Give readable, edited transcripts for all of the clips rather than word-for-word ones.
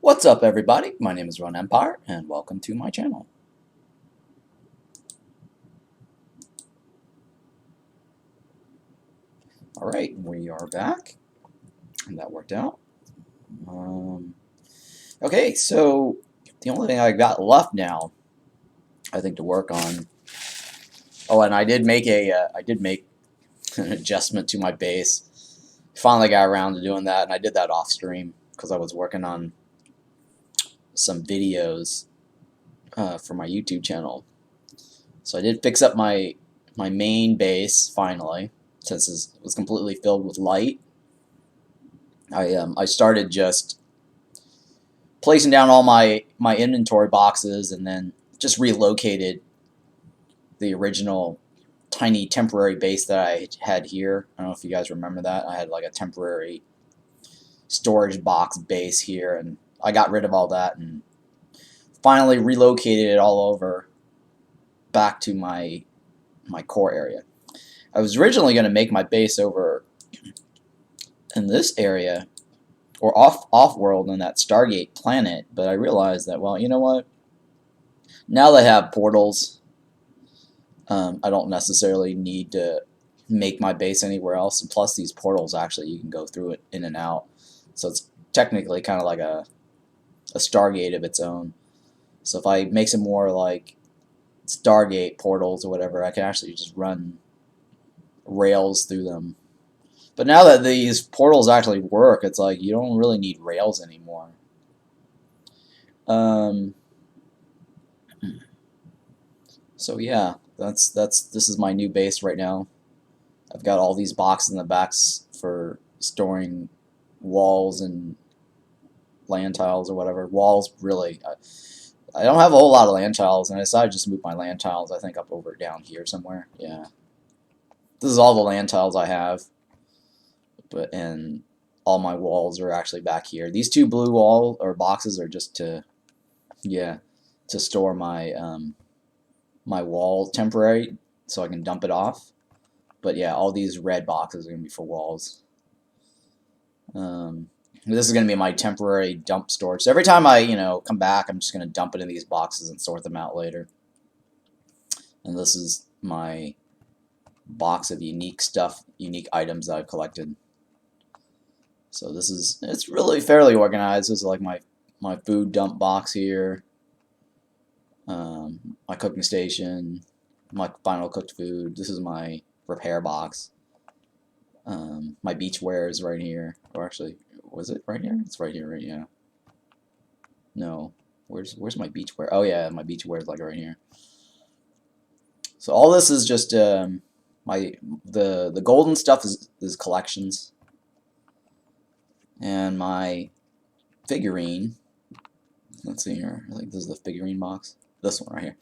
What's up, everybody? My name is Run Empire, and welcome to my channel. Alright, we are back, and that worked out. Okay, so the only thing I got left now, I think, to work on. Oh, and I did make an adjustment to my bass. Finally got around to doing that, and I did that off stream because I was working on some videos for my YouTube channel. So I did fix up my main bass finally, since it was completely filled with light. I started just placing down all my inventory boxes, and then just relocated the original tiny temporary base that I had here. I don't know if you guys remember that. I had like a temporary storage box base here, and I got rid of all that and finally relocated it all over back to my core area. I was originally going to make my base over in this area, or off-world in that Stargate planet, but I realized that, well, you know what? Now that I have portals, I don't necessarily need to make my base anywhere else, and plus these portals, actually, you can go through it in and out, so it's technically kind of like a Stargate of its own. So if I make some more like Stargate portals or whatever, I can actually just run rails through them. But now that these portals actually work, it's like you don't really need rails anymore. So yeah, this is my new base right now. I've got all these boxes in the backs for storing walls and land tiles or whatever. Walls, really, I don't have a whole lot of land tiles, and I decided to just move my land tiles, I think, up over down here somewhere. Yeah. This is all the land tiles I have, and all my walls are actually back here. These two blue wall or boxes are just to, yeah, to store my my wall temporary, so I can dump it off. But yeah, all these red boxes are gonna be for walls. This is gonna be my temporary dump storage. So every time I come back, I'm just gonna dump it in these boxes and sort them out later. And this is my box of unique stuff, unique items that I've collected. So it's really fairly organized. This is like my food dump box here, my cooking station, my final cooked food. This is my repair box. My beachwear is right here. Or actually, was it right here? It's right here, right? Yeah. No, where's my beachwear? Oh yeah, my beachwear is like right here. So all this is just the golden stuff is collections, and my figurine. Let's see here. I think this is the figurine box. This one right here.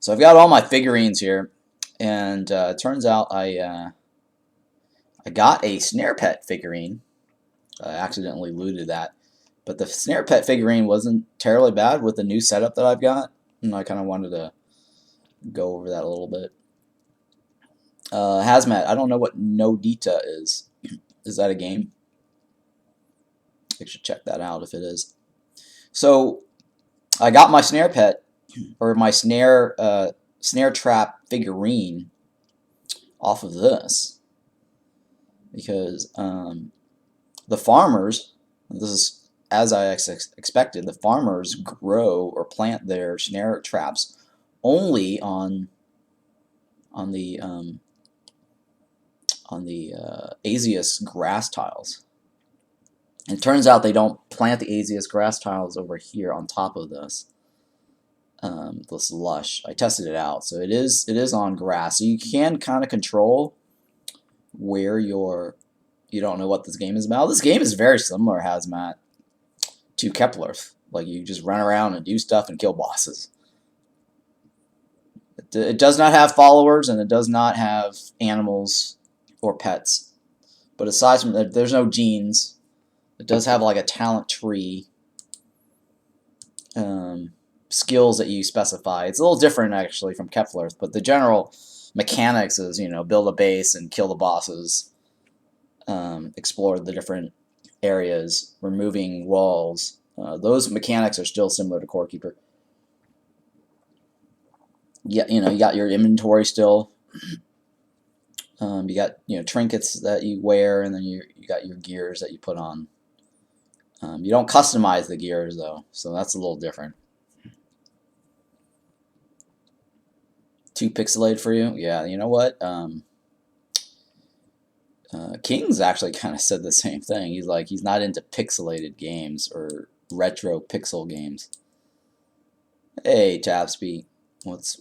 So I've got all my figurines here, and it turns out I got a Snare Pet figurine. I accidentally looted that, but the Snare Pet figurine wasn't terribly bad with the new setup that I've got, and I kind of wanted to go over that a little bit. Hazmat. I don't know what No Dita is. Is that a game? I should check that out if it is. So I got my Snare Pet, or my snare trap figurine, off of this, because the farmers, this is as I expected, the farmers grow or plant their snare traps only on the Azius grass tiles. And it turns out they don't plant the Azius grass tiles over here on top of this. This lush. I tested it out, so it is on grass. So you can kind of control where you don't know what this game is about. This game is very similar, Hazmat, to Kepler. Like, you just run around and do stuff and kill bosses. It does not have followers, and it does not have animals or pets. But aside from that, there's no genes. It does have like a talent tree. Skills that you specify. It's a little different actually from Kepler, but the general mechanics is, build a base and kill the bosses, explore the different areas, removing walls, Those mechanics are still similar to Core Keeper. Yeah, you got your inventory still. You got trinkets that you wear, and then you got your gears that you put on. You don't customize the gears though, so that's a little different. Too pixelated for you? Yeah, you know what? King's actually kind of said the same thing. He's like, he's not into pixelated games or retro pixel games. Hey, Tapspeed.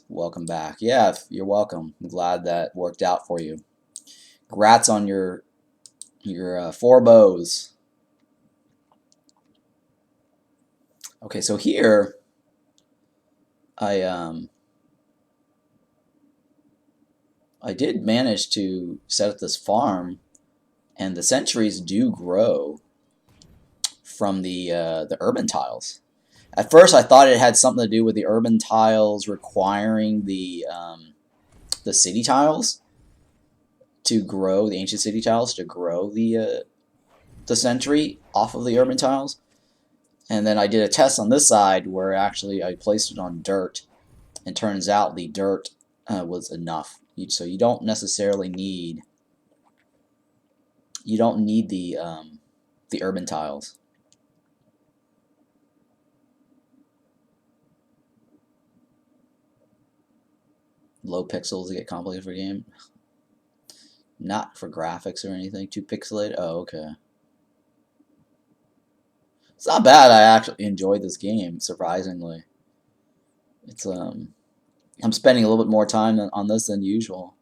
Welcome back. Yeah, you're welcome. I'm glad that worked out for you. Congrats on your 4 bows. Okay, so here I did manage to set up this farm, and the sentries do grow from the urban tiles. At first, I thought it had something to do with the urban tiles requiring the city tiles to grow, the ancient city tiles to grow the sentry off of the urban tiles. And then I did a test on this side where actually I placed it on dirt, and turns out the dirt was enough. So you don't necessarily need the urban tiles. Low pixels to get complicated for a game. Not for graphics or anything. Too pixelated. Oh, okay. It's not bad. I actually enjoyed this game, surprisingly. It's I'm spending a little bit more time on this than usual.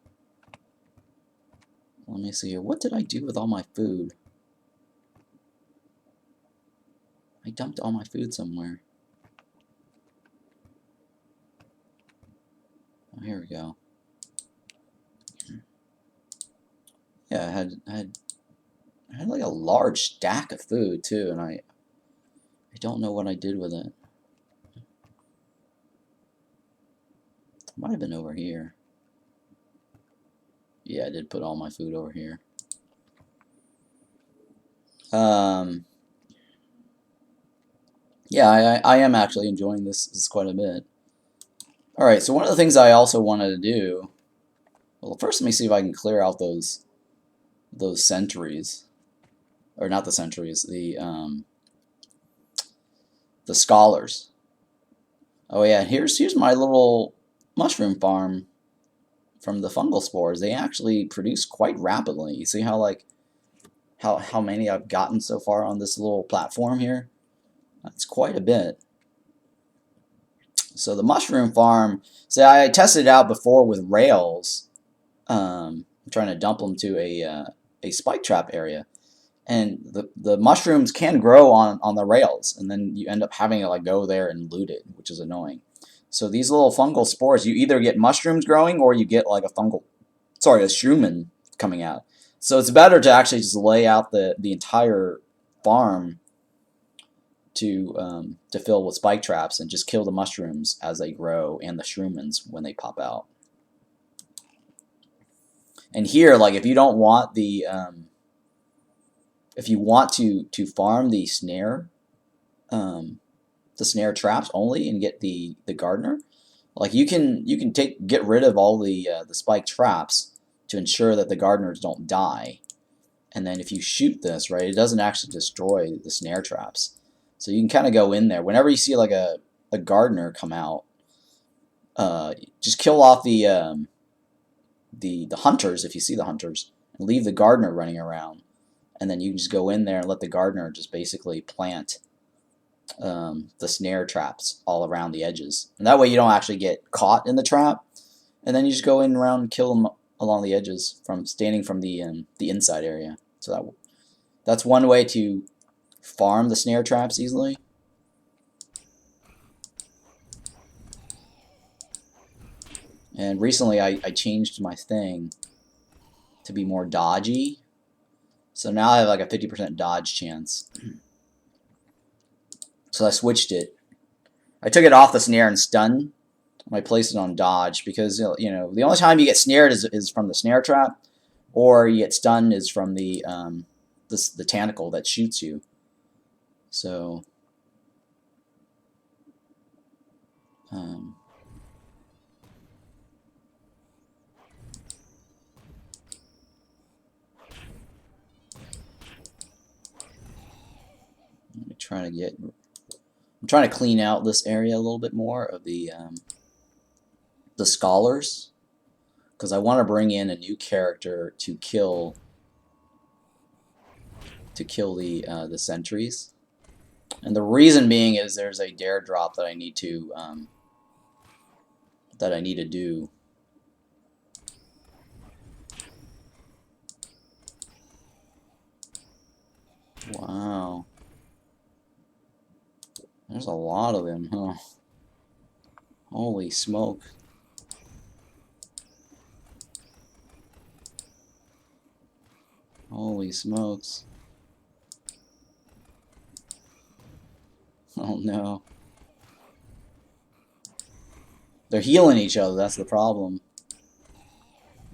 Let me see here. What did I do with all my food? I dumped all my food somewhere. Oh, here we go. Yeah, I had like a large stack of food too, and I don't know what I did with it. It might have been over here. Yeah, I did put all my food over here. Yeah, I am actually enjoying this quite a bit. Alright, so one of the things I also wanted to do, well, first let me see if I can clear out those sentries. Or not the sentries, the scholars. Oh yeah, here's my little mushroom farm from the fungal spores. They actually produce quite rapidly. You see how how many I've gotten so far on this little platform here? That's quite a bit. So the mushroom farm, see, I tested it out before with rails, trying to dump them to a spike trap area, and the mushrooms can grow on the rails, and then you end up having to like go there and loot it, which is annoying. So these little fungal spores, you either get mushrooms growing or you get like a shroom coming out. So it's better to actually just lay out the entire farm to fill with spike traps and just kill the mushrooms as they grow and the shroomins when they pop out. And here, like if you don't want the if you want to farm the snare traps only and get the gardener, like you can get rid of all the spike traps to ensure that the gardeners don't die. And then if you shoot this, right, it doesn't actually destroy the snare traps. So you can kind of go in there. Whenever you see like a gardener come out, just kill off the hunters if you see the hunters, and leave the gardener running around. And then you can just go in there and let the gardener just basically plant the snare traps all around the edges. And that way you don't actually get caught in the trap. And then you just go in around and kill them along the edges from standing from the inside area. So that's one way to farm the snare traps easily. And recently I changed my thing to be more dodgy. So now I have like a 50% dodge chance. So I switched it. I took it off the snare and stun. I placed it on dodge because the only time you get snared is from the snare trap, or you get stunned is from the tentacle that shoots you. So Um, I'm trying to clean out this area a little bit more of the scholars, because I want to bring in a new character to kill the sentries. And the reason being is there's a dare drop that I need to do. Wow. There's a lot of them, huh? Holy smoke. Holy smokes. Oh no. They're healing each other, that's the problem.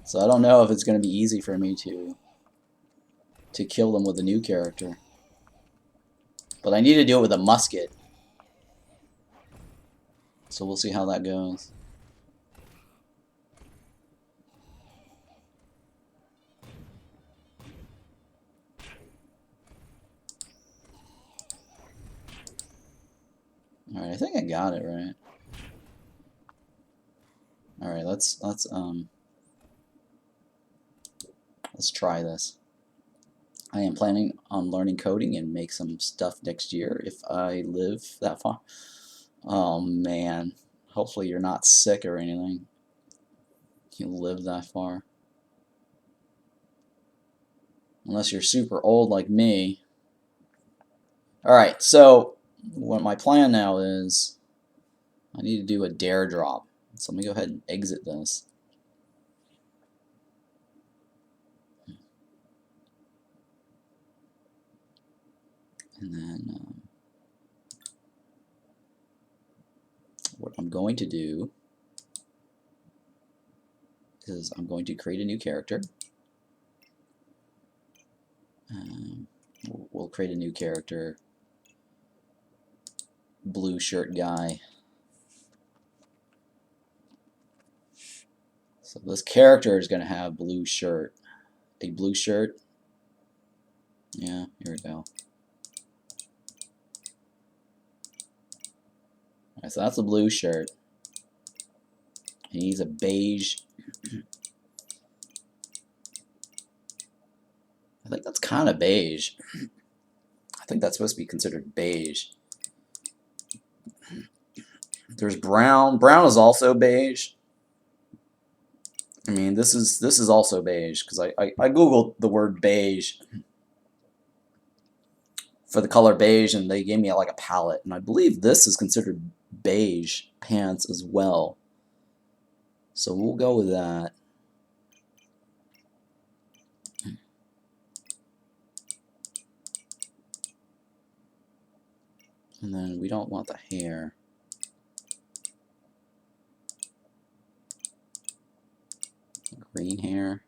So I don't know if it's going to be easy for me to kill them with a new character. But I need to do it with a musket. So we'll see how that goes. Alright, I think I got it right. Alright, let's try this. I am planning on learning coding and make some stuff next year if I live that far. Oh man. Hopefully you're not sick or anything. You live that far. Unless you're super old like me. Alright, so what my plan now is I need to do a dare drop. So let me go ahead and exit this. And then what I'm going to do is I'm going to create a new character. We'll create a new character, blue shirt guy. So this character is going to have blue shirt. A blue shirt. Yeah, here we go. Alright, so that's a blue shirt. And he's a beige. I think that's kind of beige. I think that's supposed to be considered beige. There's brown. Brown is also beige. I mean, this is also beige because I googled the word beige for the color beige and they gave me like a palette, and I believe this is considered beige pants as well. So we'll go with that. And then we don't want the hair. Green hair.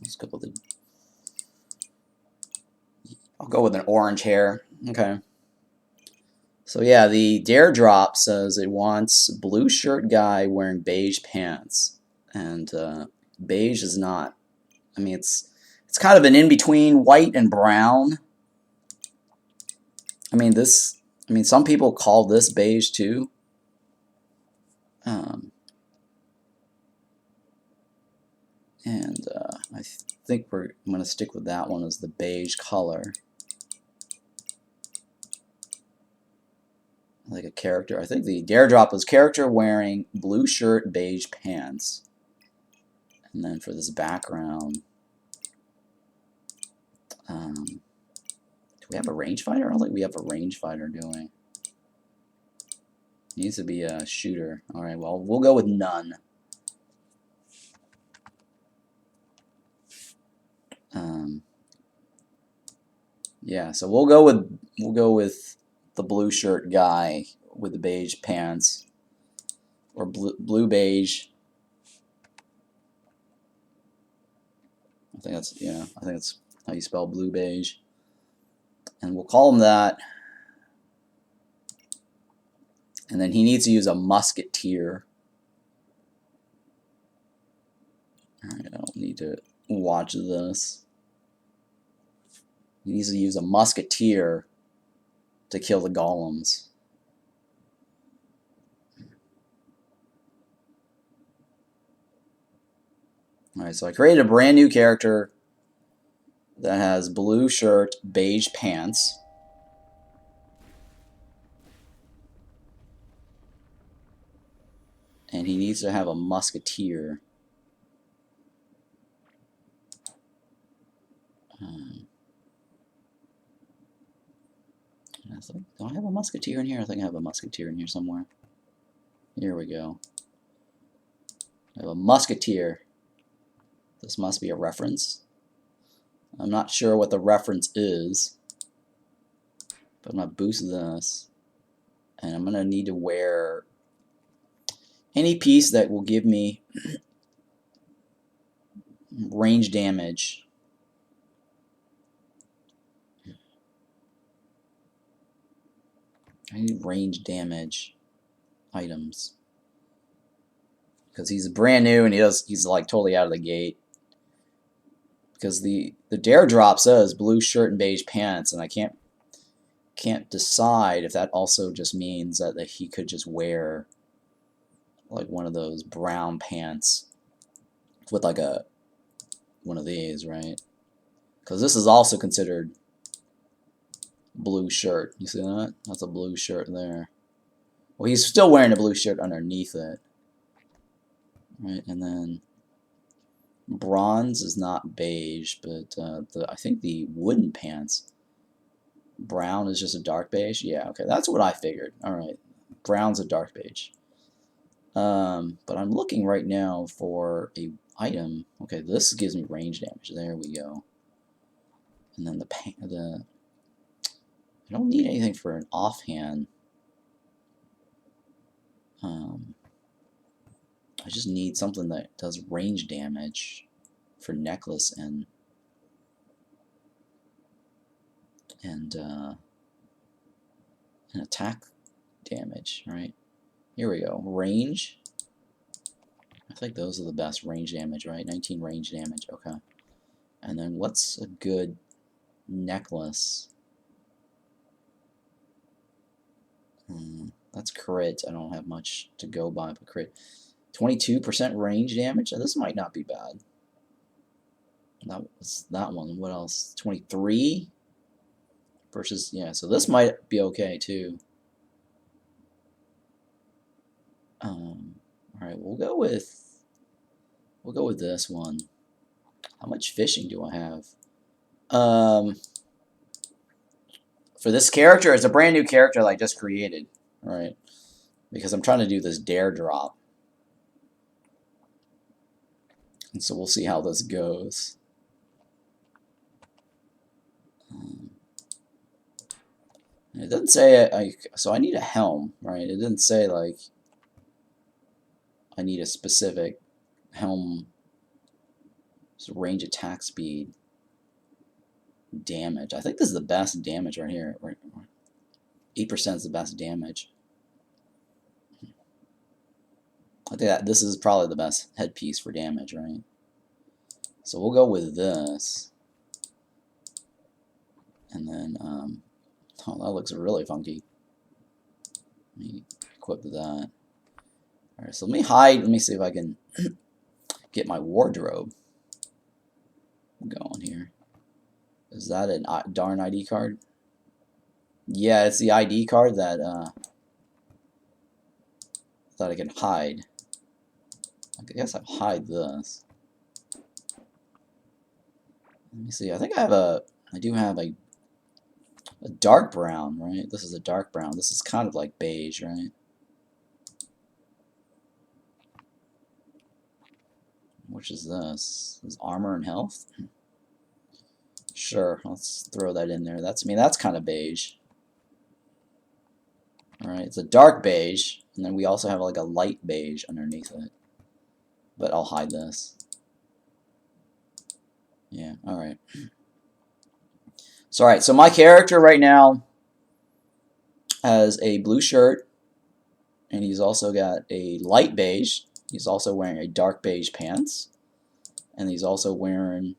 Let's go with I'll go with an orange hair. Okay. So yeah, the dare drop says it wants blue shirt guy wearing beige pants, and beige is not. I mean, it's kind of an in between white and brown. I mean some people call this beige too. And I think I'm going to stick with that one as the beige color. Like a character. I think the dare drop was character wearing blue shirt, beige pants. And then for this background, do we have a rangefinder? I don't think we have a rangefinder, do we? Needs to be a shooter. Alright, well, we'll go with none. Yeah, so we'll go with the blue shirt guy with the beige pants, or blue beige. I think that's how you spell blue beige. And we'll call him that. And then he needs to use a musketeer. Alright, I don't need to watch this. He needs to use a musketeer to kill the golems. Alright, so I created a brand new character that has blue shirt, beige pants. And he needs to have a musketeer. Do I have a musketeer in here? I think I have a musketeer in here somewhere. Here we go. I have a musketeer. This must be a reference. I'm not sure what the reference is, but I'm going to boost this. And I'm going to need to wear any piece that will give me range damage. I need range damage items. Because he's brand new and he's like totally out of the gate. Because the dare drop says blue shirt and beige pants, and I can't decide if that also just means that he could just wear like one of those brown pants with like one of these, right? Because this is also considered blue shirt. You see that? That's a blue shirt there. Well, he's still wearing a blue shirt underneath it, right? And then bronze is not beige, but I think the wooden pants, brown is just a dark beige. Yeah, okay, that's what I figured. All right, brown's a dark beige. But I'm looking right now for a item. Okay, this gives me range damage. There we go. And then I don't need anything for an offhand. I just need something that does range damage for necklace and attack damage, right? Here we go. Range. I think those are the best range damage, right? 19 range damage. Okay. And then what's a good necklace? That's crit. I don't have much to go by, but crit. 22% range damage? This might not be bad. That was that one. What else? 23 versus, yeah, so this might be okay too. Alright, we'll go with this one. How much fishing do I have? For this character, it's a brand new character that I just created, right? Because I'm trying to do this dare drop. And so we'll see how this goes. It doesn't say so I need a helm, right? It didn't say like I need a specific helm. So range attack speed, damage. I think this is the best damage right here. 8% is the best damage. I think that this is probably the best headpiece for damage, right? So we'll go with this. And then, oh, that looks really funky. Let me equip that. Alright, so let me hide. Let me see if I can get my wardrobe going here. Is that a darn ID card? Yeah, it's the ID card that I can hide. I guess I'll hide this. Let me see. I think I do have a dark brown, right? This is a dark brown. This is kind of like beige, right? Which is this? Is armor and health? Sure, let's throw that in there. That's kind of beige. Alright, it's a dark beige, and then we also have like a light beige underneath it. But I'll hide this. Yeah, alright. So alright, so my character right now has a blue shirt, and he's also got a light beige. He's also wearing a dark beige pants, and he's also wearing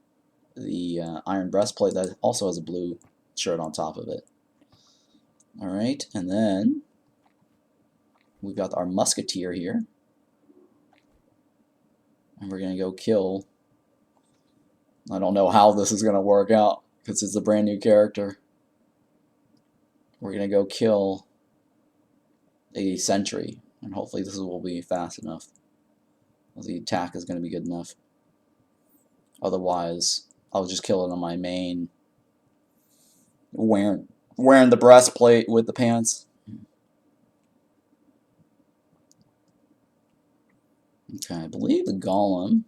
the iron breastplate that also has a blue shirt on top of it. Alright, and then we've got our musketeer here, and we're going to go kill. I don't know how this is going to work out because it's a brand new character. We're going to go kill a sentry, and hopefully this will be fast enough. The attack is going to be good enough. Otherwise, I'll just kill it on my main, wearing the breastplate with the pants. Okay, I believe the golem.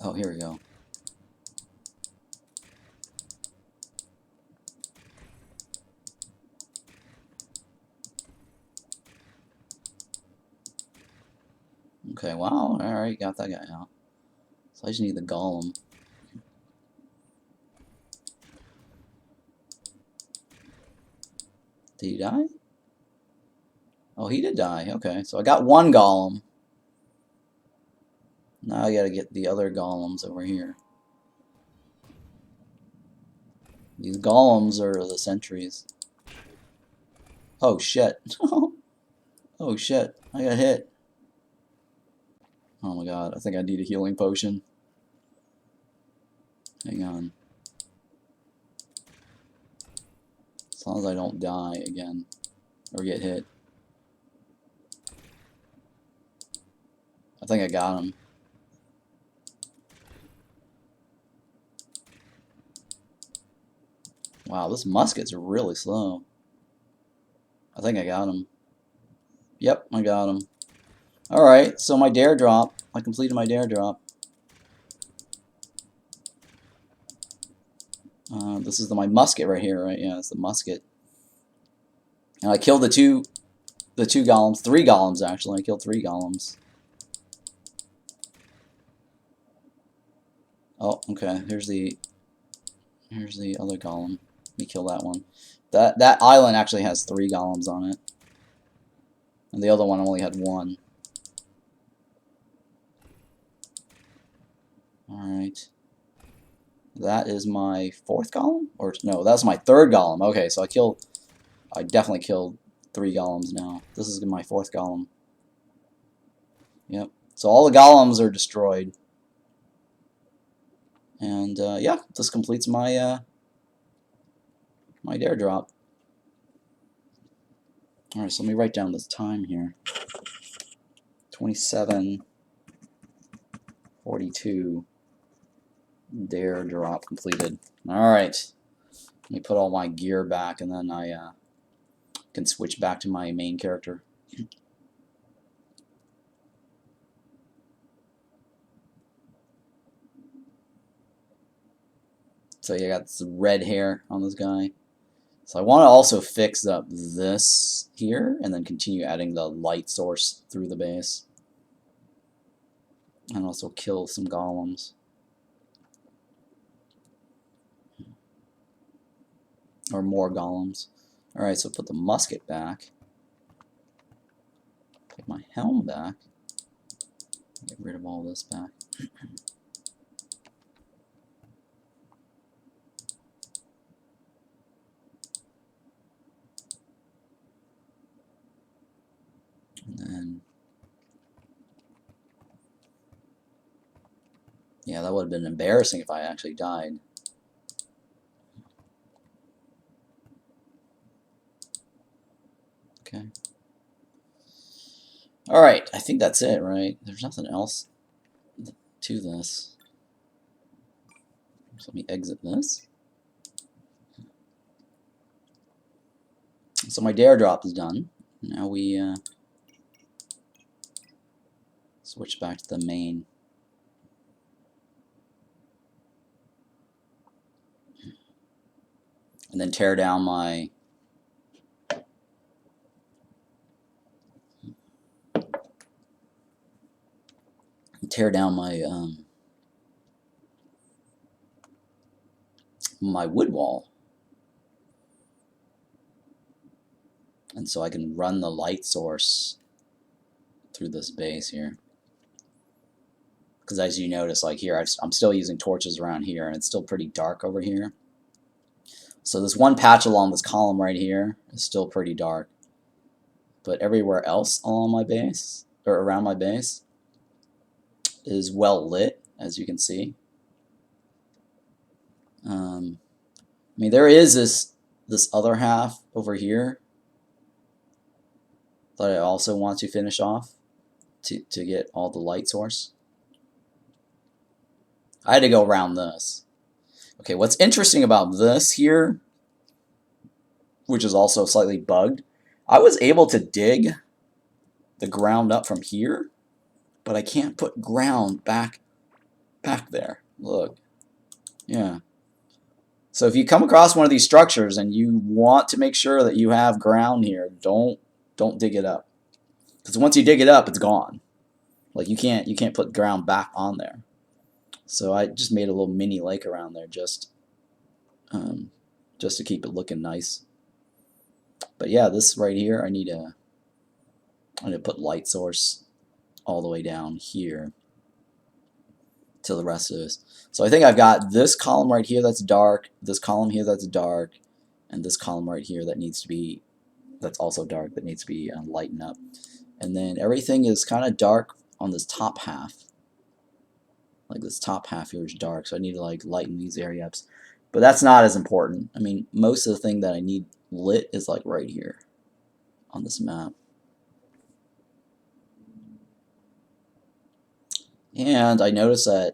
Oh, here we go. Okay, wow, alright, got that guy out. So I just need the golem. Did he die? Oh, he did die. Okay, so I got one golem. Now I gotta get the other golems over here. These golems are the sentries. Oh shit. Oh shit. I got hit. Oh my god, I think I need a healing potion. Hang on. As long as I don't die again. Or get hit. I think I got him. Wow, this musket's really slow. I think I got him. Yep, I got him. Alright, so my dare drop. I completed my dare drop. This is my musket right here, right? Yeah, it's the musket. And I killed the two golems. 3 golems, actually. I killed 3 golems. Oh, okay. Here's the other golem. Let me kill that one. That island actually has 3 golems on it. And the other one only had 1. Alright. That is my 4th golem? Or no, that's my 3rd golem. Okay, so I definitely killed 3 golems now. This is my 4th golem. Yep. So all the golems are destroyed. And yeah, this completes my my dare drop. Alright, so let me write down this time here. 27:42. Dare drop completed. Alright. Let me put all my gear back, and then I can switch back to my main character. So you got some red hair on this guy. So I want to also fix up this here, and then continue adding the light source through the base. And also kill some golems. Or more golems. Alright, so put the musket back. Take my helm back. Get rid of all this back. And then, yeah, that would have been embarrassing if I actually died. Okay. Alright, I think that's it, right? There's nothing else to this. So let me exit this. So my dare drop is done. Now we switch back to the main. And then tear down my tear down my my wood wall, and so I can run the light source through this base here. Because as you notice, like here, I'm still using torches around here, and it's still pretty dark over here. So this one patch along this column right here is still pretty dark. But everywhere else along my base, or around my base, is well lit, as you can see. I mean, there is this other half over here that I also want to finish off to get all the light source. I had to go around this. Okay, what's interesting about this here, which is also slightly bugged, I was able to dig the ground up from here, but I can't put ground back there. Look. Yeah. So if you come across one of these structures and you want to make sure that you have ground here, don't dig it up. Because once you dig it up, it's gone. Like you can't put ground back on there. So I just made a little mini lake around there just to keep it looking nice. But yeah, this right here, I need to put light source all the way down here to the rest of this. So I think I've got this column right here that's dark, this column here that's dark, and this column right here that needs to be, that's also dark, that needs to be lightened up. And then everything is kind of dark on this top half. Like this top half here is dark, so I need to like lighten these area ups. But that's not as important. I mean, most of the thing that I need lit is like right here on this map. And I notice that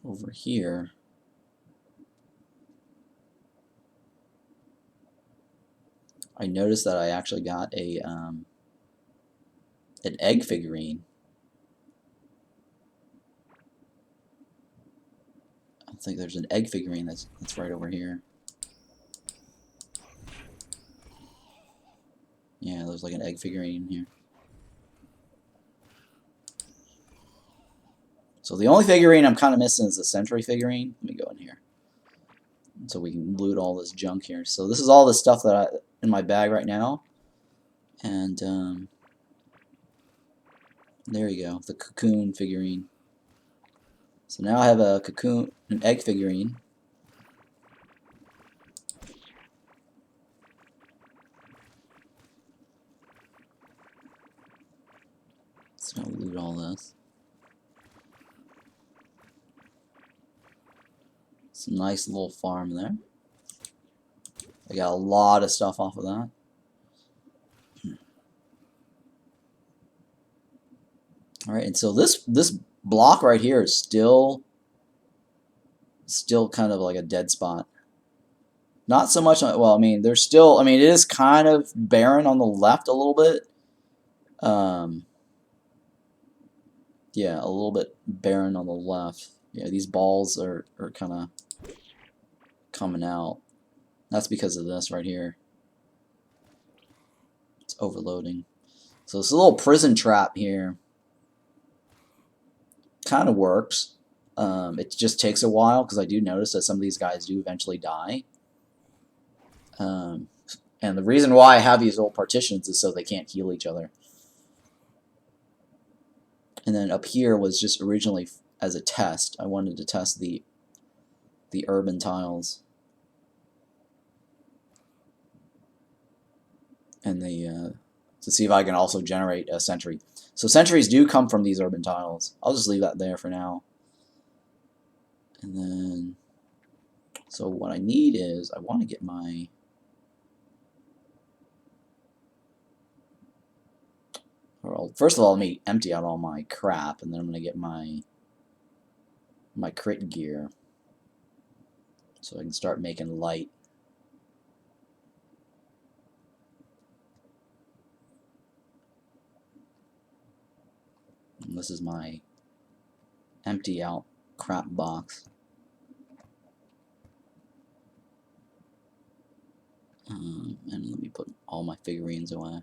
over here, I noticed that I actually got a an egg figurine. I think there's an egg figurine that's right over here. Yeah, there's like an egg figurine in here. So the only figurine I'm kind of missing is the Sentry figurine. Let me go in here, so we can loot all this junk here. So this is all the stuff that I in my bag right now, and there you go, the cocoon figurine. So now I have a cocoon, an egg figurine. So I'll loot all this. Some nice little farm there. I got a lot of stuff off of that. Alright, and so this block right here is still kind of like a dead spot. Not so much on, well, I mean, there's still, I mean, it is kind of barren on the left a little bit. Yeah, a little bit barren on the left. Yeah, these balls are kind of coming out. That's because of this right here. It's overloading. So it's a little prison trap here. Kind of works. It just takes a while because I do notice that some of these guys do eventually die. And the reason why I have these little partitions is so they can't heal each other. And then up here was just originally as a test. I wanted to test the urban tiles. And to see if I can also generate a sentry. So sentries do come from these urban tiles. I'll just leave that there for now. And then, so what I need is, I want to get my, well, first of all, let me empty out all my crap, and then I'm going to get my crit gear, so I can start making light. And this is my empty out crap box. And let me put all my figurines away.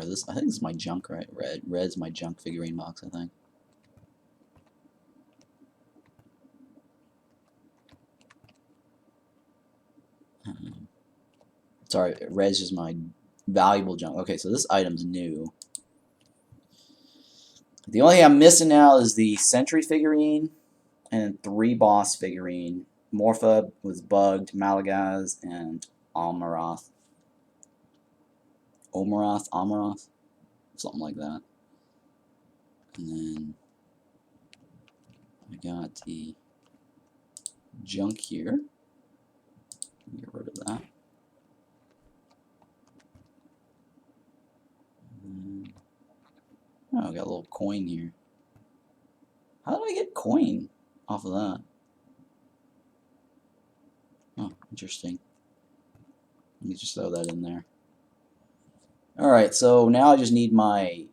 Or this, I think this is my junk, right? Red's my junk figurine box, I think. Sorry, red's is my valuable junk. Okay, so this item's new. The only thing I'm missing now is the Sentry figurine and 3 boss figurine. Morpha was bugged, Malagaz, and Amaroth. Amaroth? Something like that. And then I got the junk here. Get rid of that. Oh, I got a little coin here. How did I get coin off of that? Oh, interesting. Let me just throw that in there. Alright, so now I just need my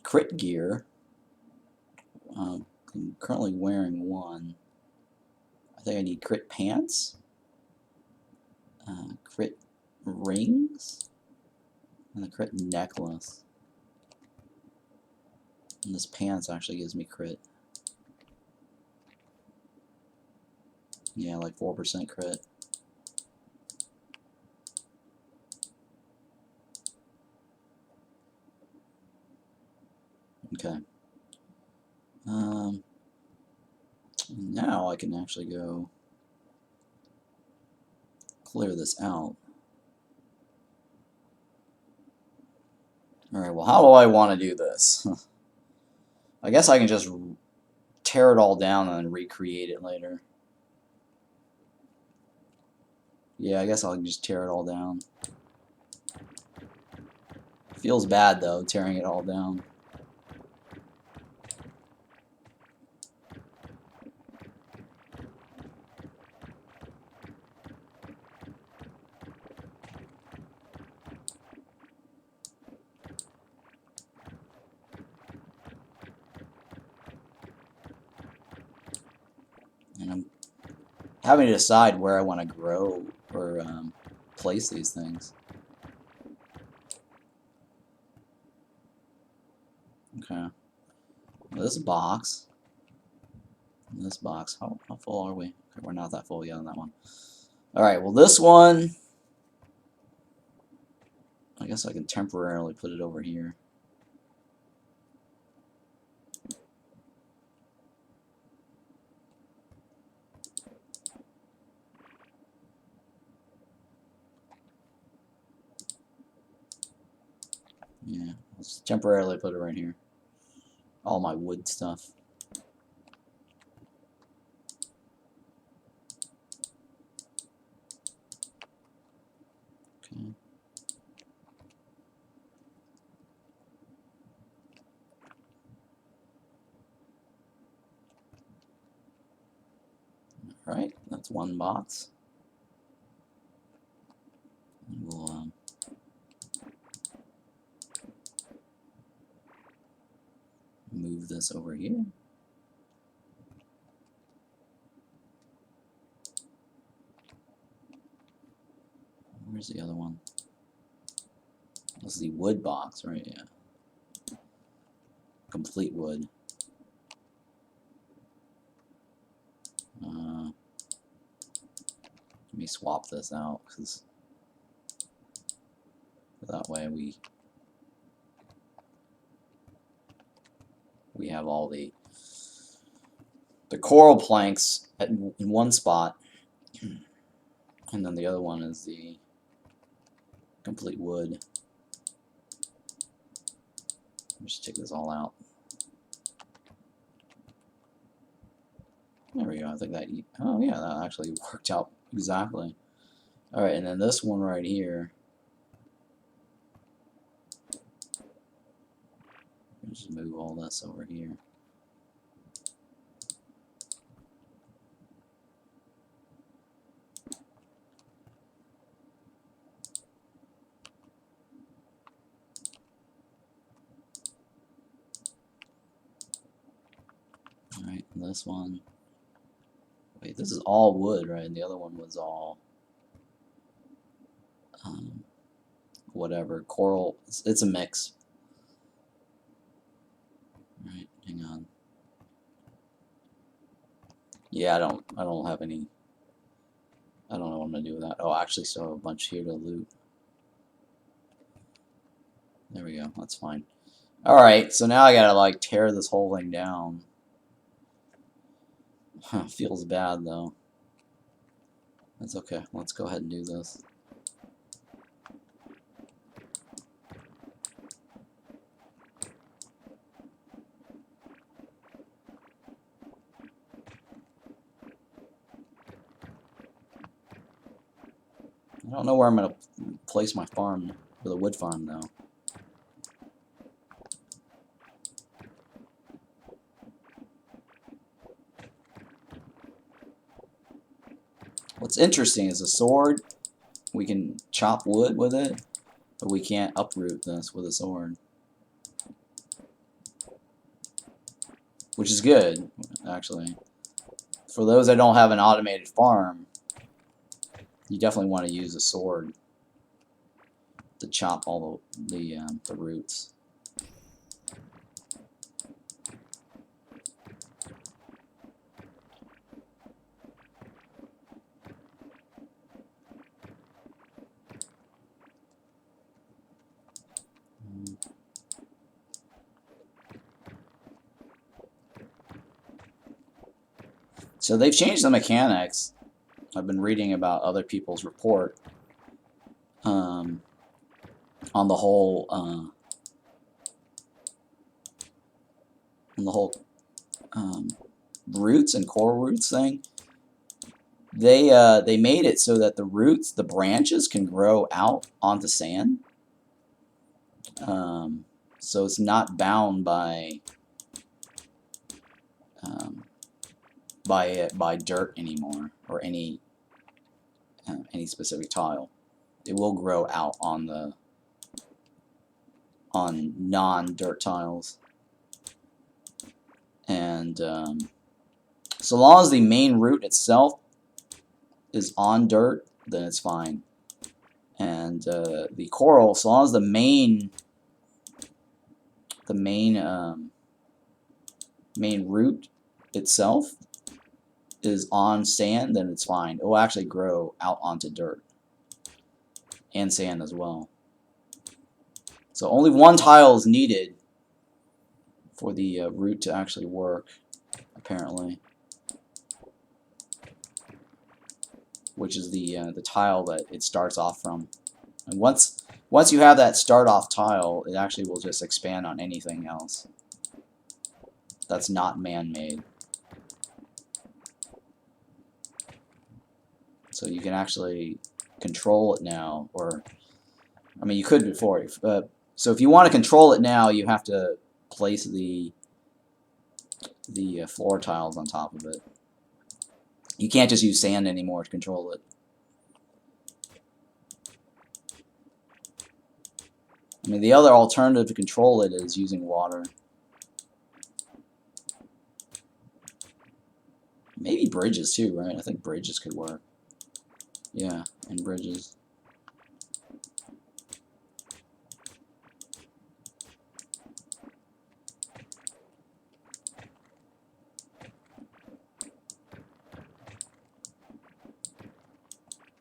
crit gear. I'm currently wearing one. I think I need crit pants, crit rings, and the crit necklace. And this pants actually gives me crit. Yeah, like 4% crit. Okay. Now I can actually go clear this out. Alright, well, how do I want to do this? I guess I can just tear it all down and then recreate it later. Yeah, I guess I'll just tear it all down. Feels bad, though, tearing it all down. And I'm having to decide where I want to grow or place these things. Okay. Well, this box. How full are we? Okay, we're not that full yet on that one. Alright, well, this one, I guess I can temporarily put it over here. Yeah, let's temporarily put it right here. All my wood stuff. Okay. Alright, that's one box. And we'll move this over here. Where's the other one? This is the wood box, right? Yeah. Complete wood. Let me swap this out, because that way we have all the coral planks in one spot, and then the other one is the complete wood. Just take this all out. There we go. I think that. Oh yeah, that actually worked out exactly. All right, and then this one right here. Just move all this over here. Alright, this one. Wait, this is all wood, right? And the other one was all whatever. Coral, it's a mix. Alright, hang on. Yeah, I don't have any. I don't know what I'm gonna do with that. Oh, I actually still have a bunch here to loot. There we go. That's fine. Alright, so now I gotta like tear this whole thing down. Feels bad though. That's okay. Let's go ahead and do this. I don't know where I'm gonna place my farm, for the wood farm though. What's interesting is a sword, we can chop wood with it, but we can't uproot this with a sword. Which is good, actually. For those that don't have an automated farm, you definitely want to use a sword to chop all the roots. So they've changed the mechanics. I've been reading about other people's report on the whole roots and coral roots thing. They made it so that the roots, the branches, can grow out onto sand. So it's not bound by dirt anymore, or any specific tile. It will grow out on non-dirt tiles, and so long as the main root itself is on dirt, then it's fine. And the coral, so long as the main root itself is on sand, then it's fine. It will actually grow out onto dirt and sand as well. So only one tile is needed for the root to actually work, apparently, which is the tile that it starts off from. And once you have that start off tile, it actually will just expand on anything else that's not man-made. So you can actually control it now, or I mean, you could before. So if you want to control it now, you have to place the floor tiles on top of it. You can't just use sand anymore to control it. I mean, the other alternative to control it is using water. Maybe bridges too, right? I think bridges could work. Yeah, and bridges.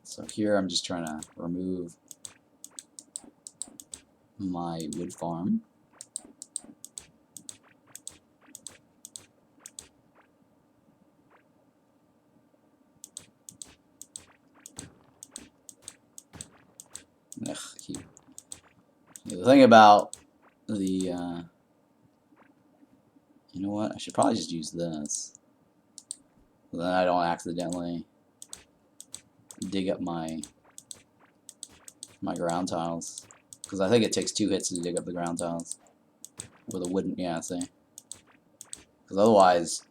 So here I'm just trying to remove my wood farm. Ugh, the thing about the you know what? I should probably just use this. So then I don't accidentally dig up my ground tiles. Because I think it takes 2 hits to dig up the ground tiles. With a wooden, yeah, see? Because otherwise,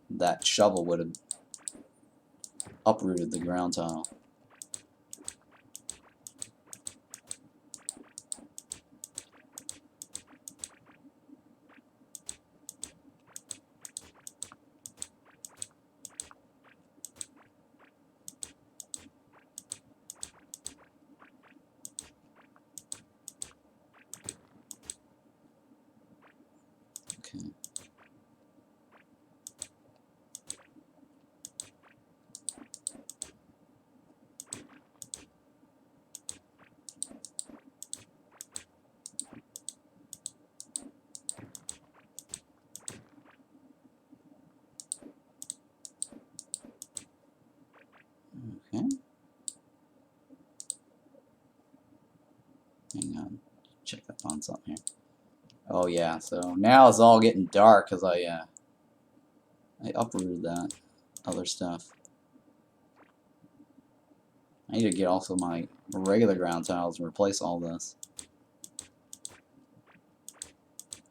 that shovel would have uprooted the ground tile. check up on something here. Oh yeah, so now it's all getting dark because I uprooted that other stuff. I need to get also my regular ground tiles and replace all this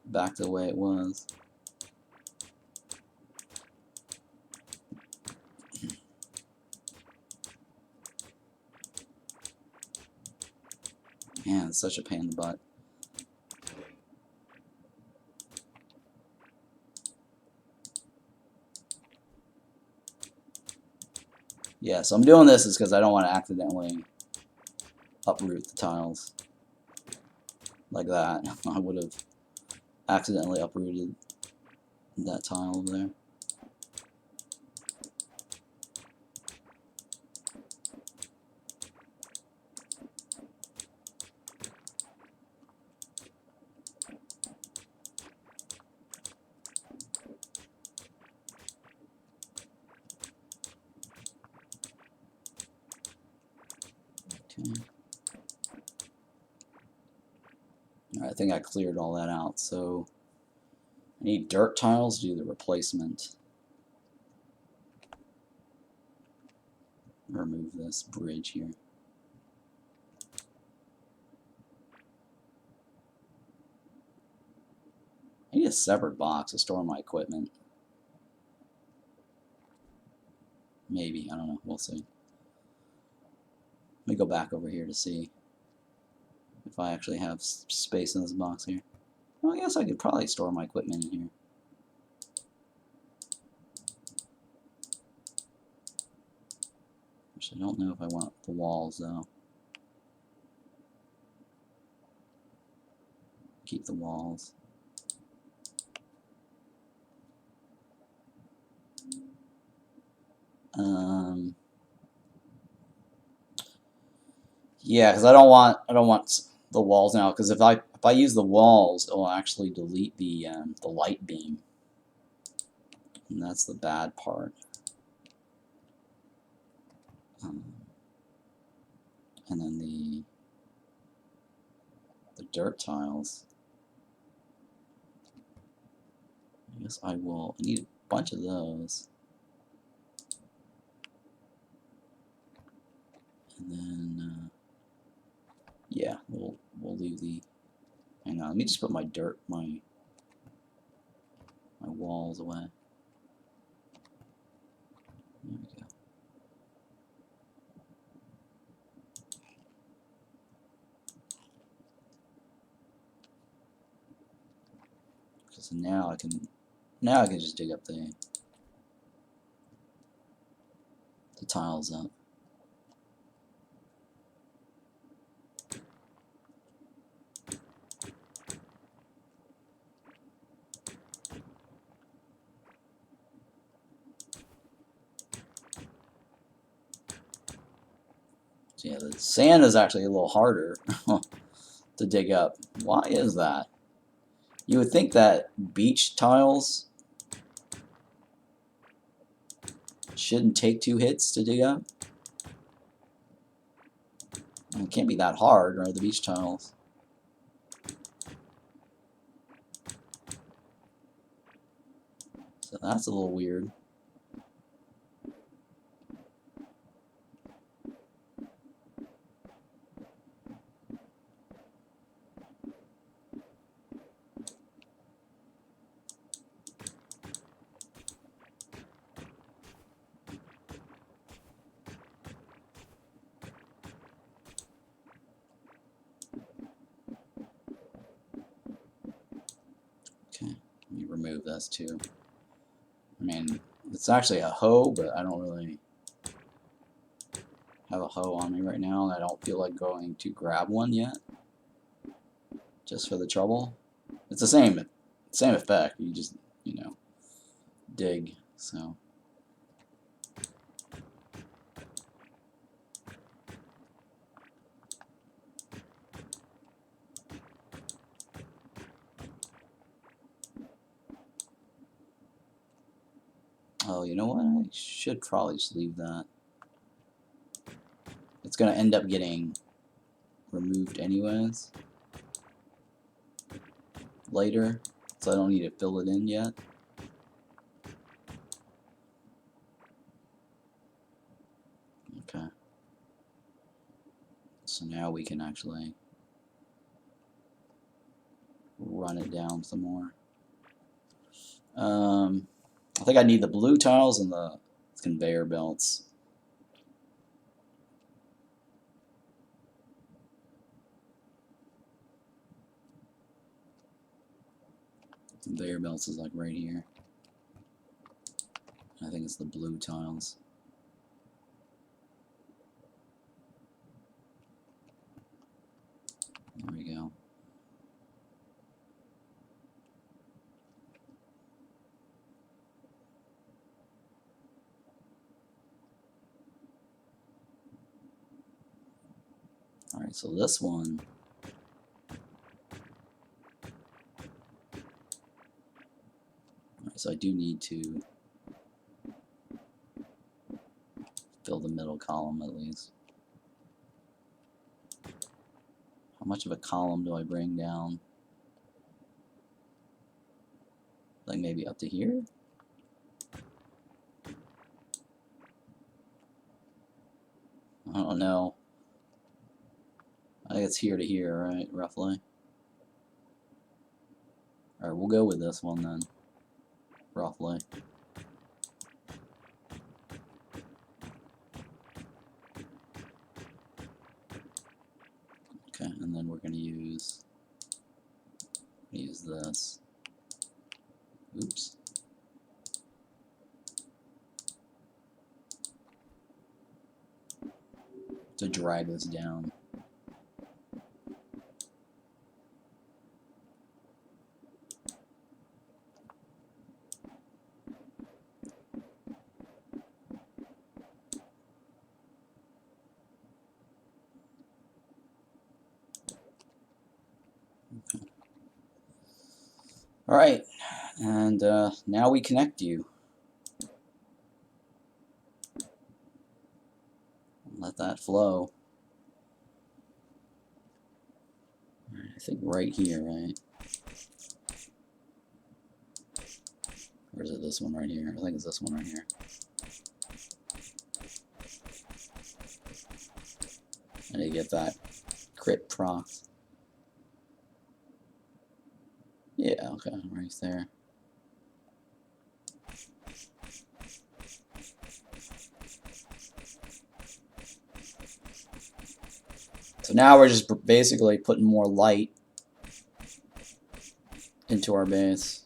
back to the way it was. Man, it's such a pain in the butt. Yeah, so I'm doing this is because I don't want to accidentally uproot the tiles like that. I would have accidentally uprooted that tile over there. Okay. Alright, I think I cleared all that out, so I need dirt tiles to do the replacement. Remove this bridge here. I need a separate box to store my equipment. Maybe, I don't know, we'll see. Let me go back over here to see if I actually have space in this box here. Well, I guess I could probably store my equipment in here. Which I don't know if I want the walls though. Keep the walls. Yeah, because I don't want the walls now. Because if I use the walls, it will actually delete the light beam, and that's the bad part. And then the dirt tiles. I guess I need a bunch of those. And then yeah, we'll leave the. Hang on, let me just put my walls away. There we go. Because now I can just dig up the tiles up. So yeah, the sand is actually a little harder to dig up. Why is that? You would think that beach tiles shouldn't take 2 hits to dig up. It can't be that hard, right? The beach tiles. So that's a little weird. Okay, let me remove this too. I mean, it's actually a hoe, but I don't really have a hoe on me right now, and I don't feel like going to grab one yet. Just for the trouble. It's the same effect. You just, dig. So. Oh, you know what? I should probably just leave that. It's going to end up getting removed anyways. later, so I don't need to fill it in yet. Okay. So now we can actually run it down some more. I think I need the blue tiles and the conveyor belts. Conveyor belts is like right here. I think it's the blue tiles. There we go. Alright, so this one, so I do need to fill the middle column at least. How much of a column do I bring down? Like maybe up to here? I don't know. I think it's here to here, right? Roughly. Alright, we'll go with this one then. Roughly. Okay, and then we're going to use this. Oops. To drag this down. Okay. Alright, and now we connect you. Let that flow. I think right here, right? Or is it this one right here? I think it's this one right here. I need to get that crit proc. Yeah, okay, right there. So now we're just basically putting more light into our base.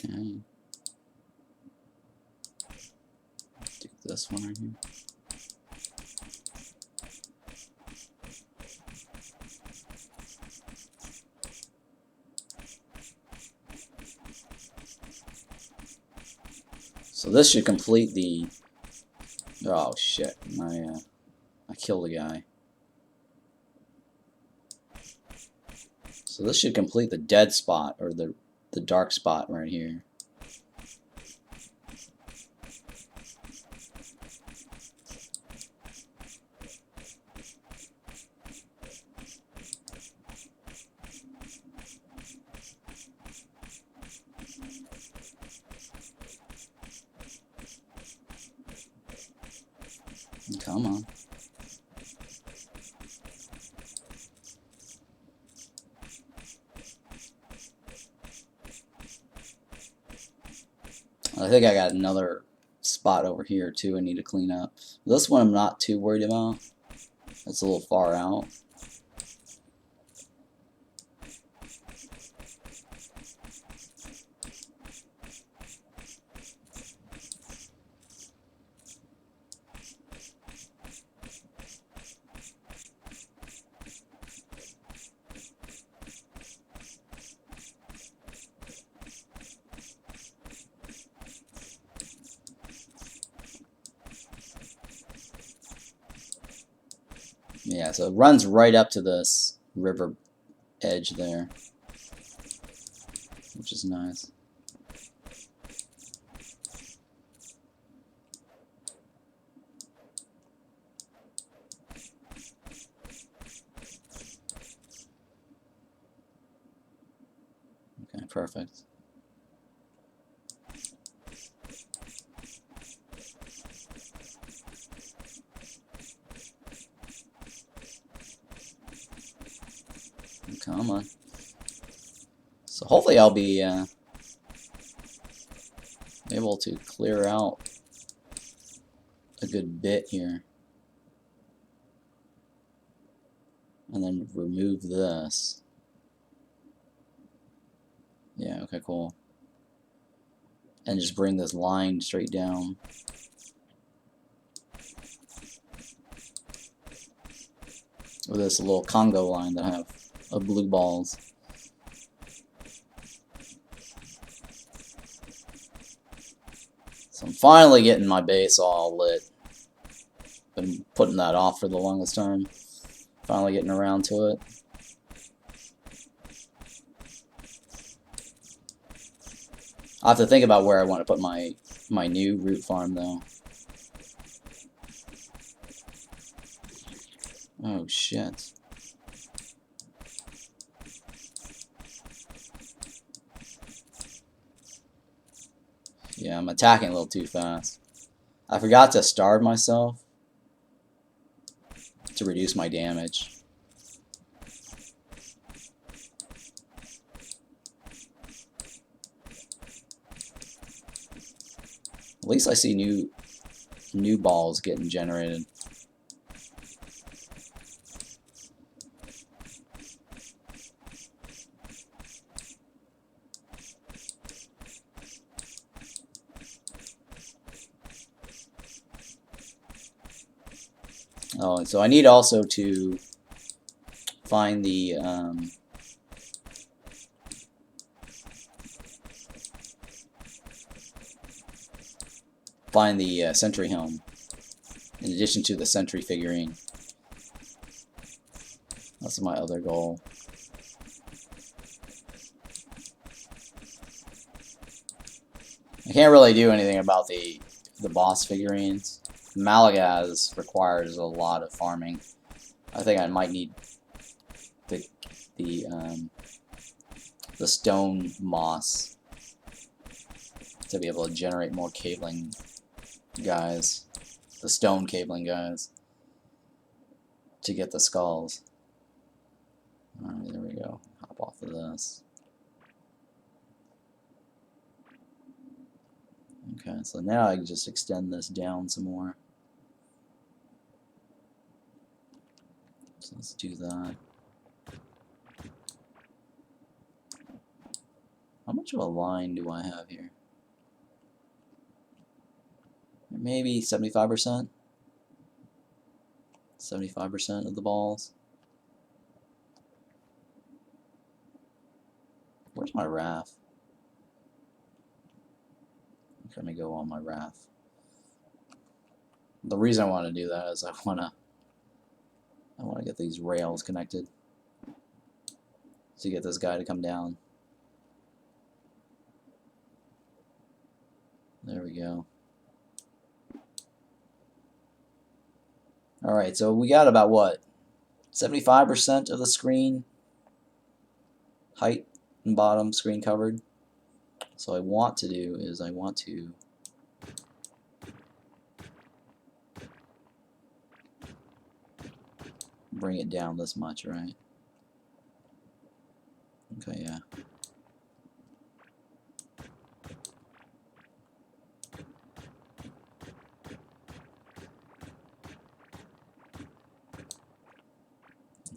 Okay. Do this one right here. So this should complete the... Oh shit, I killed a guy. So this should complete the dead spot, or the dark spot right here. Come on. I think I got another spot over here too I need to clean up. This one I'm not too worried about. It's a little far out. Yeah, so it runs right up to this river edge there, which is nice. Okay, perfect. Come on. So hopefully I'll be able to clear out a good bit here. And then remove this. Yeah, okay, cool. And just bring this line straight down. With this little Congo line that I have of blue balls. So I'm finally getting my base all lit. Been putting that off for the longest time. Finally getting around to it. I have to think about where I want to put my new root farm though. Oh shit. Yeah, I'm attacking a little too fast. I forgot to starve myself to reduce my damage. At least I see new balls getting generated. Oh, and so I need also to find the Sentry Helm, in addition to the Sentry figurine. That's my other goal. I can't really do anything about the boss figurines. Malagaz requires a lot of farming. I think I might need the stone moss to be able to generate more cabling guys, the stone cabling guys, to get the skulls. Alright, there we go. Hop off of this. Okay, so now I can just extend this down some more. So let's do that. How much of a line do I have here? Maybe 75%? 75% of the balls. Where's my RAF? Let me go on my RAF. The reason I want to do that is I want to get these rails connected to get this guy to come down. There we go. Alright, so we got about what? 75% of the screen height and bottom screen covered. So what I want to do is I want to bring it down this much, right? Okay, yeah.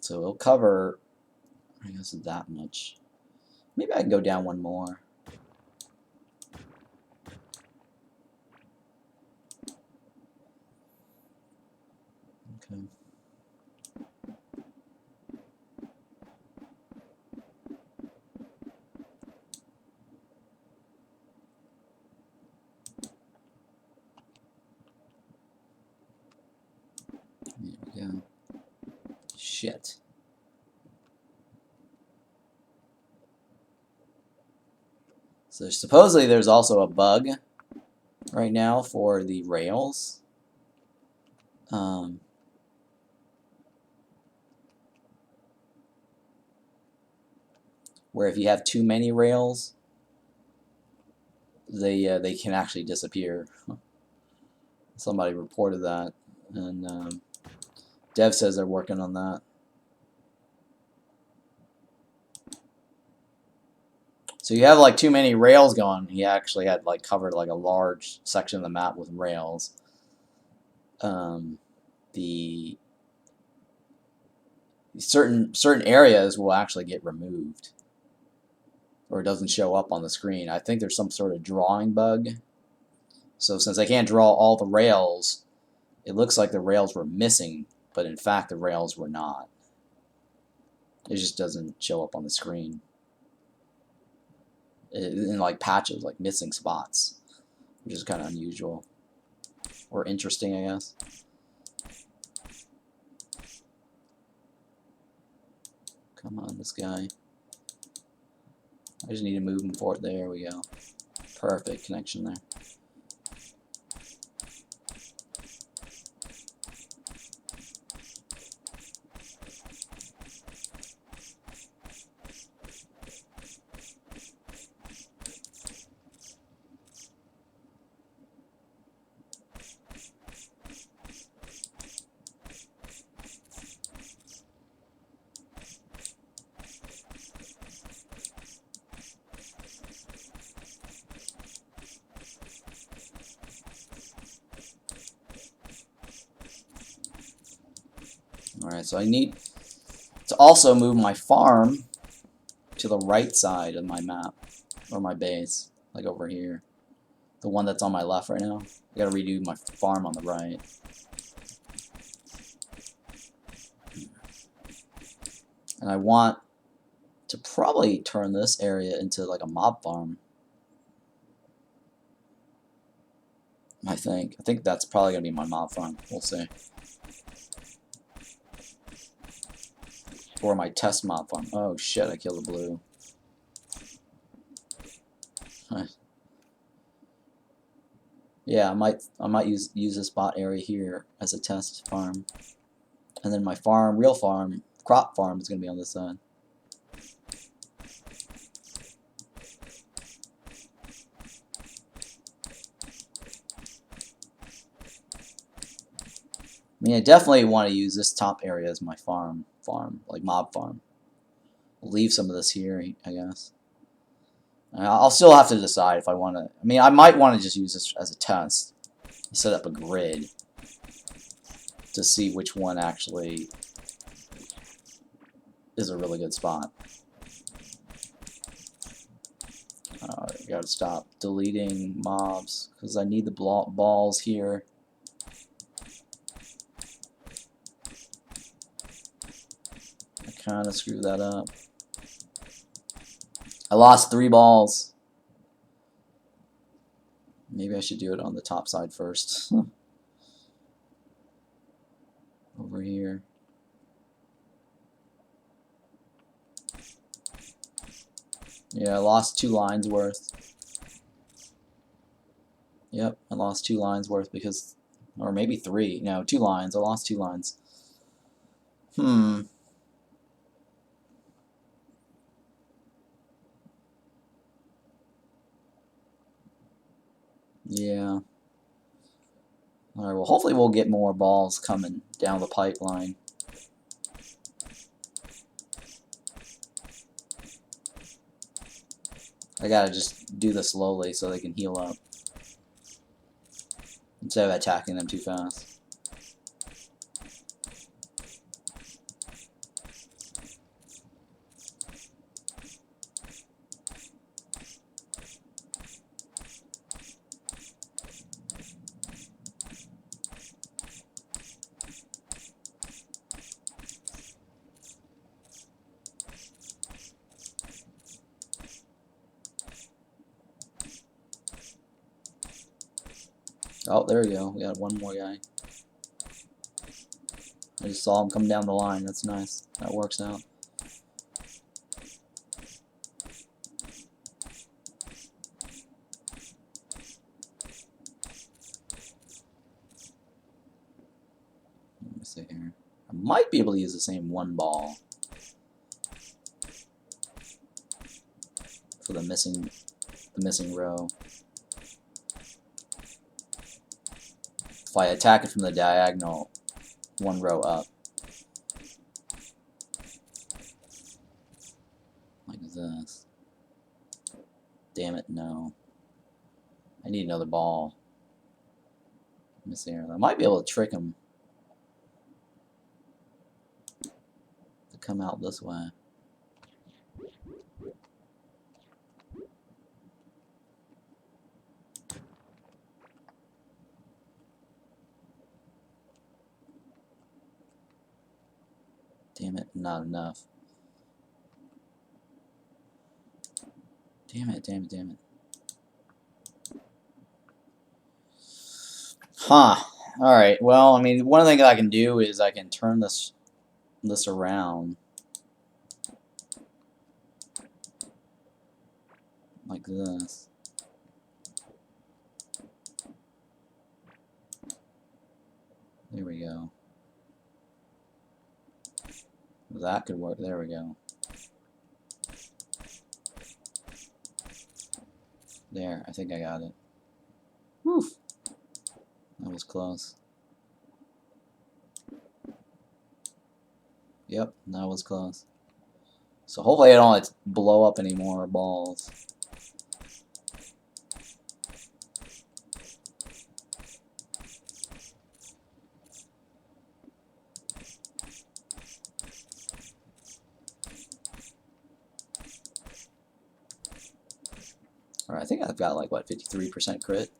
So it'll cover, I guess, that much. Maybe I can go down one more. Okay. There we go. Shit. So supposedly there's also a bug right now for the rails. Where if you have too many rails, they can actually disappear. Somebody reported that, and Dev says they're working on that. So you have like too many rails going. He actually had like covered like a large section of the map with rails. The certain areas will actually get removed, or it doesn't show up on the screen. I think there's some sort of drawing bug. So since I can't draw all the rails, it looks like the rails were missing, but in fact the rails were not. It just doesn't show up on the screen. In like patches, like missing spots, which is kind of unusual or interesting, I guess. Come on, this guy. I just need to move him forward. There we go. Perfect connection there. Alright, so I need to also move my farm to the right side of my map, or my base, like over here. The one that's on my left right now. I gotta redo my farm on the right. And I want to probably turn this area into like a mob farm. I think that's probably gonna be my mob farm. We'll see. Or my test mob farm. Oh shit! I killed a blue. Yeah, I might use this spot area here as a test farm, and then my farm, real farm, crop farm is gonna be on this side. I mean, I definitely want to use this top area as my farm, like mob farm. I'll leave some of this here, I guess. I'll still have to decide if I want to. I mean, I might want to just use this as a test, set up a grid to see which one actually is a really good spot. I gotta stop deleting mobs because I need the balls here. I kind of screwed that up. I lost 3 balls. Maybe I should do it on the top side first. Over here. Yeah, I lost 2 lines worth. Yep, I lost 2 lines worth because, or maybe 3. No, 2 lines. I lost 2 lines. Yeah. Alright, well hopefully we'll get more balls coming down the pipeline. I gotta just do this slowly so they can heal up, instead of attacking them too fast. Oh, there we go. We got one more guy. I just saw him come down the line. That's nice. That works out. Let me see here. I might be able to use the same one ball for the missing row. If I attack it from the diagonal, one row up. Like this. Damn it, no. I need another ball. Missing. I might be able to trick him to come out this way. Damn it, not enough. Damn it, damn it, damn it. Huh. Alright, well, I mean, one thing that I can do is I can turn this around. Like this. There we go. That could work. There we go. There, I think I got it. Whew. That was close. Yep, that was close. So hopefully I don't like blow up any more balls. Alright, I think I've got like, what, 53% crit?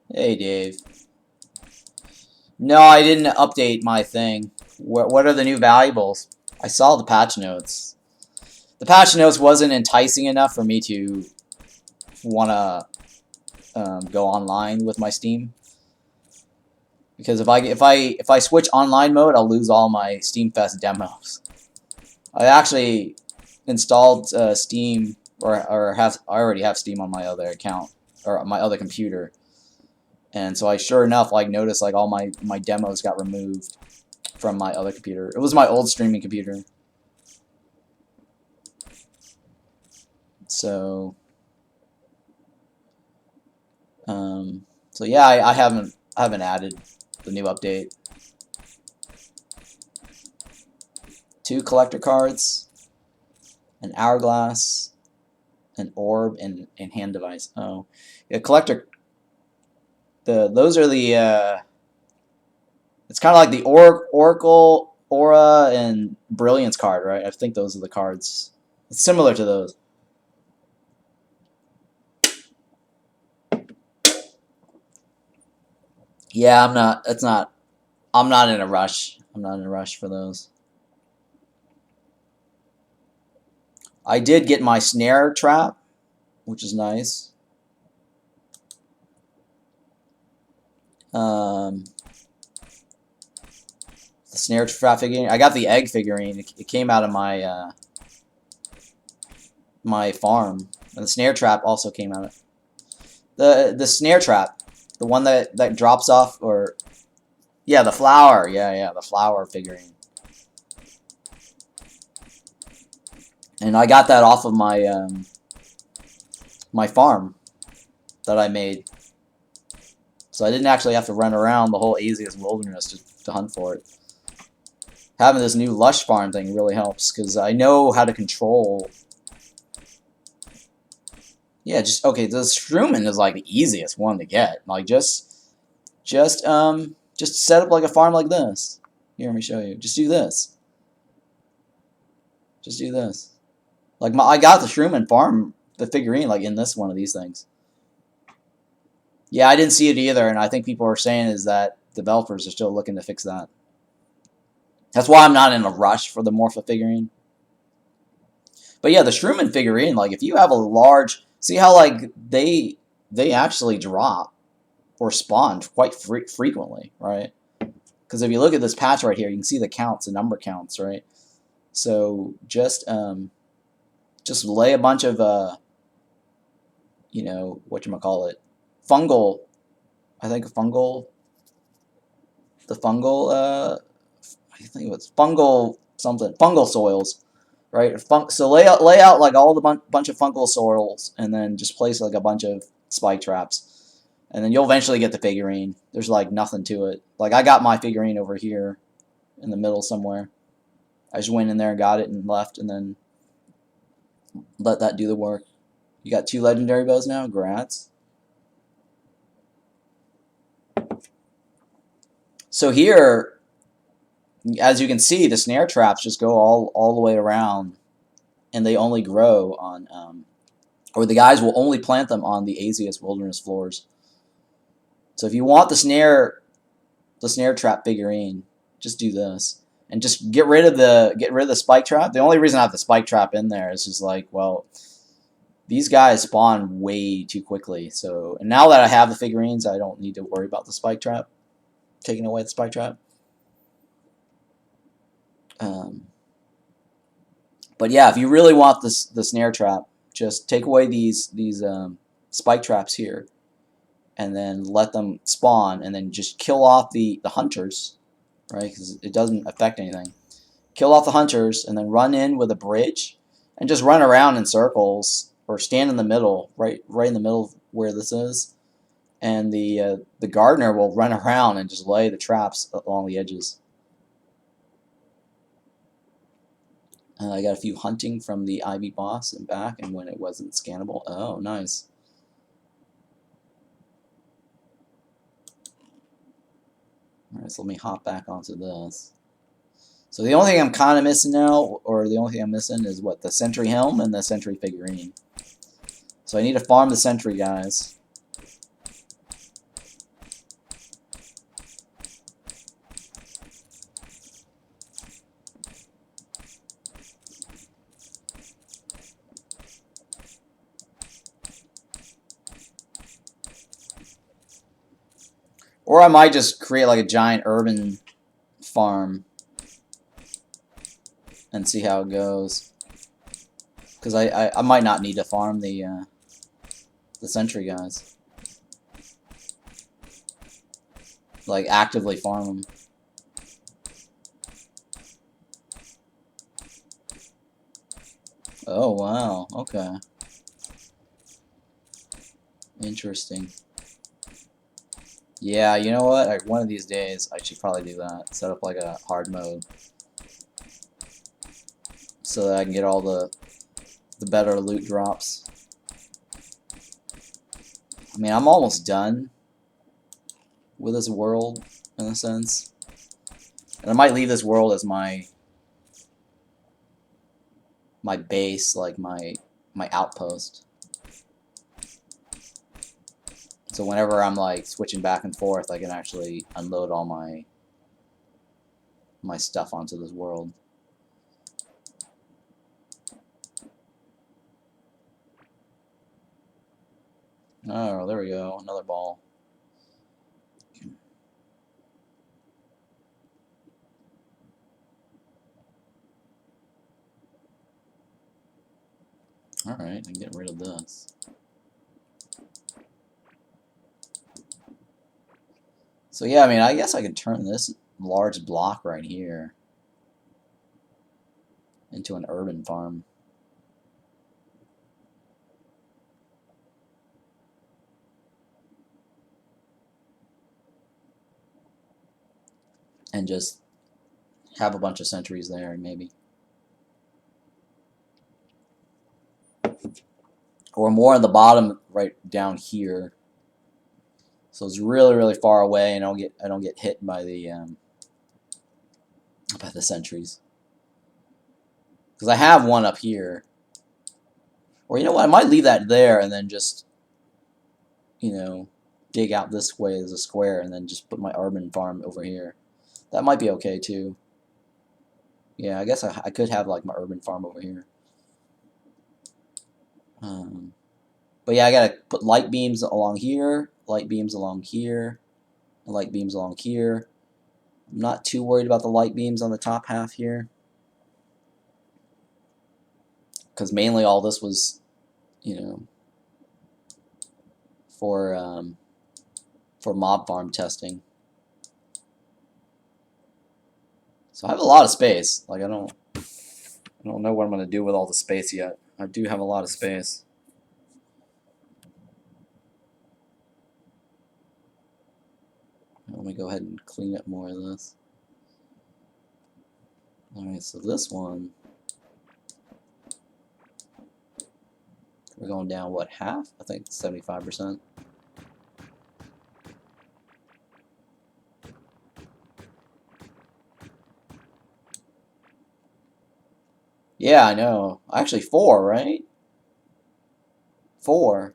Hey, Dave. No, I didn't update my thing. What are the new valuables? I saw the patch notes. The patch notes wasn't enticing enough for me to want to go online with my Steam. Because if I switch online mode, I'll lose all my Steam Fest demos. I actually installed Steam, I already have Steam on my other account or my other computer, and so I sure enough noticed all my demos got removed from my other computer. It was my old streaming computer. So so yeah, I haven't added the new update. 2 collector cards, an hourglass, an orb, and hand device. Oh, yeah, collector. Those are the. It's kind of like the Oracle, Aura, and Brilliance card, right? I think those are the cards. It's similar to those. Yeah, I'm not. It's not. I'm not in a rush. I'm not in a rush for those. I did get my Snare trap, which is nice. The Snare trap figurine. I got the egg figurine. It came out of my my farm. And the Snare trap also came out of the Snare trap, the one that drops off, or yeah, the flower. Yeah, the flower figurine. And I got that off of my my farm that I made. So I didn't actually have to run around the whole Asia's wilderness to hunt for it. Having this new lush farm thing really helps, because I know how to control. Yeah, okay, the Shroom is like the easiest one to get. Like just set up like a farm like this. Here, let me show you. Just do this. Just do this. Like I got the Shroom and farm the figurine like in this one of these things. Yeah, I didn't see it either, and I think people are saying is that developers are still looking to fix that. That's why I'm not in a rush for the Morpha figurine. But yeah, the Shroom and figurine, like if you have a large, see how like they they actually drop or spawn quite frequently, right? Because if you look at this patch right here, you can see the counts, the number counts, right? So just lay a bunch of you know, whatchamacallit, fungal, I think fungal, the fungal, I think it was fungal something, fungal soils, right? So lay out like all the bunch of fungal soils, and then just place like a bunch of spike traps, and then you'll eventually get the figurine. There's like nothing to it. Like I got my figurine over here in the middle somewhere. I just went in there and got it and left, and then let that do the work. You got 2 legendary bows now? Grats. So here, as you can see, the snare traps just go all the way around, and they only grow on, or the guys will only plant them on the Asius wilderness floors. So if you want the snare trap figurine, just do this. And just get rid of the spike trap. The only reason I have the spike trap in there is just like, well, these guys spawn way too quickly. So, and now that I have the figurines, I don't need to worry about the spike trap, taking away the spike trap. But yeah, if you really want the snare trap, just take away these spike traps here, and then let them spawn, and then just kill off the hunters, right? Because it doesn't affect anything. Kill off the hunters, and then run in with a bridge, and just run around in circles, or stand in the middle, right in the middle where this is, and the gardener will run around and just lay the traps along the edges. I got a few hunting from the Ivy boss and back, and when it wasn't scannable. Oh, nice. Alright, so let me hop back onto this. So the only thing I'm kind of missing now, or the only thing I'm missing, is what? The Sentry Helm and the Sentry Figurine. So I need to farm the Sentry guys. Or I might just create like a giant urban farm and see how it goes. Because I might not need to farm the Sentry guys. Like, actively farm them. Oh, wow. Okay. Interesting. Yeah, you know what? Like, one of these days, I should probably do that. Set up like a hard mode, so that I can get all the better loot drops. I mean, I'm almost done with this world, in a sense. And I might leave this world as my base, like my outpost. So whenever I'm like switching back and forth, I can actually unload all my stuff onto this world. Oh, there we go, another ball. Alright, and get rid of this. So yeah, I mean, I guess I could turn this large block right here into an urban farm. And just have a bunch of sentries there, maybe. Or more on the bottom, right down here. So it's really, really far away, and I don't get hit by the sentries. Because I have one up here. Or you know what? I might leave that there, and then just, you know, dig out this way as a square, and then just put my urban farm over here. That might be okay too. Yeah, I guess I could have like my urban farm over here. But yeah, I gotta put light beams along here, light beams along here, and light beams along here. I'm not too worried about the light beams on the top half here, because mainly all this was, you know, for mob farm testing. So I have a lot of space. Like I don't know what I'm gonna do with all the space yet. I do have a lot of space. Let me go ahead and clean up more of this. Alright, so this one, we're going down, what, half? I think 75%. Yeah, I know. Actually, 4, right? 4.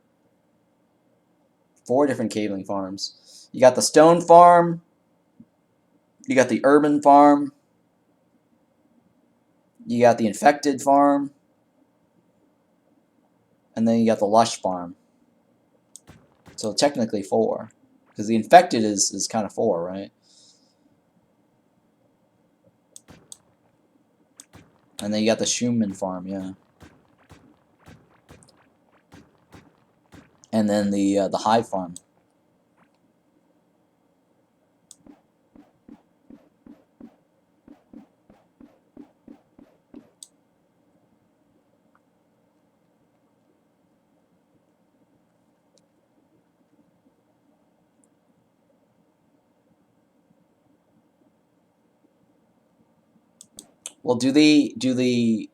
4 different cabling farms. You got the stone farm, you got the urban farm, you got the infected farm, and then you got the lush farm. So technically 4. Because the infected is kind of 4, right? And then you got the Shroom farm, yeah. And then the hive farm. Well, do the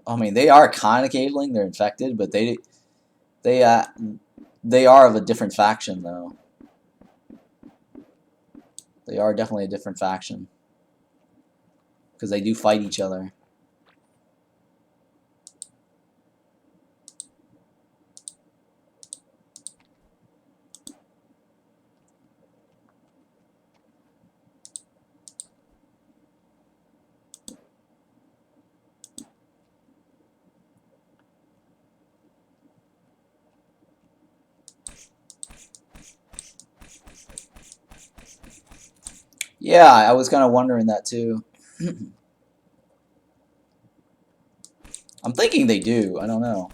I mean, they are kind of cabling. They're infected, but they are of a different faction, though. They are definitely a different faction because they do fight each other. Yeah, I was kind of wondering that too. I'm thinking they do. I don't know.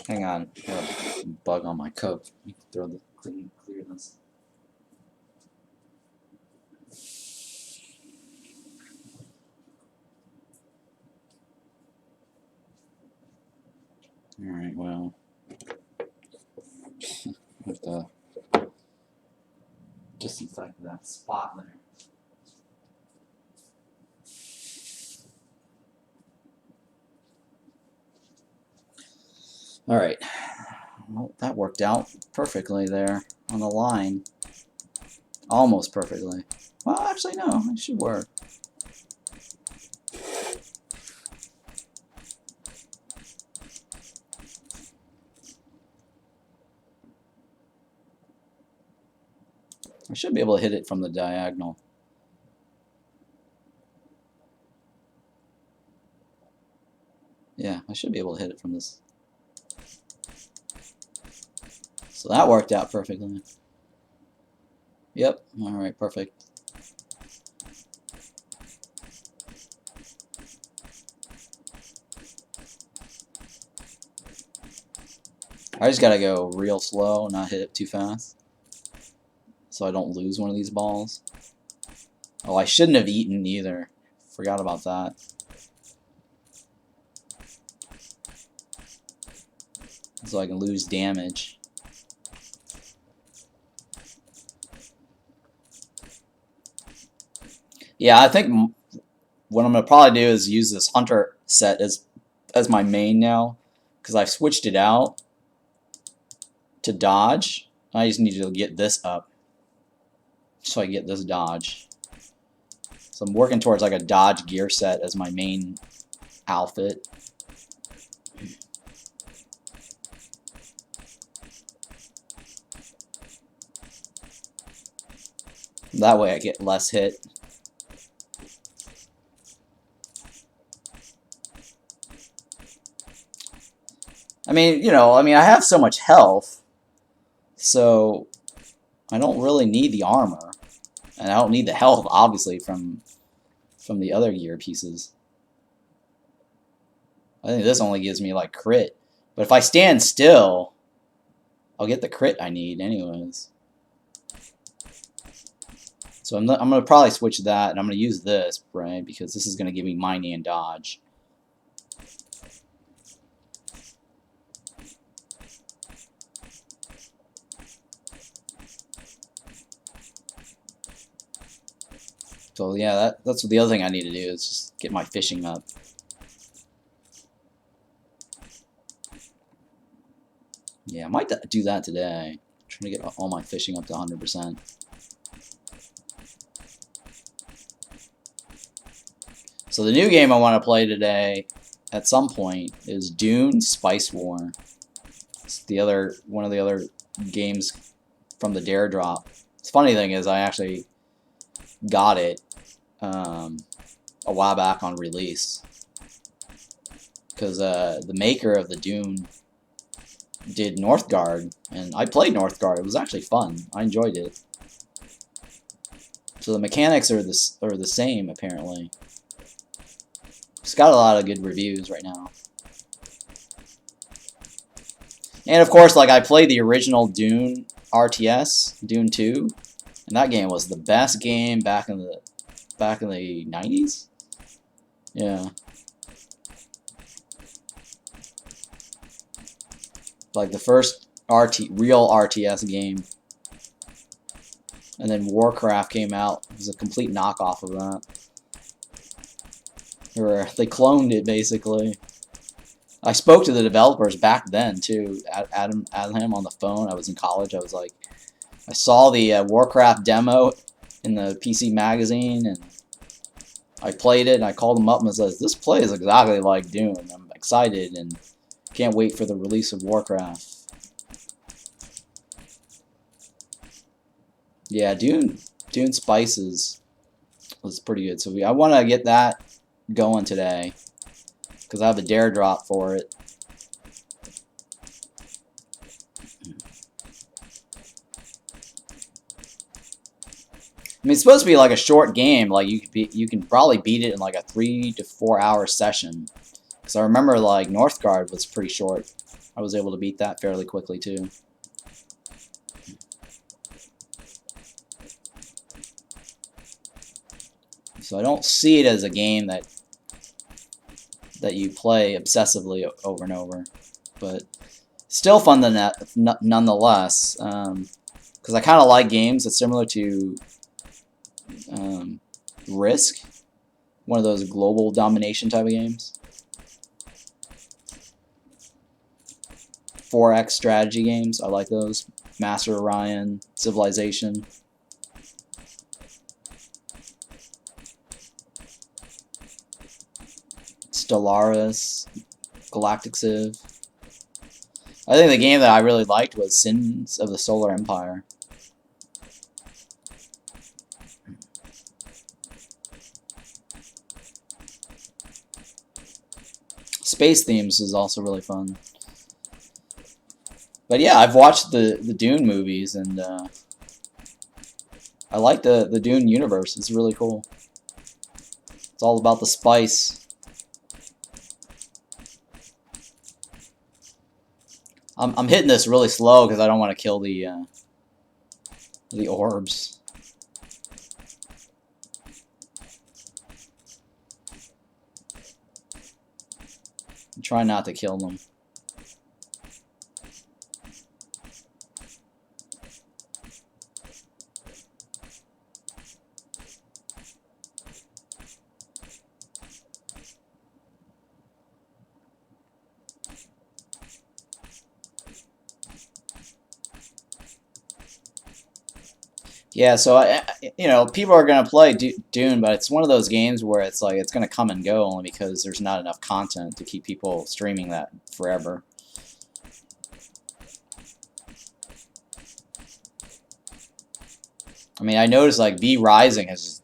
Hang on. I got a bug on my coat. Let me throw the clear this. All right. Well, I have to disinfect that spot there. All right. Well, that worked out perfectly there on the line. Almost perfectly. Well, actually, no. It should work. I should be able to hit it from the diagonal. Yeah, I should be able to hit it from this. So that worked out perfectly. Yep, alright, perfect. I just gotta go real slow, not hit it too fast, so I don't lose one of these balls. Oh, I shouldn't have eaten either. Forgot about that. So I can lose damage. Yeah, I think what I'm gonna probably do is use this hunter set as my main now, because I've switched it out to dodge. I just need to get this up so I get this dodge. So I'm working towards like a dodge gear set as my main outfit. That way I get less hit. I mean, you know, I have so much health, so I don't really need the armor, and I don't need the health, obviously, from the other gear pieces. I think this only gives me like crit, but if I stand still, I'll get the crit I need anyways. So I'm gonna probably switch that, and I'm gonna use this, right, because this is gonna give me mining and dodge. So yeah, that's the other thing I need to do is just get my fishing up. Yeah, I might do that today. I'm trying to get all my fishing up to 100%. So the new game I want to play today, at some point, is Dune Spice War. It's one of the other games from the Dare Drop. The funny thing is, I actually got it a while back on release, because the maker of the Dune did Northgard, and I played Northgard. It was actually fun. I enjoyed it. So the mechanics are the same apparently. It's got a lot of good reviews right now. And of course, like, I played the original Dune RTS, Dune 2, and that game was the best game back in the 90s. Yeah. Like the first real RTS game. And then Warcraft came out. It was a complete knockoff of that. They cloned it, basically. I spoke to the developers back then, too. Adam on the phone. I was in college. I was like, I saw the Warcraft demo in the PC Magazine, and I played it, and I called them up and I said, this plays exactly like Dune. I'm excited and can't wait for the release of Warcraft. Yeah, Dune Spices was pretty good. So I want to get that going today, because I have a Dare Drop for it. I mean, it's supposed to be like a short game. Like you can probably beat it in like a 3 to 4 hour session. Because I remember like Northgard was pretty short. I was able to beat that fairly quickly too. So I don't see it as a game that you play obsessively over and over, but still fun nonetheless. Because I kind of like games that's similar to Risk, one of those global domination type of games. 4X strategy games, I like those. Master Orion, Civilization. Stellaris, Galactic Civ. I think the game that I really liked was Sins of the Solar Empire. Space Themes is also really fun. But yeah, I've watched the Dune movies, and I like the Dune universe. It's really cool. It's all about the spice. I'm hitting this really slow because I don't want to kill the orbs. I'm trying not to kill them. Yeah, so you know, people are gonna play Dune, but it's one of those games where it's like it's gonna come and go only because there's not enough content to keep people streaming that forever. I mean, I noticed like V Rising has just,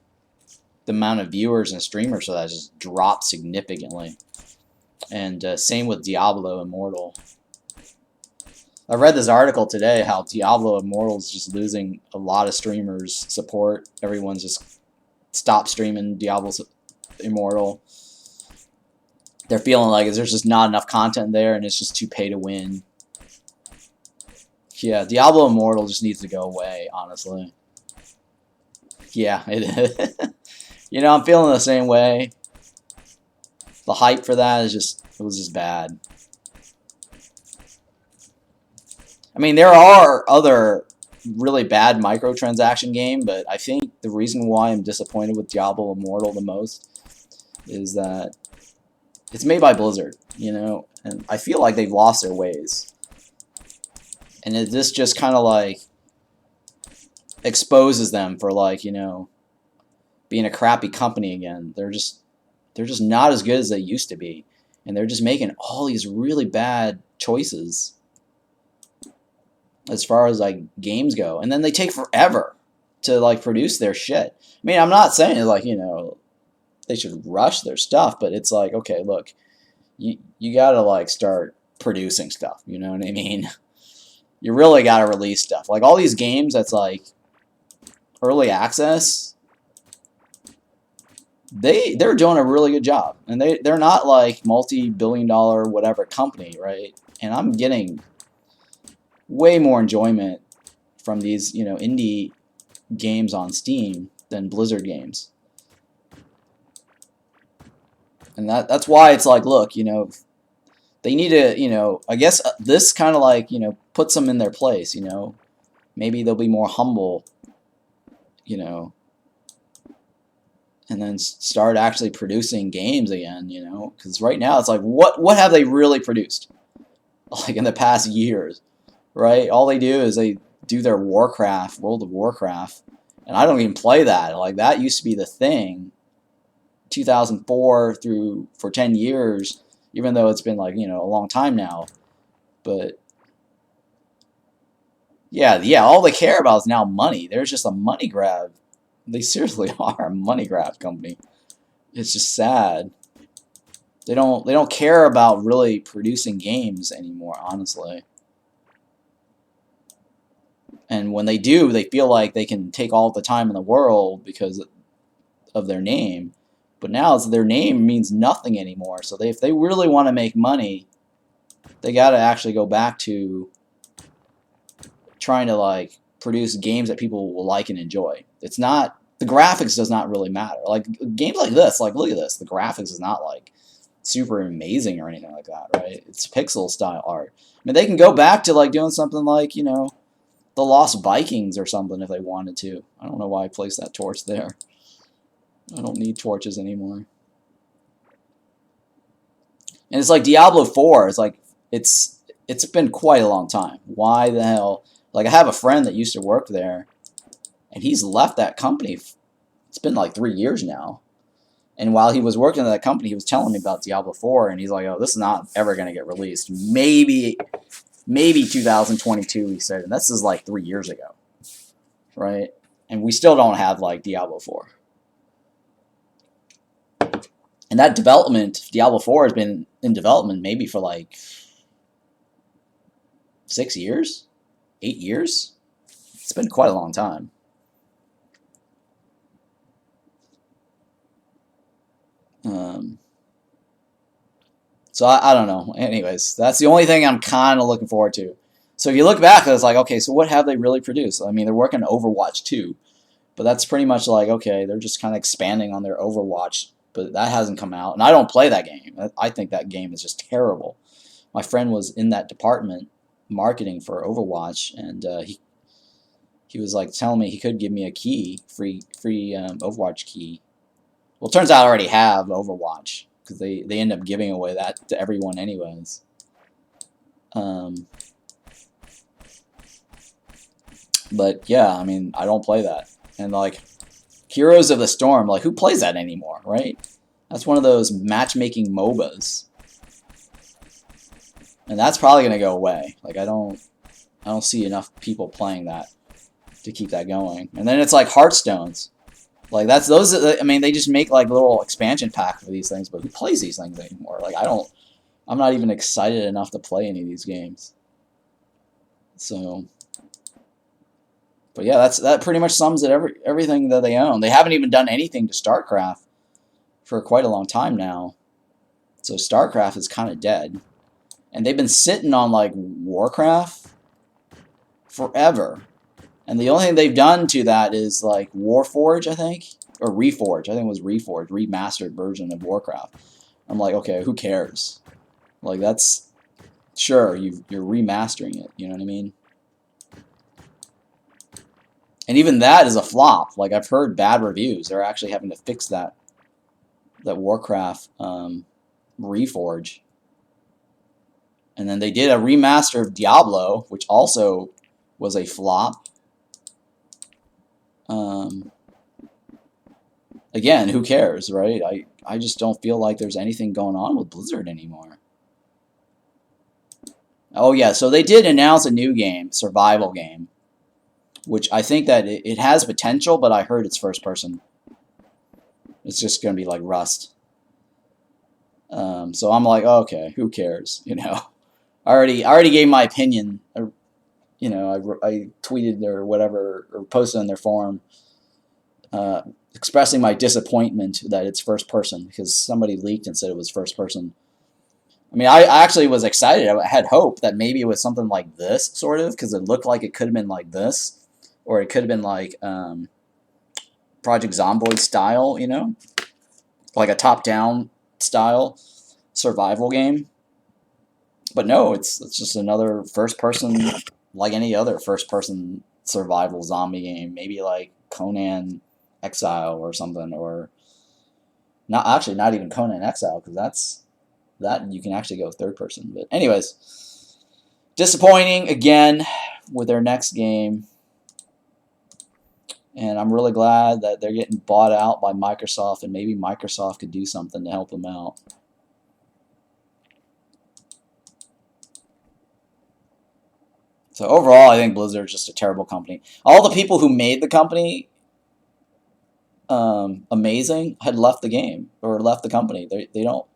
the amount of viewers and streamers for that just dropped significantly. And same with Diablo Immortal. I read this article today how Diablo Immortal is just losing a lot of streamers' support. Everyone's just stopped streaming Diablo Immortal. They're feeling like there's just not enough content there and it's just too pay to win. Yeah, Diablo Immortal just needs to go away, honestly. Yeah, you know, I'm feeling the same way. The hype for that is just, it was just bad. I mean, there are other really bad microtransaction games, but I think the reason why I'm disappointed with Diablo Immortal the most is that it's made by Blizzard, you know, and I feel like they've lost their ways. And this just kind of like exposes them for like, you know, being a crappy company again. They're just not as good as they used to be, and they're just making all these really bad choices as far as like games go, and then they take forever to like produce their shit. I mean, I'm not saying like, you know, they should rush their stuff, but it's like, okay, look, you gotta like start producing stuff, you know what I mean? You really gotta release stuff. Like all these games that's like early access, they're doing a really good job, and they're not like multi-billion-dollar whatever company, right? And I'm getting way more enjoyment from these, you know, indie games on Steam than Blizzard games. And that's why it's like, look, you know, they need to, you know, I guess this kind of like, you know, puts them in their place, you know. Maybe they'll be more humble, you know, and then start actually producing games again, you know, because right now it's like, what have they really produced, like in the past years, right? All they do is they do their Warcraft, World of Warcraft, and I don't even play that. Like that used to be the thing, 2004 through for 10 years, even though it's been like, you know, a long time now, but yeah, all they care about is now money. There's just a money grab. They seriously are a money grab company. It's just sad. They don't care about really producing games anymore, honestly. And when they do, they feel like they can take all the time in the world because of their name. But now their name means nothing anymore. So if they really want to make money, they got to actually go back to trying to like produce games that people will like and enjoy. It's not, the graphics does not really matter. Like games like this, like look at this, the graphics is not like super amazing or anything like that, right? It's pixel style art. I mean, they can go back to like doing something like, you know, the Lost Vikings or something if they wanted to. I don't know why I placed that torch there. I don't need torches anymore. And it's like Diablo 4, it's like it's been quite a long time. Why the hell? Like I have a friend that used to work there, and he's left that company. It's been like 3 years now. And while he was working at that company, he was telling me about Diablo 4, and he's like, "Oh, this is not ever going to get released. Maybe 2022," he said. And this is like 3 years ago, right? And we still don't have like Diablo 4. And that development, Diablo 4 has been in development maybe for like 6 years, 8 years. It's been quite a long time. So I don't know. Anyways, that's the only thing I'm kind of looking forward to. So if you look back, it's like, okay, so what have they really produced? I mean, they're working on Overwatch 2, but that's pretty much like, okay, they're just kind of expanding on their Overwatch, but that hasn't come out. And I don't play that game. I think that game is just terrible. My friend was in that department, marketing for Overwatch, and he was like telling me he could give me a key, free Overwatch key. Well, it turns out I already have Overwatch, because they end up giving away that to everyone anyways. But yeah, I mean, I don't play that. And like, Heroes of the Storm, like who plays that anymore, right? That's one of those matchmaking MOBAs. And that's probably going to go away. Like I don't see enough people playing that. to keep that going. And then it's like Hearthstones. Like that's those. I mean, they just make like little expansion pack for these things, but who plays these things anymore? Like I don't. I'm not even excited enough to play any of these games. So, but yeah, that pretty much sums it everything that they own. They haven't even done anything to StarCraft for quite a long time now. So StarCraft is kind of dead. And they've been sitting on like Warcraft forever. And the only thing they've done to that is like Warforge, I think, or Reforge. I think it was Reforge, remastered version of Warcraft. I'm like, okay, who cares? Like that's sure you're remastering it. You know what I mean? And even that is a flop. Like I've heard bad reviews. They're actually having to fix that Warcraft Reforge. And then they did a remaster of Diablo, which also was a flop. Again, who cares, right? I just don't feel like there's anything going on with Blizzard anymore. Oh yeah, so they did announce a new game, survival game, which I think that it has potential, but I heard it's first person. It's just going to be like Rust. So I'm like, okay, who cares? You know, I already gave my opinion. You know, I tweeted or whatever or posted on their forum, expressing my disappointment that it's first person because somebody leaked and said it was first person. I mean, I actually was excited. I had hope that maybe it was something like this, sort of, because it looked like it could have been like this, or it could have been like Project Zomboid style, you know, like a top-down style survival game. But no, it's just another first-person, like any other first-person survival zombie game. Maybe like Conan Exile or something, or not even Conan Exile, because that you can actually go third person. But anyways, disappointing again with their next game. And I'm really glad that they're getting bought out by Microsoft, and maybe Microsoft could do something to help them out. So overall, I think Blizzard's just a terrible company. All the people who made the company amazing had left the game or left the company. They don't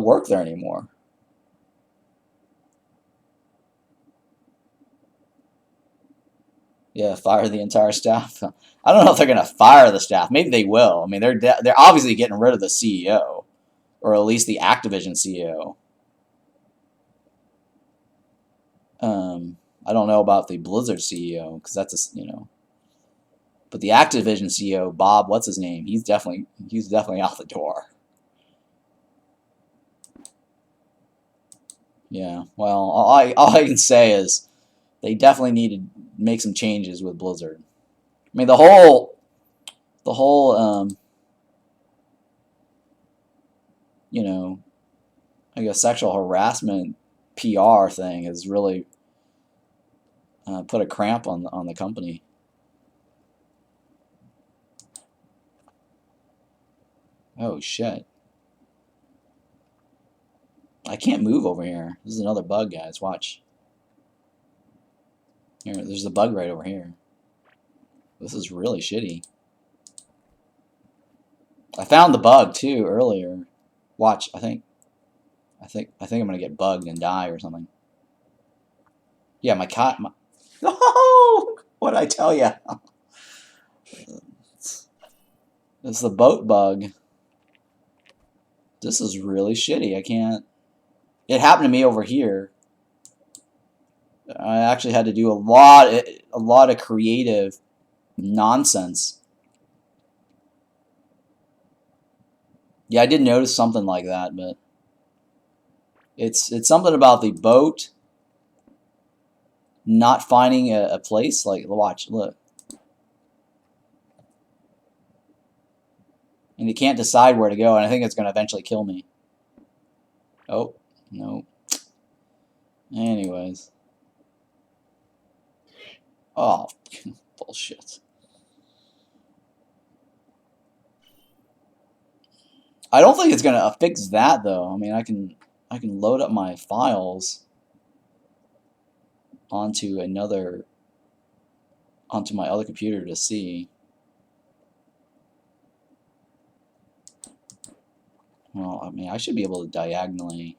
work there anymore. Yeah, fire the entire staff. I don't know if they're gonna fire the staff. Maybe they will. I mean, they're obviously getting rid of the CEO, or at least the Activision CEO. I don't know about the Blizzard CEO because that's a, you know, but the Activision CEO, Bob, what's his name? He's definitely out the door. Yeah. Well, all I can say is they definitely need to make some changes with Blizzard. I mean, the whole you know, I guess sexual harassment PR thing has really put a cramp on the company. Oh shit! I can't move over here. This is another bug, guys. Watch. Here, there's a bug right over here. This is really shitty. I found the bug too earlier. Watch. I think I'm gonna get bugged and die or something. Yeah, my cat. Oh, what'd I tell you? It's the boat bug. This is really shitty. I can't. It happened to me over here. I actually had to do a lot of creative nonsense. Yeah, I did notice something like that, but it's something about the boat not finding a place. Like, watch, look. And it can't decide where to go, and I think it's going to eventually kill me. Oh, no. Anyways. Oh, bullshit. I don't think it's going to fix that, though. I mean, I can load up my files onto another onto my other computer to see. Well, I mean, I should be able to diagonally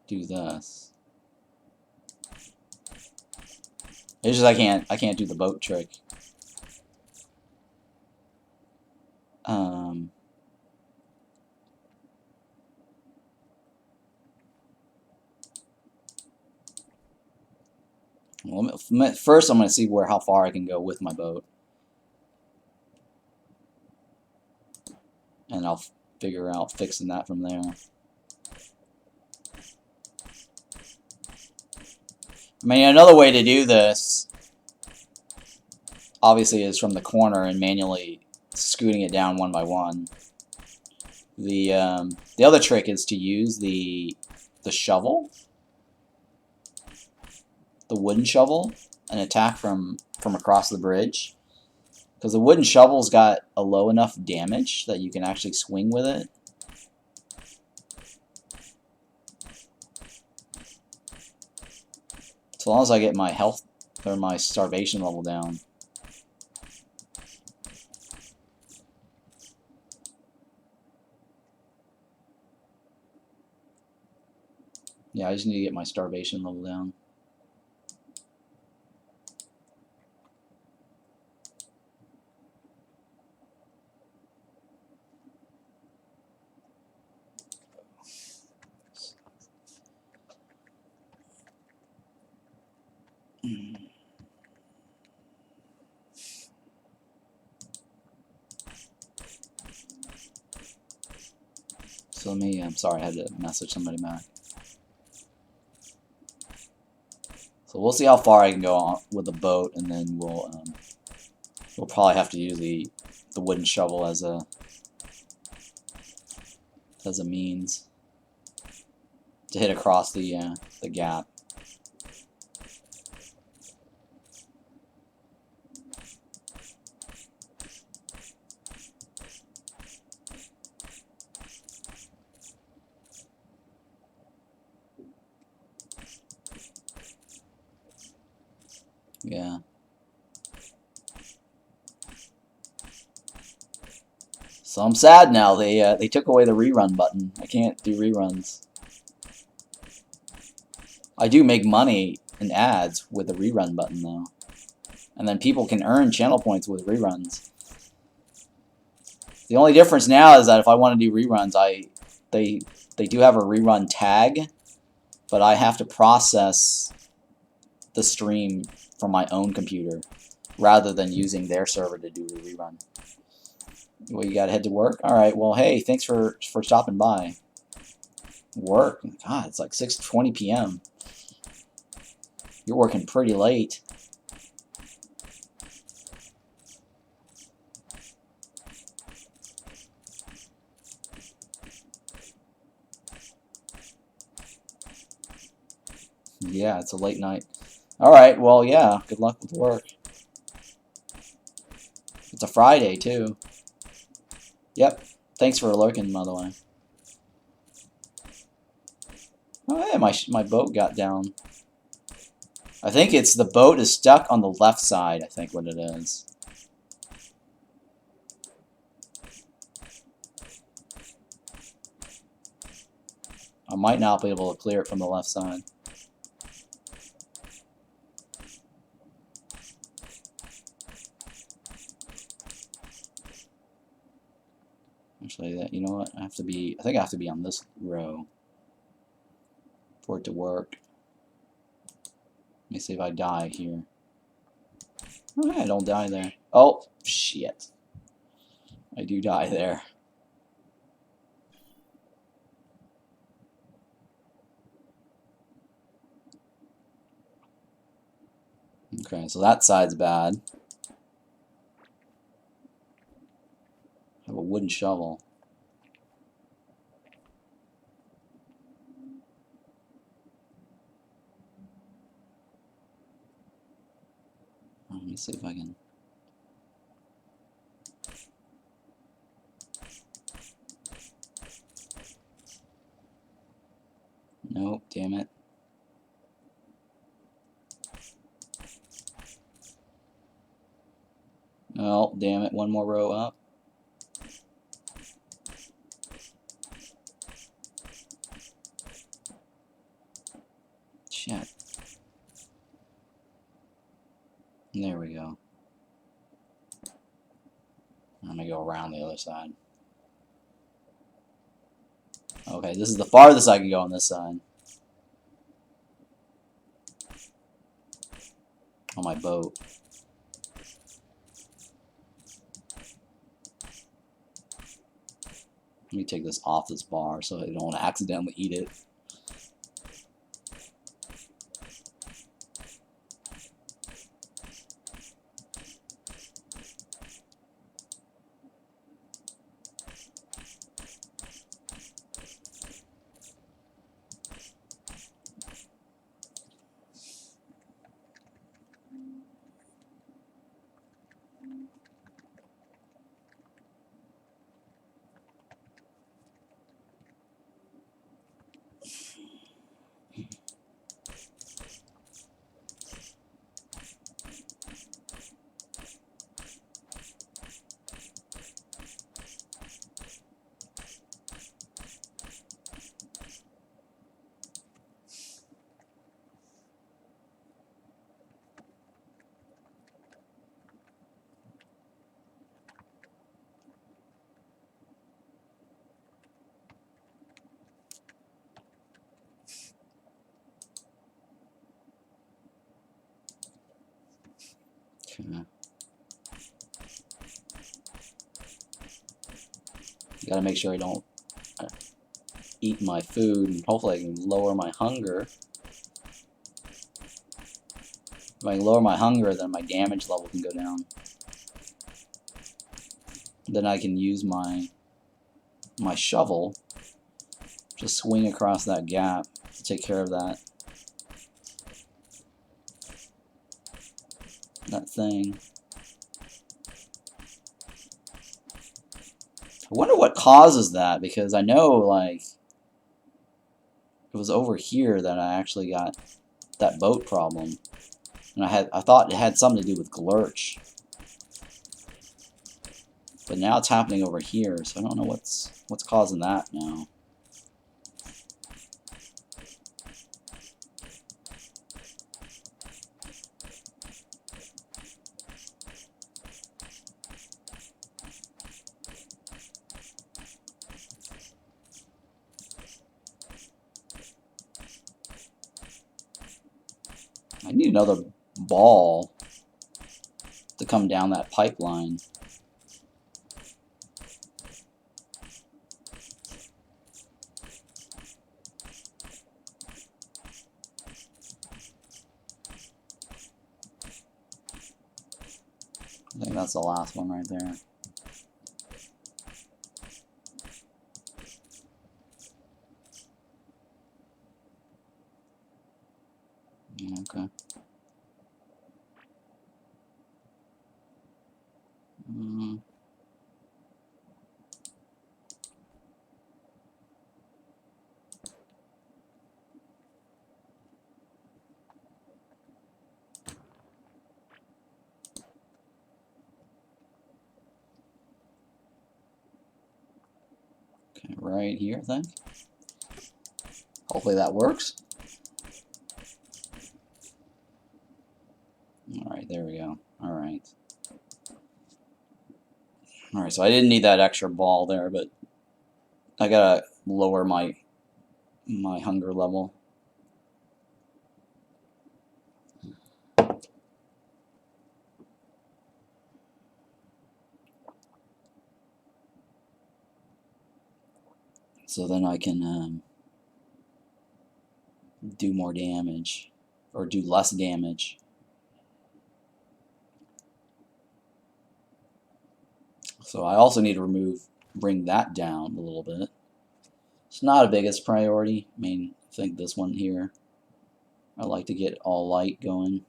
do this. It's just I can't do the boat trick. Well, first I'm going to see how far I can go with my boat. And I'll figure out fixing that from there. I mean, another way to do this, obviously, is from the corner and manually scooting it down one by one. The other trick is to use the shovel, the wooden shovel, and attack from across the bridge. Because the wooden shovel's got a low enough damage that you can actually swing with it. As long as I get my health or my starvation level down. Yeah, I just need to get my starvation level down. So let me, I'm sorry, I had to message somebody back. So we'll see how far I can go on with the boat, and then we'll probably have to use the wooden shovel as a means to hit across the gap. Yeah. So I'm sad now. They took away the rerun button. I can't do reruns. I do make money in ads with the rerun button though, and then people can earn channel points with reruns. The only difference now is that if I want to do reruns, they do have a rerun tag, but I have to process the stream from my own computer rather than using their server to do the rerun. Well, you gotta head to work? Alright, well, hey, thanks for stopping by. Work? God, it's like 6:20 p.m. You're working pretty late. Yeah, it's a late night. Alright, well, yeah, good luck with work. It's a Friday, too. Yep, thanks for lurking, by the way. Oh, yeah, my boat got down. I think it's the boat is stuck on the left side, I think what it is. I might not be able to clear it from the left side. Actually, you know what? I think I have to be on this row for it to work. Let me see if I die here. Oh, yeah, I don't die there. Oh, shit. I do die there. Okay, so that side's bad. I have a wooden shovel. Let me see if I can... Nope, damn it. damn it, one more row up. Shit. There we go. I'm gonna go around the other side. Okay, this is the farthest I can go on this side. On my boat. Let me take this off this bar so I don't want to accidentally eat it. Okay. Gotta make sure I don't eat my food, and hopefully I can lower my hunger. If I can lower my hunger, then my damage level can go down. Then I can use my shovel to swing across that gap to take care of that thing. I wonder what causes that, because I know, like, it was over here that I actually got that boat problem, and I thought it had something to do with glurch, but now it's happening over here, so I don't know what's causing that now. I need another ball to come down that pipeline. I think that's the last one right there. Okay. Okay, right here, I think. Hopefully that works. Alright, there we go. Alright. Alright, so I didn't need that extra ball there, but I gotta lower my hunger level. So then I can do more damage, or do less damage. So I also need to bring that down a little bit. It's not a biggest priority. I mean, I think this one here, I like to get all light going.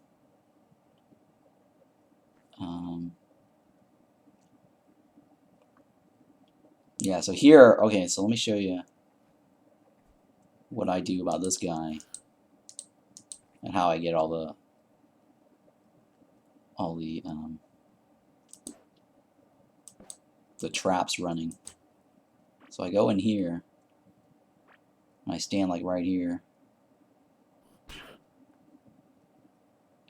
Yeah, so here, okay, so let me show you what I do about this guy and how I get all the the traps running. So I go in here, and I stand like right here,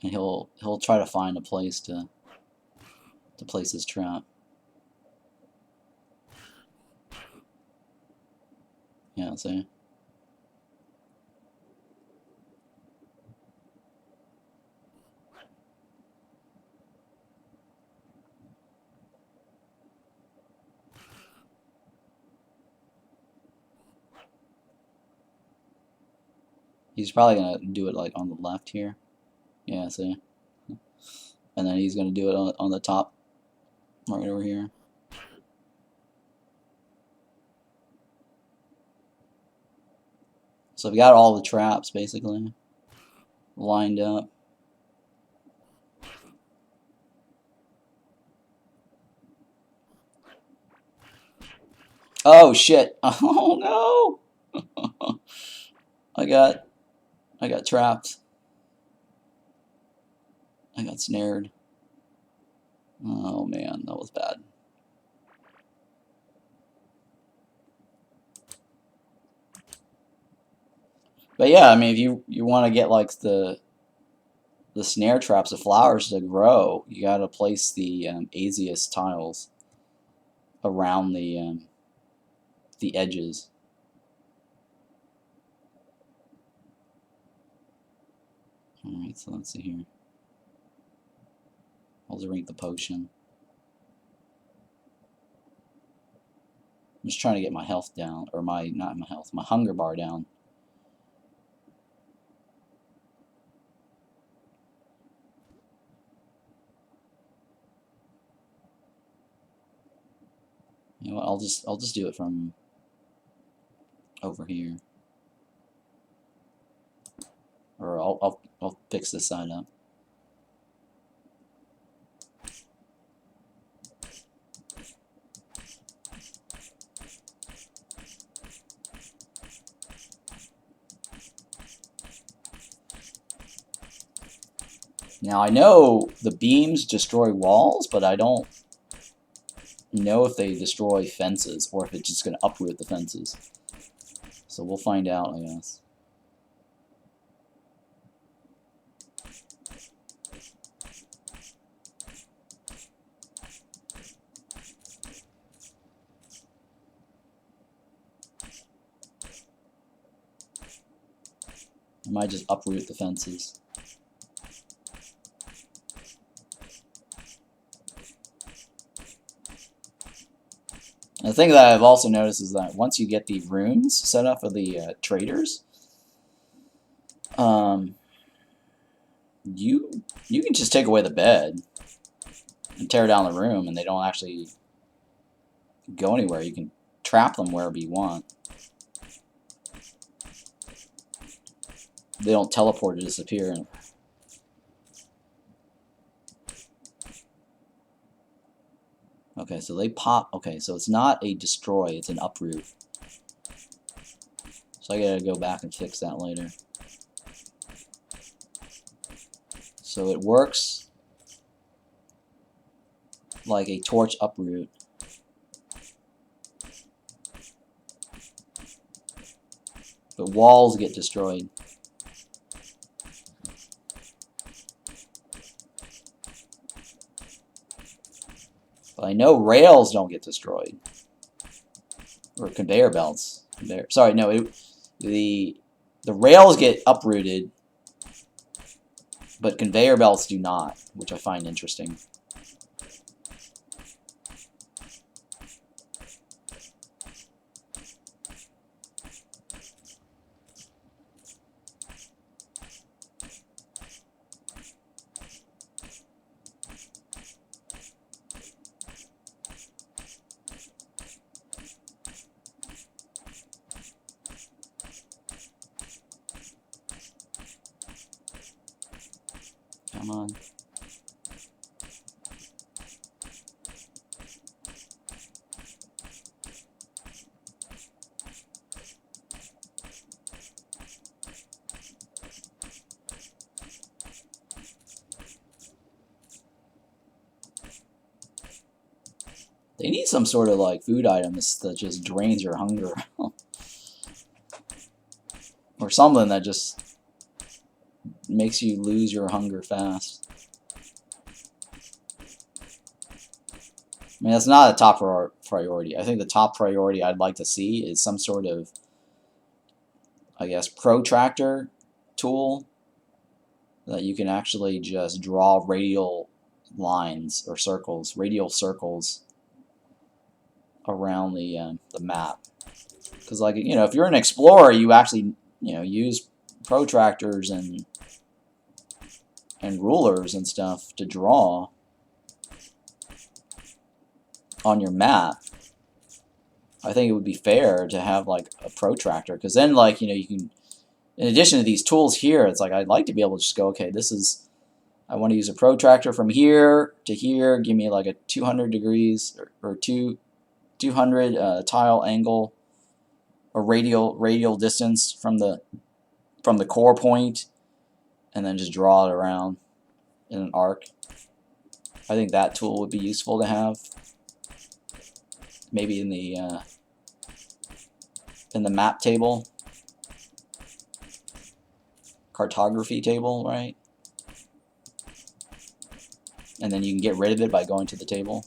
and he'll try to find a place to place his trap. Yeah, see? He's probably gonna do it like on the left here. Yeah, see? And then he's gonna do it on the top, right over here. So we got all the traps basically lined up. Oh shit! Oh no! I got trapped. I got snared. Oh man, that was bad. But yeah, I mean, if you want to get like the snare traps, the flowers to grow, you got to place the Asius tiles around the edges. All right, so let's see here. I'll drink the potion. I'm just trying to get my health down, or not my health, my hunger bar down. You know what, I'll just do it from over here, or I'll fix this side up. Now I know the beams destroy walls, but I don't know if they destroy fences or if it's just going to uproot the fences. So we'll find out, I guess. I might just uproot the fences. And the thing that I've also noticed is that once you get the runes set up for the traders, you can just take away the bed and tear down the room, and they don't actually go anywhere. You can trap them wherever you want. They don't teleport or disappear. Okay, so they pop. Okay, so it's not a destroy, it's an uproot. So I gotta go back and fix that later. So it works like a torch uproot. But walls get destroyed. But I know rails don't get destroyed. Or conveyor belts. Sorry, no, the rails get uprooted, but conveyor belts do not, which I find interesting. Come on. They need some sort of like food items that just drains your hunger. Or something that just makes you lose your hunger fast. I mean, that's not a top priority. I think the top priority I'd like to see is some sort of, I guess, protractor tool that you can actually just draw radial lines or circles, radial circles around the map. Because, like, you know, if you're an explorer, you actually, you know, use protractors and rulers and stuff to draw on your map. I think it would be fair to have like a protractor, because then, like, you know, you can, in addition to these tools here, it's like I'd like to be able to just go, okay, this is, I want to use a protractor from here to here, give me like a 200 degrees or 200 tile angle, or radial distance from the core point, and then just draw it around in an arc. I think that tool would be useful to have. Maybe in the map table, cartography table, right? And then you can get rid of it by going to the table.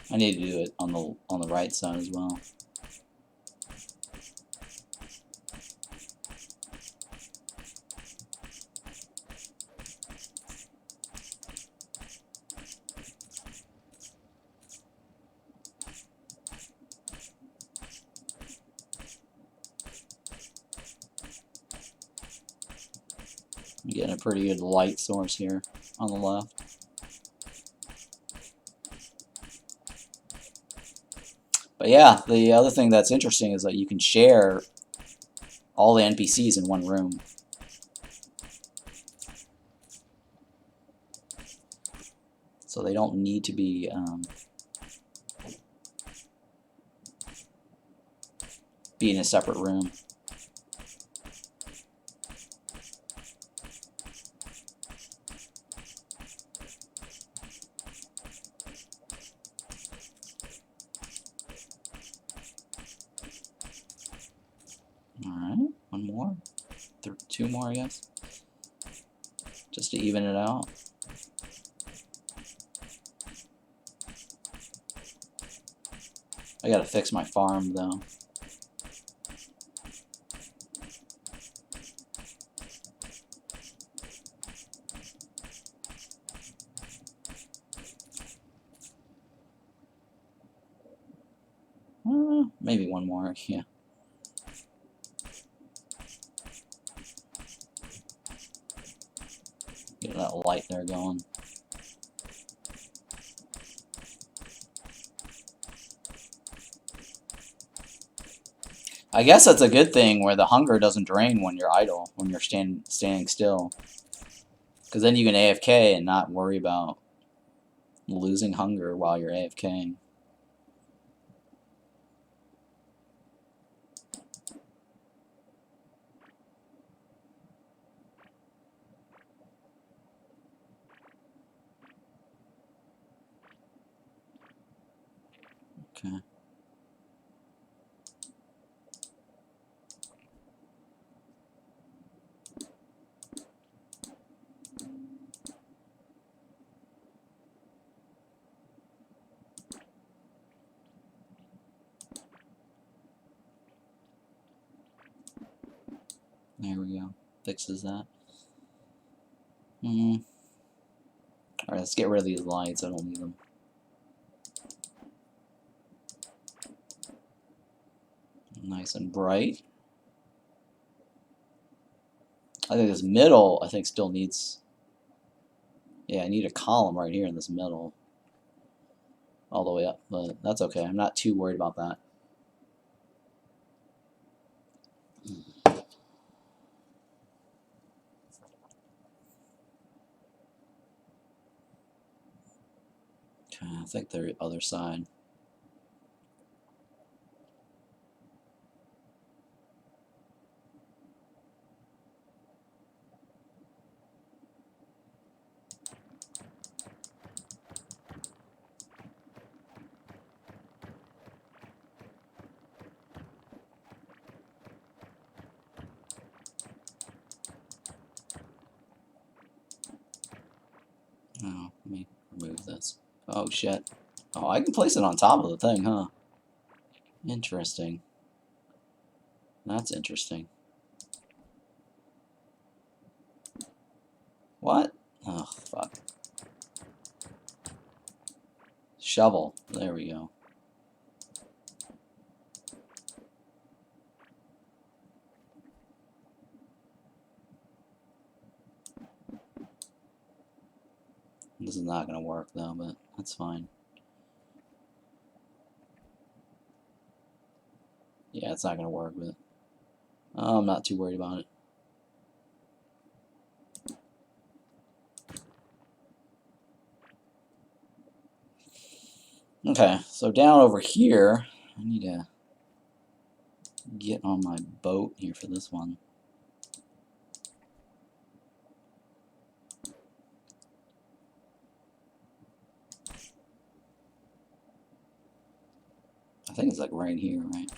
I need to do it on the right side as well. I'm getting a pretty good light source here on the left. But yeah, the other thing that's interesting is that you can share all the NPCs in one room. So they don't need to be in a separate room. Alright, one more. Two more, I guess. Just to even it out. I gotta fix my farm, though. Maybe one more, yeah. Get that light there going. I guess that's a good thing where the hunger doesn't drain when you're idle, when you're standing still. Because then you can AFK and not worry about losing hunger while you're AFKing. Okay. There we go. Fixes that. Alright, let's get rid of these lights. I don't need them. Nice and bright. I think this middle, I think, still needs... Yeah, I need a column right here in this middle. All the way up, but that's okay. I'm not too worried about that. Okay, I think the other side. Oh, let me remove this. Oh, shit. Oh, I can place it on top of the thing, huh? Interesting. That's interesting. What? Oh, fuck. Shovel. There we go. This is not going to work, though, but that's fine. Yeah, it's not going to work, but I'm not too worried about it. Okay, so down over here, I need to get on my boat here for this one. I think it's like right here, right?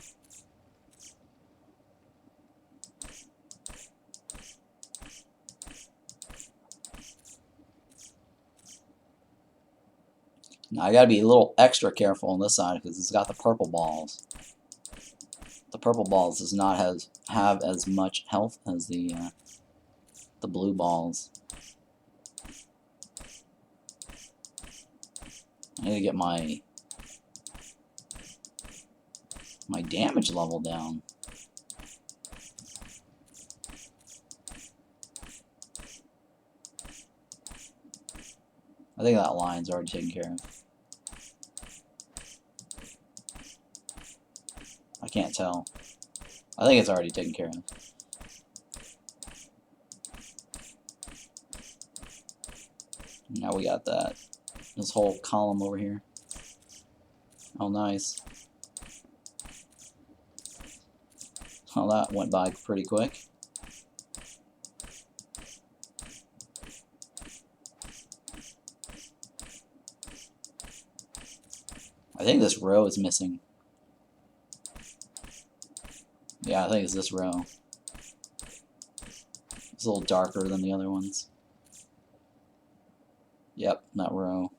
Now I gotta be a little extra careful on this side because it's got the purple balls. The purple balls does not have as much health as the blue balls. I need to get my damage level down. I think that line's already taken care of. I can't tell. I think it's already taken care of. Now we got this whole column over here. Oh, nice. Oh, that went by pretty quick. I think this row is missing. Yeah, I think it's this row. It's a little darker than the other ones. Yep, that row.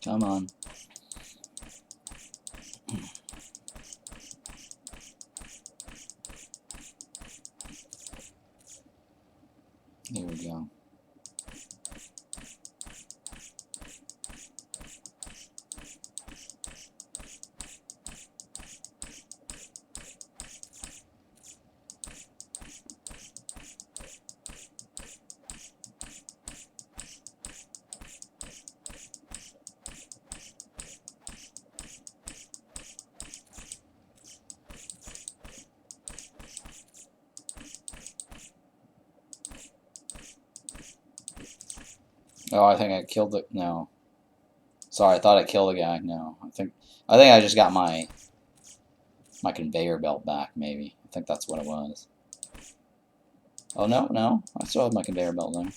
Come on. There we go. Oh, I think I killed it. No. Sorry, I thought I killed the guy. No. I think I just got my conveyor belt back, maybe. I think that's what it was. Oh, no. I still have my conveyor belt there.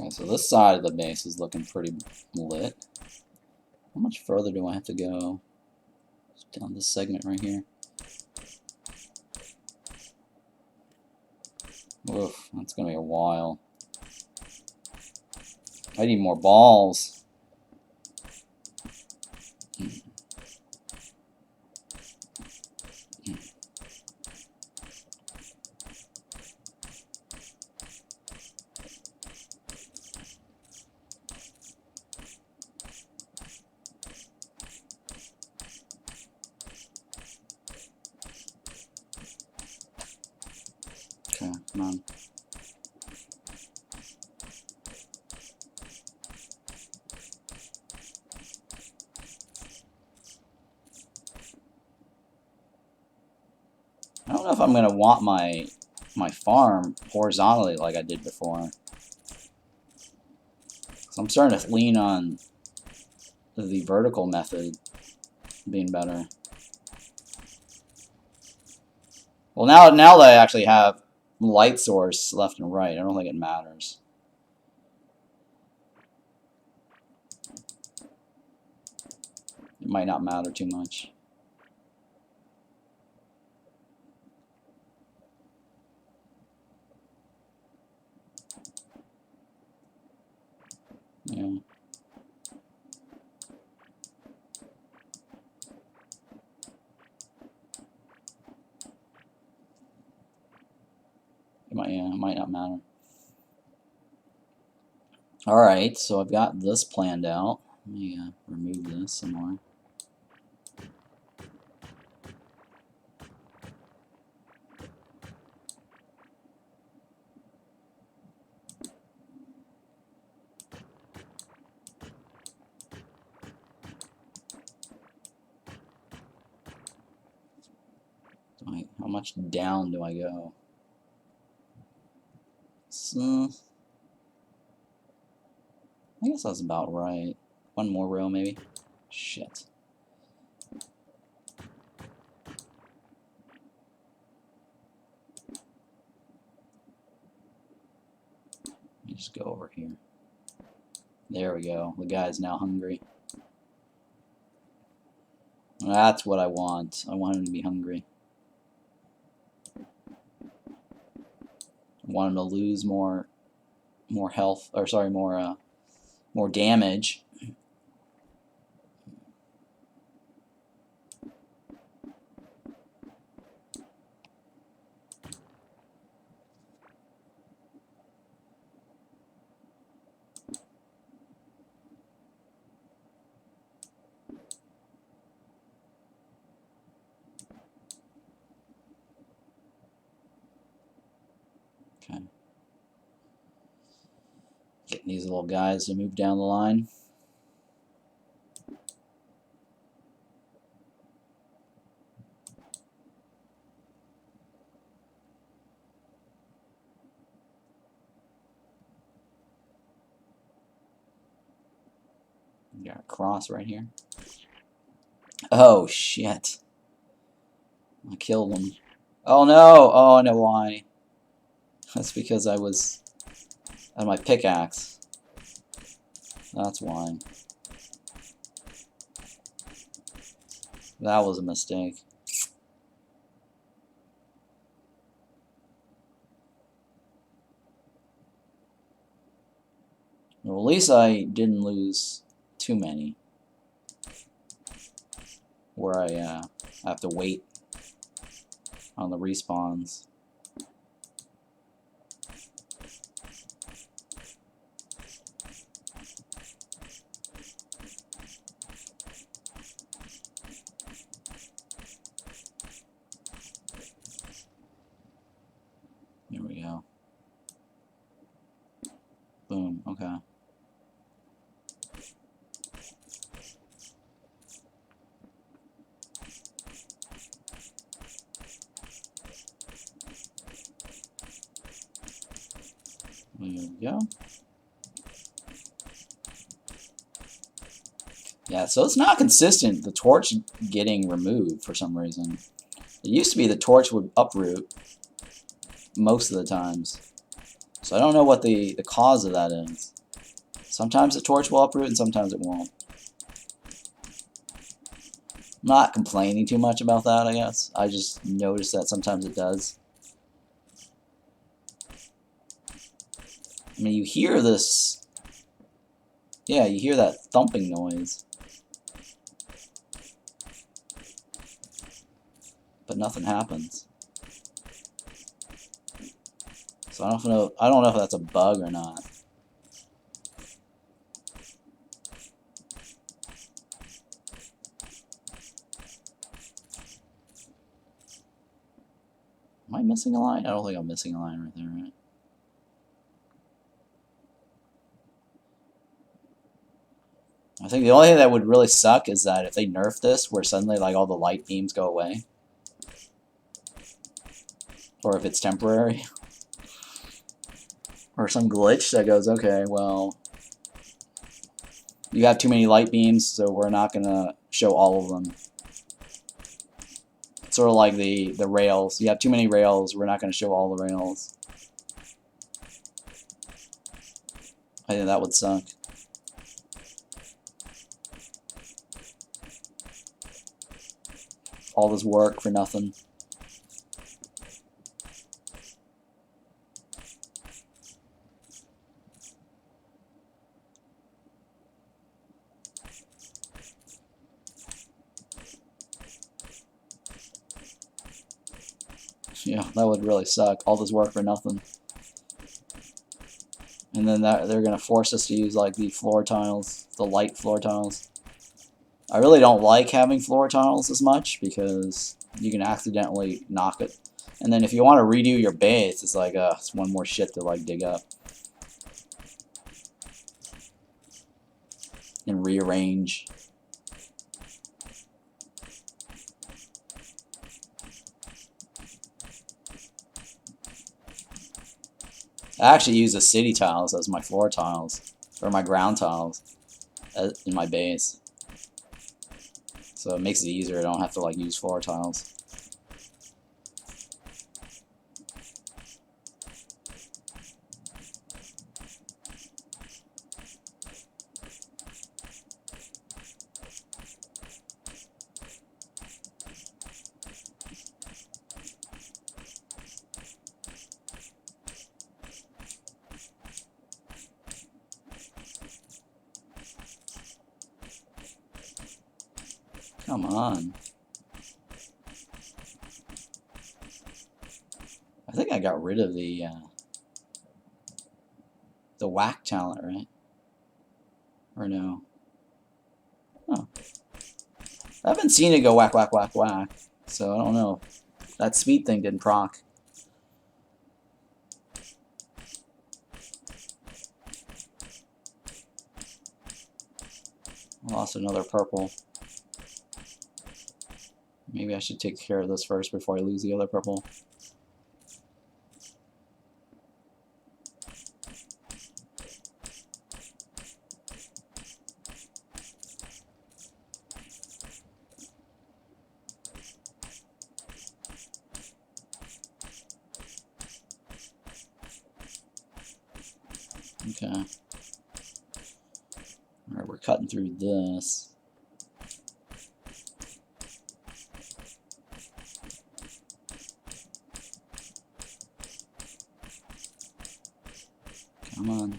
Okay, so this side of the base is looking pretty lit. How much further do I have to go? Down this segment right here. Oof, that's gonna be a while. I need more balls. Come on. I don't know if I'm gonna want my farm horizontally like I did before. So I'm starting to lean on the vertical method being better. Well, now that I actually have light source left and right, I don't think it matters. It might not matter too much. Yeah. It might not matter. Alright, so I've got this planned out. Let me remove this some more. How much down do I go? So, I guess that's about right. One more row, maybe? Shit. Let me just go over here. There we go. The guy's now hungry. That's what I want. I want him to be hungry. I want him to lose more health, or sorry, more damage. Okay. Getting these little guys to move down the line. Got a cross right here. Oh shit. I killed him. Oh no! Oh, I know why. That's because I was at my pickaxe. That's why. That was a mistake. Well, at least I didn't lose too many. Where I have to wait on the respawns. There we go. Boom, okay. There we go. Yeah, so it's not consistent, the torch getting removed for some reason. It used to be the torch would uproot most of the times. So I don't know what the cause of that is. Sometimes the torch will uproot and sometimes it won't. I'm not complaining too much about that, I guess. I just noticed that sometimes it does. I mean, you hear this... Yeah, you hear that thumping noise. But nothing happens. So I don't know if that's a bug or not. Am I missing a line? I don't think I'm missing a line right there, right? I think the only thing that would really suck is that if they nerf this, where suddenly like all the light beams go away. Or if it's temporary. Or some glitch that goes, okay, well, you have too many light beams, so we're not going to show all of them. It's sort of like the rails. You have too many rails, we're not going to show all the rails. I think that would suck. All this work for nothing. Yeah, that would really suck. All this work for nothing. And then they're going to force us to use like the floor tiles, the light floor tiles. I really don't like having floor tiles as much because you can accidentally knock it. And then if you want to redo your base, it's like, it's one more shit to like dig up. And rearrange. I actually use the city tiles as my floor tiles, or my ground tiles in my base. So it makes it easier, I don't have to like use floor tiles. Come on. I think I got rid of the whack talent, right? Or no? Oh. I haven't seen it go whack, whack, whack, whack. So I don't know. That speed thing didn't proc. Lost another purple. Maybe I should take care of this first before I lose the other purple. Okay. Alright, we're cutting through this. Come on.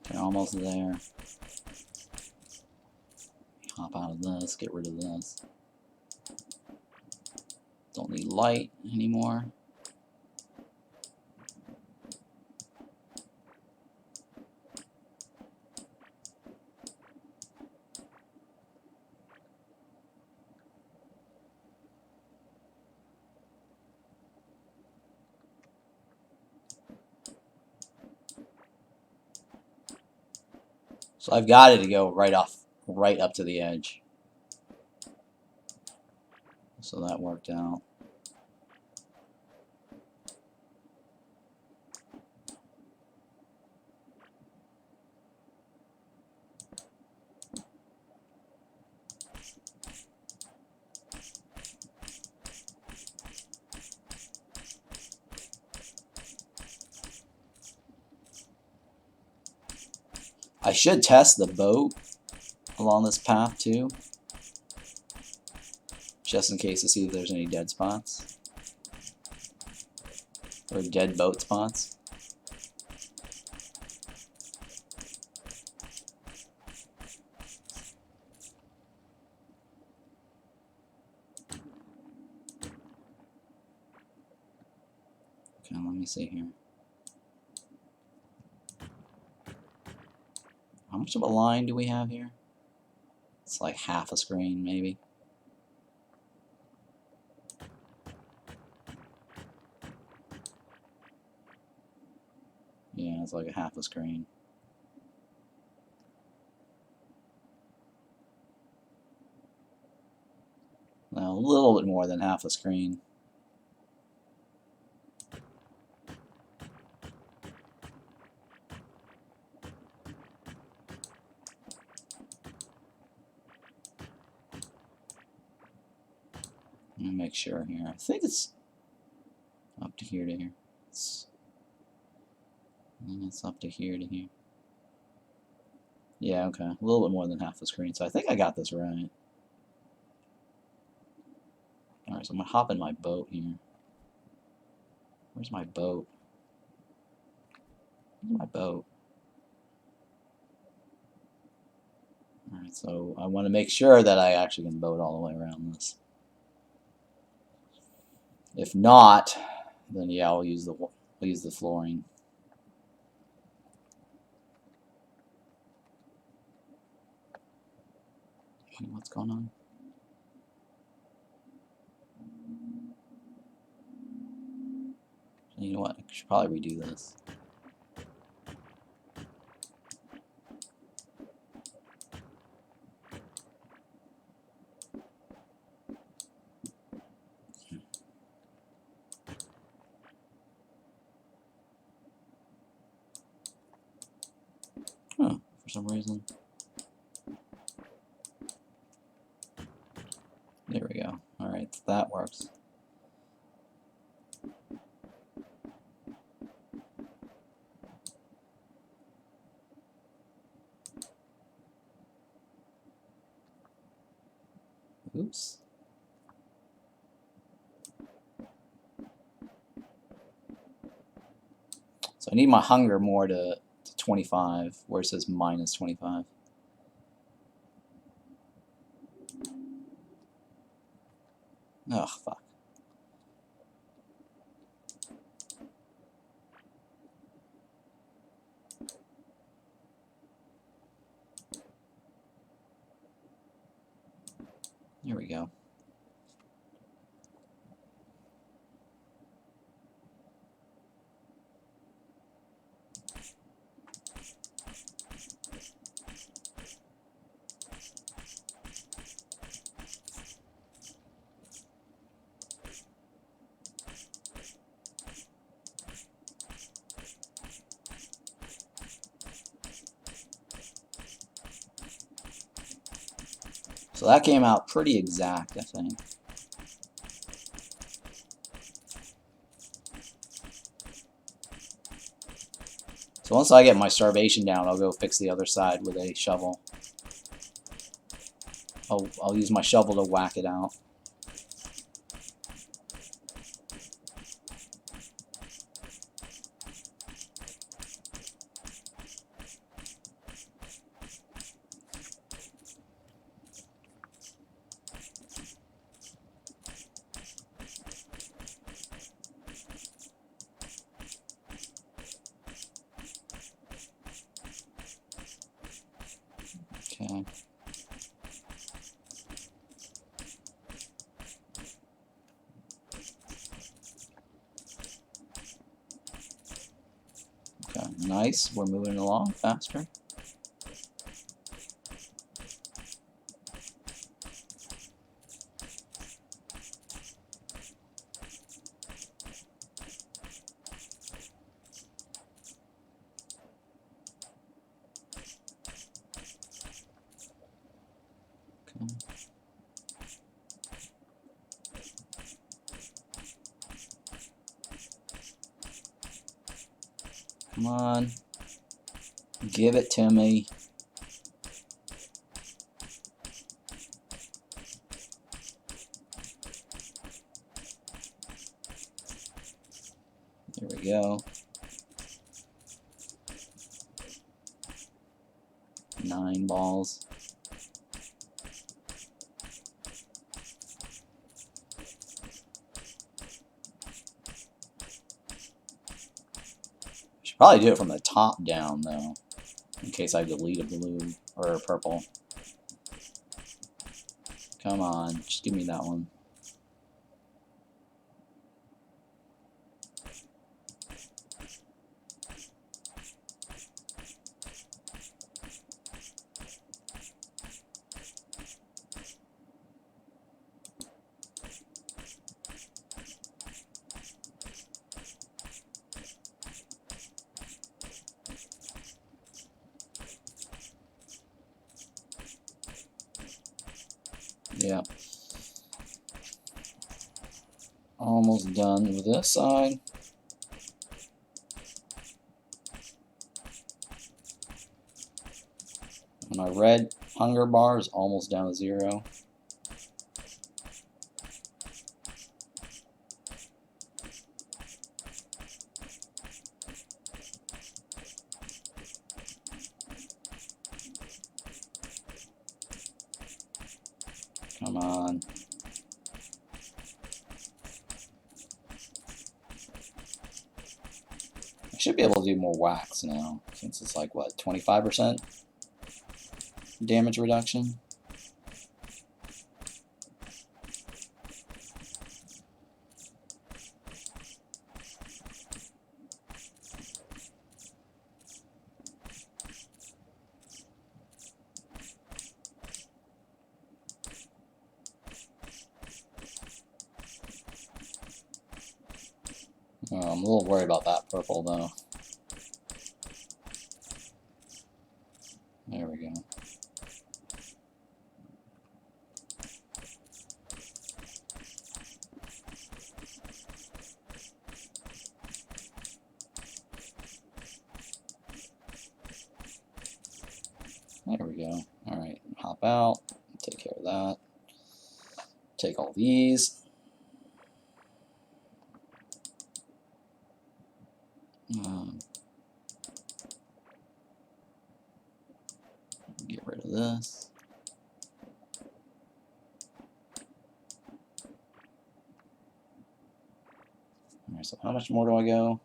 Okay, almost there. Hop out of this, get rid of this. Don't need light anymore. So I've got it to go right up to the edge. So that worked out. I should test the boat along this path too, just in case to see if there's any dead spots or dead boat spots. Okay, let see here. How much of a line do we have here? It's like half a screen, maybe. Yeah, it's like a half a screen. Well, a little bit more than half a screen. Let me make sure here. I think it's up to here to here. It's up to here to here. Yeah, okay. A little bit more than half the screen. So I think I got this right. Alright, so I'm going to hop in my boat here. Where's my boat? Where's my boat? Alright, so I want to make sure that I actually can boat all the way around this. If not, then yeah, I'll use the flooring. What's going on? You know what? I should probably redo this. Huh, for some reason. There we go. Alright, so that works. Oops. So I need my hunger more to 25, where it says minus 25. Oh, fuck. There we go. So that came out pretty exact, I think. So once I get my starvation down, I'll go fix the other side with a shovel. I'll use my shovel to whack it out. Okay. Okay, nice. We're moving along faster. Okay. Come on. Give it to me. There we go. 9 balls. Probably do it from the top down though, in case I delete a blue or a purple. Come on, just give me that one. Yeah. Almost done with this side. And my red hunger bar is almost down to 0. Come on. I should be able to do more wax now, since it's like, what, 25% damage reduction? Oh, I'm a little worried about that purple, though. There we go. There we go. Alright, hop out. Take care of that. Take all these. Get rid of this. Alright, so how much more do I go?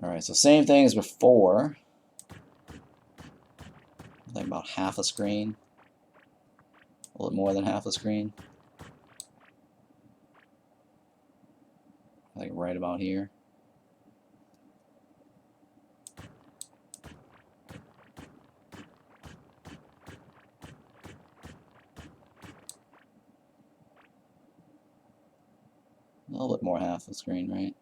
Alright, so same thing as before. I think about half a screen. A little more than half a screen. I think right about here. A little bit more half the screen, right?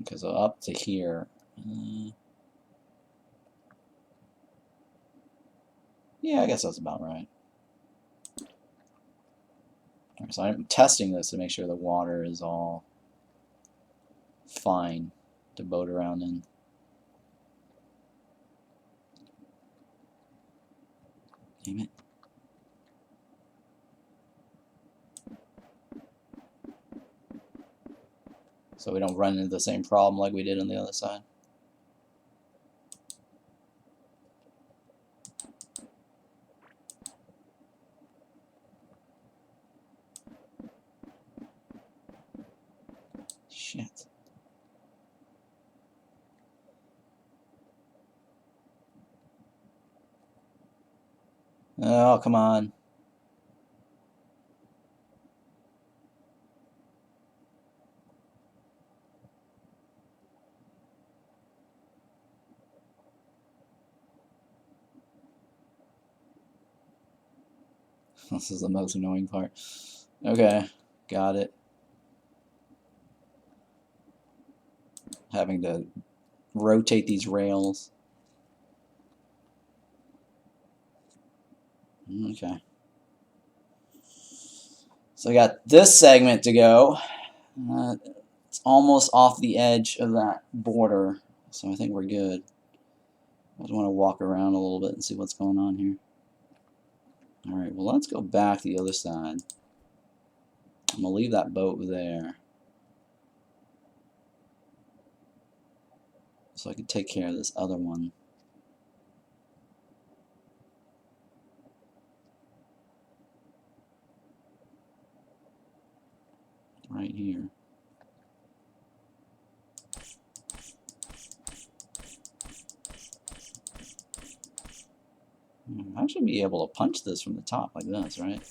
Okay, so up to here. Yeah, I guess that's about right. Alright, so I'm testing this to make sure the water is all fine to boat around in. Damn it. So we don't run into the same problem like we did on the other side. Shit. Oh, come on. This is the most annoying part. Okay, got it. Having to rotate these rails. Okay. So I got this segment to go. It's almost off the edge of that border, so I think we're good. I just want to walk around a little bit and see what's going on here. Alright, well let's go back to the other side. I'm going to leave that boat there, so I can take care of this other one. Right here. I should be able to punch this from the top like this, right?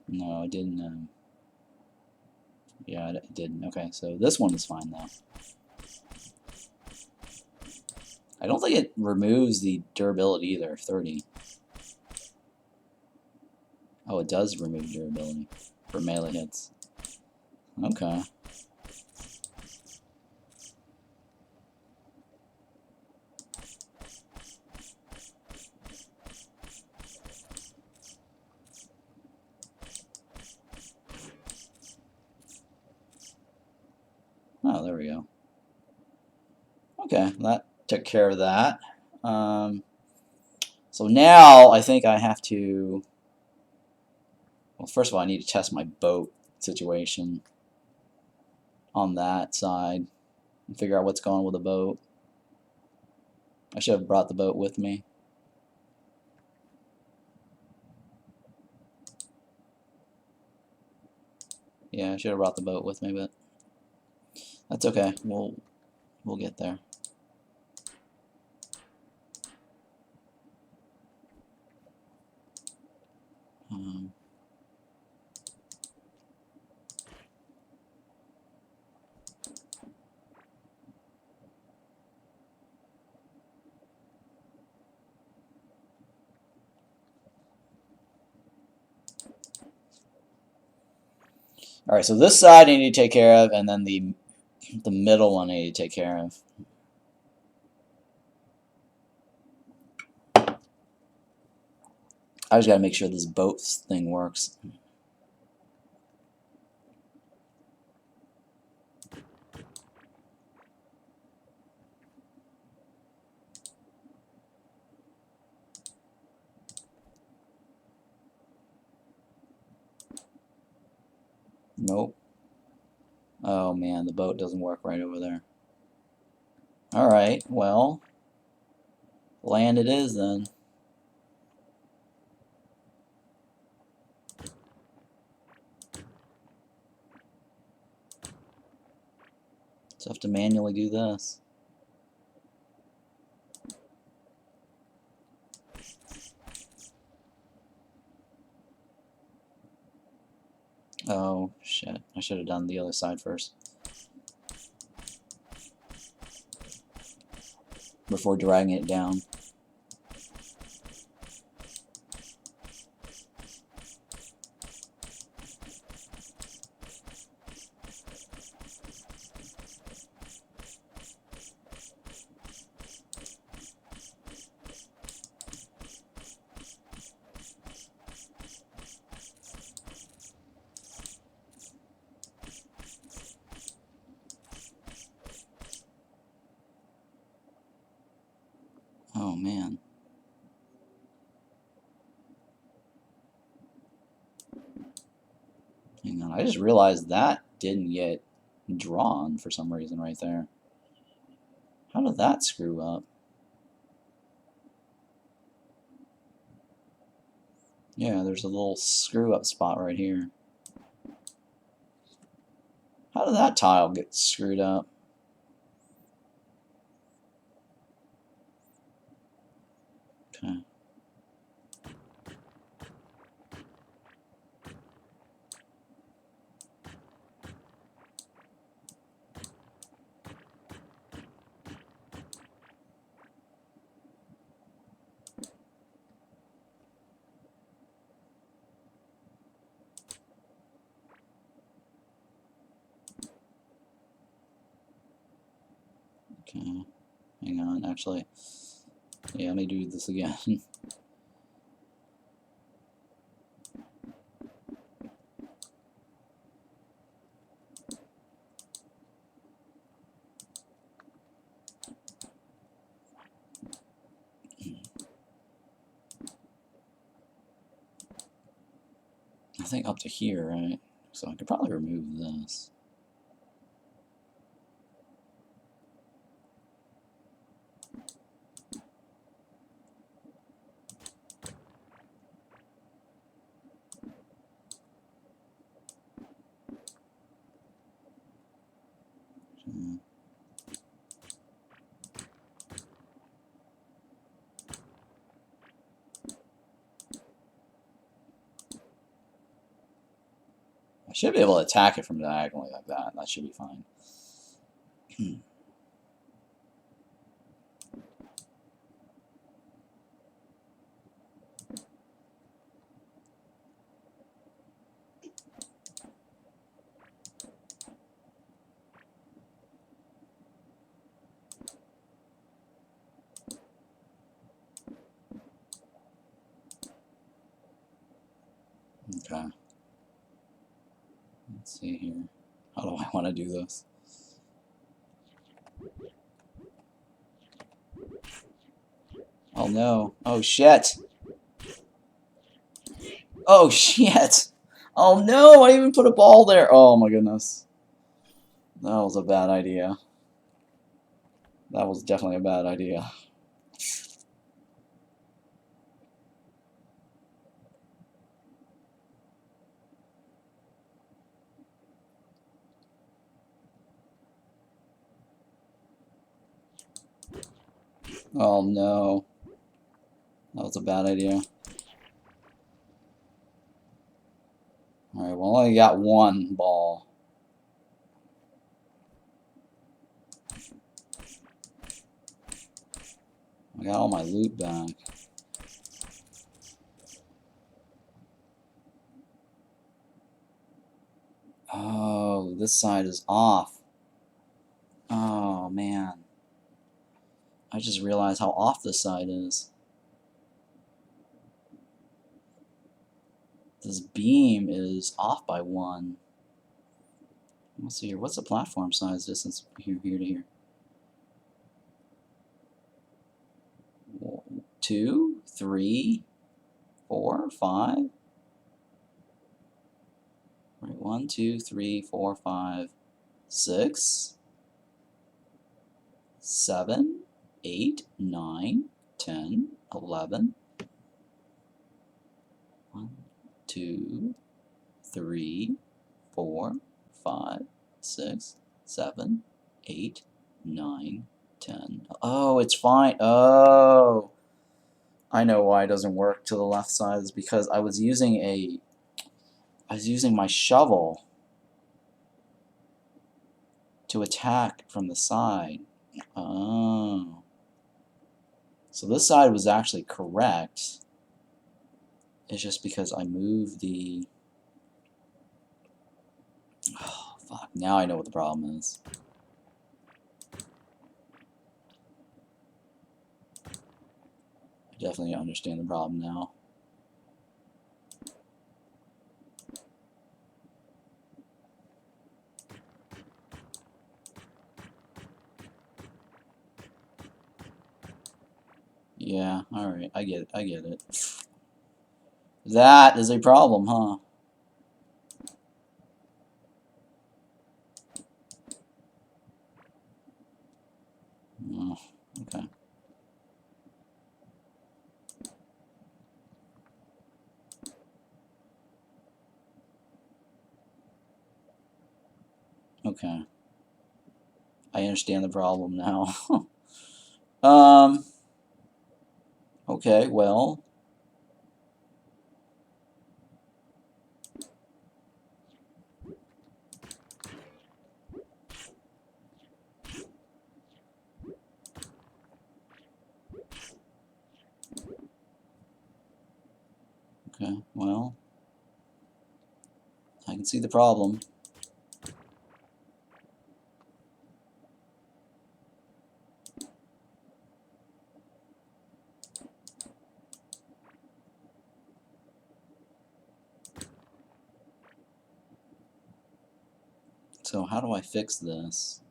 No, I didn't. Yeah, it didn't. Okay, so this one is fine though. I don't think it removes the durability either, 30. Oh, it does remove durability for melee hits. Okay. Oh, there we go. Okay, that took care of that. So now I think I have to... Well, first of all, I need to test my boat situation on that side and figure out what's going on with the boat. I should have brought the boat with me. Yeah, I should have brought the boat with me, but that's okay. We'll get there. All right, so this side I need to take care of, and then the middle one I need to take care of. I just got to make sure this boat thing works. Nope. Oh man, the boat doesn't work right over there. Alright, well, land it is then. So I have to manually do this. Oh shit, I should have done the other side first. Before dragging it down. Oh man. Hang on, I just realized that didn't get drawn for some reason right there. How did that screw up? Yeah, there's a little screw up spot right here. How did that tile get screwed up? Okay. Okay. Hang on, actually. Yeah, let me do this again. I think up to here, right? So I could probably remove this. should be able to attack it from diagonally like that. That should be fine. Okay. Let's see here. How do I want to do this? Oh no. Oh shit. Oh shit. Oh no, I even put a ball there. Oh my goodness. That was a bad idea. That was definitely a bad idea. Oh no. That was a bad idea. Alright, well, I only got one ball. I got all my loot back. Oh, this side is off. Oh, man. I just realized how off this side is. This beam is off by 1. Let's see here. What's the platform size distance here to here? 2, 3, 4, 5. Right, 1, 2, 3, 4, 5, 6, 7, 8, 9, 10, 11. 1, 2, 3, 4, 5, 6, 7, 8, 9, 10. Oh, it's fine. Oh, I know why it doesn't work to the left side. Is because I was using my shovel to attack from the side. Oh. So this side was actually correct. It's just because I moved the... Oh, fuck. Now I know what the problem is. I definitely understand the problem now. Yeah, alright, I get it. That is a problem, huh? Oh, okay. Okay. I understand the problem now. Okay, well. Okay, well. I can see the problem. So how do I fix this?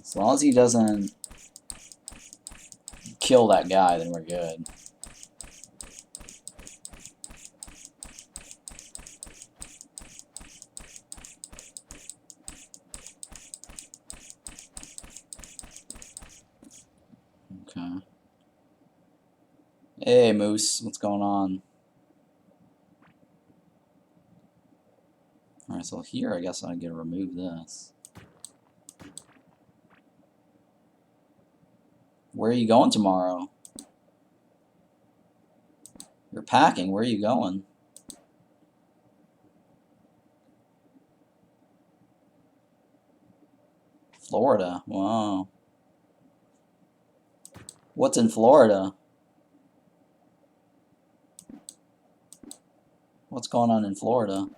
As long as he doesn't kill that guy, then we're good. Okay. Hey, Moose, what's going on? Alright, so here I guess I can remove this. Where are you going tomorrow? You're packing. Where are you going? Florida. Wow. What's in Florida? What's going on in Florida?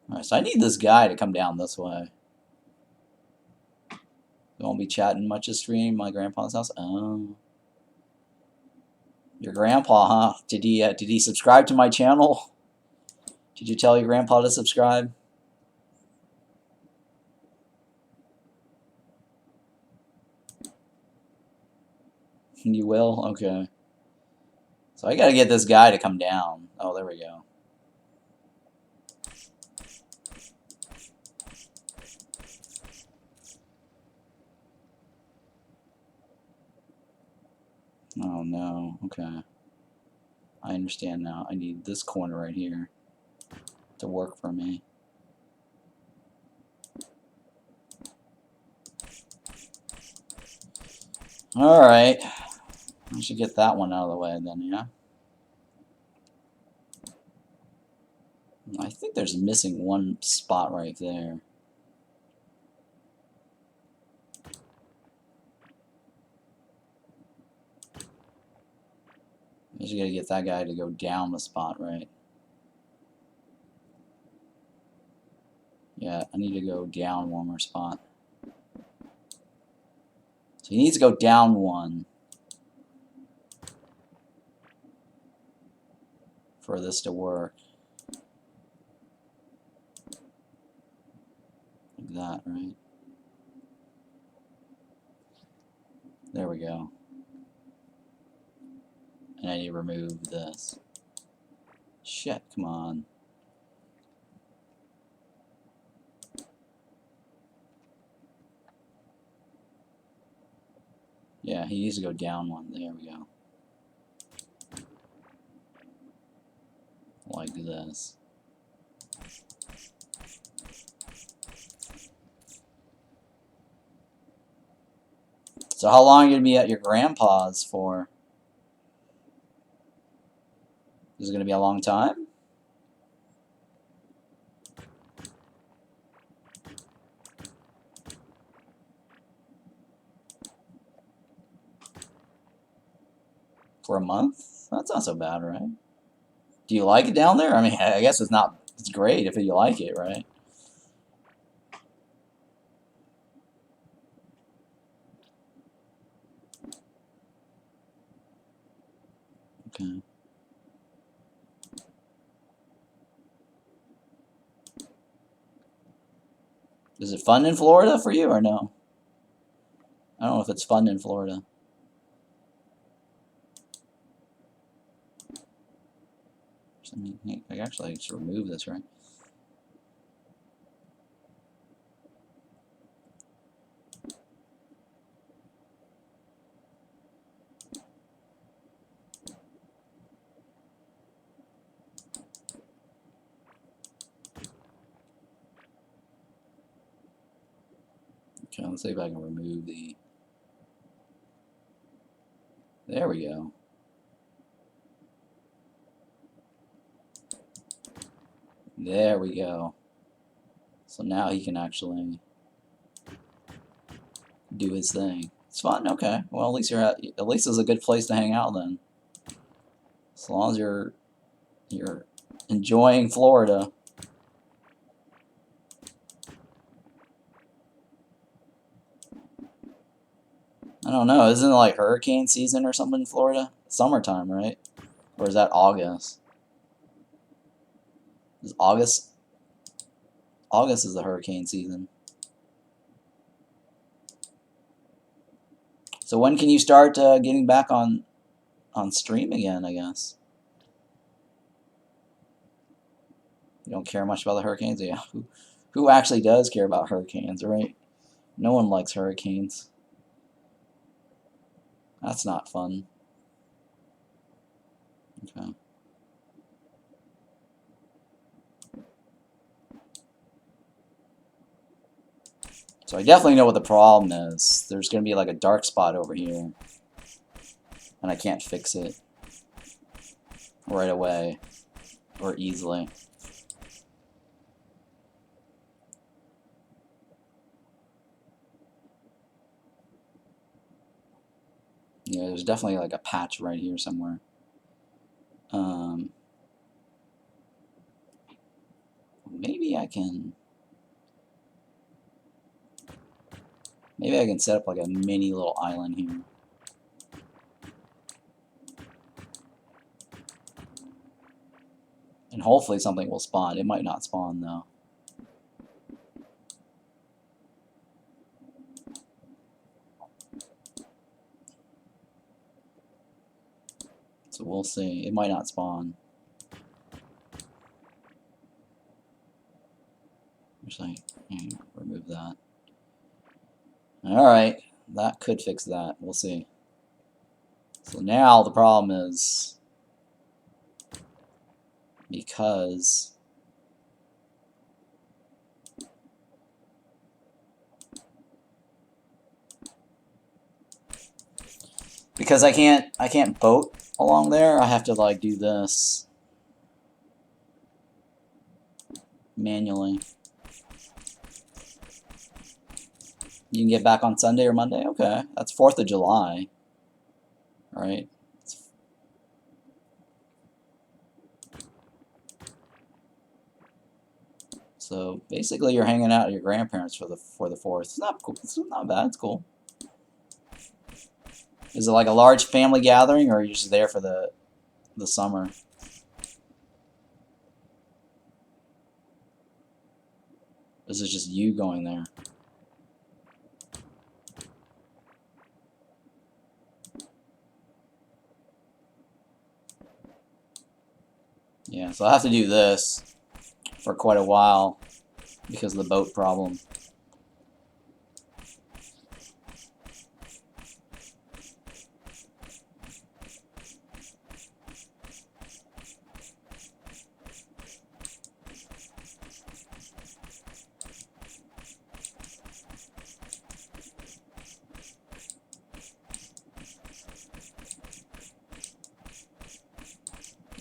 Alright, so I need this guy to come down this way. You won't be chatting much this stream, my grandpa's house? Oh. Your grandpa, huh? Did he subscribe to my channel? Did you tell your grandpa to subscribe? You will? Okay. So I gotta get this guy to come down. Oh, there we go. Oh no, okay. I understand now. I need this corner right here to work for me. Alright. I should get that one out of the way then, yeah? I think there's missing one spot right there. I just gotta get that guy to go down the spot, right? Yeah, I need to go down one more spot. So he needs to go down one for this to work. Like that, right? There we go. And I need to remove this. Shit, come on. Yeah, he needs to go down one. There we go. Like this. So how long are you going to be at your grandpa's for? Is it going to be a long time? For a month? That's not so bad, right? Do you like it down there? I mean, I guess it's not. It's great if you like it, right? Okay. Is it fun in Florida for you or no? I don't know if it's fun in Florida. I actually should remove this, right? Okay, let's see if I can remove the... There we go. There we go. So now he can actually do his thing. It's fun. Okay. Well, at least at least it's a good place to hang out then. As long as you're enjoying Florida. I don't know. Isn't it like hurricane season or something in Florida? Summertime, right? Or is that August? Is August? August is the hurricane season. So when can you start getting back on stream again, I guess? You don't care much about the hurricanes? Yeah. Who actually does care about hurricanes, right? No one likes hurricanes. That's not fun. Okay. So I definitely know what the problem is. There's going to be like a dark spot over here. And I can't fix it right away or easily. Yeah, there's definitely like a patch right here somewhere. Maybe I can set up like a mini little island here. And hopefully something will spawn. It might not spawn though. So we'll see. It might not spawn. Actually, remove that. Alright, that could fix that. We'll see. So now the problem is because I can't boat along there. I have to like do this manually. You can get back on Sunday or Monday? Okay. That's 4th of July. Alright. So basically you're hanging out at your grandparents for the 4th. It's not cool. It's not bad. It's cool. Is it like a large family gathering, or are you just there for the summer? This is just you going there. Yeah, so I have to do this for quite a while because of the boat problem.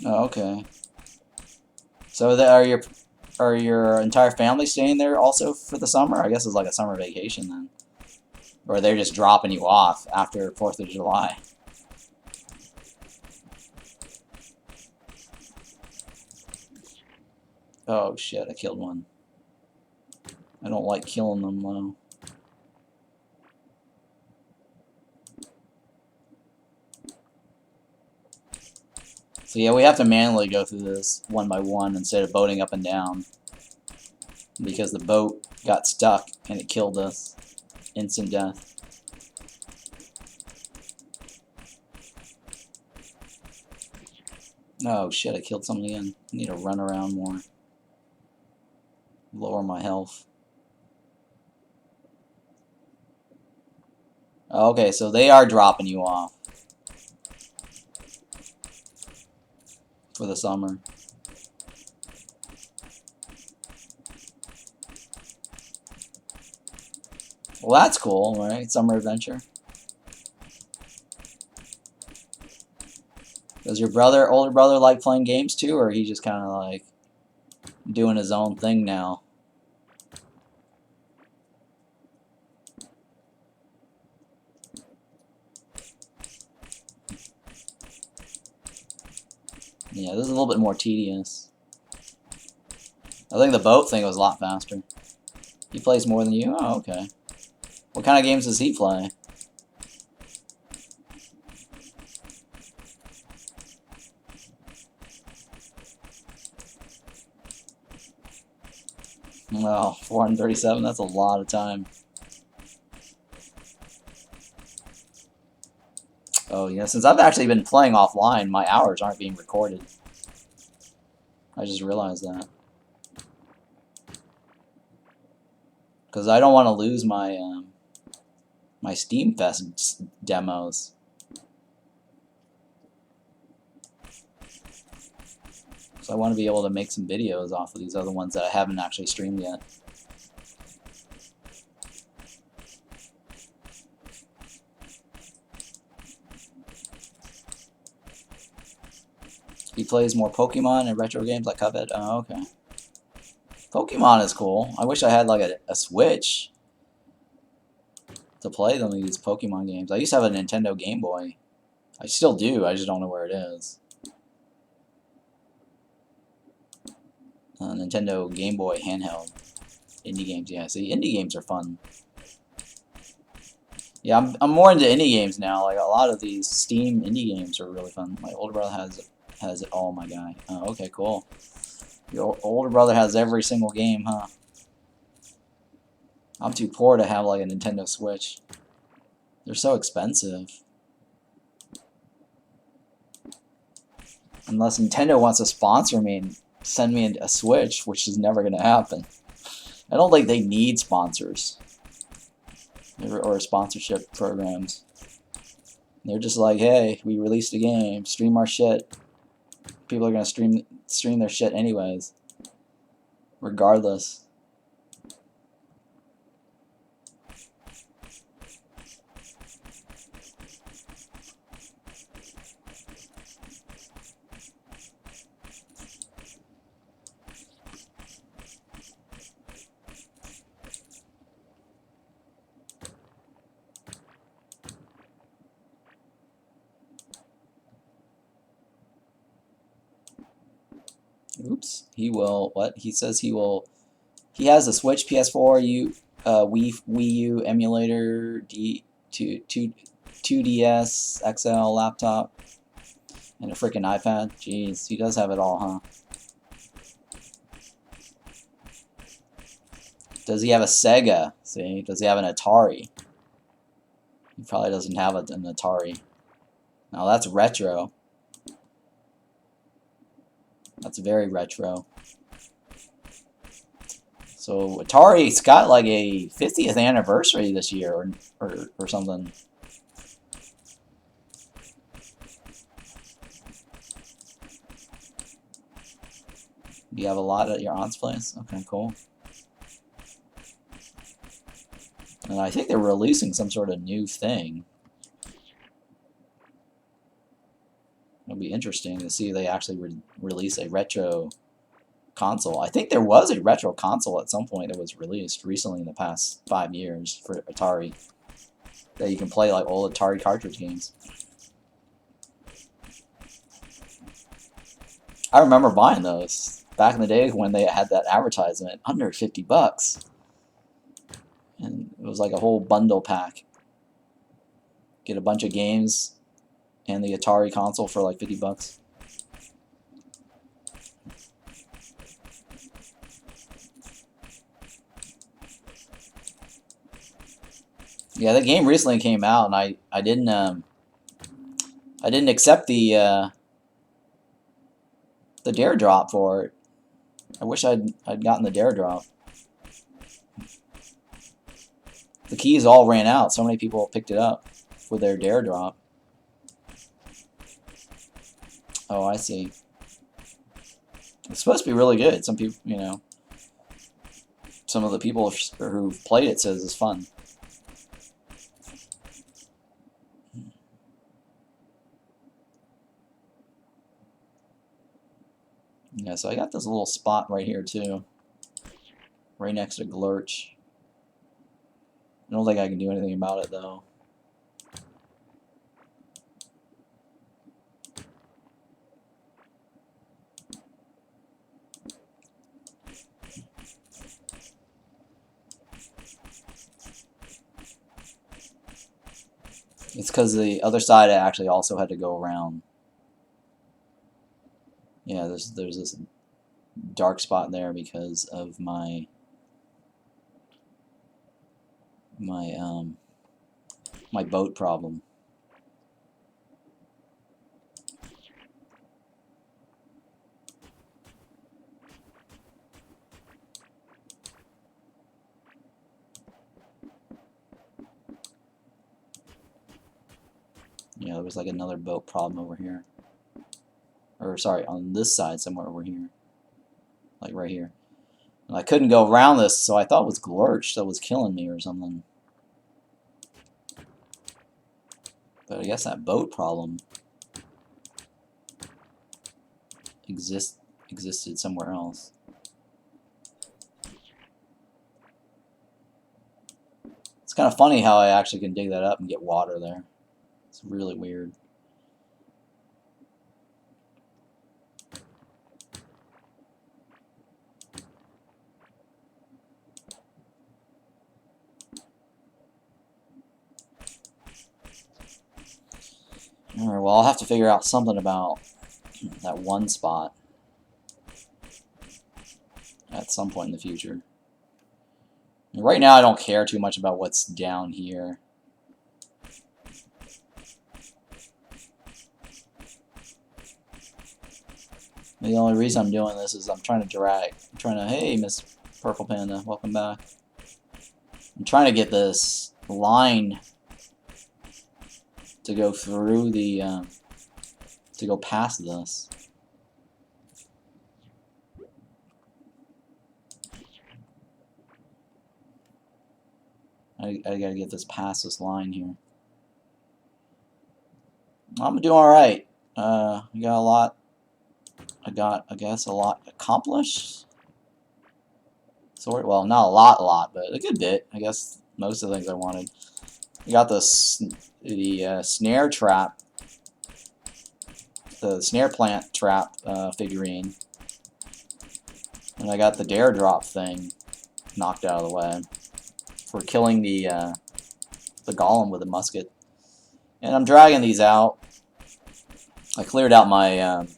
Oh, okay. So are your entire family staying there also for the summer? I guess it's like a summer vacation then. Or they're just dropping you off after 4th of July. Oh shit, I killed one. I don't like killing them though. So yeah, we have to manually go through this one by one instead of boating up and down. Because the boat got stuck and it killed us. Instant death. Oh shit, I killed someone again. I need to run around more. Lower my health. Okay, so they are dropping you off for the summer. Well, that's cool, right? Summer adventure. Does your older brother, like playing games too, or he just kind of like doing his own thing now? Yeah, this is a little bit more tedious. I think the boat thing was a lot faster. He plays more than you? Oh, okay. What kind of games does he play? Well, 437, that's a lot of time. Oh, yeah, since I've actually been playing offline, my hours aren't being recorded. I just realized that. because I don't want to lose my my Steam Fest demos. So I want to be able to make some videos off of these other ones that I haven't actually streamed yet. He plays more Pokemon and retro games like Cuphead. Oh, okay. Pokemon is cool. I wish I had like a Switch to play them these Pokemon games. I used to have a Nintendo Game Boy. I still do. I just don't know where it is. Nintendo Game Boy handheld. Indie games, yeah. See, indie games are fun. Yeah, I'm more into indie games now. Like a lot of these Steam indie games are really fun. My older brother has it all. My guy. Oh, okay, cool. Your older brother has every single game, huh? I'm too poor to have like a Nintendo Switch. They're so expensive. Unless Nintendo wants to sponsor me and send me a Switch, which is never going to happen. I don't think they need sponsors or sponsorship programs. They're just like, hey, we released a game, stream our shit. People are going to stream their shit anyways, regardless. Oops. He will. What? He says he will. He has a Switch, PS4, Wii U emulator, 2DS XL laptop, and a freaking iPad. Jeez, he does have it all, huh? Does he have a Sega? See, does he have an Atari? He probably doesn't have an Atari. Now that's retro. That's very retro. So Atari's got like a 50th anniversary this year, or something. Do you have a lot at your aunt's place? Okay, cool. And I think they're releasing some sort of new thing. It'll be interesting to see if they actually release a retro console. I think there was a retro console at some point that was released recently in the past 5 years for Atari that you can play like old Atari cartridge games. I remember buying those back in the day when they had that advertisement under $50. And it was like a whole bundle pack. Get a bunch of games and the Atari console for like $50. Yeah, the game recently came out, and I didn't accept the dare drop for it. I wish I'd gotten the dare drop. The keys all ran out. So many people picked it up for their dare drop. Oh, I see. It's supposed to be really good. Some people, you know, some of the people who've played it says it's fun. Yeah, so I got this little spot right here too, right next to Glurch. I don't think I can do anything about it though. It's because the other side I actually also had to go around. Yeah, there's this dark spot there because of my boat problem. Yeah, there was like another boat problem over here. Or sorry, on this side somewhere over here. Like right here. And I couldn't go around this, so I thought it was glurch that was killing me or something. But I guess that boat problem existed somewhere else. It's kind of funny how I actually can dig that up and get water there. It's really weird. Alright, well, I'll have to figure out something about that one spot at some point in the future. Right now, I don't care too much about what's down here. The only reason I'm doing this is I'm trying to hey, Miss Purple Panda, welcome back. I'm trying to get this line to go through the, to go past this. I gotta get this past this line here. I'm doing alright. We got a lot. I guess, a lot accomplished. Sort well, not a lot, but a good bit. I guess most of the things I wanted. We got the snare trap, the snare plant trap figurine, and I got the dare drop thing knocked out of the way for killing the golem with a musket. And I'm dragging these out. I cleared out my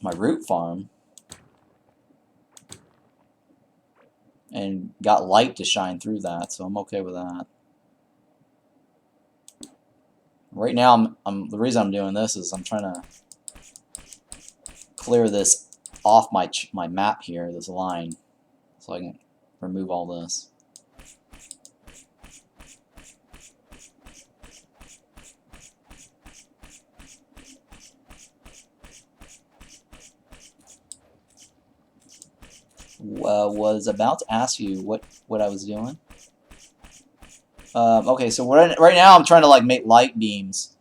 my root farm and got light to shine through that, so I'm okay with that. Right now, the reason I'm doing this is I'm trying to clear this off my map here, this line, so I can remove all this. Was about to ask you what I was doing. Okay, so right now I'm trying to like make light beams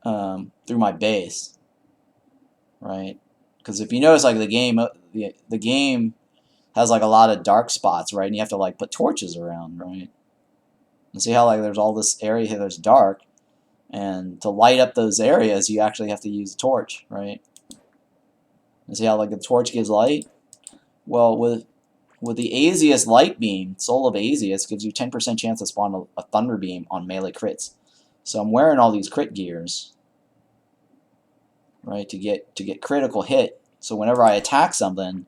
through my base, right? Because if you notice, like the game has like a lot of dark spots, right? And you have to like put torches around, right? And see how like there's all this area here that's dark, and to light up those areas, you actually have to use a torch, right? And see how like the torch gives light. Well, with the Azius light beam, Soul of Azius gives you 10% chance to spawn a thunder beam on melee crits. So I'm wearing all these crit gears, right, to get critical hit. So whenever I attack something,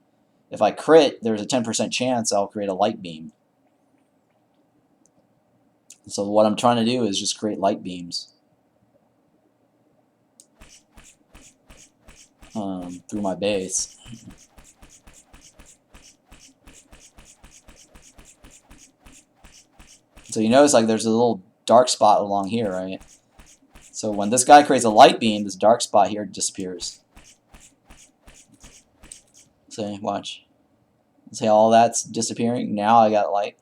if I crit, there's a 10% chance I'll create a light beam. So what I'm trying to do is just create light beams through my base. So you notice like there's a little dark spot along here, right? So when this guy creates a light beam, this dark spot here disappears. See, watch. See how all that's disappearing? Now I got light.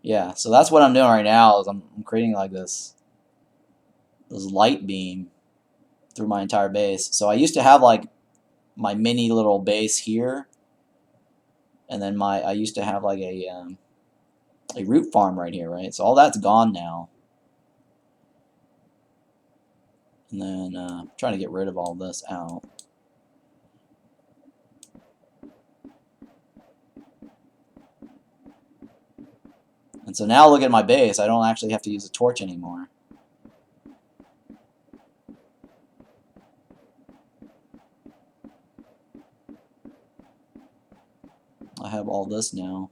Yeah, so that's what I'm doing right now is I'm creating like this light beam through my entire base. So I used to have like my mini little base here, and then I used to have like a root farm right here, right? So all that's gone now. And then I'm trying to get rid of all this out. And so now look at my base. I don't actually have to use a torch anymore. I have all this now.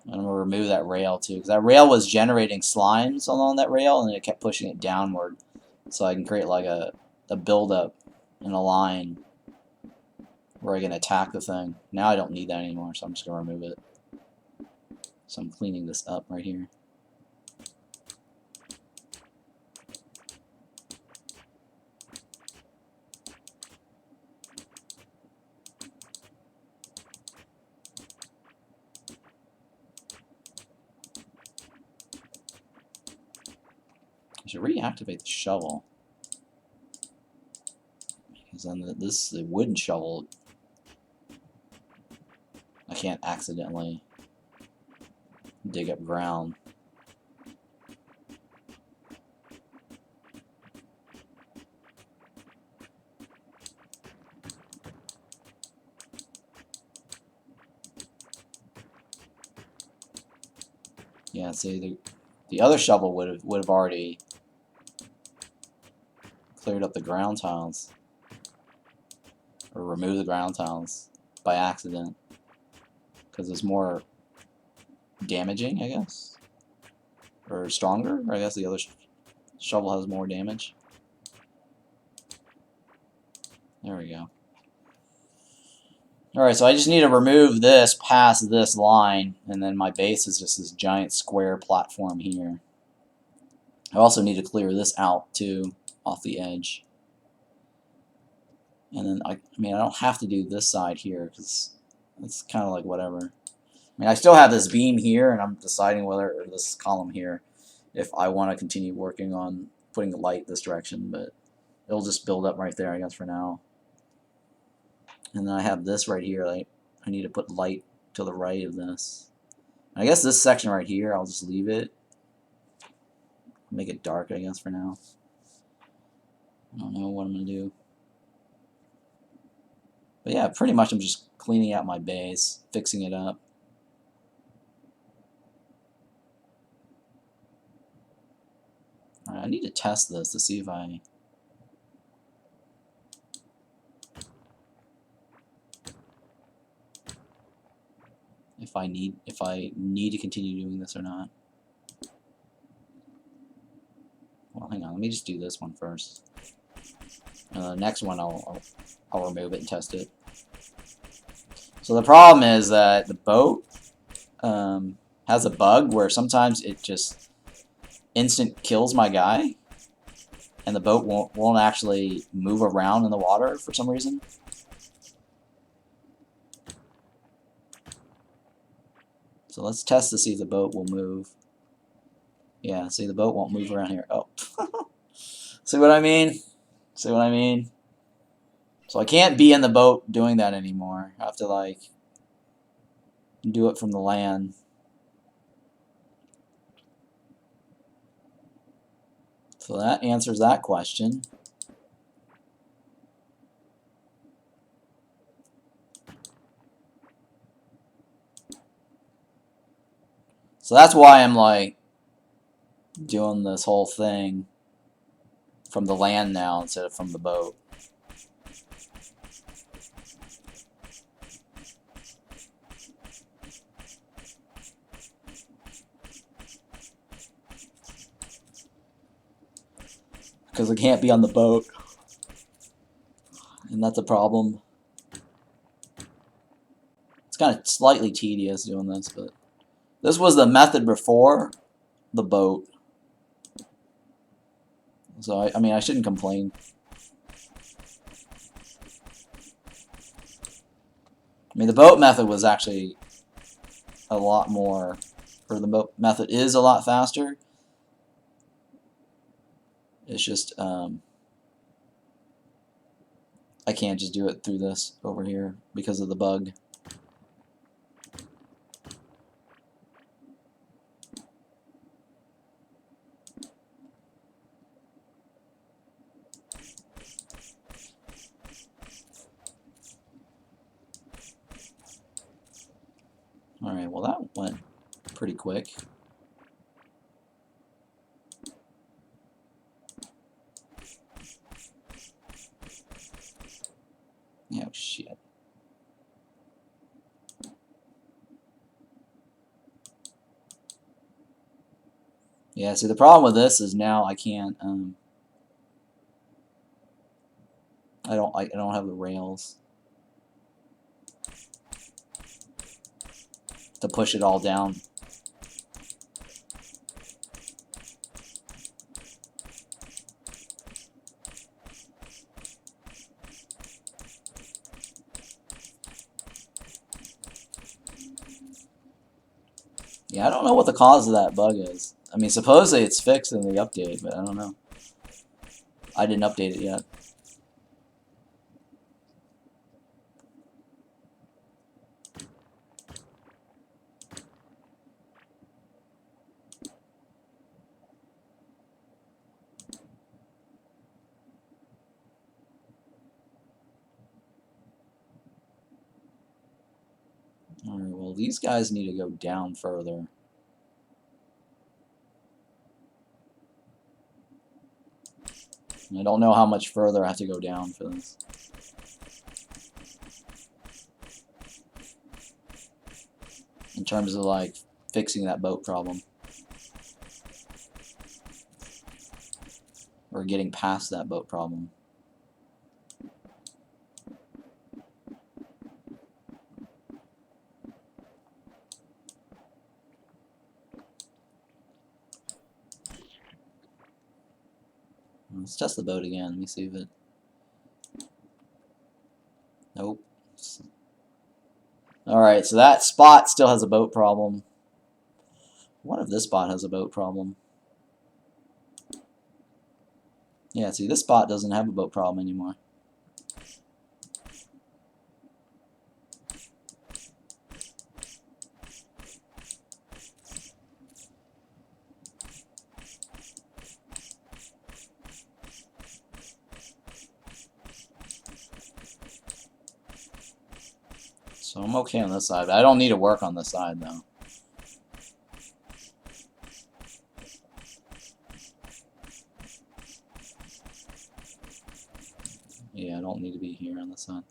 I'm going to remove that rail too, because that rail was generating slimes along that rail, and it kept pushing it downward. So I can create like a buildup in a line where I can attack the thing. Now I don't need that anymore, so I'm just going to remove it. So I'm cleaning this up right here. I should reactivate the shovel. Because then the wooden shovel, I can't accidentally dig up ground. Yeah, see, the other shovel would have already cleared up the ground tiles, or removed the ground tiles by accident, because it's more damaging, I guess, or stronger. Or I guess the other shovel has more damage. There we go. Alright, so I just need to remove this past this line, and then my base is just this giant square platform here. I also need to clear this out too, off the edge. And then, I mean, I don't have to do this side here, because it's kind of like whatever. I mean, I still have this beam here, and I'm deciding whether, or this column here, if I want to continue working on putting the light this direction, but it'll just build up right there, I guess, for now. And then I have this right here, like, I need to put light to the right of this. I guess this section right here, I'll just leave it. Make it dark, I guess, for now. I don't know what I'm going to do. But yeah, pretty much I'm just cleaning out my base, fixing it up. Alright, I need to test this to see if I... If I need to continue doing this or not. Well, hang on, let me just do this one first. The next one I'll remove it and test it. So the problem is that the boat has a bug where sometimes it just instant kills my guy, and the boat won't actually move around in the water for some reason. So let's test to see if the boat will move. Yeah, see, the boat won't move around here. Oh. See what I mean? See what I mean? So I can't be in the boat doing that anymore. I have to, like, do it from the land. So that answers that question. So that's why I'm, like, doing this whole thing from the land now instead of from the boat. Because I can't be on the boat. And that's a problem. It's kind of slightly tedious doing this, but this was the method before the boat. So, I mean, I shouldn't complain. I mean, the boat method was actually a lot more, or the boat method is a lot faster. It's just, I can't just do it through this over here because of the bug. Alright, well that went pretty quick. Oh shit. Yeah, see the problem with this is now I can't I don't have the rails. to push it all down. Yeah, I don't know what the cause of that bug is. I mean, supposedly it's fixed in the update, but I don't know. I didn't update it yet. Alright, well, these guys need to go down further. I don't know how much further I have to go down for this. In terms of, like, fixing that boat problem. Or getting past that boat problem. Let's test the boat again. Let me see if it... Nope. Alright, so that spot still has a boat problem. What if this spot has a boat problem? Yeah, see, this spot doesn't have a boat problem anymore. So I'm okay on this side, but I don't need to work on this side, though. Yeah, I don't need to be here on this side.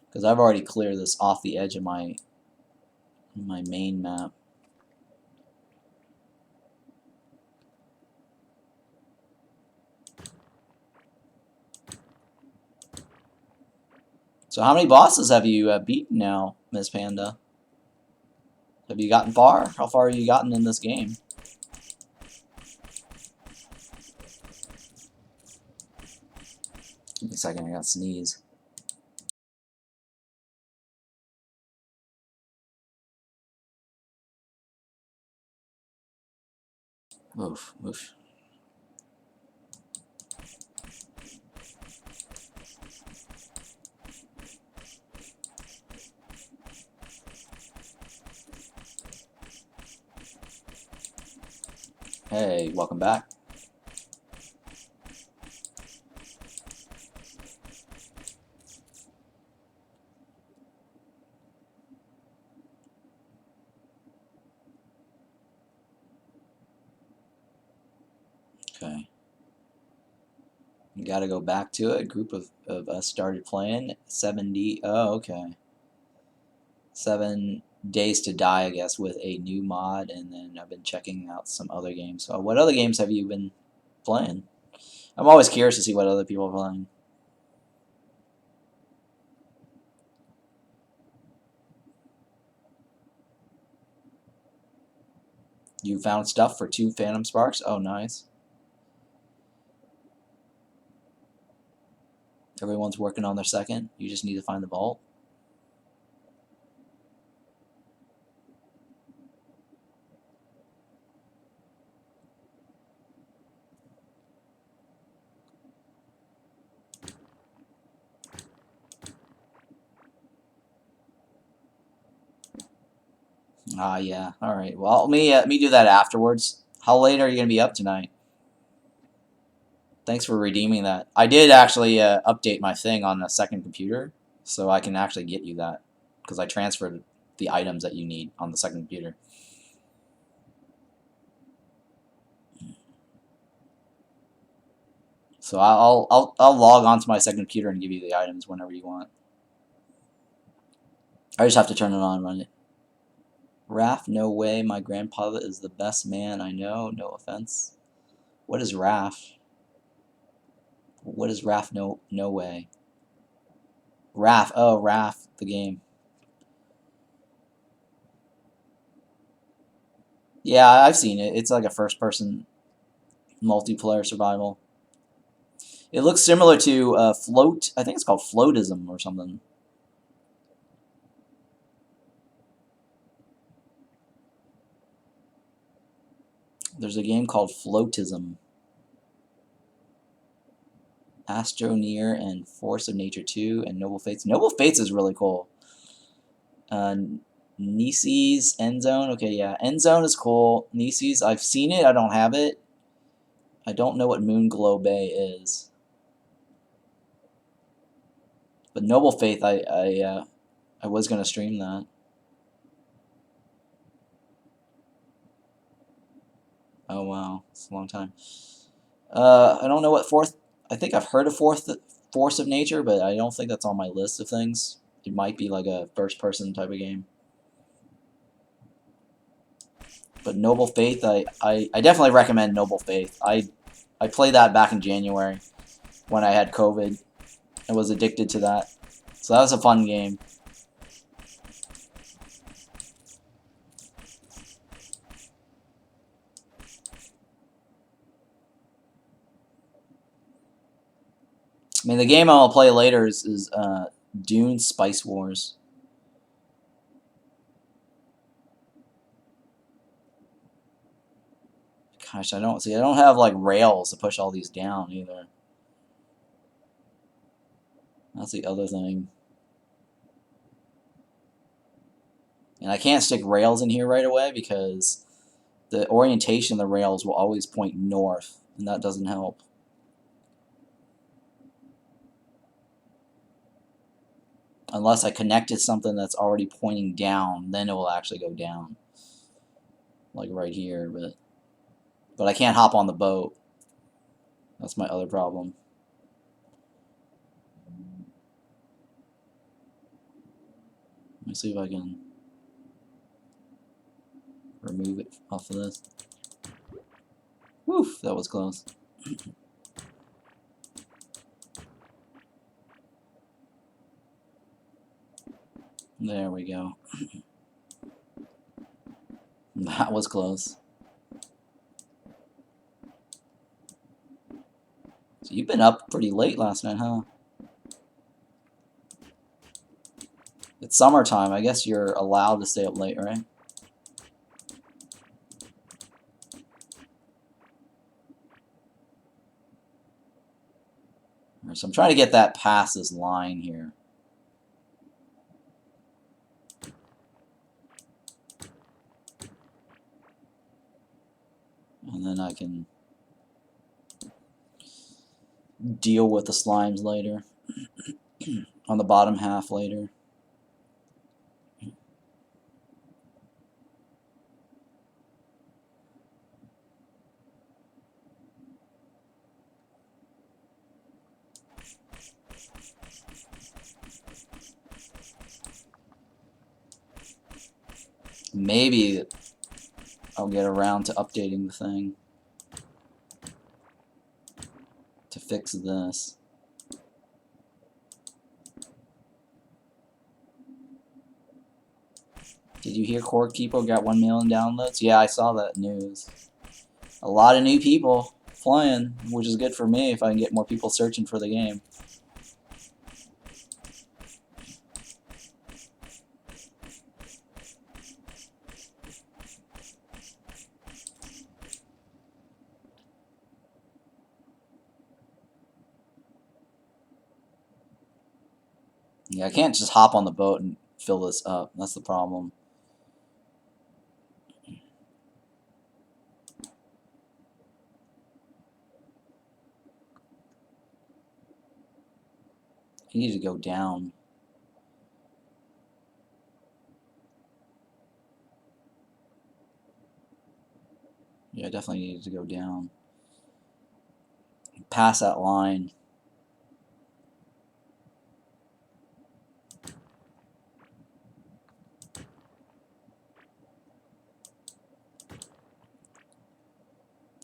Because I've already cleared this off the edge of my main map. So how many bosses have you beaten now, Miss Panda? Have you gotten far? How far have you gotten in this game? Give me a second, I gotta sneeze. Oof, oof. Hey, welcome back. Okay. You gotta go back to it. A group of us started playing. 7D. Oh, okay. 7 Days to Die, I guess, with a new mod, and then I've been checking out some other games. So what other games have you been playing? I'm always curious to see what other people are playing. You found stuff for 2 Phantom Sparks? Oh, nice. Everyone's working on their second. You just need to find the vault. Ah, yeah. All right. Well, let me do that afterwards. How late are you gonna be up tonight? Thanks for redeeming that. I did actually update my thing on the second computer, so I can actually get you that because I transferred the items that you need on the second computer. So I'll log onto my second computer and give you the items whenever you want. I just have to turn it on and run it. Raph, no way. My grandpa is the best man I know. No offense. What is Raph? What is Raph? No way. Raph. Oh, Raph, the game. Yeah, I've seen it. It's like a first-person multiplayer survival. It looks similar to Float. I think it's called Floatism or something. There's a game called Floatism. Astroneer and Force of Nature 2 and Noble Fates. Noble Fates is really cool. Nieces, End Zone. Okay, yeah. End Zone is cool. Nieces, I've seen it. I don't have it. I don't know what Moonglow Bay is. But Noble Faith, I was going to stream that. Oh, wow. It's a long time. I don't know what fourth... I think I've heard of Force of Nature, but I don't think that's on my list of things. It might be like a first-person type of game. But Noble Faith, I definitely recommend Noble Faith. I played that back in January when I had COVID. I was addicted to that. So that was a fun game. I mean, the game I'll play later is Dune Spice Wars. Gosh, I don't have like rails to push all these down either. That's the other thing. And I can't stick rails in here right away because the orientation of the rails will always point north, and that doesn't help. Unless I connected something that's already pointing down, then it will actually go down. Like right here, but I can't hop on the boat. That's my other problem. Let me see if I can remove it off of this. Woof, that was close. There we go. That was close. So you've been up pretty late last night, huh? It's summertime. I guess you're allowed to stay up late, right? So I'm trying to get that past this line here. And then I can deal with the slimes later. On the bottom half later. Maybe I'll get around to updating the thing to fix this. Did you hear Cord Keeper got 1 million downloads? Yeah, I saw that news. A lot of new people playing, which is good for me if I can get more people searching for the game. Yeah, I can't just hop on the boat and fill this up. That's the problem. I need to go down. Yeah, I definitely needed to go down. Pass that line.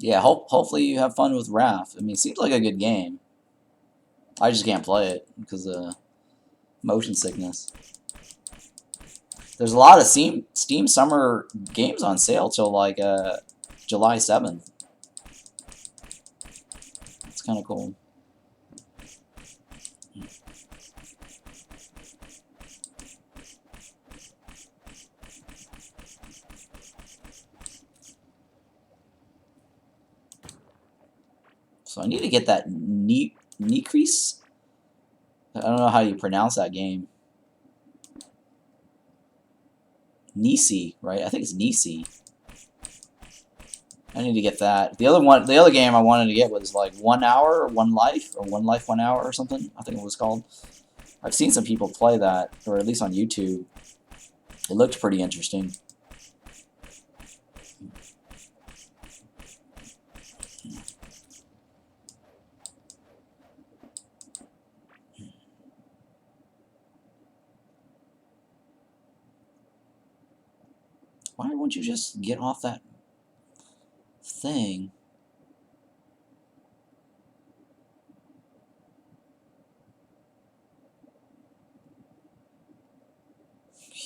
Yeah, hopefully you have fun with Raph. I mean, it seems like a good game. I just can't play it because Motion sickness. There's a lot of Steam summer games on sale till like July 7th. It's kind of cool. So I need to get that Necrease. I don't know how you pronounce that game. Nisi, right? I think it's Nisi. I need to get that. The other game I wanted to get was like 1 hour, 1 life, or 1 life, 1 hour, or something. I think it was called. I've seen some people play that, or at least on YouTube. It looked pretty interesting. Why won't you just get off that thing?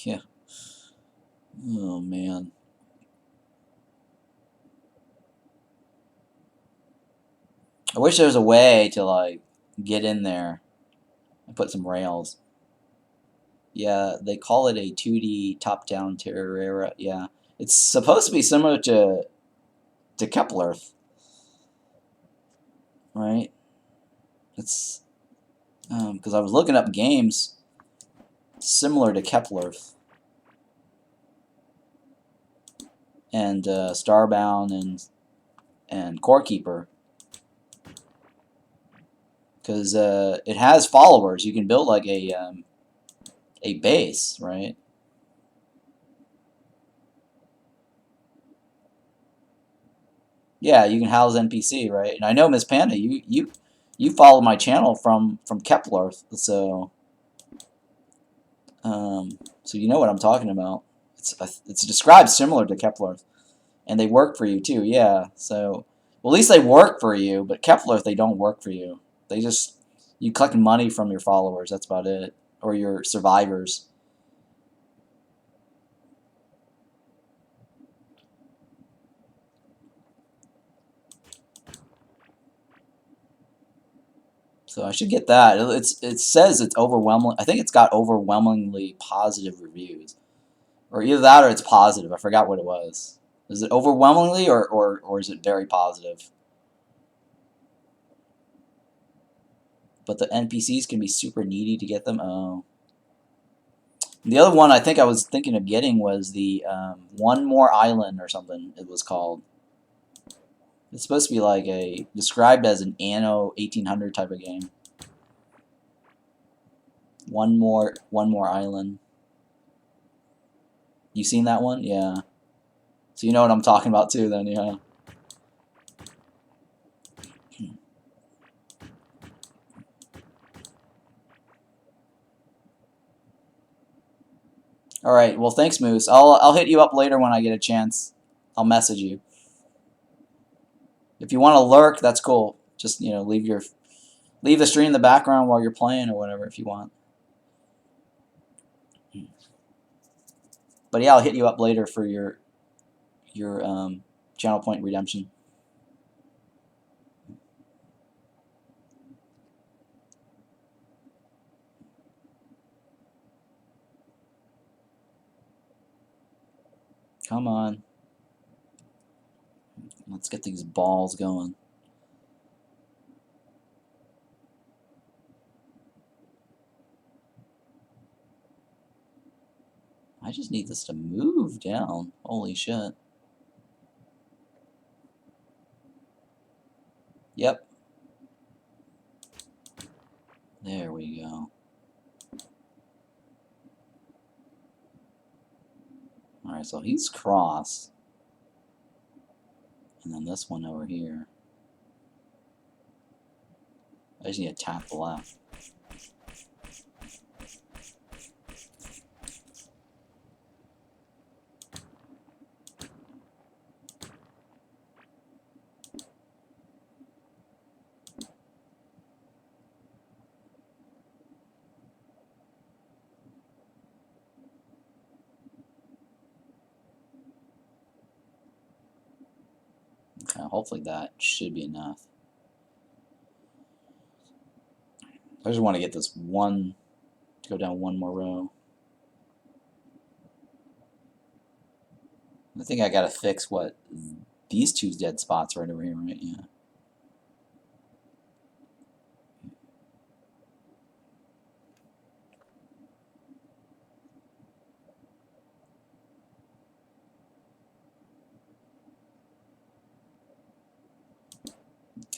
Yeah. Oh, man. I wish there was a way to, like, get in there and put some rails. Yeah, they call it a 2D top-down Terraria. Yeah. It's supposed to be similar to Kepler, right? It's because I was looking up games similar to Kepler and Starbound and Core Keeper, because it has followers. You can build like a base, right? Yeah, you can house NPC, right? And I know Miss Panda, you follow my channel from Kepler, so so you know what I'm talking about. It's described similar to Kepler, and they work for you too. Yeah, so well, at least they work for you, but Kepler they don't work for you. They just you collect money from your followers. That's about it, or your survivors. So I should get that. It says it's overwhelming. I think it's got overwhelmingly positive reviews, or either that or it's positive. I forgot what it was. Is it overwhelmingly or is it very positive? But the NPCs can be super needy to get them. Oh. The other one I think I was thinking of getting was the One More Island or something it was called. It's supposed to be like described as an Anno 1800 type of game. One More Island. You seen that one? Yeah. So you know what I'm talking about too then, yeah. Alright, well thanks Moose. I'll hit you up later when I get a chance. I'll message you. If you want to lurk, that's cool. Just, you know, leave the stream in the background while you're playing or whatever if you want. But yeah, I'll hit you up later for your channel point redemption. Come on. Let's get these balls going. I just need this to move down. Holy shit. Yep. There we go. Alright, so he's cross. And then this one over here. I just need to tap the left. Hopefully that should be enough. I just want to get this one, to go down one more row. I think I gotta fix what these two dead spots right over here, right? Yeah.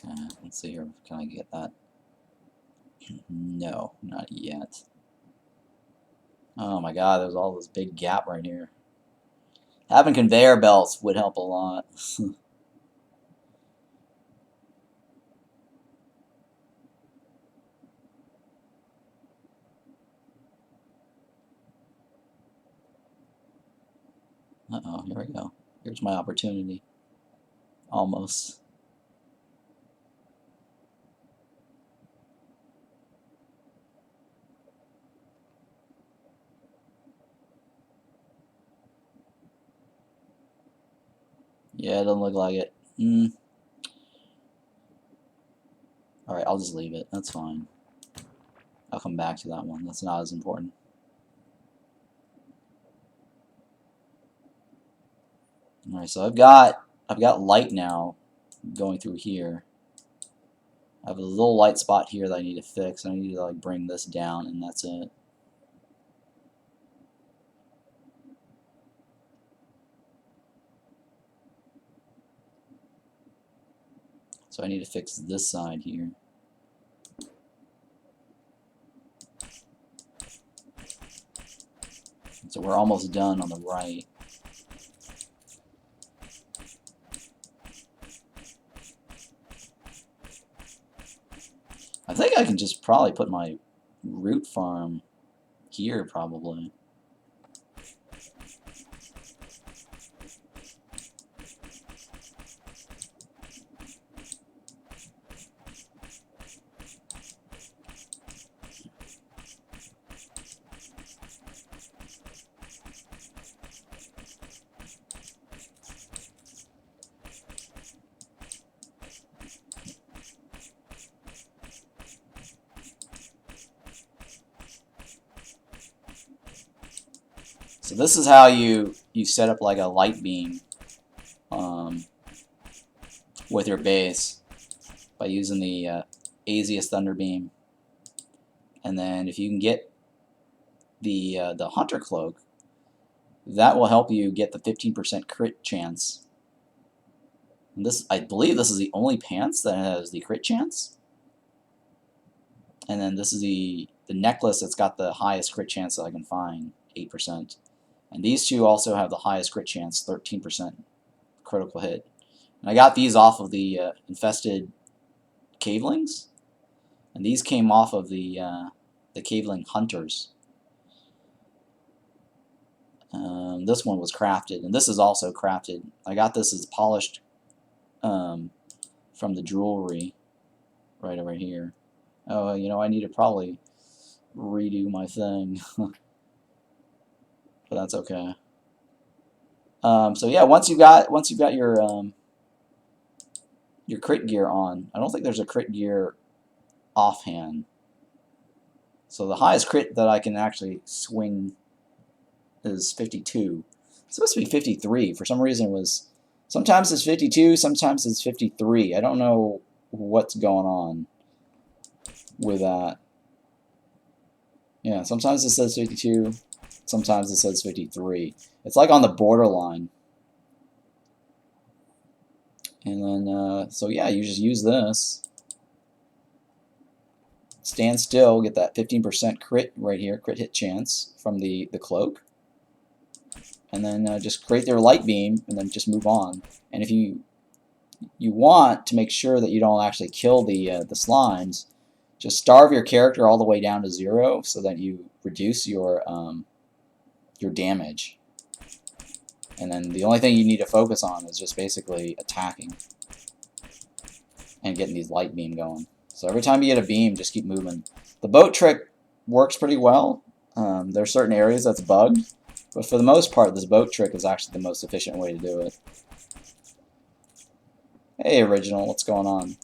Okay, let's see here. Can I get that? No, not yet. Oh my god, there's all this big gap right here. Having conveyor belts would help a lot. Uh-oh, here we go. Here's my opportunity. Almost. Yeah, it doesn't look like it. Alright, I'll just leave it. That's fine. I'll come back to that one. That's not as important. Alright, so I've got light now going through here. I have a little light spot here that I need to fix. I need to like bring this down, and that's it. So I need to fix this side here. So we're almost done on the right. I think I can just probably put my root farm here, probably. So this is how you set up like a light beam with your base by using the Asius Thunder Beam. And then if you can get the Hunter Cloak, that will help you get the 15% crit chance. And this, I believe this is the only pants that has the crit chance. And then this is the necklace that's got the highest crit chance that I can find, 8%. And these two also have the highest crit chance, 13% critical hit. And I got these off of the infested cavelings, and these came off of the caveling hunters. This one was crafted, and this is also crafted. I got this as polished from the jewelry right over here. Oh, you know, I need to probably redo my thing. But that's okay. So yeah, once you've got your crit gear on, I don't think there's a crit gear offhand. So the highest crit that I can actually swing is 52. It's supposed to be 53. For some reason, it was sometimes it's 52, sometimes it's 53. I don't know what's going on with that. Yeah, sometimes it says 52. Sometimes it says 53. It's like on the borderline. And then, so yeah, you just use this. Stand still, get that 15% crit right here, crit hit chance from the cloak. And then just create their light beam, and then just move on. And if you want to make sure that you don't actually kill the slimes, just starve your character all the way down to 0 so that you reduce your damage. And then the only thing you need to focus on is just basically attacking and getting these light beam going. So every time you get a beam, just keep moving. The boat trick works pretty well. There are certain areas that's bugged, but for the most part, this boat trick is actually the most efficient way to do it. Hey, Original, what's going on?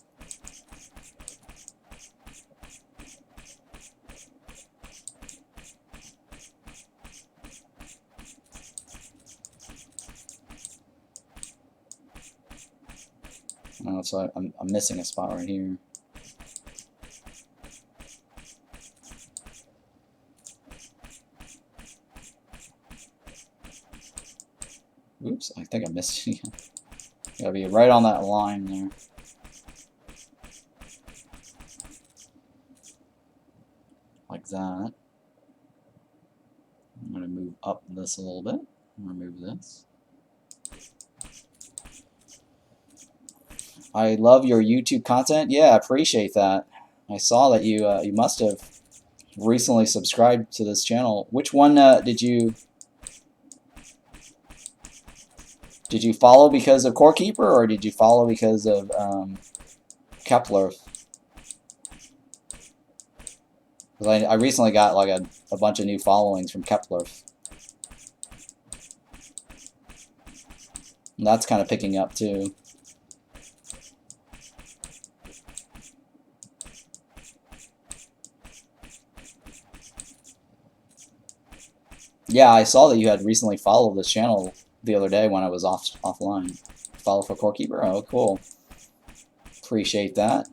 Oh, so I'm missing a spot right here. Oops, I think I missed it again. Gotta be right on that line there. Like that. I'm gonna move up this a little bit. Remove this. I love your YouTube content. Yeah, I appreciate that. I saw that you must have recently subscribed to this channel. Which one did you follow because of Core Keeper, or did you follow because of Kepler? Because I recently got like a bunch of new followings from Kepler. And that's kind of picking up too. Yeah, I saw that you had recently followed this channel the other day when I was offline. Follow for Core Keeper? Oh, cool. Appreciate that.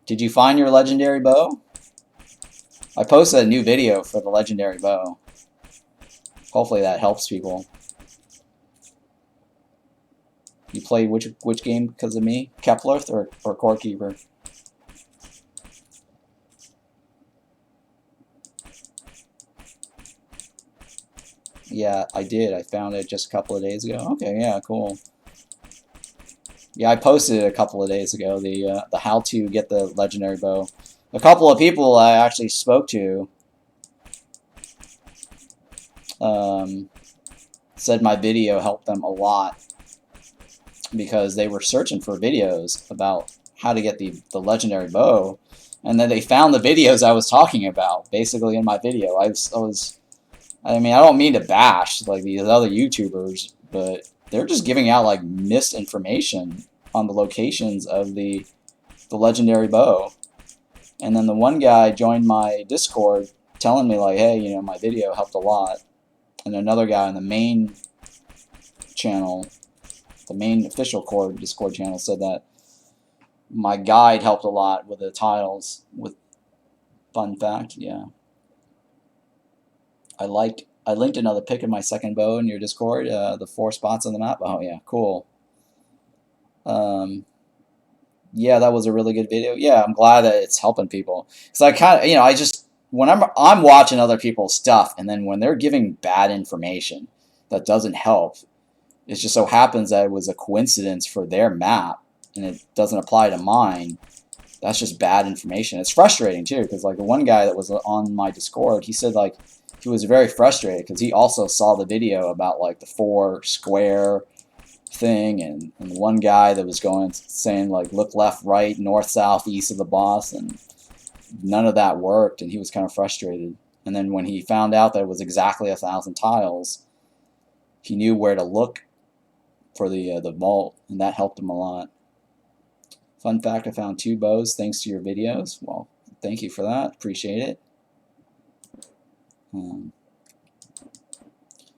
Did you find your legendary bow? I posted a new video for the legendary bow. Hopefully that helps people. You play which game because of me? Kepler or Core Keeper? Yeah, I did. I found it just a couple of days ago. Okay, yeah, cool. Yeah, I posted it a couple of days ago. The how to get the legendary bow. A couple of people I actually spoke to said my video helped them a lot because they were searching for videos about how to get the legendary bow, and then they found the videos I was talking about basically in my video. I mean, I don't mean to bash like these other YouTubers, but they're just giving out like misinformation on the locations of the legendary bow. And then the one guy joined my Discord telling me like, hey, you know, my video helped a lot. And another guy on the main channel, the main official core Discord channel, said that my guide helped a lot with the tiles. With fun fact, yeah. I linked another pic of my second bow in your Discord, the 4 spots on the map. Oh yeah, cool. Yeah, that was a really good video. Yeah, I'm glad that it's helping people. Because I kind of, you know, I just, when I'm watching other people's stuff, and then when they're giving bad information that doesn't help, it just so happens that it was a coincidence for their map, and it doesn't apply to mine. That's just bad information. It's frustrating too, because like the one guy that was on my Discord, he said like he was very frustrated because he also saw the video about like the 4 square thing, and one guy that was going saying like look left, right, north, south, east of the boss, and none of that worked, and he was kind of frustrated. And then when he found out that it was exactly 1,000 tiles, he knew where to look for the vault, and that helped him a lot. Fun fact, I found 2 bows thanks to your videos. Well, thank you for that. Appreciate it. I mean,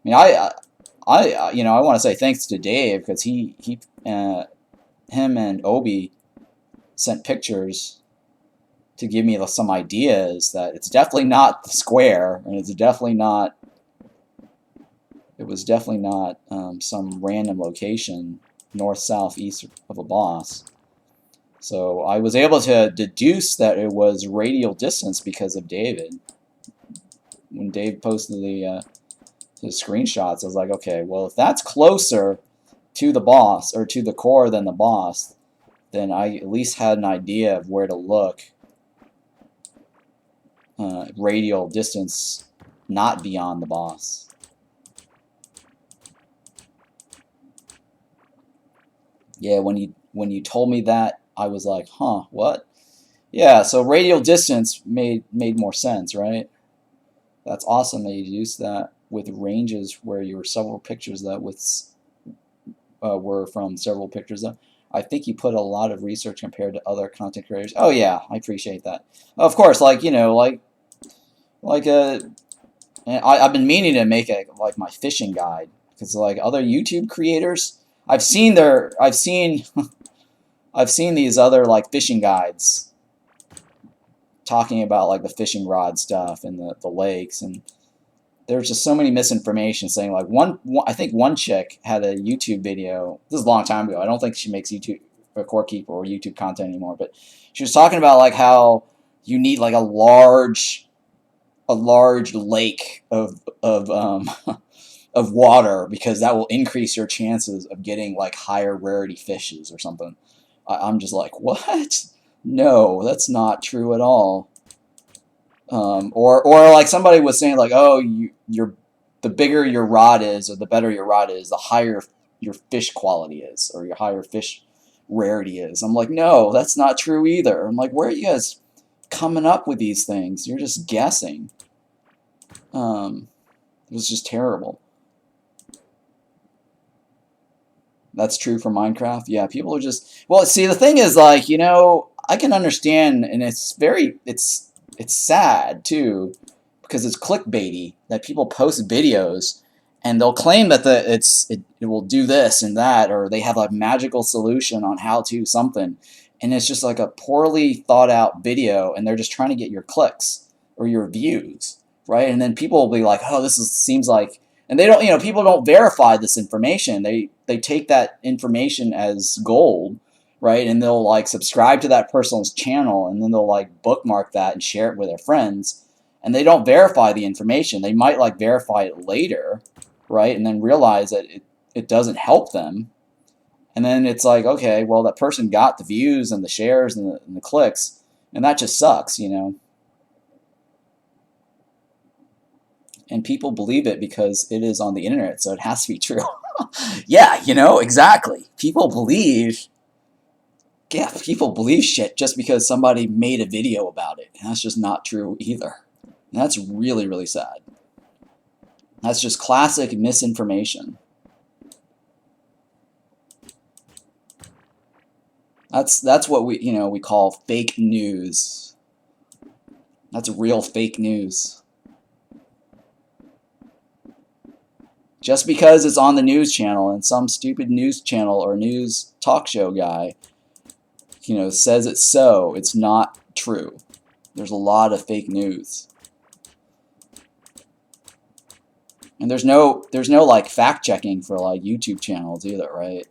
you know, I want to say thanks to Dave because him and Obi sent pictures to give me some ideas that it's definitely not the square, and it's definitely not. It was definitely not some random location north, south, east of a boss. So I was able to deduce that it was radial distance because of David. When Dave posted his screenshots, I was like, okay, well, if that's closer to the boss or to the core than the boss, then I at least had an idea of where to look. Radial distance, not beyond the boss. Yeah, when you told me that, I was like, huh, what? Yeah, so radial distance made more sense, right? That's awesome that you used that with ranges where you were several pictures that with were from several pictures though. I think you put a lot of research compared to other content creators. Oh yeah, I appreciate that. Of course, like you know, like a. I've been meaning to make a like my fishing guide because like other YouTube creators, I've seen I've seen these other like fishing guides talking about like the fishing rod stuff and the lakes, and there's just so many misinformation saying like I think one chick had a YouTube video. This is a long time ago. I don't think she makes YouTube or Core Keeper or YouTube content anymore, but she was talking about like how you need like a large lake of of water because that will increase your chances of getting like higher rarity fishes or something. I'm just like, what? No, that's not true at all. Or like somebody was saying like, oh, the bigger your rod is or the better your rod is, the higher your fish quality is or your higher fish rarity is. I'm like, no, that's not true either. I'm like, where are you guys coming up with these things? You're just guessing. It was just terrible. That's true for Minecraft. Yeah, people are just well. See, the thing is, like, you know, I can understand, and it's sad too, because it's clickbaity that people post videos and they'll claim that it will do this and that, or they have a magical solution on how to something, and it's just like a poorly thought out video, and they're just trying to get your clicks or your views, right? And then people will be like, oh, seems like. And they don't, you know, people don't verify this information. They take that information as gold, right? And they'll like subscribe to that person's channel, and then they'll like bookmark that and share it with their friends. And they don't verify the information. They might like verify it later, right? And then realize that it doesn't help them. And then it's like, okay, well, that person got the views and the shares and the clicks, and that just sucks, you know. And people believe it because it is on the internet, so it has to be true. Yeah, you know, exactly. People believe shit just because somebody made a video about it. And that's just not true either. And that's really, really sad. That's just classic misinformation. That's what we call fake news. That's real fake news. Just because it's on the news channel and some stupid news channel or news talk show guy, you know, says it's so, it's not true. There's a lot of fake news. And there's no like fact checking for like YouTube channels either, right?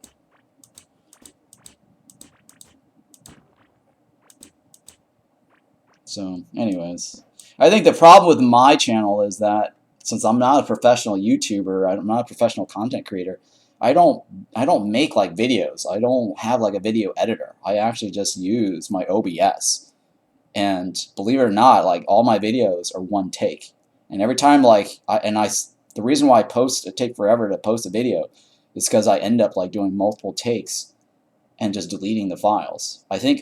So, anyways, I think the problem with my channel is that since I'm not a professional YouTuber, I'm not a professional content creator, I don't make like videos. I don't have like a video editor. I actually just use my OBS. And believe it or not, like all my videos are one take. And every time like the reason why it take forever to post a video is because I end up like doing multiple takes and just deleting the files. I think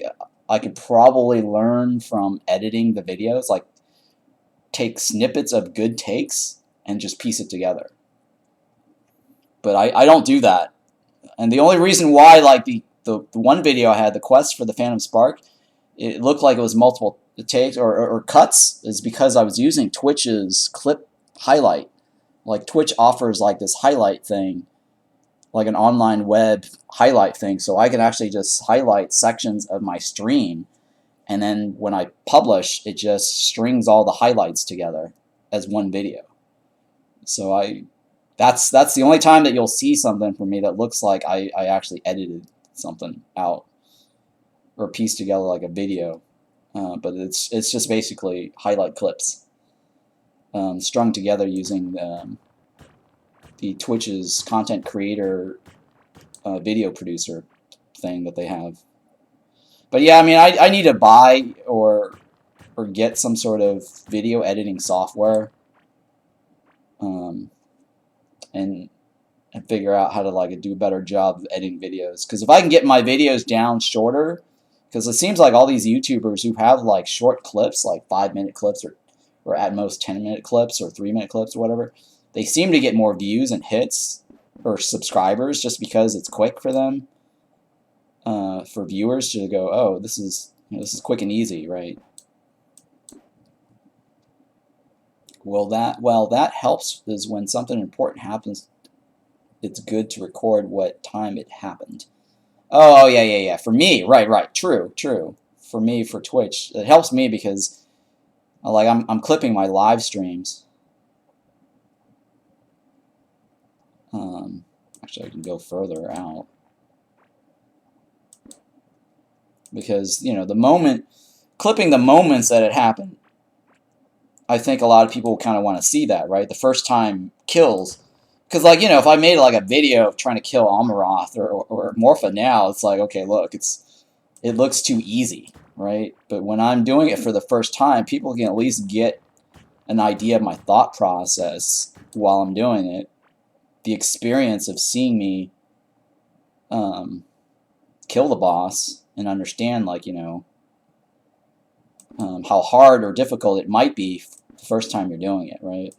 I could probably learn from editing the videos, like take snippets of good takes and just piece it together. But I don't do that. And the only reason why, like the one video I had, the quest for the Phantom Spark, it looked like it was multiple takes or cuts, is because I was using Twitch's clip highlight. Like Twitch offers like this highlight thing, like an online web highlight thing, so I can actually just highlight sections of my stream, and then when I publish, it just strings all the highlights together as one video. So that's the only time that you'll see something from me that looks like I actually edited something out or pieced together like a video. But it's just basically highlight clips strung together using the Twitch's content creator video producer thing that they have. But yeah, I mean, I need to buy or get some sort of video editing software, and figure out how to like do a better job of editing videos. Because if I can get my videos down shorter, because it seems like all these YouTubers who have like short clips, like 5-minute clips or at most 10-minute clips or 3-minute clips or whatever, they seem to get more views and hits or subscribers just because it's quick for them, for viewers to go, oh, this is quick and easy, right? Well, that helps, is when something important happens, it's good to record what time it happened. Oh, yeah. For me, right. True. For me, for Twitch, it helps me because, like, I'm clipping my live streams. Actually, I can go further out because, you know, clipping the moments that it happened. I think a lot of people kind of want to see that, right? The first time kills. Because, like, you know, if I made, like, a video of trying to kill Amaroth or Morpha now, it's like, okay, look, it looks too easy, right? But when I'm doing it for the first time, people can at least get an idea of my thought process while I'm doing it. The experience of seeing me kill the boss and understand, like, you know, how hard or difficult it might be the first time you're doing it, right?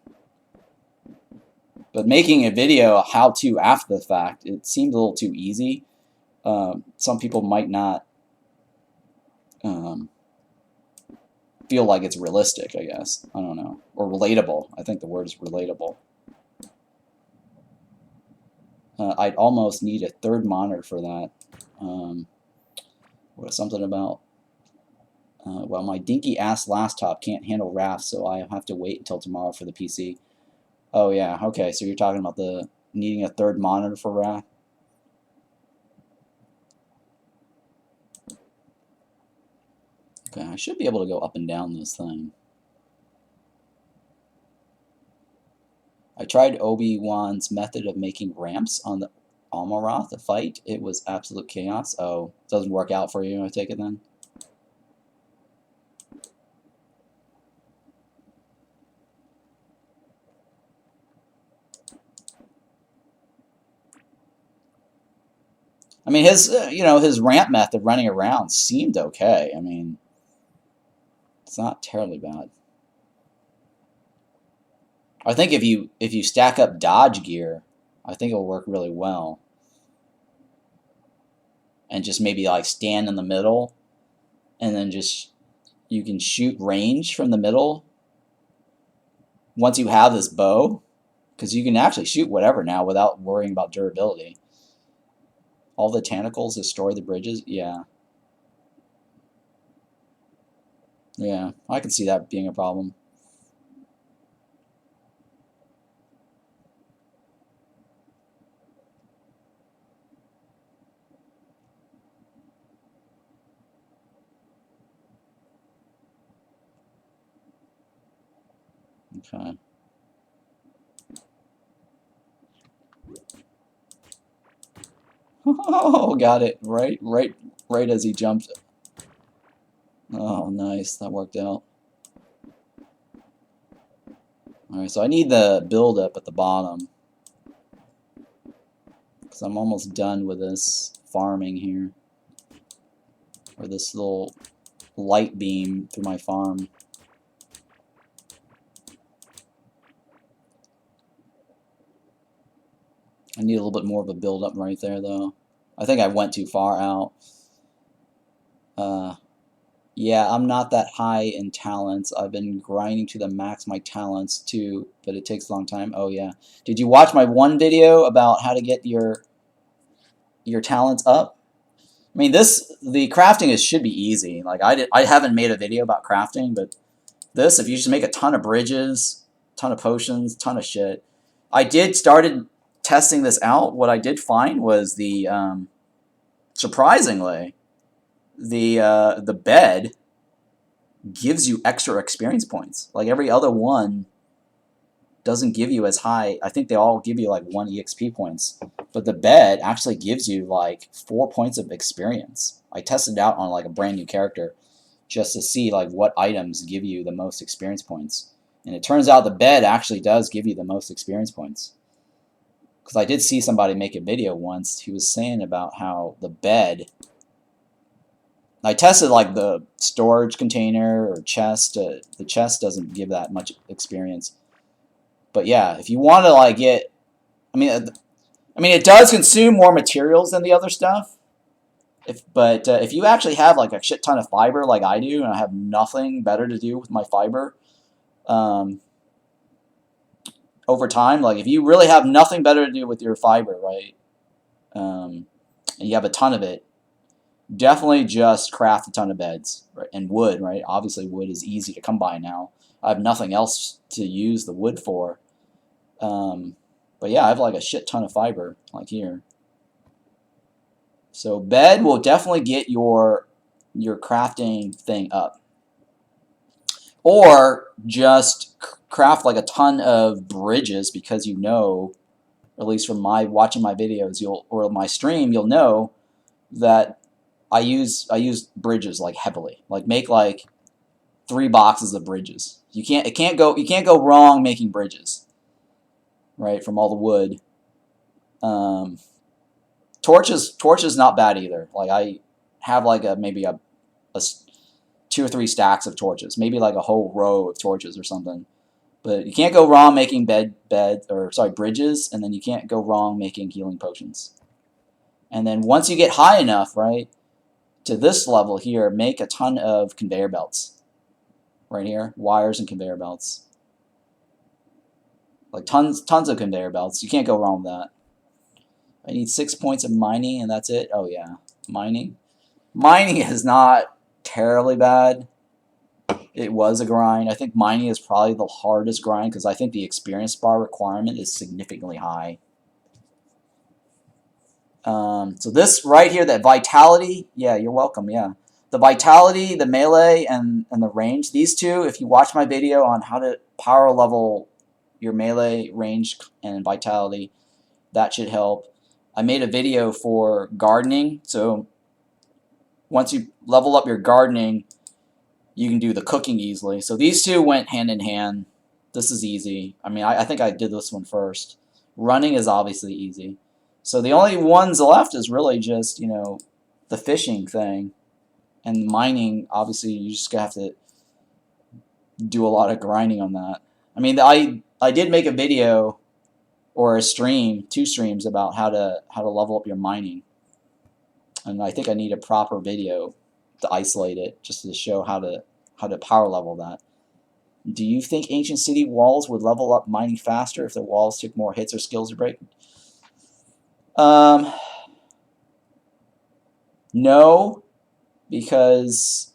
But making a video how-to after the fact, it seems a little too easy. Some people might not feel like it's realistic, I guess. I don't know. Or relatable. I think the word is relatable. I'd almost need a third monitor for that. Something about, well, my dinky-ass laptop can't handle RAF, so I have to wait until tomorrow for the PC. Oh, yeah, okay, so you're talking about the needing a third monitor for RAF? Okay, I should be able to go up and down this thing. I tried Obi-Wan's method of making ramps on the Amaroth to fight. It was absolute chaos. Oh, it doesn't work out for you, I take it then? I mean, his, you know, his ramp method running around seemed okay. I mean, it's not terribly bad. I think if you stack up dodge gear, I think it'll work really well. And just maybe like stand in the middle, and then just you can shoot range from the middle. Once you have this bow, because you can actually shoot whatever now without worrying about durability. All the tentacles destroy the bridges. Yeah. Yeah, I can see that being a problem. Okay. Oh, got it. Right as he jumped. Oh, nice. That worked out. Alright, so I need the build up at the bottom. Because I'm almost done with this farming here. Or this little light beam through my farm. I need a little bit more of a build up right there, though. I think I went too far out. Yeah, I'm not that high in talents. I've been grinding to the max my talents too, but it takes a long time. Oh yeah. Did you watch my one video about how to get your talents up? I mean, the crafting should be easy. Like I haven't made a video about crafting, but this, if you just make a ton of bridges, ton of potions, ton of shit. I started testing this out. What I did find was the surprisingly the bed gives you extra experience points. Like every other one doesn't give you as high. I think they all give you like 1 EXP points. But the bed actually gives you like 4 points of experience. I tested it out on like a brand new character just to see like what items give you the most experience points. And it turns out the bed actually does give you the most experience points. Because I did see somebody make a video once. He was saying about how the bed, I tested like the storage container or chest. The chest doesn't give that much experience. But yeah, if you want to like get, I mean, I mean, it does consume more materials than the other stuff. But if you actually have like a shit ton of fiber like I do, and I have nothing better to do with my fiber, over time, like if you really have nothing better to do with your fiber, right, and you have a ton of it, definitely just craft a ton of beds, right? And wood, right? Obviously, wood is easy to come by now. I have nothing else to use the wood for. But yeah, I have like a shit ton of fiber, like here. So bed will definitely get your crafting thing up. Or just craft like a ton of bridges, because you know, at least from my watching my videos, or my stream, you'll know that I use bridges like heavily. Like make like 3 boxes of bridges. You can't go wrong making bridges, right? From all the wood. Torches not bad either. Like I have like maybe a 2 or 3 stacks of torches, maybe like a whole row of torches or something. But you can't go wrong making bridges, and then you can't go wrong making healing potions. And then once you get high enough, right, to this level here, make a ton of conveyor belts. Right here, wires and conveyor belts. Like tons of conveyor belts. You can't go wrong with that. I need 6 points of mining, and that's it. Oh yeah, mining. Mining is not terribly bad. It was a grind. I think mining is probably the hardest grind, because I think the experience bar requirement is significantly high. So this right here, that vitality, yeah, you're welcome, yeah. The vitality, the melee, and the range, these two, if you watch my video on how to power level your melee, range, and vitality, that should help. I made a video for gardening, so once you level up your gardening, you can do the cooking easily. So these two went hand in hand. This is easy. I mean, I think I did this one first. Running is obviously easy. So the only ones left is really just, you know, the fishing thing. And mining, obviously, you just have to do a lot of grinding on that. I mean, I did make a video or a stream, 2 streams, about how to level up your mining. And I think I need a proper video to isolate it, just to show how to power level that. Do you think ancient city walls would level up mining faster if the walls took more hits or skills to break? No, because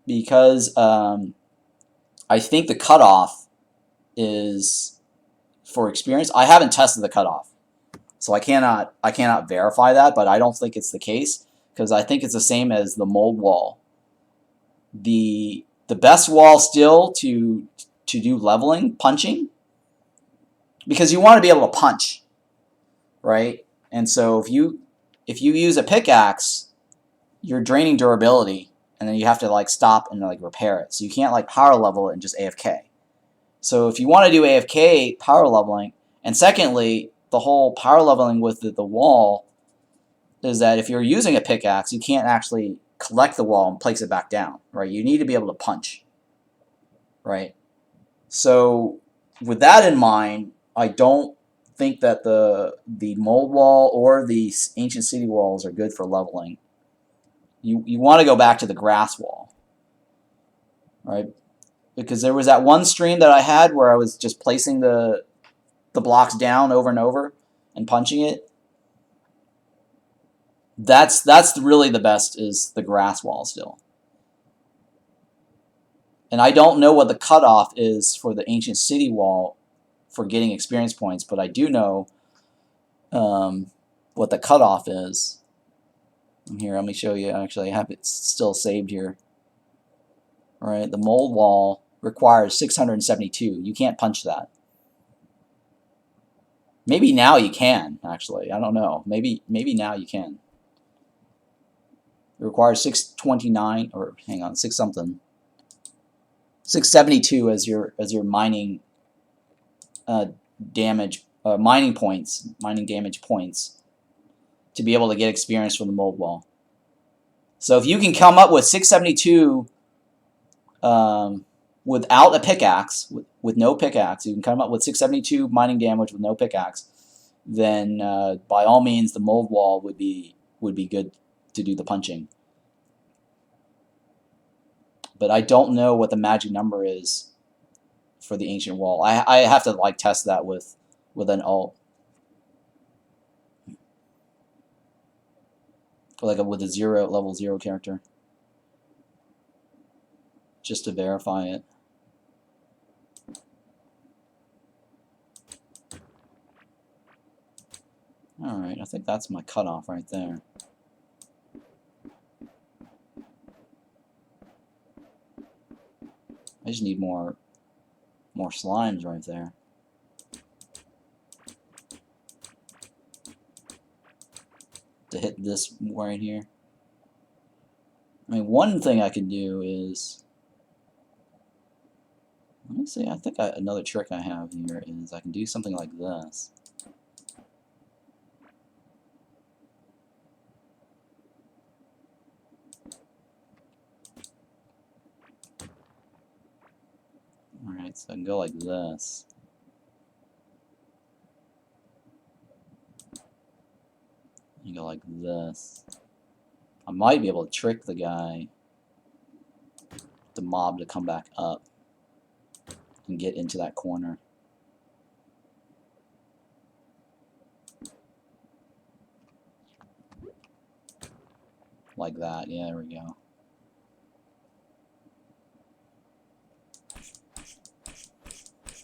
I think the cutoff is for experience. I haven't tested the cutoff, so I cannot verify that, but I don't think it's the case, because I think it's the same as the mold wall. The best wall still to do leveling, punching, because you want to be able to punch, right? And so if you use a pickaxe, you're draining durability, and then you have to like stop and like repair it. So you can't like power level it and just AFK. So if you want to do AFK power leveling, and secondly, the whole power leveling with the wall is that if you're using a pickaxe, you can't actually collect the wall and place it back down, right? You need to be able to punch, right? So with that in mind, I don't think that the mold wall or the ancient city walls are good for leveling. You want to go back to the grass wall, right? Because there was that one stream that I had where I was just placing the blocks down over and over and punching it. That's really the best, is the grass wall still. And I don't know what the cutoff is for the ancient city wall for getting experience points, but I do know what the cutoff is. Here, let me show you. Actually, I have it still saved here. All right, the mold wall requires 672. You can't punch that. Maybe now you can, actually. I don't know. Maybe now you can. It requires 629, or hang on, 6 something. 672 as your mining damage, mining points, mining damage points, to be able to get experience from the mold wall. So if you can come up with 672 without a pickaxe, with no pickaxe, you can come up with 672 mining damage with no pickaxe, then by all means the mold wall would be good to do the punching. But I don't know what the magic number is for the ancient wall. I have to like test that with an alt, like with a level 0 character, just to verify it. Alright, I think that's my cutoff right there. I just need more slimes right there. To hit this right here. I mean, one thing I could do is, let me see, I think another trick I have here is I can do something like this. Alright, so I can go like this. You go like this. I might be able to trick the guy, the mob, to come back up and get into that corner. Like that, yeah, there we go.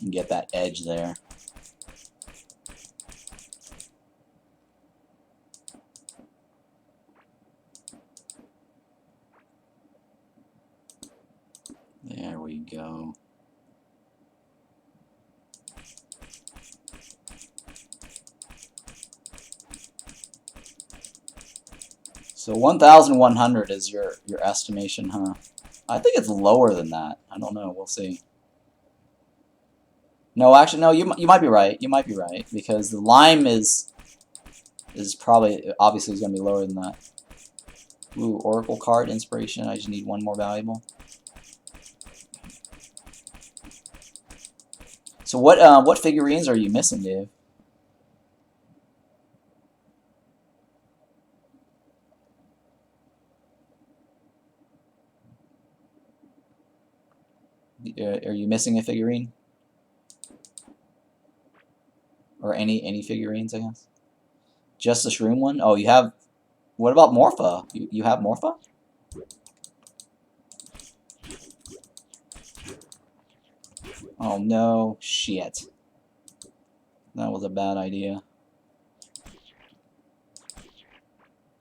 And get that edge there. There we go. So 1,100 is your estimation, huh? I think it's lower than that. I don't know. We'll see. No, actually, no. You might be right. You might be right, because the lime is probably obviously is going to be lower than that. Ooh, Oracle card inspiration. I just need one more valuable. So what figurines are you missing, Dave? Are you missing a figurine? Or any figurines, I guess? Just the Shroom one? Oh, you have... What about Morpha? You have Morpha? Oh no, shit. That was a bad idea.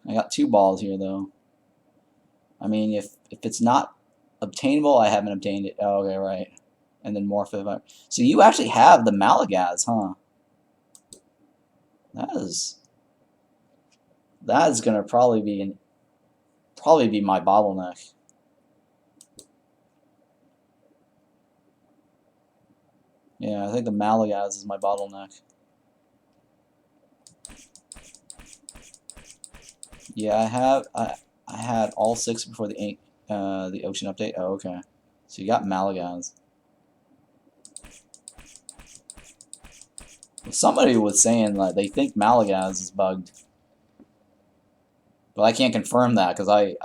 I got 2 balls here, though. I mean, if it's not obtainable, I haven't obtained it. Oh, okay, right. And then Morpha. So you actually have the Malagaz, huh? That is gonna probably be my bottleneck. Yeah, I think the Malagaz is my bottleneck. Yeah, I had all 6 before the ocean update. Oh, okay. So you got Malagaz. Somebody was saying that they think Malagaz is bugged, but I can't confirm that because I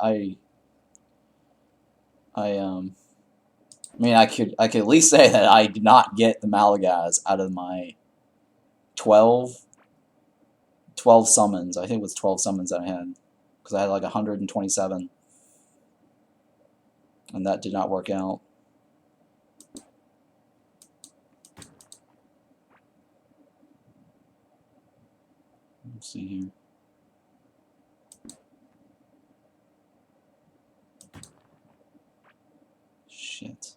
mean, I could at least say that I did not get the Malagaz out of my 12 summons. I think it was 12 summons that I had, because I had like 127, and that did not work out. Let's see here. Shit.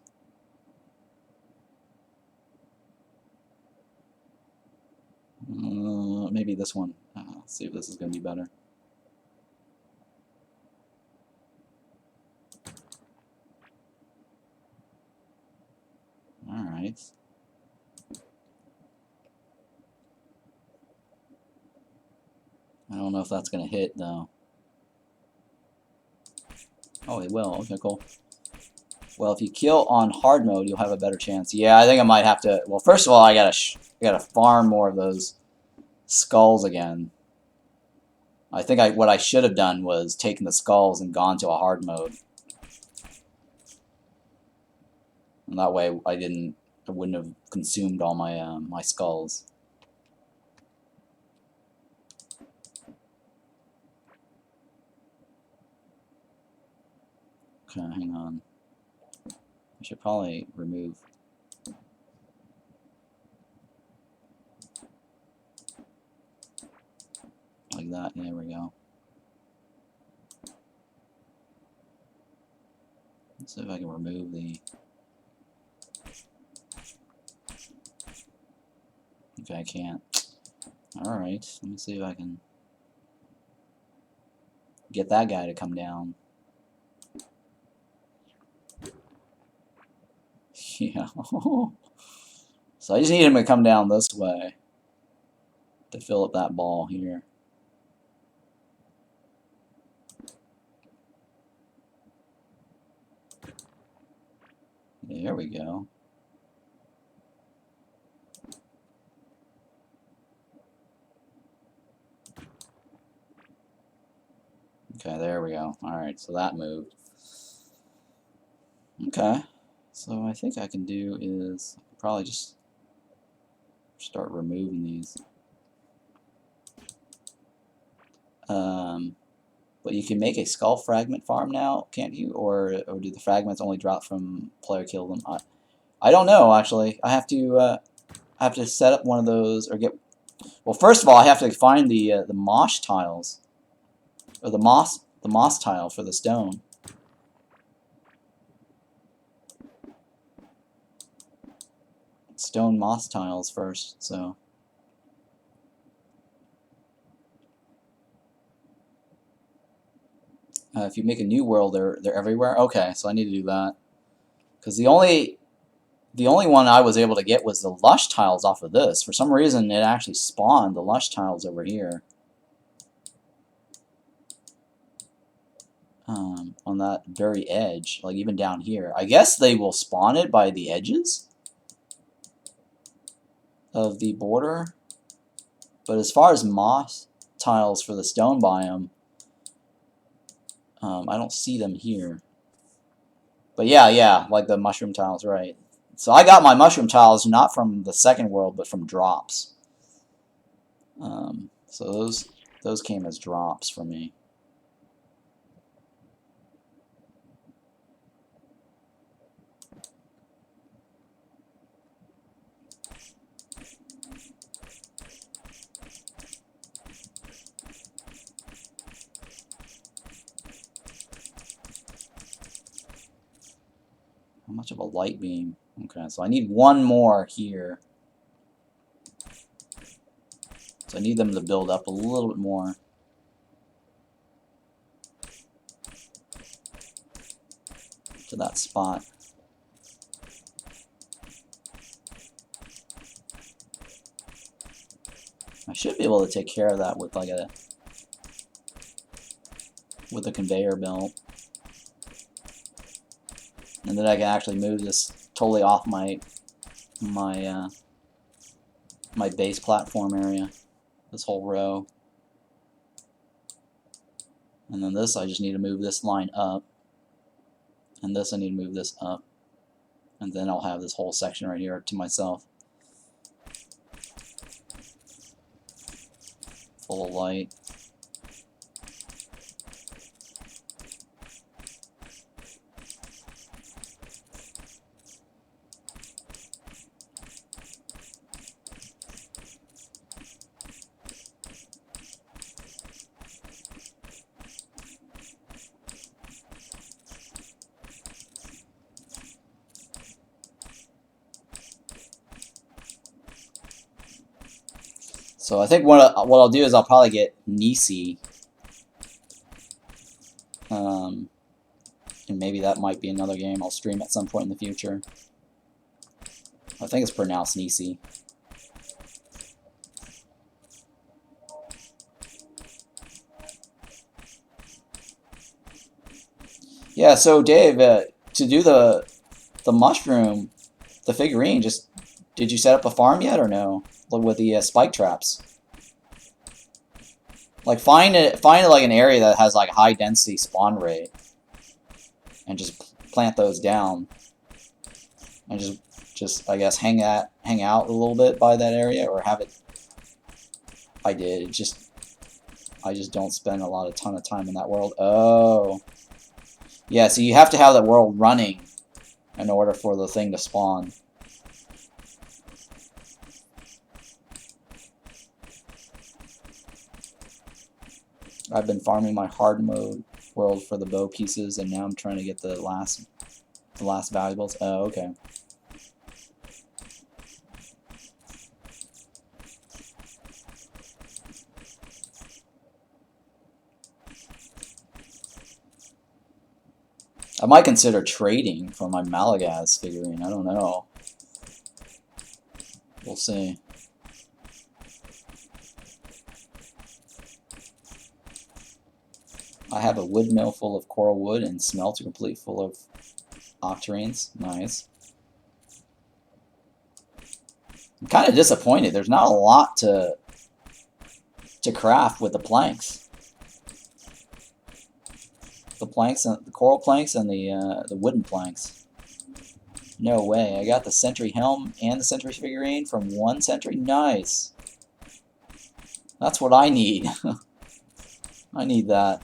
Maybe this one. Let's see if this is going to be better. Alright. I don't know if that's going to hit, though. Oh, it will. Okay, cool. Well, if you kill on hard mode, you'll have a better chance. Yeah, I think I might have to... Well, first of all, I gotta farm more of those skulls again. I think what I should have done was taken the skulls and gone to a hard mode. And that way I wouldn't have consumed all my my skulls. Okay, hang on. I should probably remove. Like that, there we go. Let's see if I can remove the... Okay, I can't. Alright, let me see if I can get that guy to come down. Yeah. So I just need him to come down this way to fill up that ball here. There we go. Okay, there we go. Alright, so that moved. Okay, so I think I can do is probably just start removing these. But you can make a skull fragment farm now, can't you? Or do the fragments only drop from player kill them? I don't know, actually. I have to set up one of those or get. Well, first of all, I have to find the moss tiles, or the moss tile for the stone. Stone moss tiles first, so. If you make a new world, they're everywhere. Okay, so I need to do that, because the only one I was able to get was the lush tiles off of this. For some reason, it actually spawned the lush tiles over here. On that very edge, like even down here. I guess they will spawn it by the edges of the border. But as far as moss tiles for the stone biome, I don't see them here. But yeah, like the mushroom tiles, right. So I got my mushroom tiles not from the second world, but from drops. So those came as drops for me. How much of a light beam? Okay, so I need one more here. So I need them to build up a little bit more. To that spot. I should be able to take care of that with like a conveyor belt. And then I can actually move this totally off my base platform area, this whole row. And then this, I just need to move this line up. And this, I need to move this up. And then I'll have this whole section right here to myself. Full of light. So I think what I'll do is I'll probably get Nisi. And maybe that might be another game I'll stream at some point in the future. I think it's pronounced Nisi. Yeah, so Dave, to do the mushroom, the figurine, did you set up a farm yet or no? With the spike traps. Like find like an area that has like high density spawn rate, and just plant those down, and just I guess hang out a little bit by that area, or have it. I just don't spend a ton of time in that world. Oh, yeah. So you have to have that world running in order for the thing to spawn. I've been farming my hard mode world for the bow pieces, and now I'm trying to get the last valuables. Oh, okay. I might consider trading for my Malagaz figurine. I don't know. We'll see. I have a wood mill full of coral wood and smelter complete full of octarines. Nice. I'm kind of disappointed. There's not a lot to craft with the planks. The planks and the coral planks and the wooden planks. No way. I got the Sentry helm and the Sentry figurine from one Sentry. Nice. That's what I need. I need that.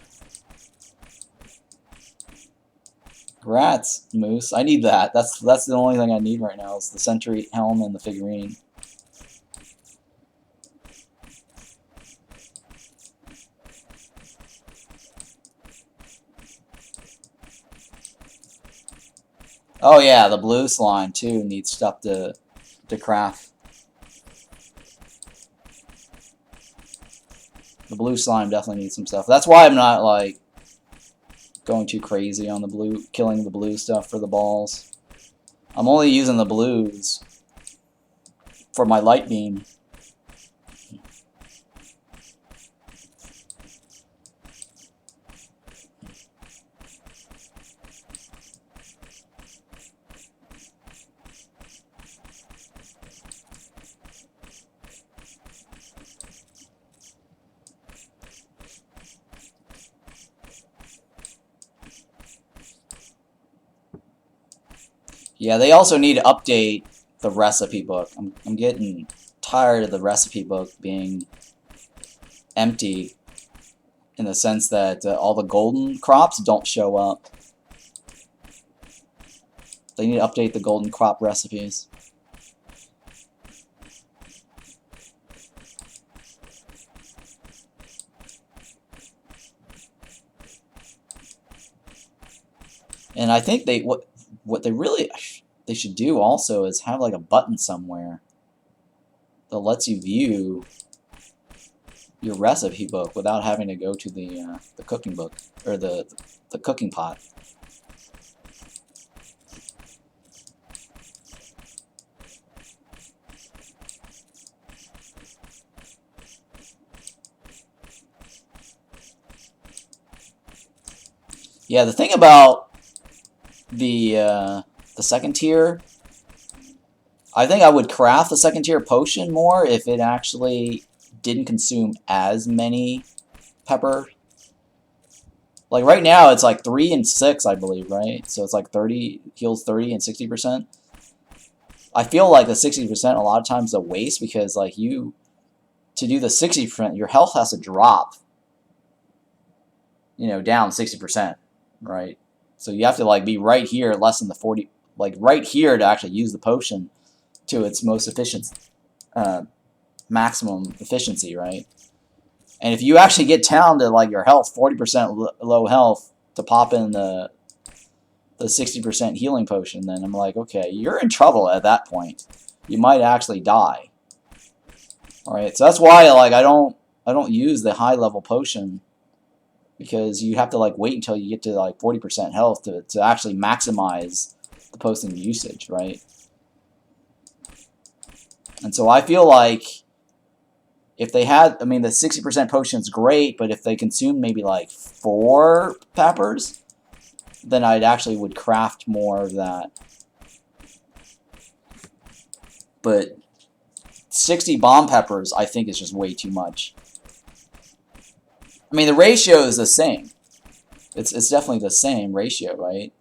Rats, Moose. I need that. That's the only thing I need right now is the Sentry helm and the figurine. Oh yeah, the blue slime too needs stuff to craft. The blue slime definitely needs some stuff. That's why I'm not like going too crazy on the blue, killing the blue stuff for the balls. I'm only using the blues for my light beam. Yeah, they also need to update the recipe book. I'm getting tired of the recipe book being empty in the sense that all the golden crops don't show up. They need to update the golden crop recipes. And I think what they should do also is have like a button somewhere that lets you view your recipe book without having to go to the cooking book or the cooking pot. Yeah, the thing about the second tier, I think I would craft the second tier potion more if it actually didn't consume as many pepper. Like right now it's like 3 and 6, I believe, right? So it's like 30 heals 30 and 60%. I feel like the 60% a lot of times is a waste because like to do the 60%, your health has to drop, down 60%, right? So you have to like be right here less than the 40, like right here to actually use the potion to its most efficient, maximum efficiency, right? And if you actually get down to like your health, 40% low health, to pop in the 60% healing potion, then I'm like, okay, you're in trouble at that point. You might actually die. All right, so that's why like I don't use the high level potion, because you have to like wait until you get to like 40% health to actually maximize the potion usage, right? And so I feel like if they had, I mean, the 60% potion's great, but if they consumed maybe like 4 peppers, then I'd actually would craft more of that. But 60 bomb peppers, I think, is just way too much. I mean, the ratio is the same. It's definitely the same ratio, right?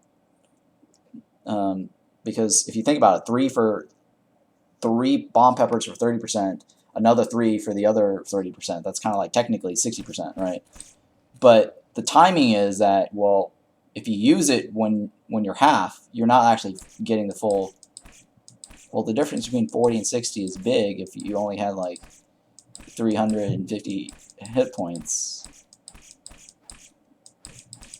Because if you think about it, 3 bomb peppers for 30%, another 3 for the other 30%. That's kind of like technically 60%, right? But the timing is that, well, if you use it when you're half, you're not actually getting the full. Well, the difference between 40 and 60 is big if you only had like 350 hit points.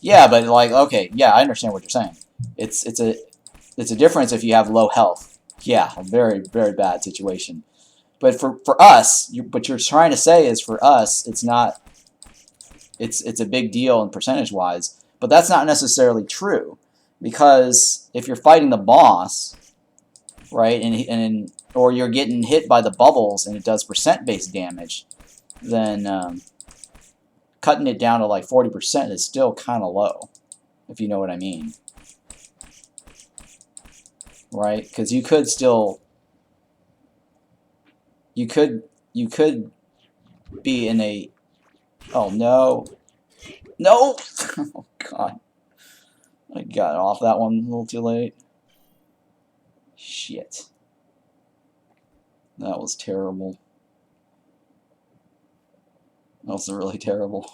Yeah, but like, okay, yeah, I understand what you're saying. It's a difference if you have low health. Yeah, a very, very bad situation. But for us, what you're trying to say is for us, it's not. It's a big deal in percentage wise, but that's not necessarily true, because if you're fighting the boss, right, and or you're getting hit by the bubbles and it does percent-based damage, then cutting it down to like 40% is still kind of low, if you know what I mean. Right? Because you could still, you could be in a, oh no, no, oh god, I got off that one a little too late. Shit, that was terrible. That was really terrible.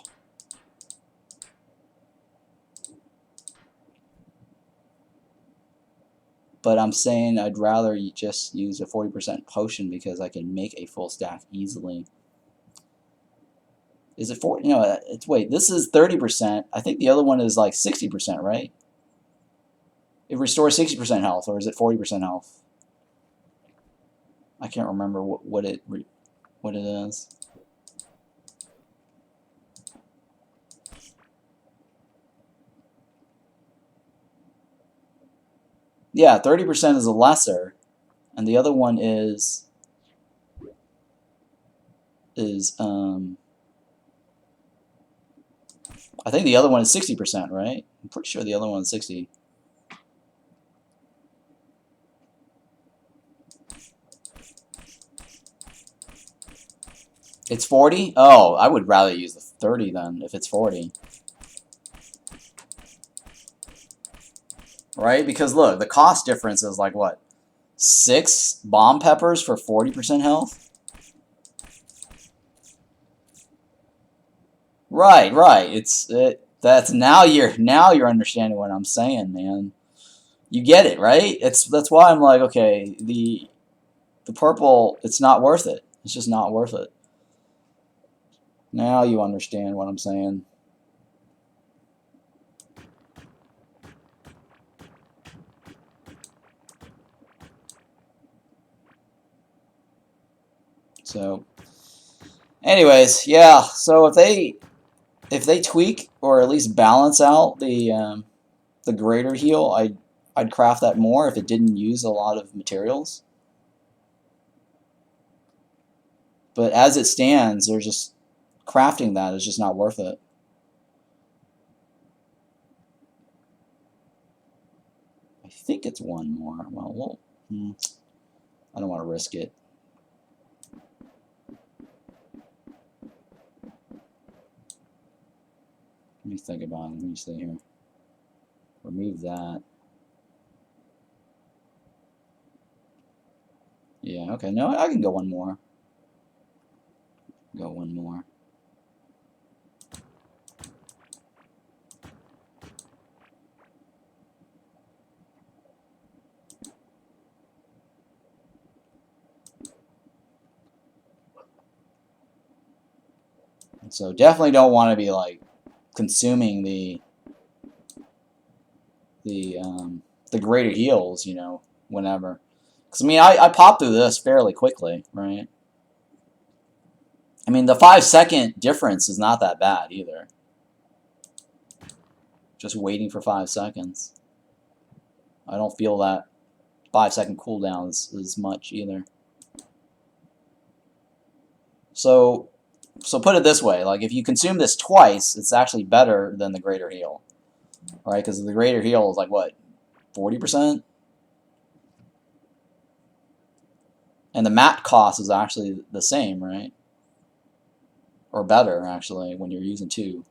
But I'm saying I'd rather you just use a 40% potion because I can make a full stack easily. Is it 40? No, it's, wait, this is 30%. I think the other one is like 60%, right? It restores 60% health, or is it 40% health? I can't remember what it is. Yeah, 30% is a lesser, and the other one is I think the other one is 60%, right? I'm pretty sure the other one is 60. It's 40? Oh, I would rather use the 30 then, if it's 40. Right? Because look, the cost difference is like what? 6 bomb peppers for 40% health? Right, right. That's now you're understanding what I'm saying, man. You get it, right? That's why I'm like, okay, the purple, it's not worth it. It's just not worth it. Now you understand what I'm saying. So, anyways, yeah. So if they tweak or at least balance out the greater heal, I'd craft that more if it didn't use a lot of materials. But as it stands, they're just crafting that is just not worth it. I think it's one more. Well, I don't want to risk it. Let me think about it. Let me see here. Remove that. Yeah, okay. No, I can go one more. Go one more. So definitely don't want to be like consuming the greater heals, you know, whenever. Because I mean, I popped through this fairly quickly, right? I mean, the 5-second difference is not that bad either. Just waiting for 5 seconds. I don't feel that 5-second cooldown is much either. So put it this way, like if you consume this twice, it's actually better than the greater heal, right? Because the greater heal is like what, 40%? And the mat cost is actually the same, right? Or better, actually, when you're using 2.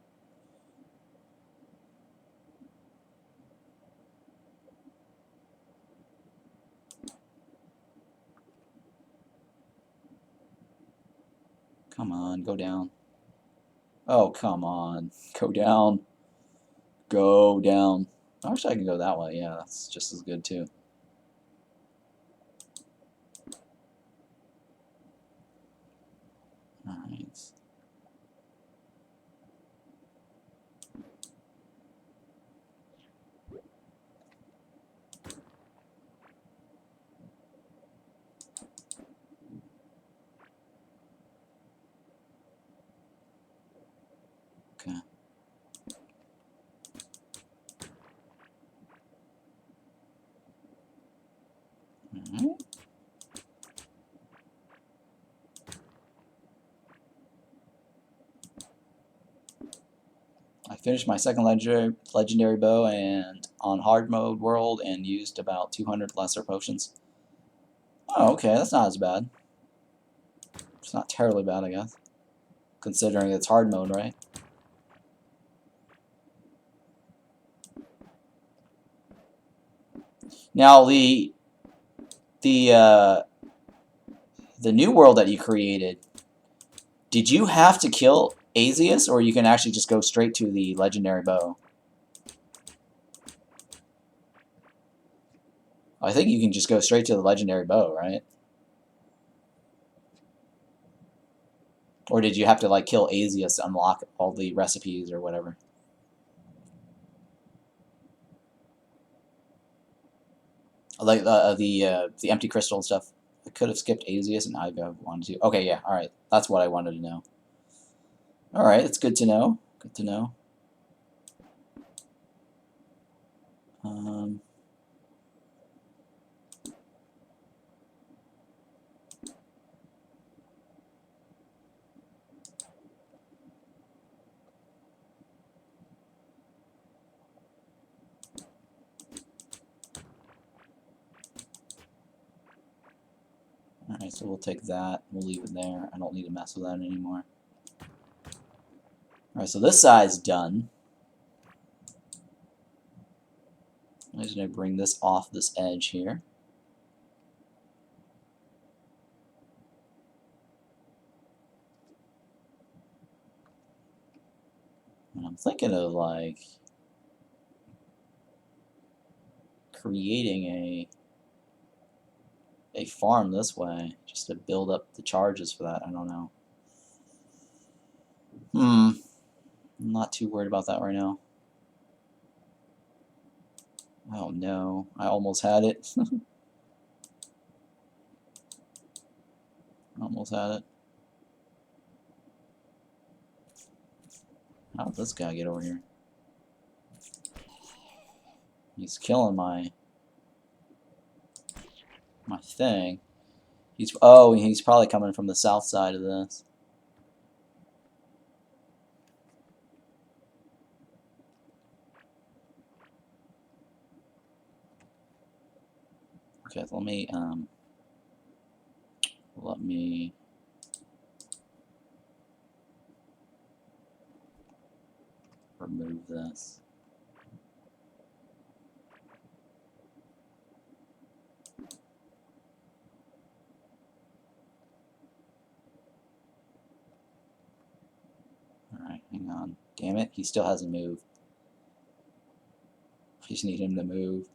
Come on, go down. Oh, come on. Go down. Go down. Actually, I can go that way. Yeah, that's just as good, too. Alright. Okay. Alright. I finished my second legendary bow and on hard mode world and used about 200 lesser potions. Oh, okay, that's not as bad. It's not terribly bad, I guess. Considering it's hard mode, right? Now the new world that you created, did you have to kill Azius, or you can actually just go straight to the legendary bow? I think you can just go straight to the legendary bow, right? Or did you have to like kill Azius to unlock all the recipes or whatever? Like the empty crystal and stuff. I could have skipped Azius and I wanted to. Okay, yeah, all right. That's what I wanted to know. All right, it's good to know. Good to know. Alright, so we'll take that. We'll leave it there. I don't need to mess with that anymore. Alright, so this side's done. I'm just going to bring this off this edge here. And I'm thinking of like creating a farm this way just to build up the charges for that. I don't know. I'm not too worried about that right now. Oh no, I almost had it. Almost had it. How did this guy get over here? He's killing my thing. He's probably coming from the south side of this. Okay, let me remove this. Alright, hang on. Damn it, he still hasn't moved. I just need him to move.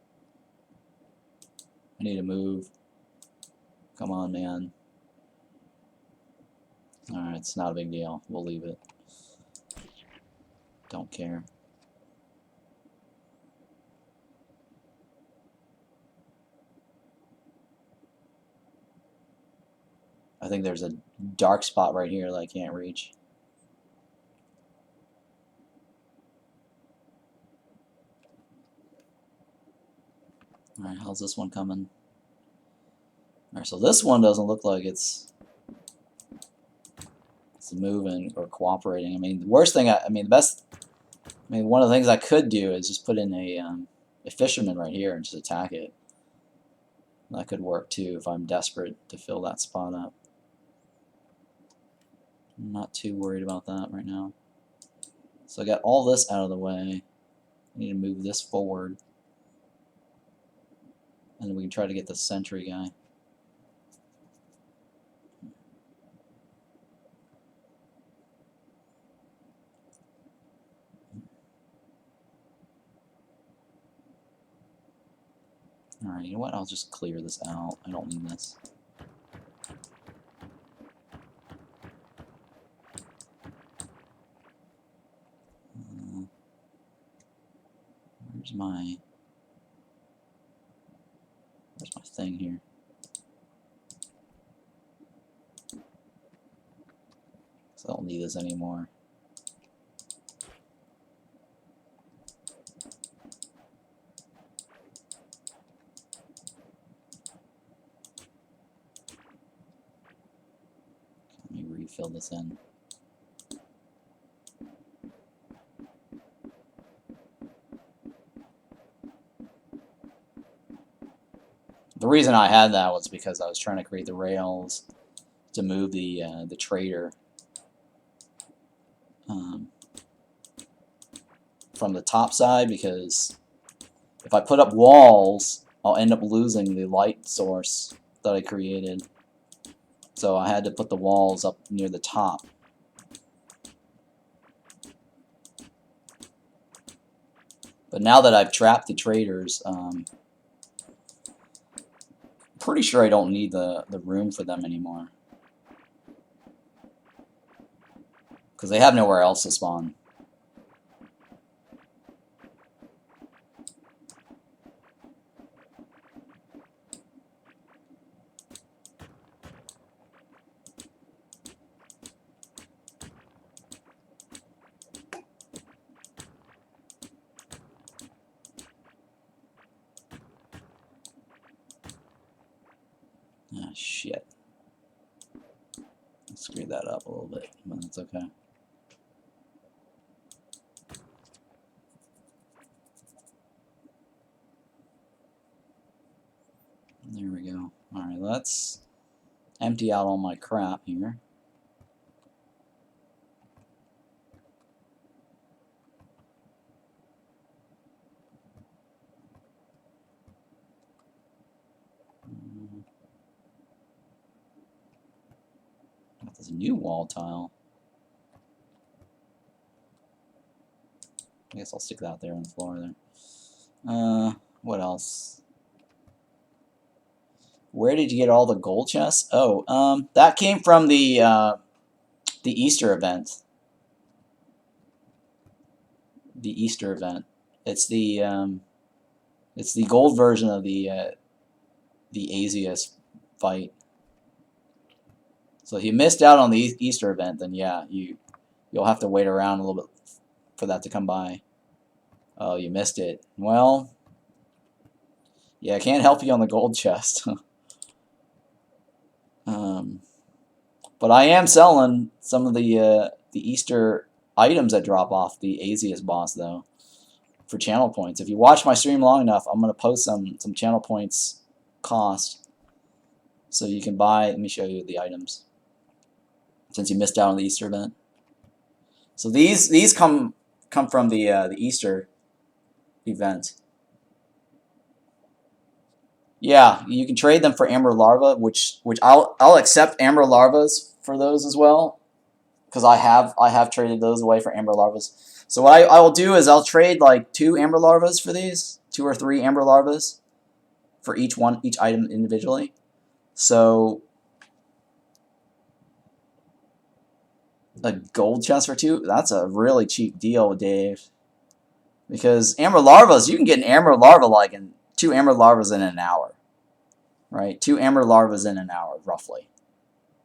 I need to move. Come on, man. Alright, it's not a big deal. We'll leave it. Don't care. I think there's a dark spot right here that I can't reach. Alright, how's this one coming? Alright, so this one doesn't look like it's moving or cooperating. I mean, the worst thing, one of the things I could do is just put in a fisherman right here and just attack it. That could work too if I'm desperate to fill that spot up. I'm not too worried about that right now. So I got all this out of the way. I need to move this forward. And then we can try to get the Sentry guy. Alright, you know what? I'll just clear this out. I don't need this. Where's my thing here? So I don't need this anymore. Let me refill this in. The reason I had that was because I was trying to create the rails to move the trader from the top side, because if I put up walls, I'll end up losing the light source that I created. So I had to put the walls up near the top. But now that I've trapped the traders, pretty sure I don't need the room for them anymore, because they have nowhere else to spawn. Ah, shit. I screwed that up a little bit, but that's okay. There we go. Alright, let's empty out all my crap here. There's a new wall tile. I guess I'll stick that there on the floor there. What else? Where did you get all the gold chests? Oh, that came from the Easter event. The Easter event. It's the gold version of the Asius fight. So if you missed out on the Easter event, then yeah, you'll have to wait around a little bit for that to come by. Oh, you missed it. Well, yeah, I can't help you on the gold chest. But I am selling some of the Easter items that drop off the Asius boss, though, for channel points. If you watch my stream long enough, I'm going to post some channel points cost, so you can buy. Let me show you the items, since you missed out on the Easter event. So these come from the Easter event. Yeah, you can trade them for Amber Larva, which I'll accept Amber Larvas for those as well, because I have traded those away for Amber Larvas. So what I will do is I'll trade like 2 Amber Larvas for these, 2 or 3 Amber Larvas for each item individually. So a gold chest for 2, that's a really cheap deal, Dave. Because Amber Larvas, you can get an Amber Larva like in 2 Amber Larvas in an hour. Right? 2 Amber Larvas in an hour, roughly.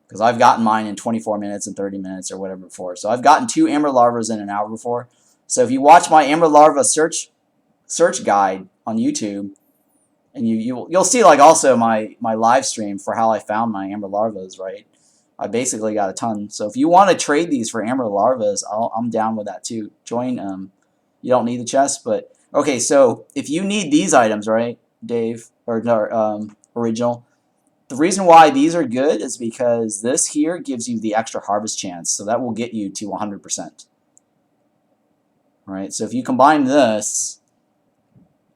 Because I've gotten mine in 24 minutes and 30 minutes or whatever before. So I've gotten 2 Amber Larvas in an hour before. So if you watch my Amber Larva search guide on YouTube, and you'll see like also my live stream for how I found my Amber Larvas, right? I basically got a ton. So if you want to trade these for Amber Larvas, I'm down with that too. Join. You don't need the chest, but okay. So if you need these items, right, Dave or no, Original, The reason why these are good is because this here gives you the extra harvest chance, so that will get you to 100%. Right? So if you combine this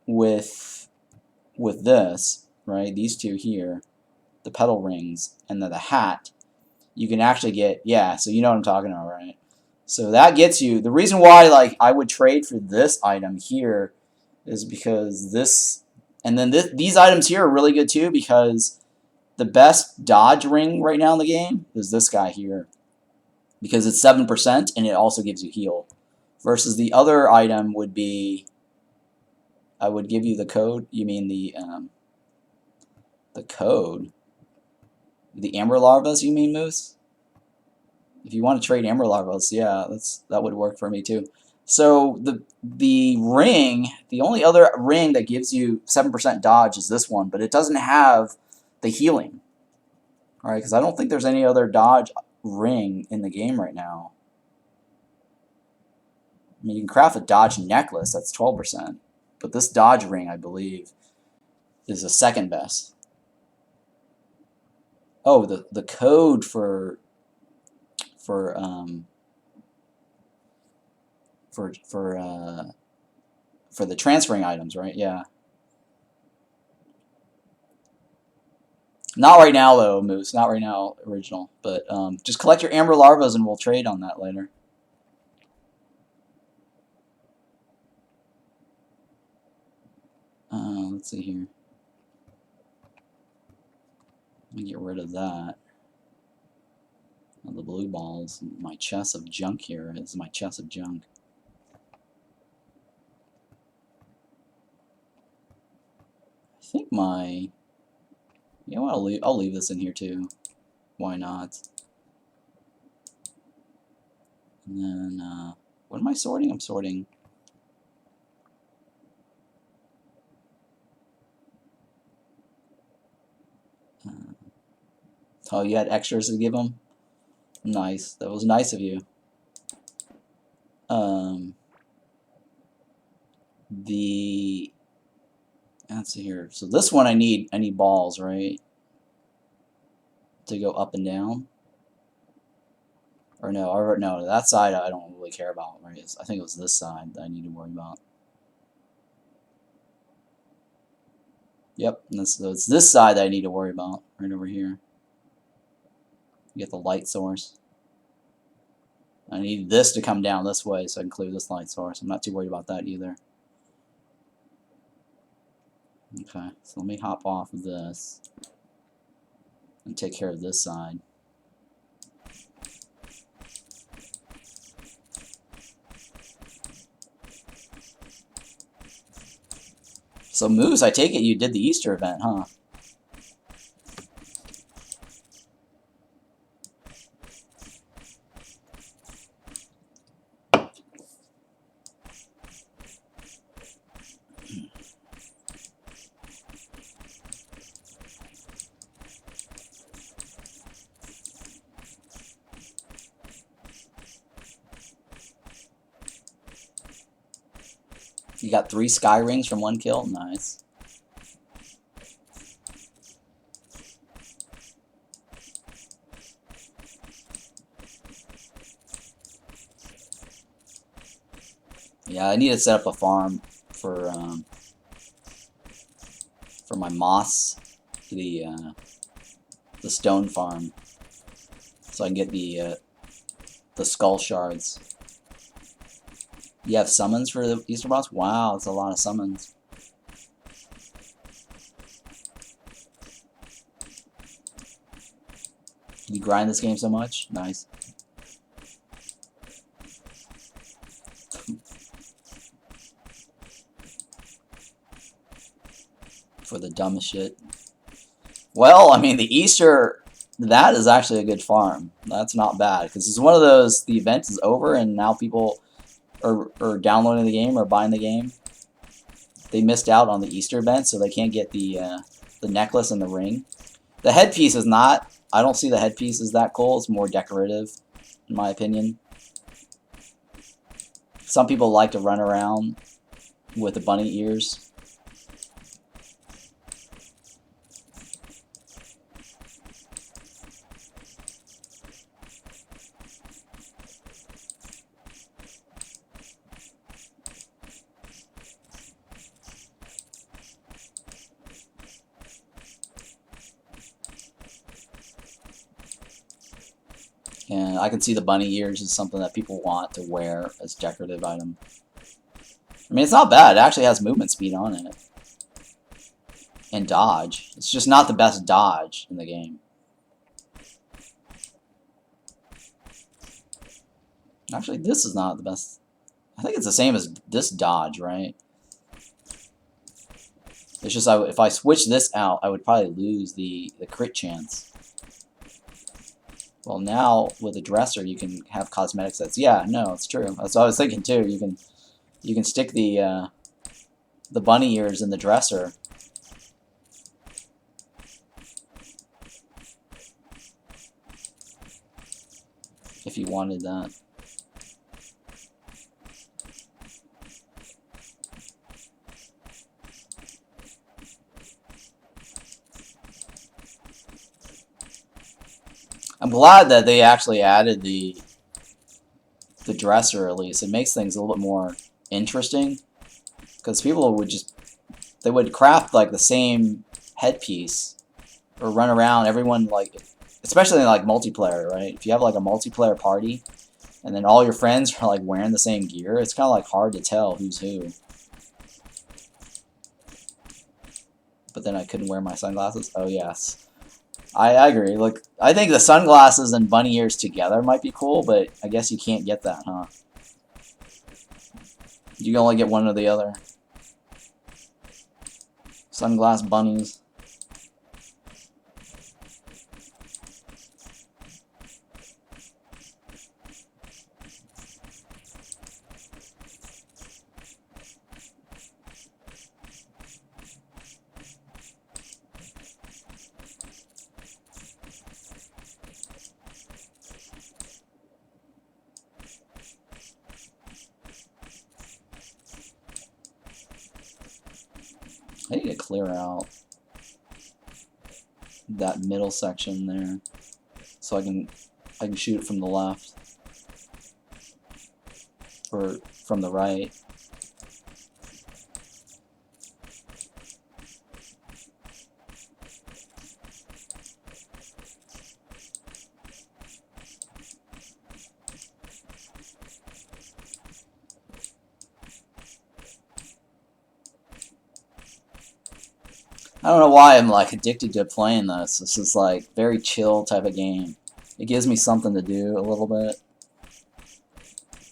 with this, right, these two here, the petal rings and then the hat, you can actually get, yeah, so you know what I'm talking about, right? So that gets you, the reason why like I would trade for this item here is because this, and then these items here are really good too, because the best dodge ring right now in the game is this guy here, because it's 7% and it also gives you heal. Versus the other item would be, I would give you the code. You mean the code? The amber larvas? You mean, Moose? If you want to trade amber larvas, yeah, that would work for me too. So the ring, the only other ring that gives you 7% dodge is this one, but it doesn't have the healing. All right, because I don't think there's any other dodge ring in the game right now. I mean, you can craft a dodge necklace, that's 12%. But this dodge ring, I believe, is the second best. Oh, the code for the transferring items, right? Yeah. Not right now, though, Moose. Not right now, original. But just collect your amber larvas and we'll trade on that later. Let's see here. Let me get rid of that. The blue balls. My chest of junk here is my chest of junk. I think my... You know what, I'll leave this in here too. Why not? And then, what am I sorting? I'm sorting... oh, you had extras to give them? Nice. That was nice of you. Let's see here. So this one I need balls, right? To go up and down. Or no, that side I don't really care about, right? I think it was this side that I need to worry about. Yep, so it's this side that I need to worry about, right over here. You get the light source. I need this to come down this way so I can clear this light source. I'm not too worried about that either. Okay, so let me hop off of this and take care of this side. So Moose, I take it you did the Easter event, huh? You got 3 sky rings from 1 kill? Nice. Yeah, I need to set up a farm for my moss, the stone farm, so I can get the skull shards. You have summons for the Easter boss? Wow, that's a lot of summons. You grind this game so much? Nice. For the dumbest shit. Well, I mean, the Easter, that is actually a good farm. That's not bad, because it's one of those, the event is over and now people are downloading the game or buying the game. They missed out on the Easter event, so they can't get the necklace and the ring. The headpiece is not, I don't see the headpiece as that cool. It's more decorative, in my opinion. Some people like to run around with the bunny ears. And I can see the bunny ears is something that people want to wear as decorative item. I mean, it's not bad. It actually has movement speed on it. And dodge. It's just not the best dodge in the game. Actually, this is not the best. I think it's the same as this dodge, right? It's just if I switch this out, I would probably lose the crit chance. Well, now with a dresser, you can have cosmetic sets. Yeah, no, it's true. That's what I was thinking too. You can stick the bunny ears in the dresser. If you wanted that. I'm glad that they actually added the dresser at least. It makes things a little bit more interesting. Because people would they would craft like the same headpiece or run around, everyone like, especially in like multiplayer, right? If you have like a multiplayer party and then all your friends are like wearing the same gear, it's kind of like hard to tell who's who. But then I couldn't wear my sunglasses. Oh yes. I agree. Look, I think the sunglasses and bunny ears together might be cool, but I guess you can't get that, huh? You can only get one or the other. Sunglass bunnies. I need to clear out that middle section there so I can shoot it from the left or from the right. I don't know why I'm like addicted to playing this. This is like very chill type of game. It gives me something to do a little bit.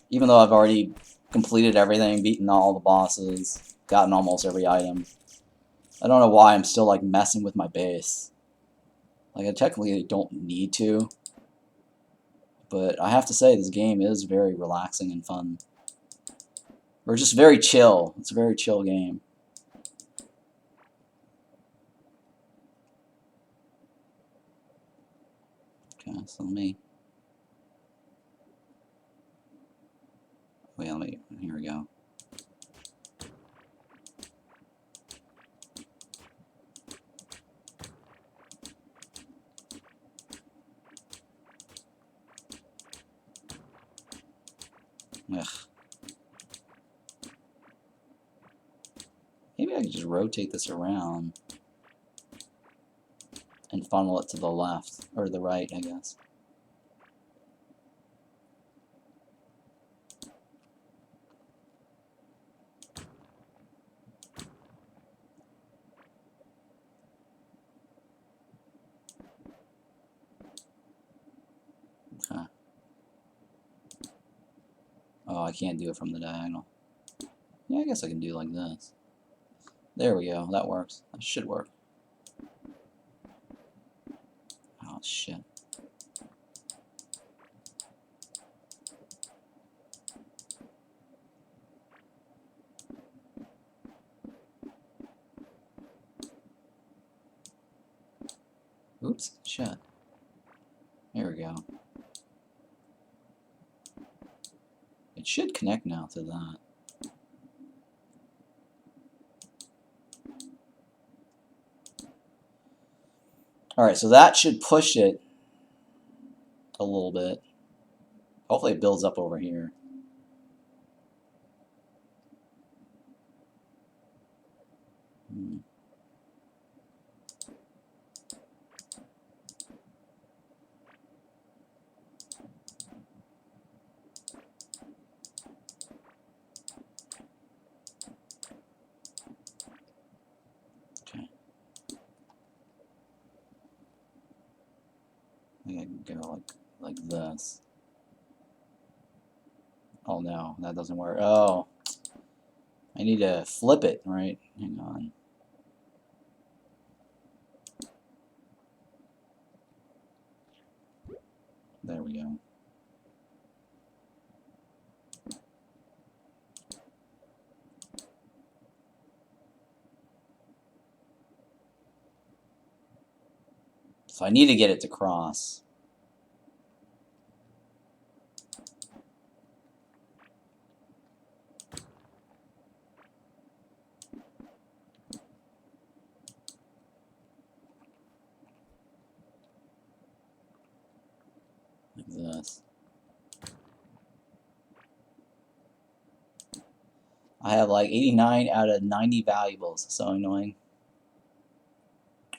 Even though I've already completed everything, beaten all the bosses, gotten almost every item. I don't know why I'm still like messing with my base. Like I technically don't need to. But I have to say this game is very relaxing and fun. Or just very chill. It's a very chill game. Okay, so here we go. Ugh. Maybe I could just rotate this around and funnel it to the left, or the right, I guess. Okay. Oh, I can't do it from the diagonal. Yeah, I guess I can do it like this. There we go, that works. That should work. Oh, shit. Oops, shit. There we go. It should connect now to that. Alright, so that should push it a little bit. Hopefully it builds up over here. go like this. Oh no, that doesn't work. Oh, I need to flip it, right? Hang on. There we go. So I need to get it to cross. Like this. I have like 89 out of 90 valuables. So annoying.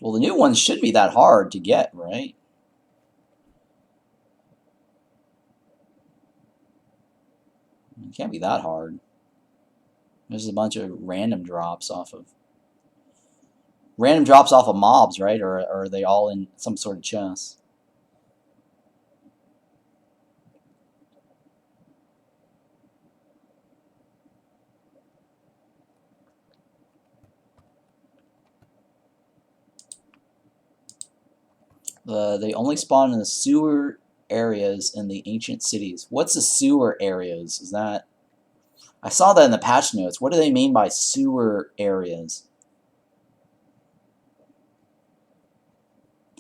Well, the new ones should be that hard to get, right? It can't be that hard. There's a bunch of random drops off of mobs, right? Or are they all in some sort of chest? They only spawn in the sewer areas in the ancient cities. What's the sewer areas? Is that... I saw that in the patch notes. What do they mean by sewer areas?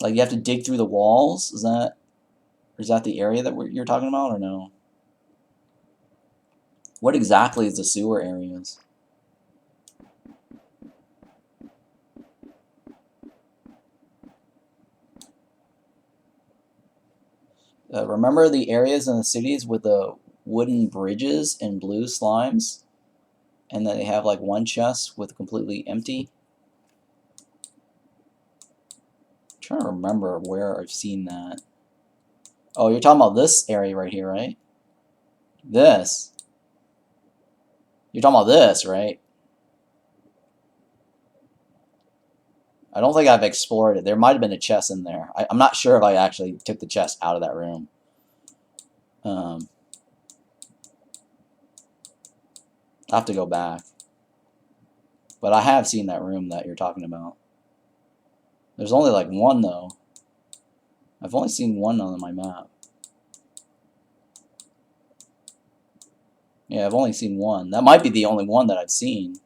Like you have to dig through the walls? Is that the area that you're talking about, or no? What exactly is the sewer areas? Remember the areas in the cities with the wooden bridges and blue slimes? And then they have like one chest with completely empty? I'm trying to remember where I've seen that. Oh, you're talking about this area right here, right? This. You're talking about this, right? I don't think I've explored it. There might have been a chest in there. I'm not sure if I actually took the chest out of that room. I'll have to go back. But I have seen that room that you're talking about. There's only like one, though. I've only seen one on my map. Yeah, I've only seen one. That might be the only one that I've seen.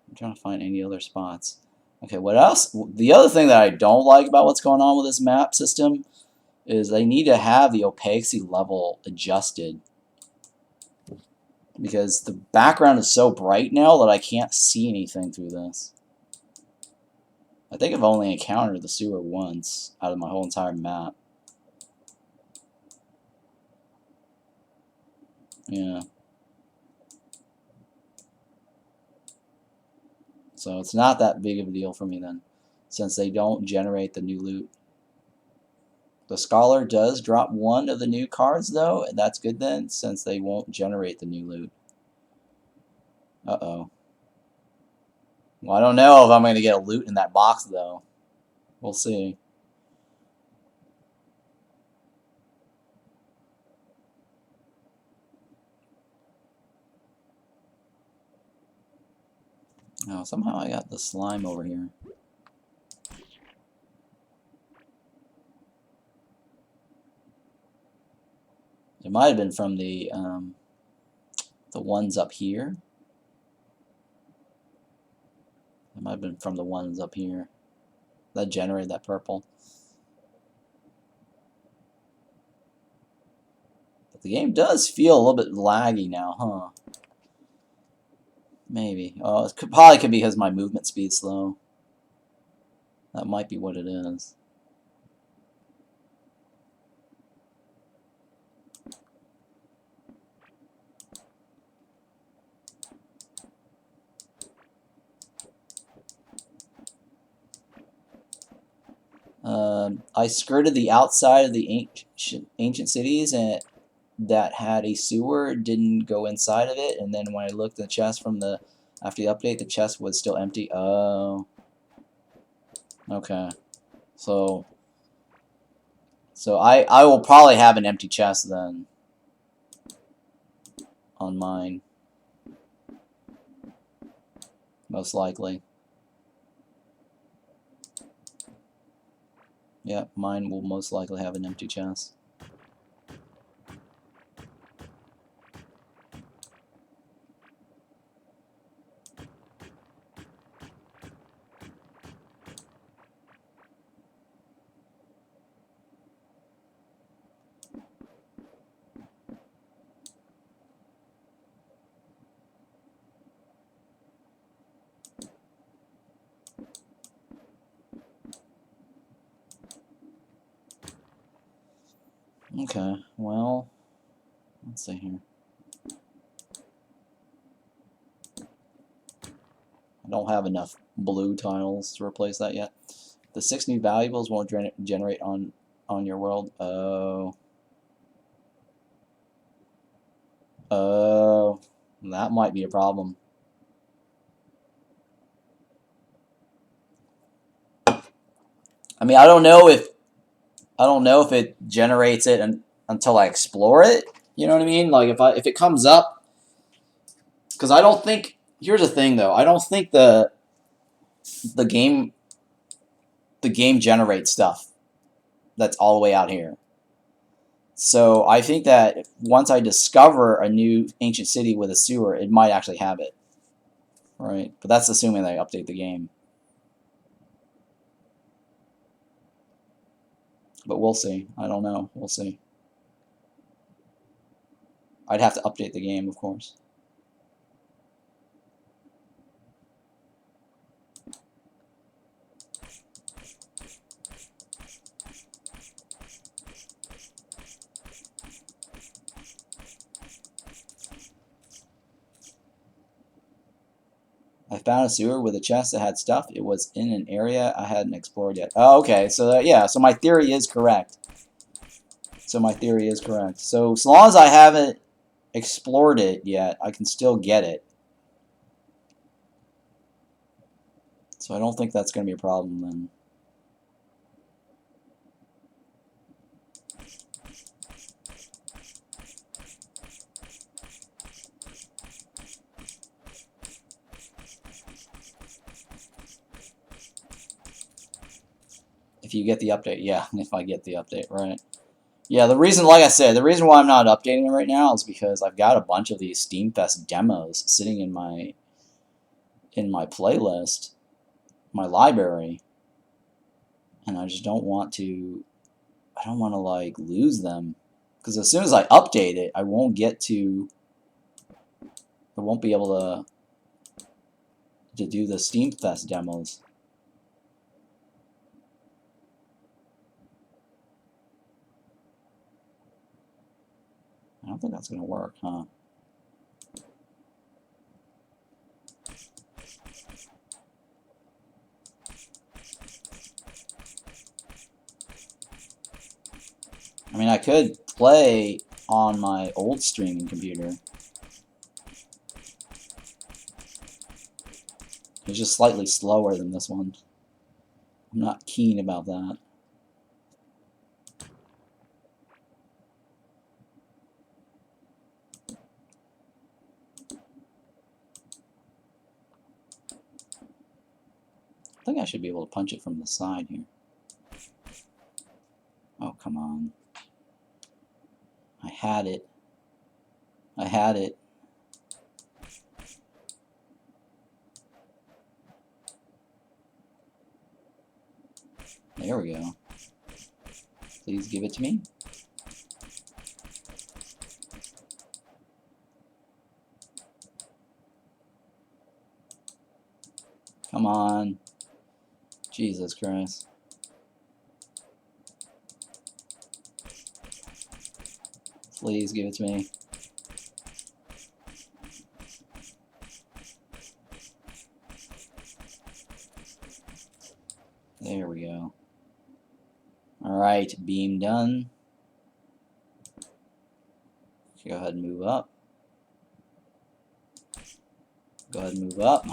I'm trying to find any other spots. Okay, what else? The other thing that I don't like about what's going on with this map system is they need to have the opacity level adjusted. Because the background is so bright now that I can't see anything through this. I think I've only encountered the sewer once out of my whole entire map. Yeah. So it's not that big of a deal for me then, since they don't generate the new loot. The Scholar does drop one of the new cards, though, and that's good then, since they won't generate the new loot. Uh-oh. Well, I don't know if I'm going to get a loot in that box, though. We'll see. Oh, somehow I got the slime over here. It might have been from the ones up here. It might have been from the ones up here that generated that purple. But the game does feel a little bit laggy now, huh? Maybe. Oh, it probably could be because my movement speed's slow. That might be what it is. I skirted the outside of the ancient cities and that had a sewer, didn't go inside of it, and then when I looked at the chest from after the update, the chest was still empty. Oh. Okay. So I will probably have an empty chest then on mine. Most likely. Yeah, mine will most likely have an empty chest. Okay, well, let's see here. I don't have enough blue tiles to replace that yet. The 6 new valuables won't generate on your world. Oh. Oh. That might be a problem. I mean, I don't know if it generates it until I explore it. You know what I mean? Like if it comes up, because I don't think. Here's the thing, though. I don't think the game generates stuff that's all the way out here. So I think that once I discover a new ancient city with a sewer, it might actually have it. Right? But that's assuming they update the game. But we'll see. I don't know. We'll see. I'd have to update the game, of course. I found a sewer with a chest that had stuff. It was in an area I hadn't explored yet. Oh, okay. So yeah. So my theory is correct. So as long as I haven't explored it yet, I can still get it. So I don't think that's going to be a problem then. If you get the update, yeah. If I get the update, right. Yeah, like I said, the reason why I'm not updating it right now is because I've got a bunch of these Steamfest demos sitting in my playlist, my library, and I just don't want to. I don't want to like lose them, because as soon as I update it, I won't get to. I won't be able to do the Steamfest demos. I don't think that's gonna work, huh? I mean, I could play on my old streaming computer. It's just slightly slower than this one. I'm not keen about that. I think I should be able to punch it from the side here. Oh, come on. I had it. I had it. There we go. Please give it to me. Come on. Jesus Christ. Please give it to me. There we go. Alright, beam done. Go ahead and move up. Go ahead and move up.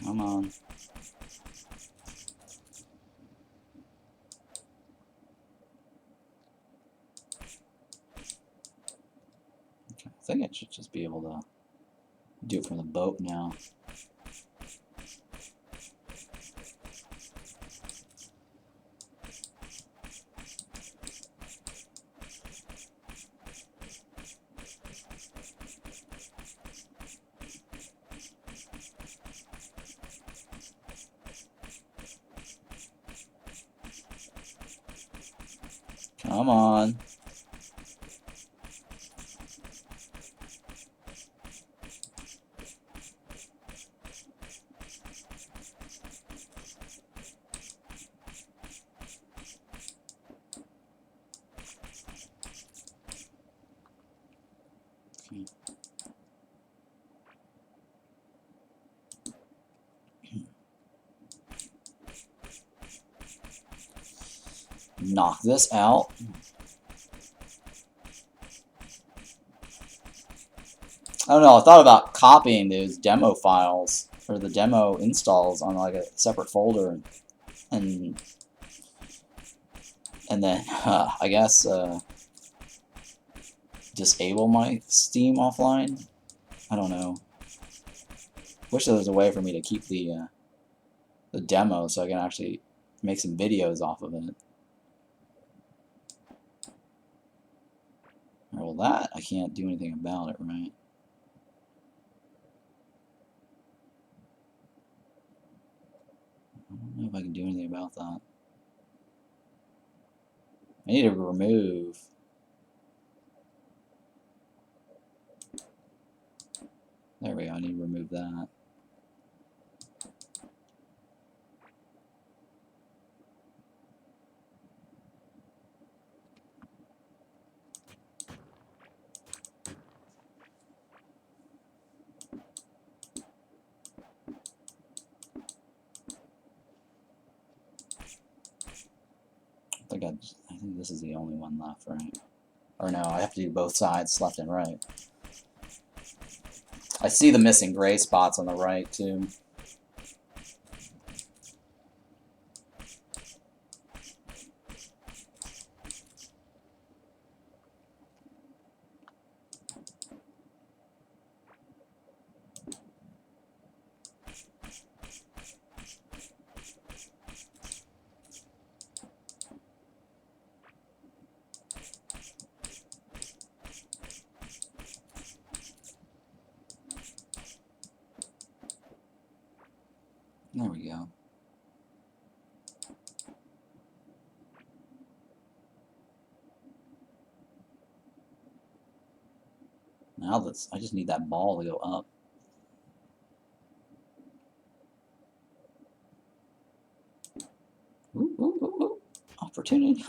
Come on. Okay, I think I should just be able to do it from the boat now. Come on. Okay. Knock this out. I don't know, I thought about copying those demo files or the demo installs on like a separate folder and then I guess disable my Steam offline. I don't know. Wish there was a way for me to keep the demo so I can actually make some videos off of it. Well, that I can't do anything about it, right? I don't know if I can do anything about that. I need to remove. There we go, I need to remove that. I think this is the only one left, right? Or no, I have to do both sides, left and right. I see the missing gray spots on the right, too. There we go. Now I just need that ball to go up. Ooh, ooh, ooh, ooh. Opportunity.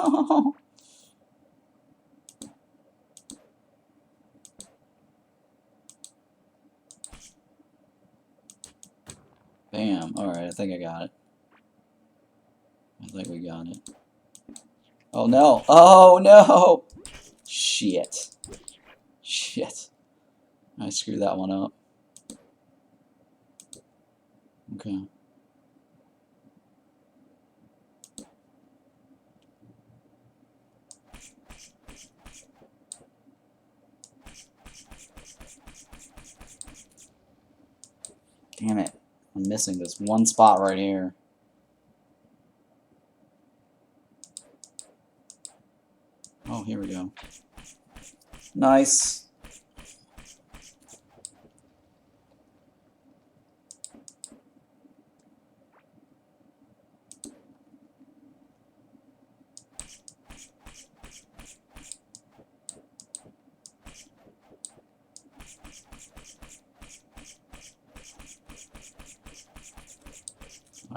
Bam. Alright, I think I got it. I think we got it. Oh no. Oh no! Shit. Shit. I screwed that one up. Okay. Damn it. I'm missing this one spot right here. Oh, here we go. Nice.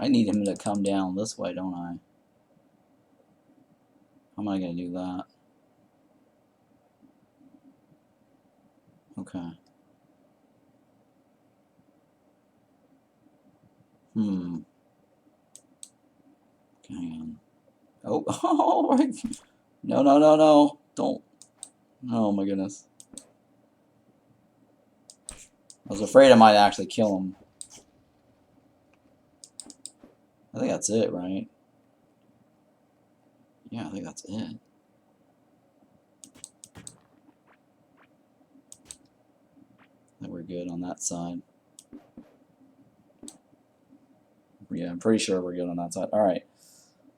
I need him to come down this way, don't I? How am I going to do that? Okay. Hang on. Oh, oh, right. No, no, no, no. Don't. Oh my goodness. I was afraid I might actually kill him. I think that's it, right? Yeah, I think that's it. I think we're good on that side. Yeah, I'm pretty sure we're good on that side. Alright.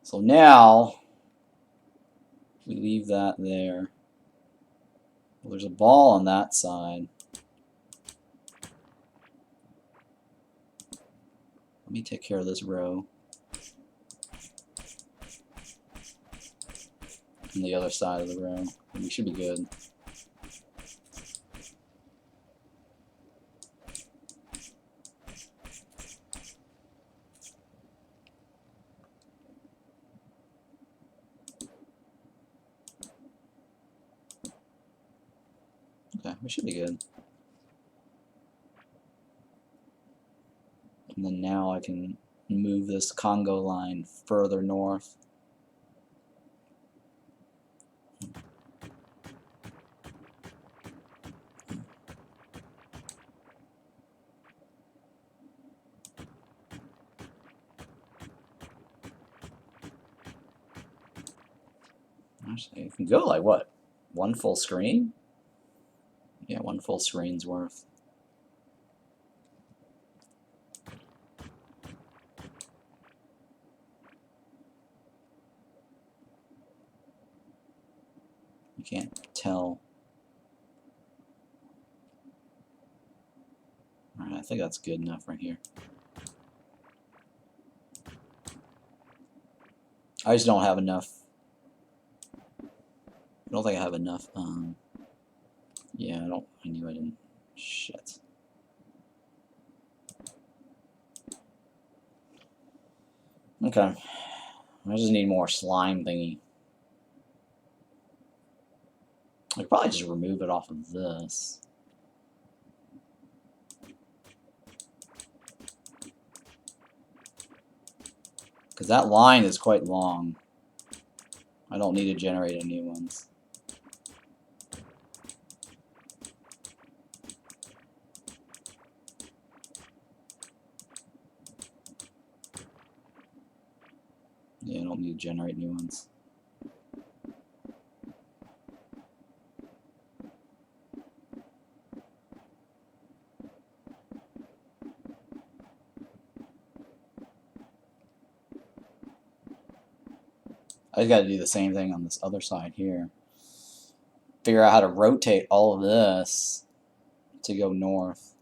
So now we leave that there. Well, there's a ball on that side. Let me take care of this row. And the other side of the row. And we should be good. Okay, we should be good. And then now I can move this Congo line further north. Actually, it can go like what? One full screen? Yeah, one full screen's worth. You can't tell. Alright, I think that's good enough right here. I just don't have enough. I don't think I have enough. Yeah, I knew I didn't. Shit. Okay. I just need more slime thingy. I could probably just remove it off of this. Because that line is quite long. I don't need to generate any new ones. Yeah, I don't need to generate new ones. I just got to do the same thing on this other side here. Figure out how to rotate all of this to go north.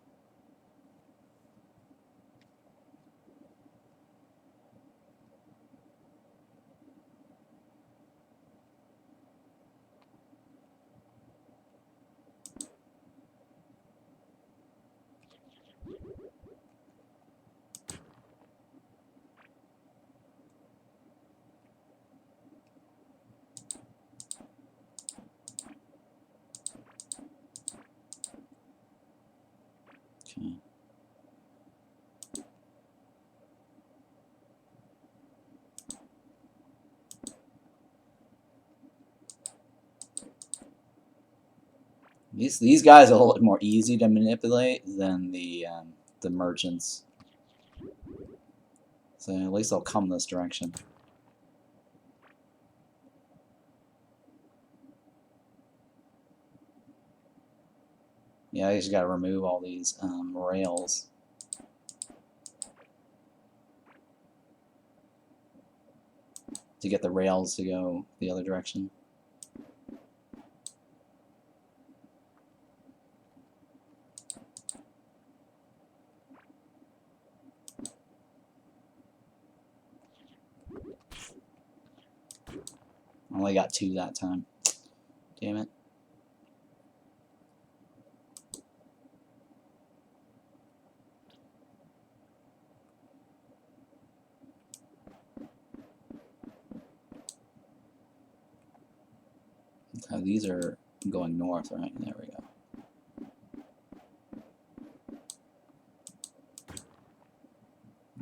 Okay. These guys are a little bit more easy to manipulate than the merchants. So at least they'll come this direction. Yeah, I just got to remove all these rails. To get the rails to go the other direction. I only got 2 that time. Damn it. Okay, these are going north, right? There we go.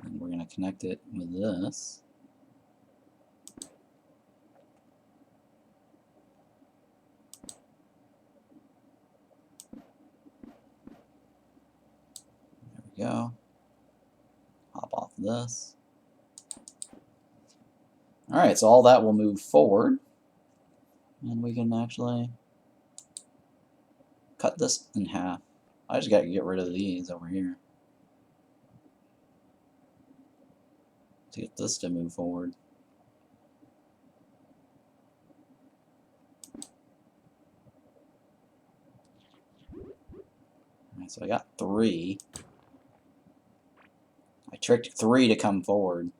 And we're going to connect it with this. There we go. Hop off this. Alright, so all that will move forward. And we can actually cut this in half. I just got to get rid of these over here to get this to move forward. Alright, so I got 3. I tricked 3 to come forward.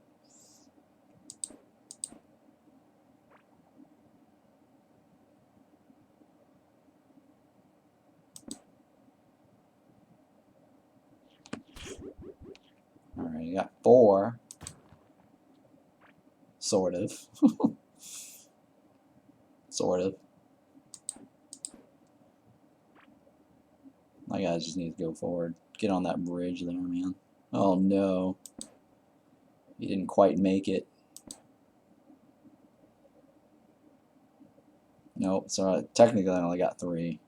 Alright, I got 4. Sort of. Sort of. My guys just need to go forward. Get on that bridge there, man. Oh no. You didn't quite make it. Nope, so technically I only got 3.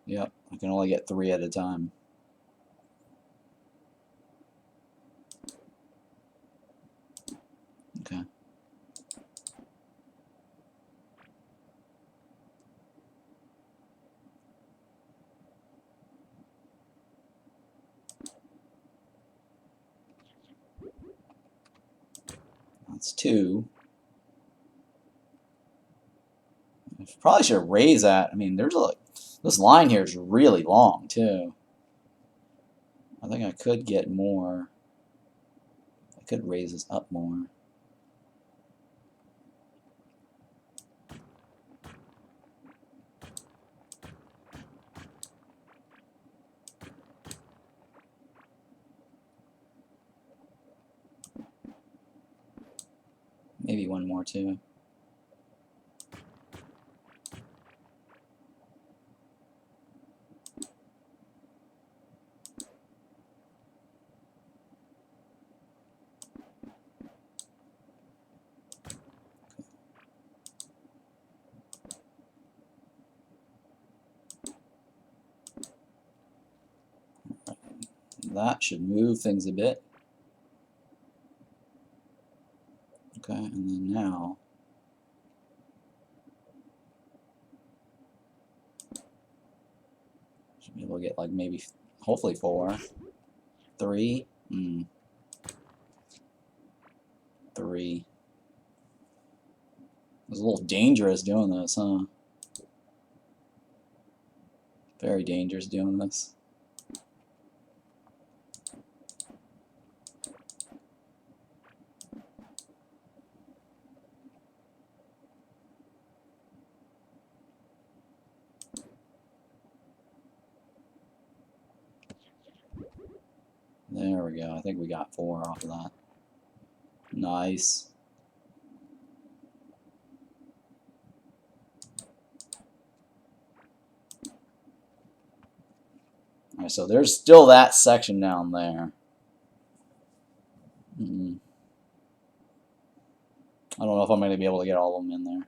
Yep, I can only get 3 at a time. Okay. That's 2. I probably should raise that. I mean, there's this line here is really long too. I think I could get more. I could raise this up more. Maybe one more too. That should move things a bit. Okay, and then now should be able to get like maybe, hopefully 4. 3. 3. It was a little dangerous doing this, huh? Very dangerous doing this. There we go. I think we got 4 off of that. Nice. Alright, so there's still that section down there. I don't know if I'm going to be able to get all of them in there.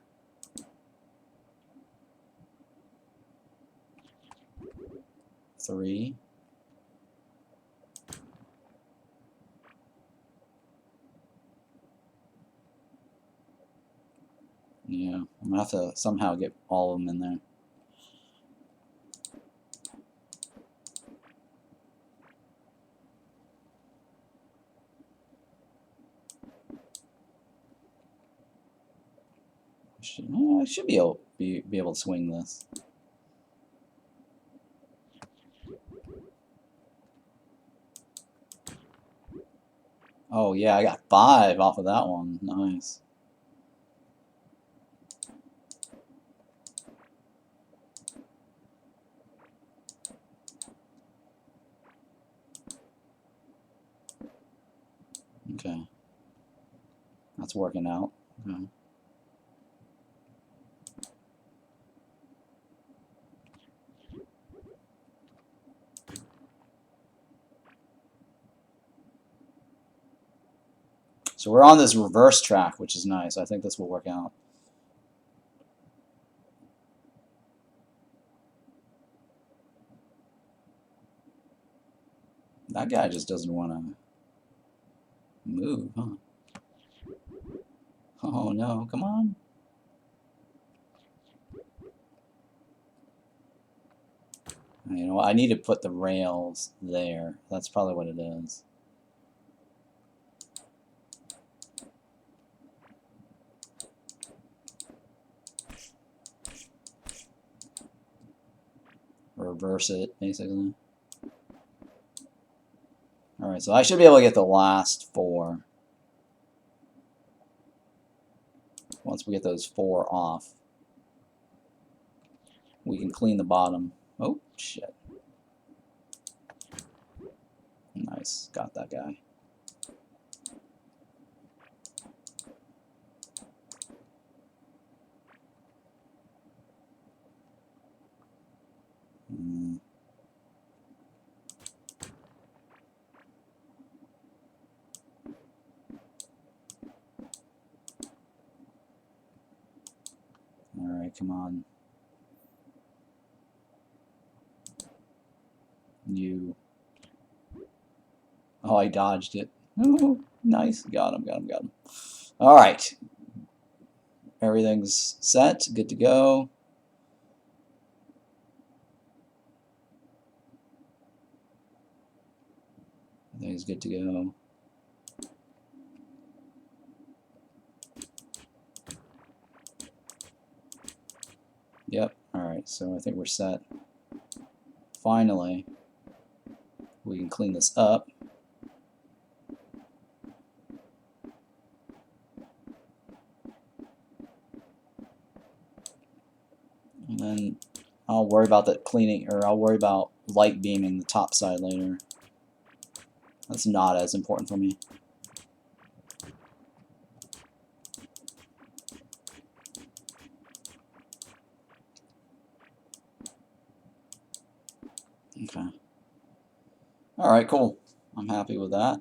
Three. Yeah, I'm going to have to somehow get all of them in there. I should be able to swing this. Oh yeah, I got 5 off of that one. Nice. Okay. That's working out. Okay. So we're on this reverse track, which is nice. I think this will work out. That guy just doesn't want to move, huh? Oh no, come on. You know, I need to put the rails there. That's probably what it is. Reverse it, basically. Alright, so I should be able to get the last 4. Once we get those 4 off, we can clean the bottom. Oh, shit. Nice, got that guy. Alright, come on. You. Oh, I dodged it. Ooh, nice. Got him, got him, got him. Alright. Everything's set. Good to go. Everything's good to go. Yep. Alright, so I think we're set. Finally, we can clean this up. And then I'll worry about that cleaning, or I'll worry about light beaming the top side later. That's not as important for me. Okay. Alright, cool. I'm happy with that.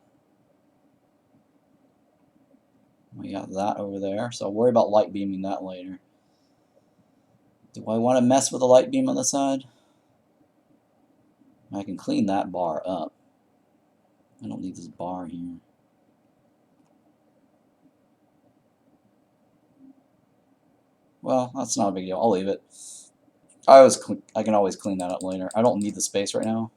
We got that over there, so I'll worry about light beaming that later. Do I want to mess with the light beam on the side? I can clean that bar up. I don't need this bar here. Well, that's not a big deal. I'll leave it. I can always clean that up later. I don't need the space right now.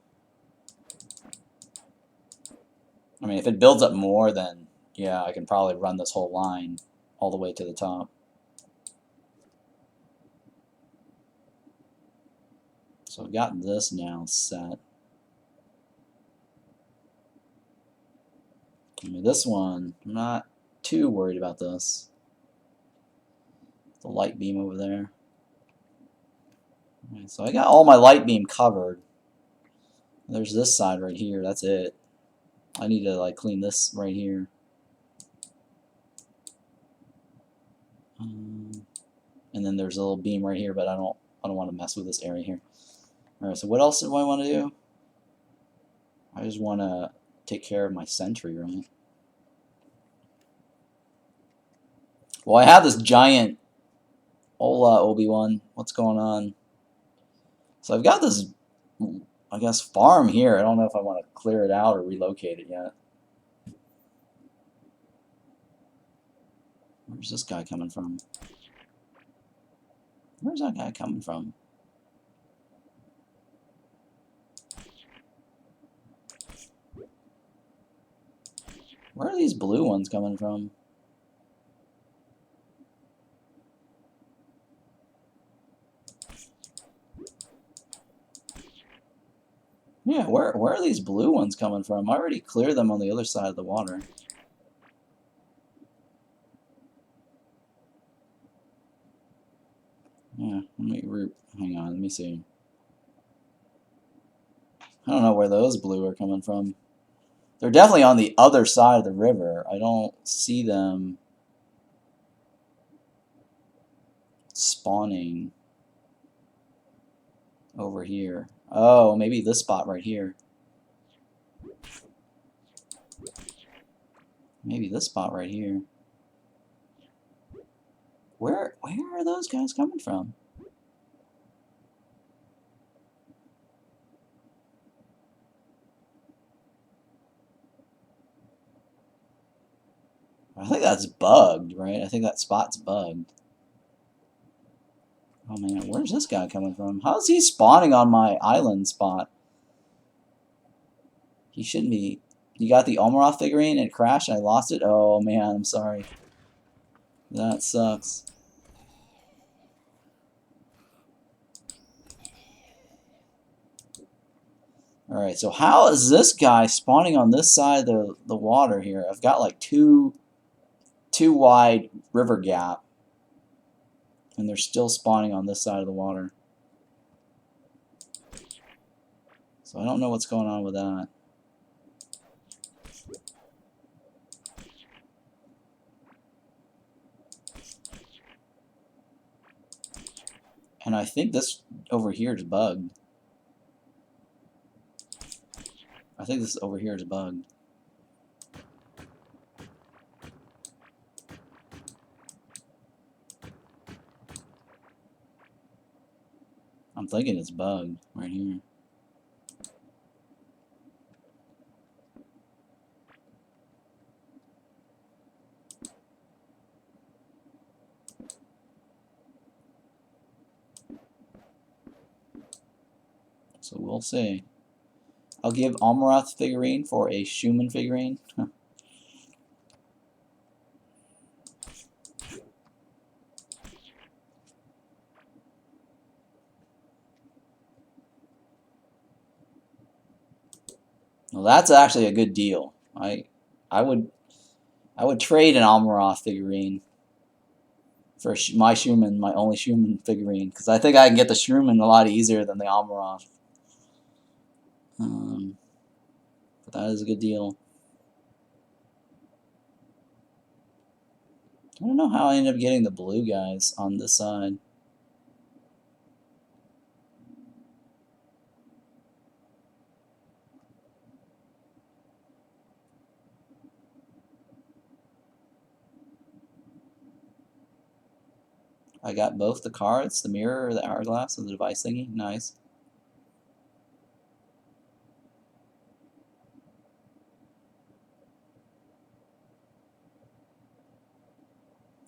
I mean, if it builds up more, then yeah, I can probably run this whole line all the way to the top. So I've got this now set. I mean, this one, I'm not too worried about this. The light beam over there. Right, so I got all my light beam covered. There's this side right here. That's it. I need to like clean this right here. And then there's a little beam right here, but I don't want to mess with this area here. All right. So what else do I want to do? I just want to take care of my Sentry, right? Well, I have this giant Hola, Obi-Wan. What's going on? So I've got this, I guess, farm here. I don't know if I want to clear it out or relocate it yet. Where's this guy coming from? Where's that guy coming from? Where are these blue ones coming from? Yeah, where are these blue ones coming from? I already cleared them on the other side of the water. Yeah, hang on, let me see. I don't know where those blue are coming from. They're definitely on the other side of the river. I don't see them spawning over here. Oh, maybe this spot right here. Maybe this spot right here. Where are those guys coming from? I think that's bugged, right? I think that spot's bugged. Oh man, where's this guy coming from? How is he spawning on my island spot? He shouldn't be. You got the Almaroth figurine and it crashed and I lost it? Oh man, I'm sorry. That sucks. Alright, so how is this guy spawning on this side of the water here? I've got like two wide river gap. And they're still spawning on this side of the water. So I don't know what's going on with that. And I think this over here is bugged. I think this over here is bugged. I'm thinking it's bugged right here. So we'll see. I'll give Almaroth figurine for a Shroom figurine. Well, that's actually a good deal. I would trade an Almaroth figurine for my Shroom, my only Shroom figurine, because I think I can get the Shroom a lot easier than the Almaroth. But that is a good deal. I don't know how I ended up getting the blue guys on this side. I got both the cards, the mirror, the hourglass, and the device thingy. Nice.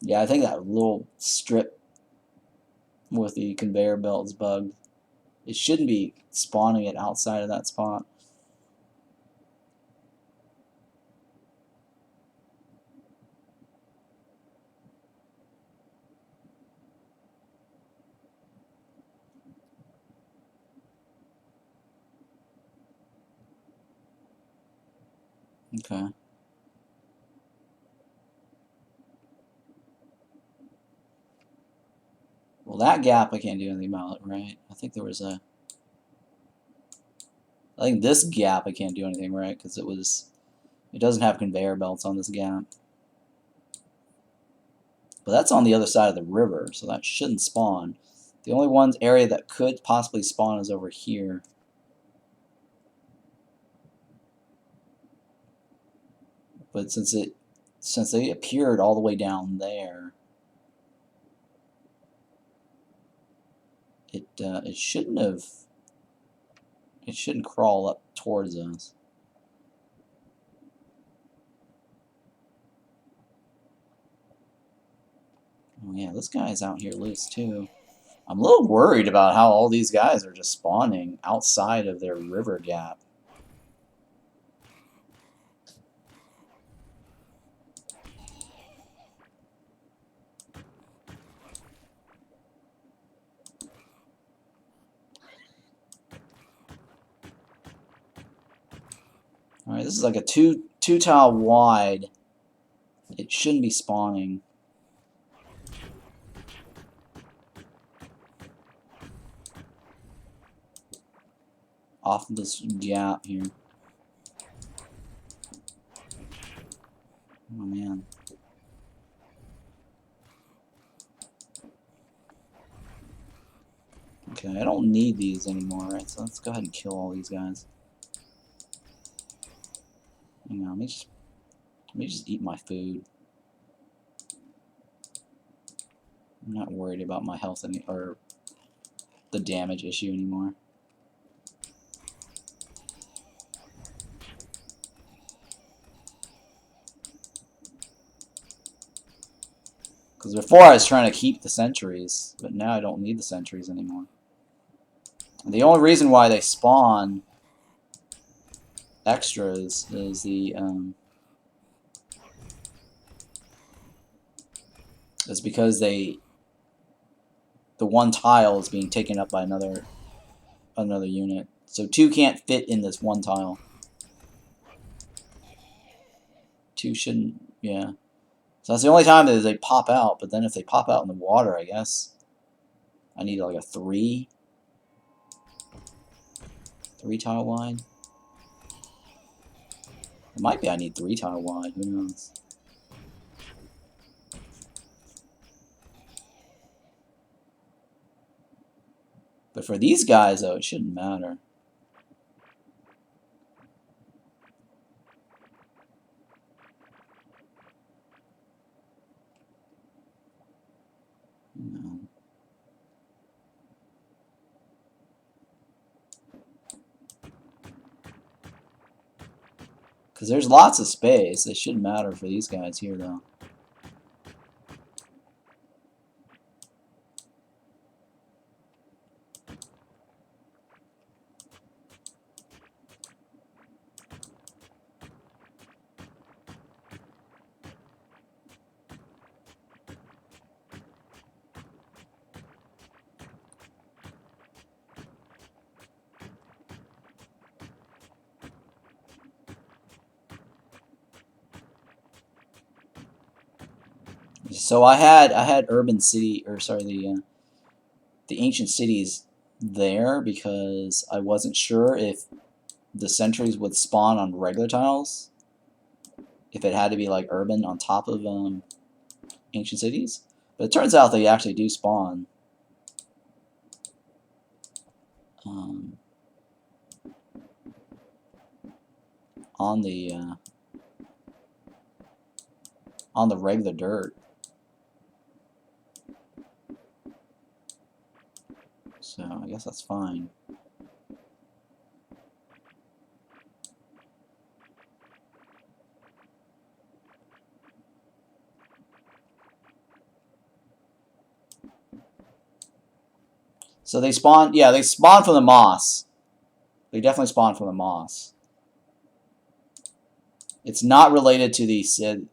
Yeah, I think that little strip with the conveyor belt is bugged. It shouldn't be spawning it outside of that spot. Okay. Well, that gap I can't do anything about, right? I think there was a... I think this gap I can't do anything, right? Because it doesn't have conveyor belts on this gap. But that's on the other side of the river, so that shouldn't spawn. The only area that could possibly spawn is over here. But since they appeared all the way down there, it shouldn't crawl up towards us. Oh yeah, this guy's out here loose too. I'm a little worried about how all these guys are just spawning outside of their river gap. Alright, this is like a two tile wide. It shouldn't be spawning. Off of this gap here. Oh man. Okay, I don't need these anymore, right? So let's go ahead and kill all these guys. Hang on, let me just eat my food. I'm not worried about my health or the damage issue anymore. Because before I was trying to keep the sentries, but now I don't need the sentries anymore. And the only reason why they spawn extras is because the one tile is being taken up by another unit. So 2 can't fit in this one tile. 2 shouldn't, yeah. So that's the only time that they pop out, but then if they pop out in the water, I guess I need like a 3 tile wide. It might be I need 3 tile wide, who knows. But for these guys, though, it shouldn't matter. No. Because there's lots of space. It shouldn't matter for these guys here, though. So I had urban city, or sorry, the ancient cities there because I wasn't sure if the sentries would spawn on regular tiles, if it had to be like urban on top of ancient cities. But it turns out they actually do spawn. On the regular dirt. So I guess that's fine. So they spawn, yeah, they spawn from the moss. They definitely spawn from the moss. It's not related to the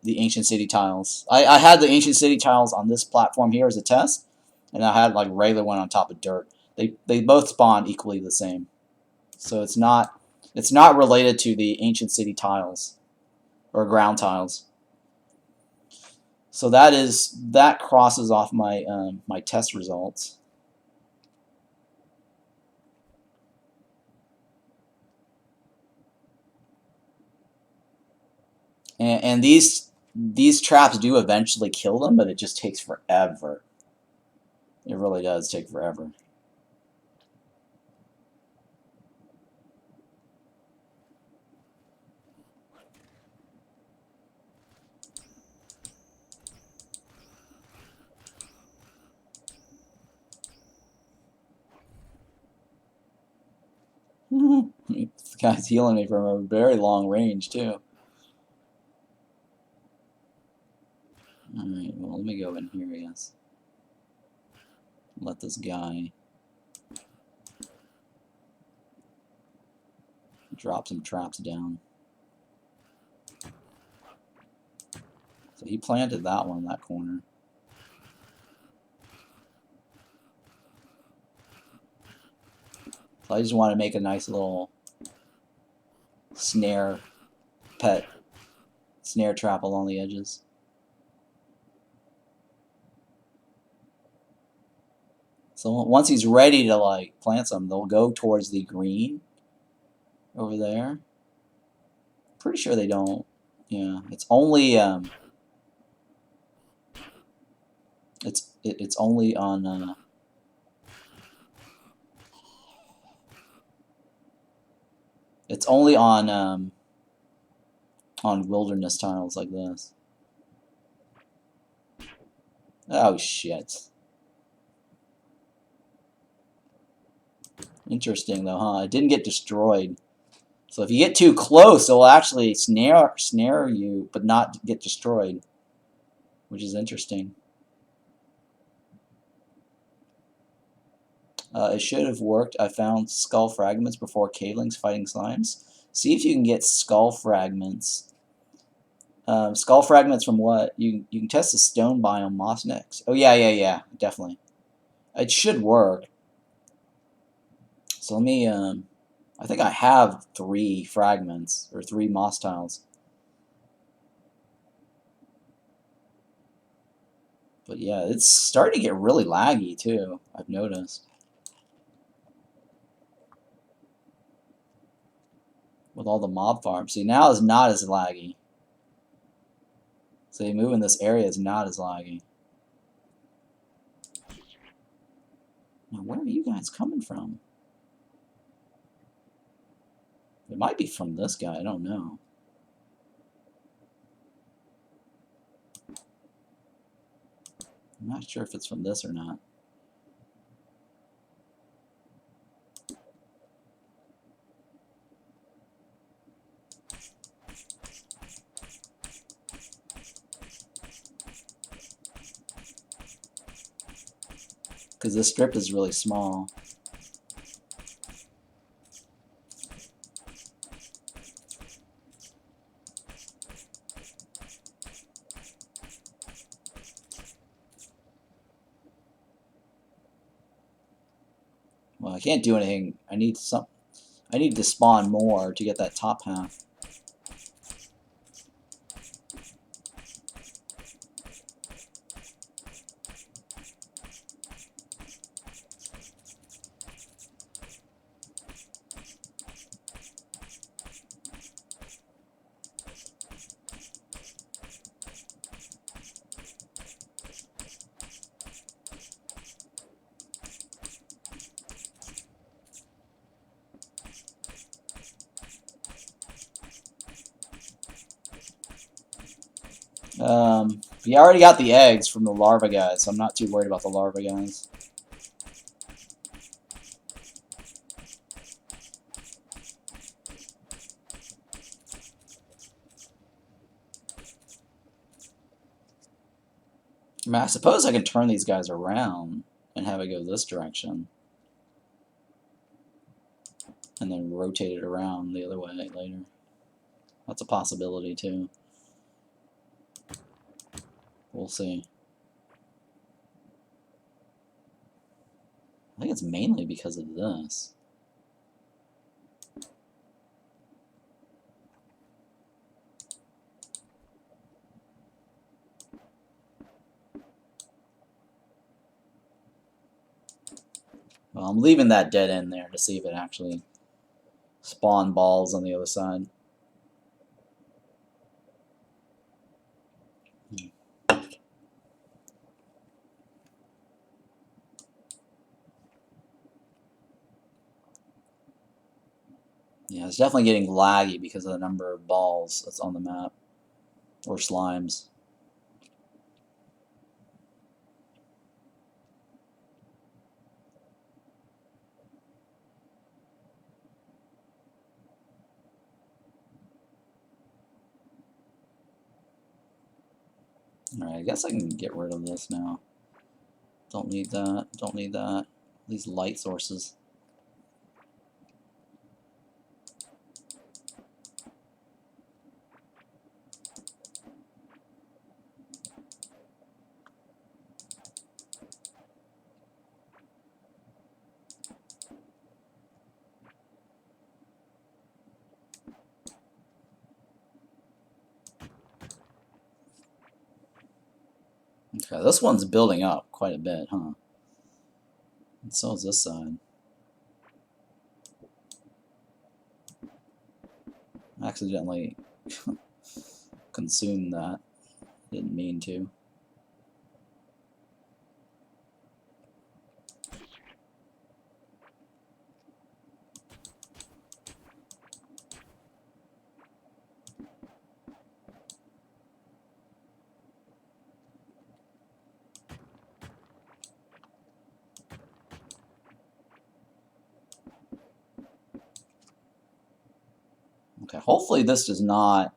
ancient city tiles. I had the ancient city tiles on this platform here as a test, and I had like regular one on top of dirt. They both spawn equally the same. So it's not related to the ancient city tiles or ground tiles. So that crosses off my my test results. And these traps do eventually kill them, but it just takes forever. It really does take forever. This guy's healing me from a very long range, too. Alright, well, let me go in here, I guess. Let this guy drop some traps down. So he planted that one in that corner. So I just want to make a nice little snare trap along the edges. So once he's ready to like plant some, they'll go towards the green over there. Pretty sure they don't. Yeah, it's only it's only on it's only on wilderness tiles like this. Oh shit. Interesting though, huh? It didn't get destroyed. So if you get too close, it will actually snare you, but not get destroyed, which is interesting. It should have worked. I found skull fragments before cavelings fighting slimes. See if you can get skull fragments. Skull fragments from what? You can test the stone biome moss next. Oh yeah, definitely. It should work. So let me. I think I have 3 fragments or 3 moss tiles. But yeah, it's starting to get really laggy too. I've noticed. With all the mob farms. See, now it's not as laggy. So move in this area is not as laggy. Now, where are you guys coming from? It might be from this guy. I don't know. I'm not sure if it's from this or not. Because this strip is really small. Well, I can't do anything. I need to spawn more to get that top half. We already got the eggs from the larva guys, so I'm not too worried about the larva guys. I mean, I suppose I can turn these guys around and have it go this direction. And then rotate it around the other way later. That's a possibility too. We'll see. I think it's mainly because of this. Well, I'm leaving that dead end there to see if it actually spawn balls on the other side. Yeah, it's definitely getting laggy because of the number of balls that's on the map. Or slimes. Alright, I guess I can get rid of this now. Don't need that. Don't need that. These light sources. Okay, this one's building up quite a bit, huh? And so is this side. I accidentally consumed that. Didn't mean to. Okay, hopefully this does not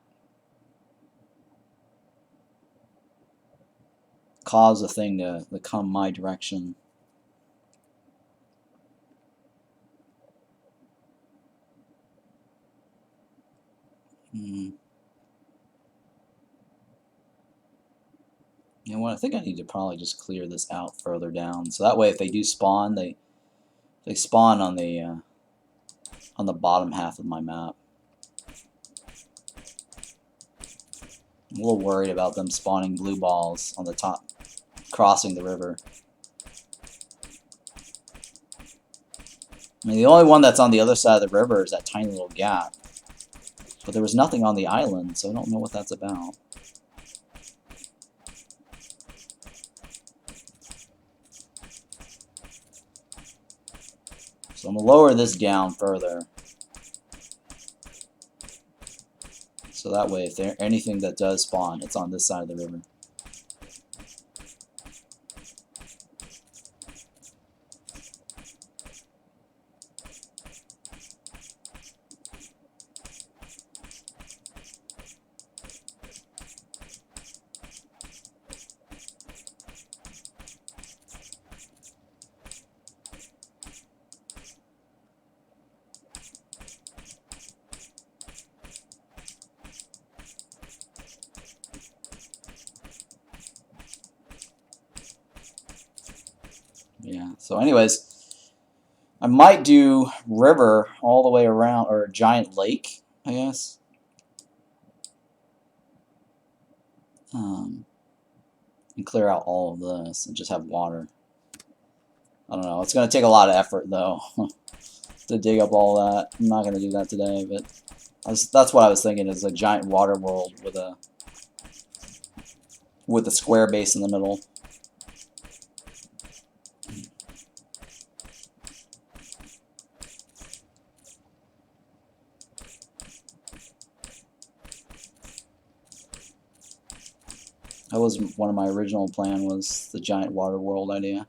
cause a thing to come my direction. You know what? I think I need to probably just clear this out further down, so that way if they do spawn, they spawn on the bottom half of my map. I'm a little worried about them spawning blue balls on the top, crossing the river. I mean, the only one that's on the other side of the river is that tiny little gap. But there was nothing on the island, so I don't know what that's about. So I'm going to lower this down further. So that way, if there's anything that does spawn, it's on this side of the river. Yeah, so anyways, I might do river all the way around, or giant lake, I guess. And clear out all of this and just have water. I don't know. It's going to take a lot of effort, though, to dig up all that. I'm not going to do that today, but that's what I was thinking, is a giant water world with a square base in the middle. That was one of my original plan, was the giant water world idea.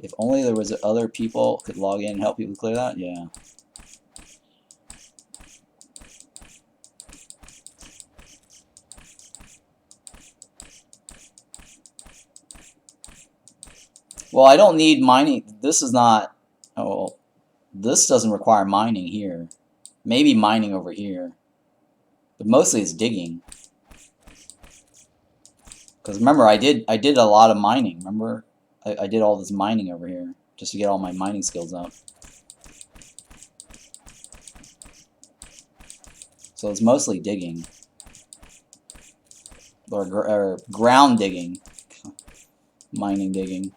If only there was other people could log in and help people clear that, yeah. Well, I don't need mining. This is not, oh, this doesn't require mining here. Maybe mining over here. But mostly it's digging. Because remember, I did a lot of mining. Remember? I did all this mining over here just to get all my mining skills up. So it's mostly digging. Or ground digging. Mining digging.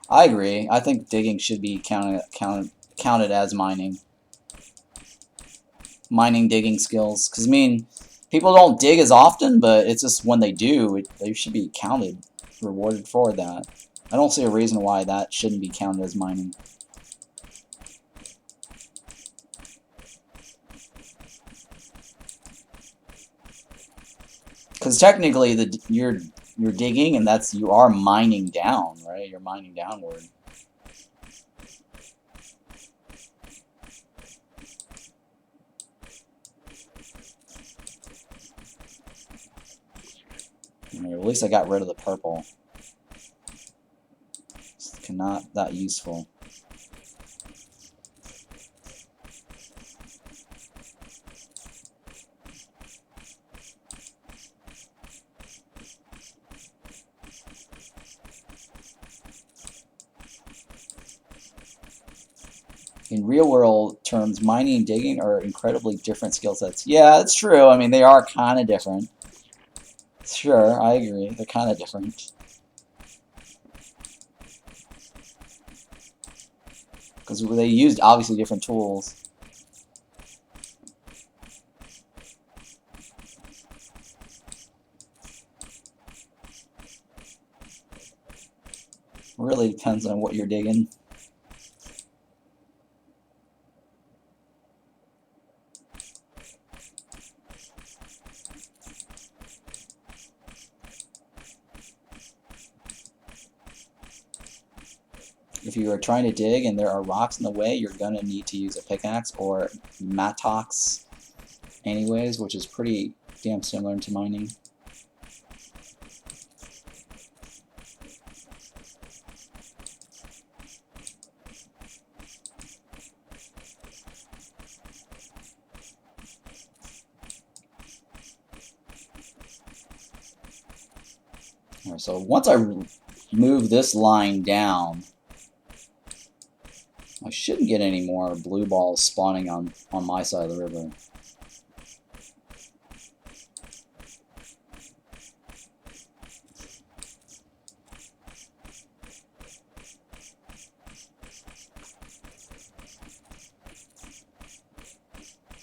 I agree. I think digging should be counted as mining. Mining digging skills. Because, I mean, people don't dig as often, but it's just when they do, they should be counted, rewarded for that. I don't see a reason why that shouldn't be counted as mining. Because technically, you're digging, and you are mining down, right? You're mining downward. At least I got rid of the purple. It's not that useful. In real-world terms, mining and digging are incredibly different skill sets. Yeah, it's true. I mean, they are kind of different. Sure, I agree. They're kind of different. Because they used, obviously, different tools. Really depends on what you're digging. If you are trying to dig and there are rocks in the way, you're going to need to use a pickaxe or mattocks. anyways, which is pretty damn similar to mining. Alright, so once I move this line down, I shouldn't get any more blue balls spawning on my side of the river.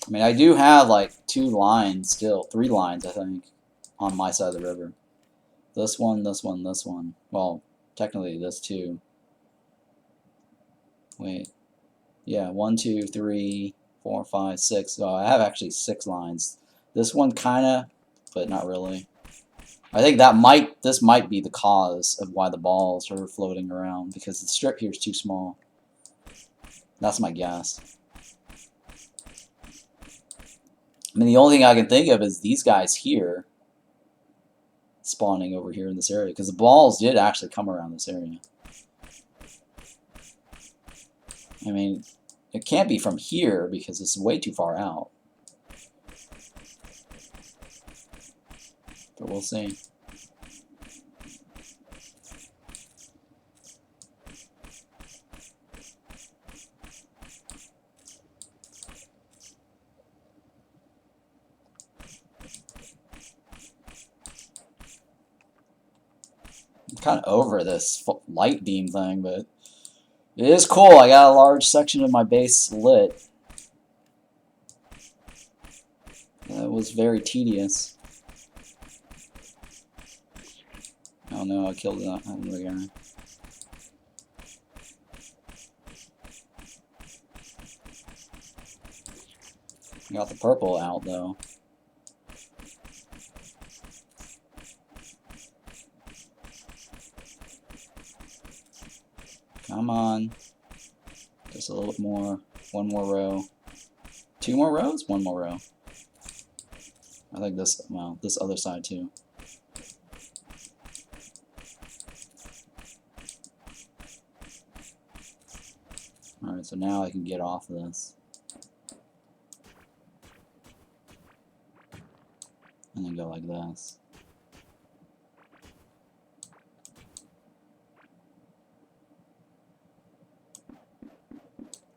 I mean, I do have like 2 lines still, 3 lines I think, on my side of the river. This one, this one, this one. Well, technically this too. Wait. Yeah, 1, 2, 3, 4, 5, 6. So I have actually 6 lines. This one kinda, but not really. I think this might be the cause of why the balls are floating around, because the strip here is too small. That's my guess. I mean, the only thing I can think of is these guys here spawning over here in this area, because the balls did actually come around this area. I mean, it can't be from here because it's way too far out. But we'll see. I'm kind of over this light beam thing, but it is cool. I got a large section of my base lit. That was very tedious. Oh no, I killed that other guy. Got the purple out though. Come on. Just a little bit more. 1 more row. 2 more rows? 1 more row. I think this, well, this other side too. Alright, so now I can get off of this. And then go like this.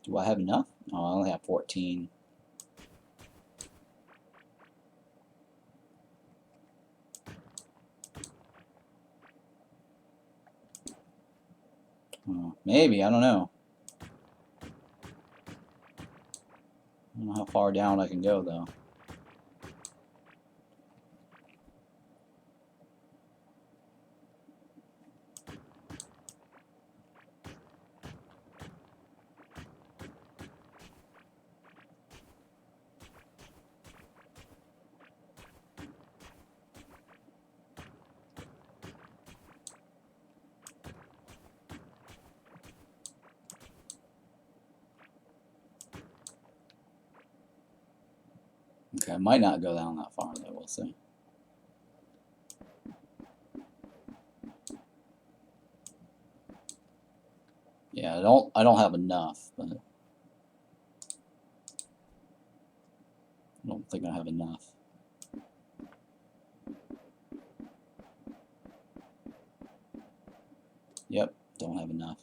Do I have enough? Oh, I only have 14. Oh, maybe, I don't know. I don't know how far down I can go though. Okay, I might not go down that far though, we'll see. Yeah, I don't have enough, but I don't think I have enough. Yep, don't have enough.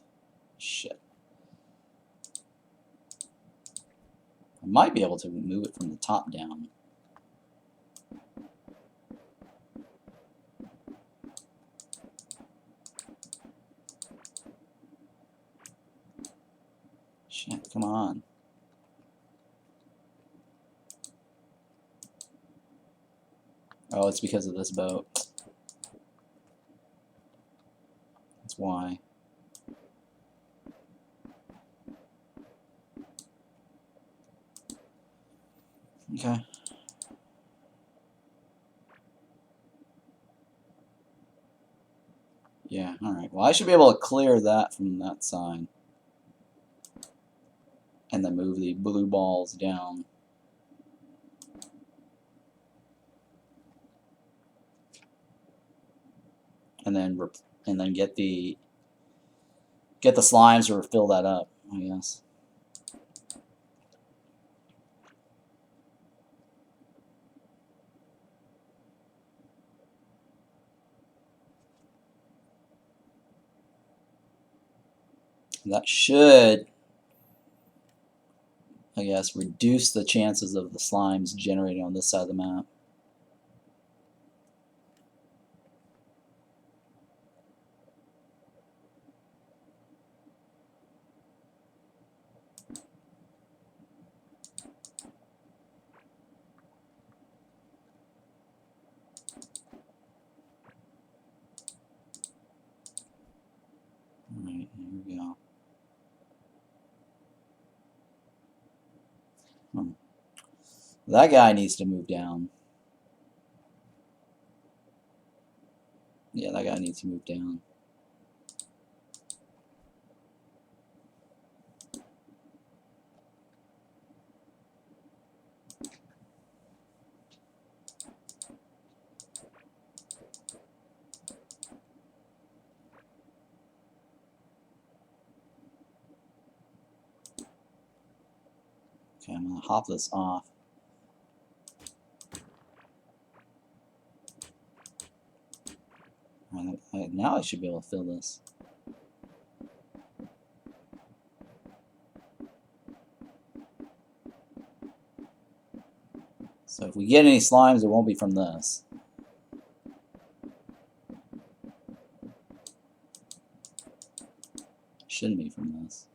Shit. I might be able to move it from the top down. Shit, come on. Oh, it's because of this boat. That's why. Okay. Yeah, alright. Well, I should be able to clear that from that side. And then move the blue balls down. and then get the slimes or fill that up, I guess. That should, I guess, reduce the chances of the slimes generating on this side of the map. Alright, here we go. That guy needs to move down. Yeah, that guy needs to move down. Okay, I'm going to hop this off. Now I should be able to fill this. So if we get any slimes, it won't be from this. Shouldn't be from this.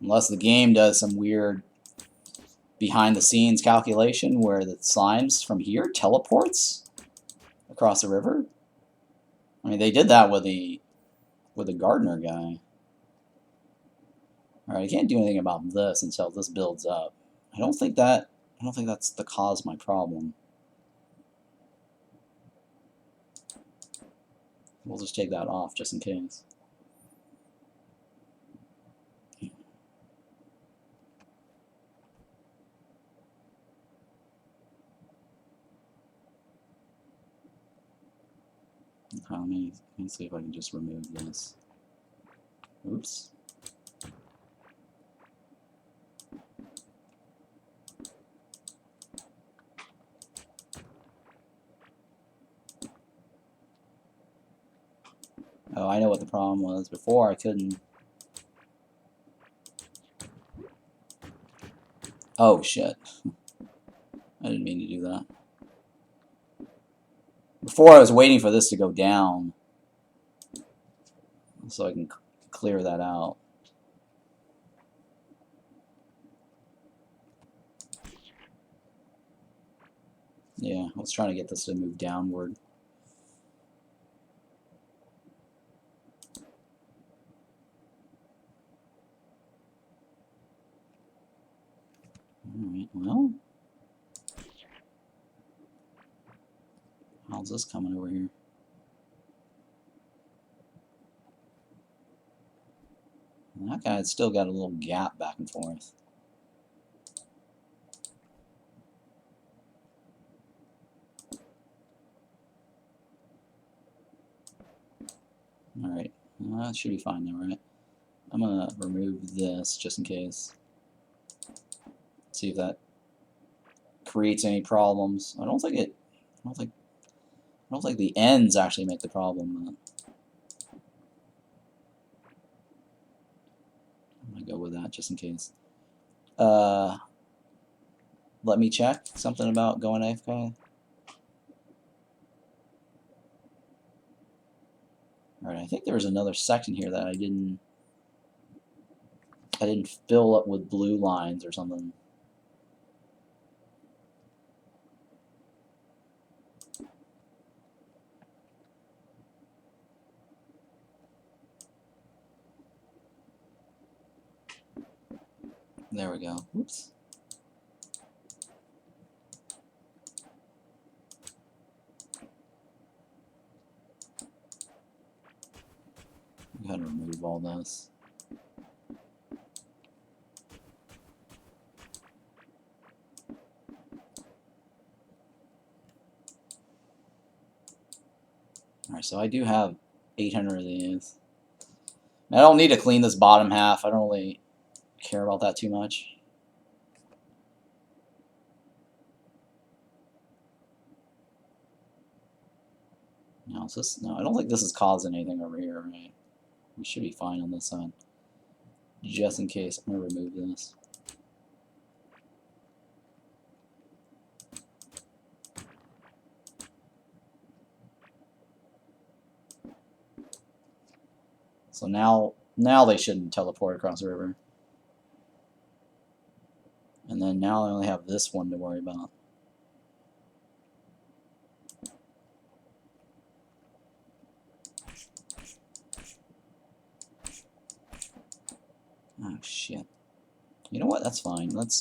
Unless the game does some weird behind-the-scenes calculation where the slimes from here teleports across the river. I mean, they did that with the gardener guy. All right, I can't do anything about this until this builds up. I don't think that's the cause of my problem. We'll just take that off just in case. Let me see if I can just remove this. Oops. Oh, I know what the problem was. Before I couldn't. Oh shit. I didn't mean to do that. Before I was waiting for this to go down so I can clear that out. Yeah, I was trying to get this to move downward. Alright, well. How's this coming over here? And that guy's still got a little gap back and forth. Alright, well, that should be fine now, right? I'm gonna remove this just in case. See if that creates any problems. I don't think the ends actually make the problem. I'm gonna go with that just in case. Let me check something about going AFK. Alright, I think there was another section here that I didn't fill up with blue lines or something. There we go. Oops. I'm gonna remove all this. so I do have 800 of these. I don't need to clean this bottom half. I don't really care about that too much. No, is this, no, I don't think this is causing anything over here, right? We should be fine on this side. Just in case, I'm going to remove this. So now they shouldn't teleport across the river. And then now I only have this one to worry about. Oh shit. You know what? That's fine. Let's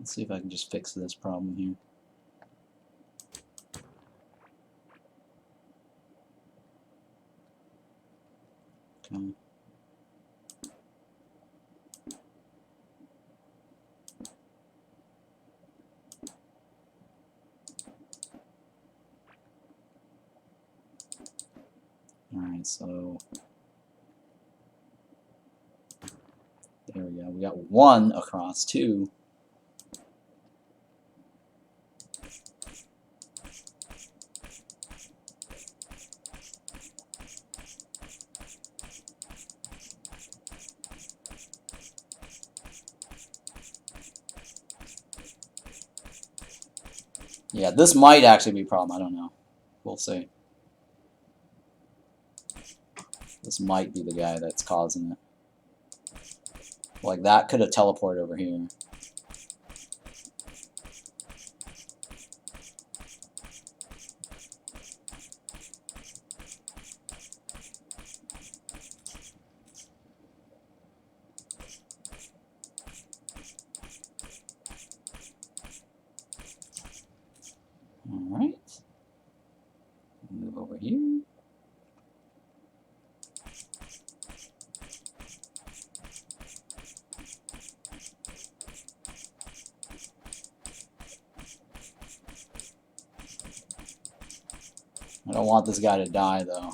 see if I can just fix this problem here. Okay. Alright, so there we go. We got one across, two. Yeah, this might actually be a problem. I don't know. We'll see. This might be the guy that's causing it. Like, that could have teleported over here. Alright. Move over here. I don't want this guy to die, though,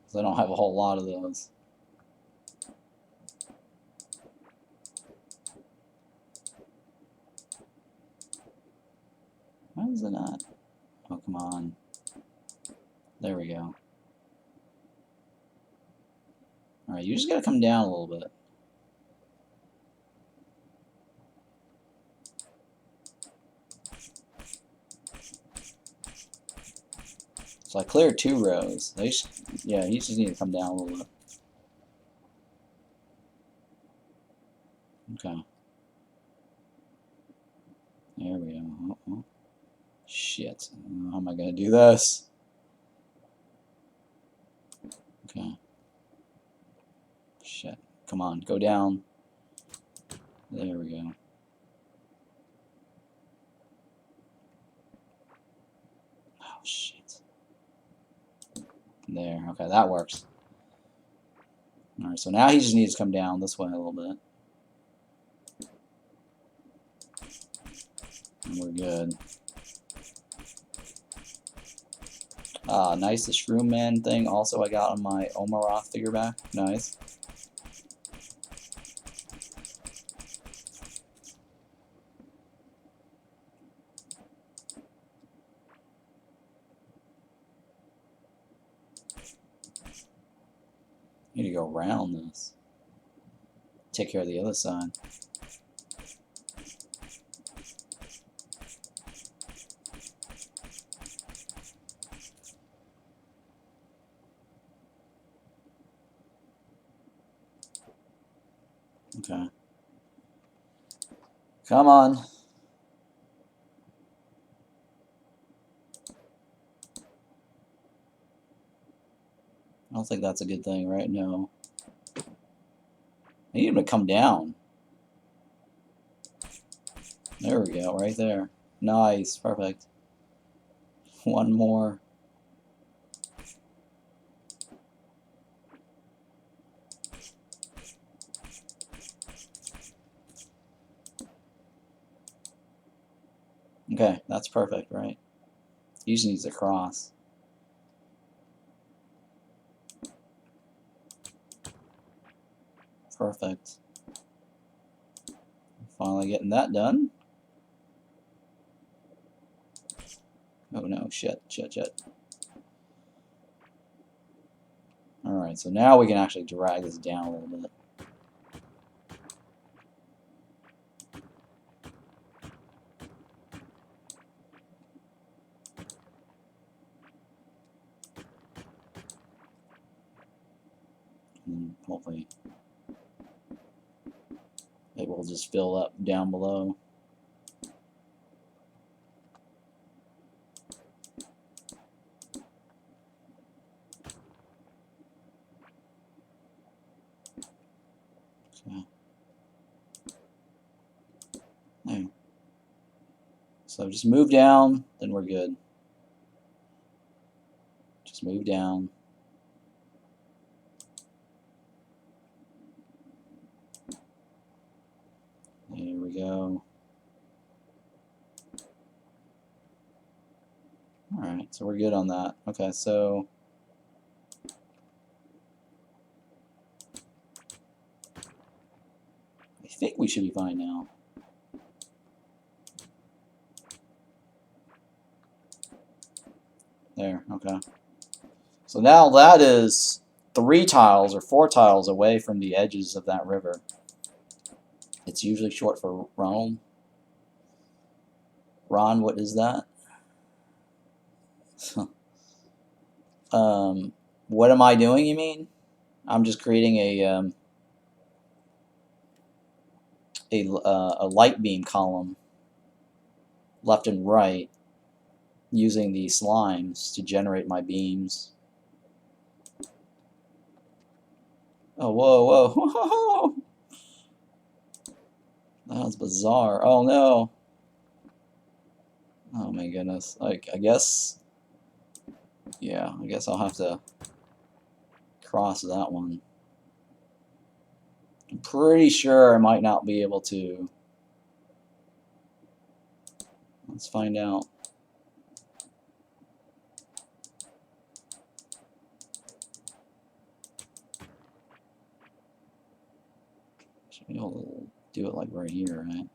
because I don't have a whole lot of those. Why is it not? Oh, come on. There we go. Alright, you just gotta come down a little bit. So I cleared 2 rows. Yeah, he just need to come down a little bit. Okay. There we go. Oh. Shit. How am I gonna do this? Okay. Shit. Come on, go down. There we go. Oh, shit. There. Okay, that works. Alright, so now he just needs to come down this way a little bit. And we're good. Nice, the Shroom Man thing. Also, I got on my Omaroth figure back. Nice. Need to go around this. Take care of the other side. Okay. Come on. I don't think that's a good thing, right? No. I need him to come down. There we go, right there. Nice, perfect. One more. Okay, that's perfect, right? He just needs to cross. Perfect. Finally getting that done. Oh no, shit. Alright, so now we can actually drag this down a little bit. And hopefully it will just fill up down below. Okay. There. So just move down, then we're good. Just move down. There we go. Alright, so we're good on that. Okay, so I think we should be fine now. There, okay. So now that is 3 tiles or 4 tiles away from the edges of that river. It's usually short for Ron. Ron, what is that? What am I doing, you mean? I'm just creating a light beam column, left and right, using the slimes to generate my beams. Oh, whoa, whoa. That was bizarre. Oh, no. Oh, my goodness. Like, I guess... Yeah, I guess I'll have to cross that one. I'm pretty sure I might not be able to. Let's find out. Should be able to do it like right here, right?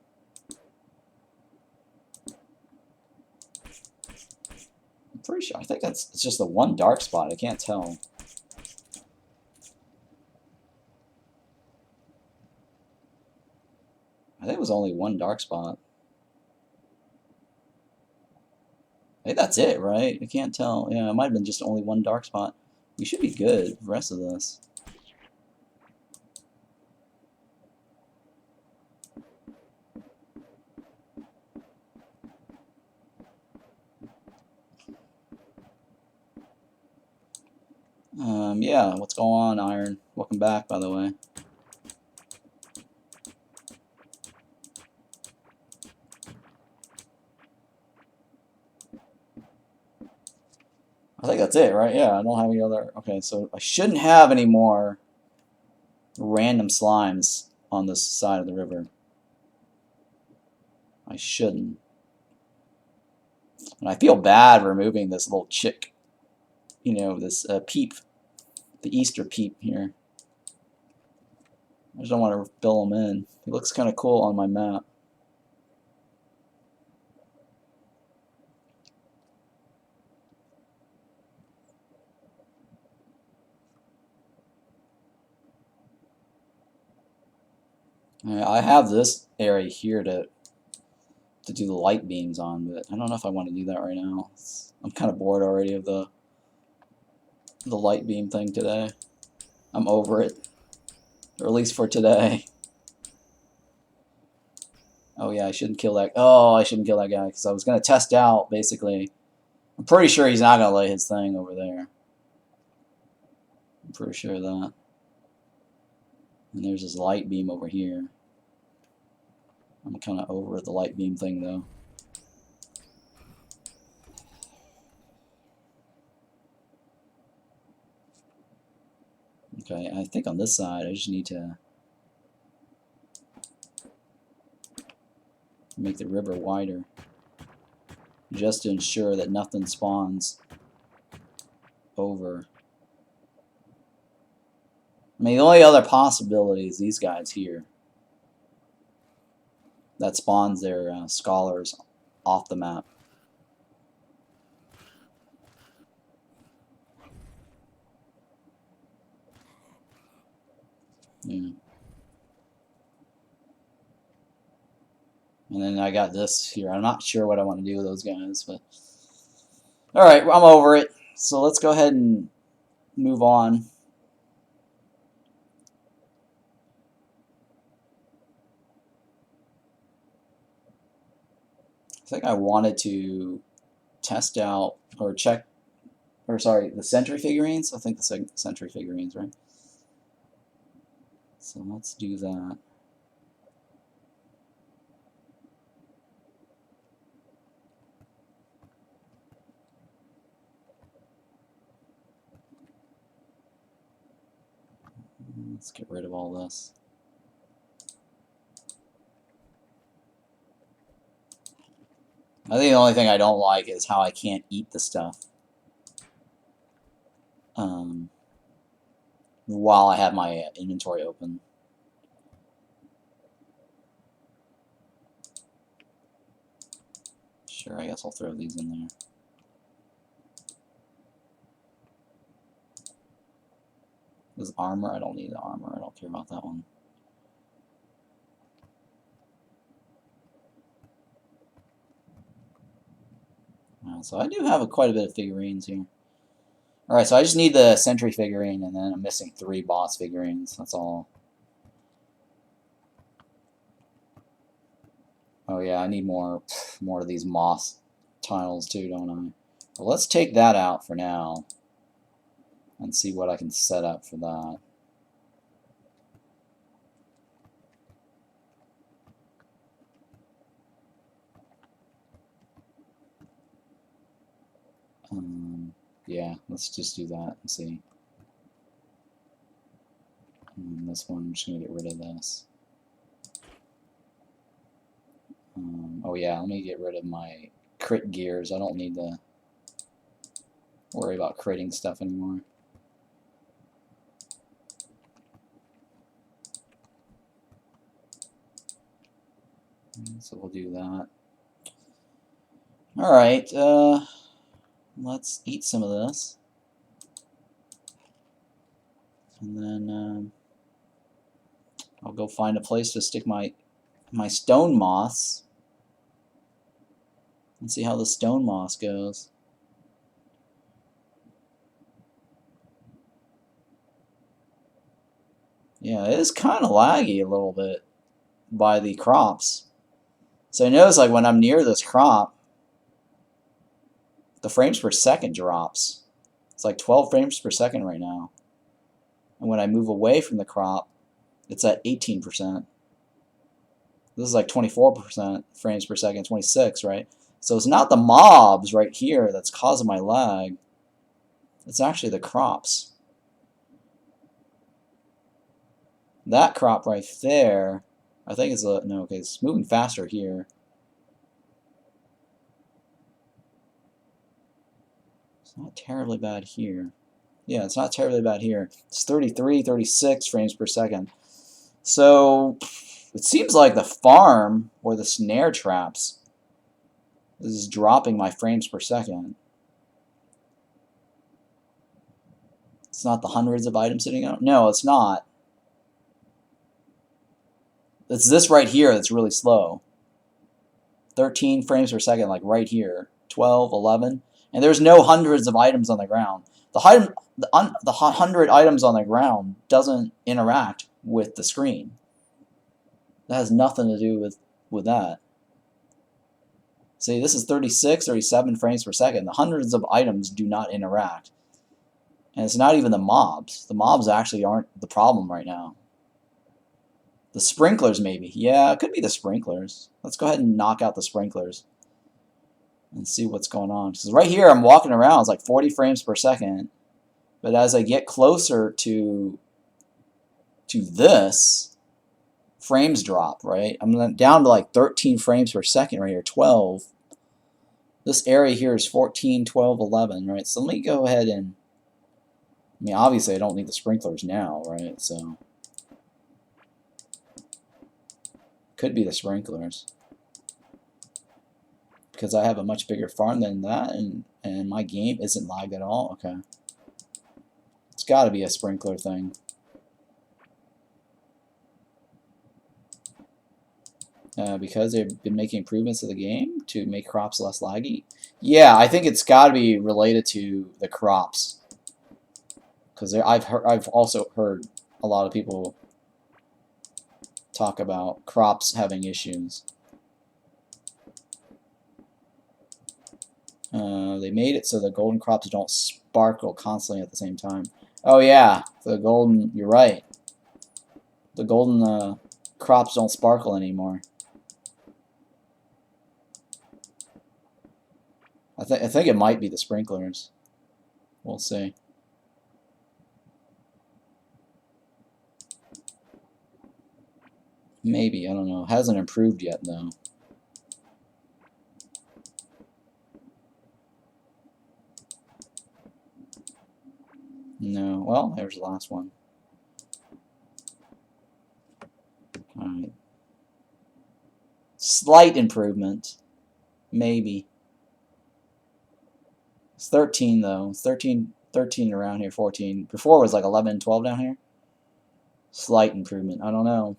I'm pretty sure. I think it's just the one dark spot. I can't tell. I think it was only one dark spot. I think that's it, right? I can't tell. Yeah, it might have been just only one dark spot. We should be good for the rest of this. Yeah, what's going on, Iron? Welcome back, by the way. I think that's it, right? Yeah, I don't have any other... Okay, so I shouldn't have any more random slimes on this side of the river. I shouldn't. And I feel bad removing this little chick. You know, this peep. The Easter peep here. I just don't want to fill him in. He looks kind of cool on my map. I have this area here to do the light beams on, but I don't know if I want to do that right now. I'm kind of bored already of the light beam thing today. I'm over it, or at least for today. Oh yeah, I shouldn't kill that. Oh, I shouldn't kill that guy because I was gonna test out basically. I'm pretty sure he's not gonna lay his thing over there. I'm pretty sure of that. And there's this light beam over here. I'm kind of over the light beam thing though. Okay, I think on this side I just need to make the river wider. just to ensure that nothing spawns over. I mean, the only other possibility is these guys here. That spawns their scholars off the map. Yeah. And then I got this here. I'm not sure what I want to do with those guys, but alright, I'm over it. So let's go ahead and move on. I think I wanted to test out or check, or sorry, the Sentry figurines. I think the Sentry figurines, right? So let's do that. Let's get rid of all this. I think the only thing I don't like is how I can't eat the stuff while I have my inventory open. Sure, I guess I'll throw these in there. This armor, I don't need the armor. I don't care about that one. So I do have quite a bit of figurines here. Alright, so I just need the Sentry figurine, and then I'm missing 3 boss figurines. That's all. Oh yeah, I need more of these moss tiles too, don't I? Well, let's take that out for now and see what I can set up for that. Yeah, let's just do that and see. And this one, I'm just going to get rid of this. Oh yeah, let me get rid of my crit gears. I don't need to worry about critting stuff anymore. So we'll do that. Alright, let's eat some of this. And then I'll go find a place to stick my stone moss and see how the stone moss goes. Yeah, it is kind of laggy a little bit by the crops. So I notice like when I'm near this crop, the frames per second drops. It's like 12 frames per second right now. And when I move away from the crop, it's at 18%. This is like 24% frames per second, 26, right? So it's not the mobs right here that's causing my lag. It's actually the crops. That crop right there, I think it's no, okay, it's moving faster here. It's not terribly bad here. Yeah, it's not terribly bad here. It's 33, 36 frames per second. So it seems like the farm or the snare traps is dropping my frames per second. It's not the hundreds of items sitting out. No, it's not. It's this right here that's really slow. 13 frames per second, like right here. 12, 11. And there's no hundreds of items on the ground. The 100 items on the ground doesn't interact with the screen. That has nothing to do with that. See, this is 36, 37 frames per second. The hundreds of items do not interact. And it's not even the mobs. The mobs actually aren't the problem right now. The sprinklers, maybe. Yeah, it could be the sprinklers. Let's go ahead and knock out the sprinklers and see what's going on. Because right here, I'm walking around. It's like 40 frames per second. But as I get closer to this, frames drop, right? I'm down to like 13 frames per second right here, 12. This area here is 14, 12, 11, right? So let me go ahead and, I mean, obviously I don't need the sprinklers now, right? So, could be the sprinklers. Because I have a much bigger farm than that, and my game isn't lagged at all. Okay. It's got to be a sprinkler thing. Because they've been making improvements to the game to make crops less laggy. Yeah, I think it's got to be related to the crops. Because I've also heard a lot of people talk about crops having issues. They made it so the golden crops don't sparkle constantly at the same time. Oh yeah, the golden. You're right. The golden crops don't sparkle anymore. I think it might be the sprinklers. We'll see. Maybe, I don't know. It hasn't improved yet though. No. Well, there's the last one. Alright. Slight improvement. Maybe. It's 13 though. It's 13 around here, 14. Before it was like 11, 12 down here. Slight improvement. I don't know.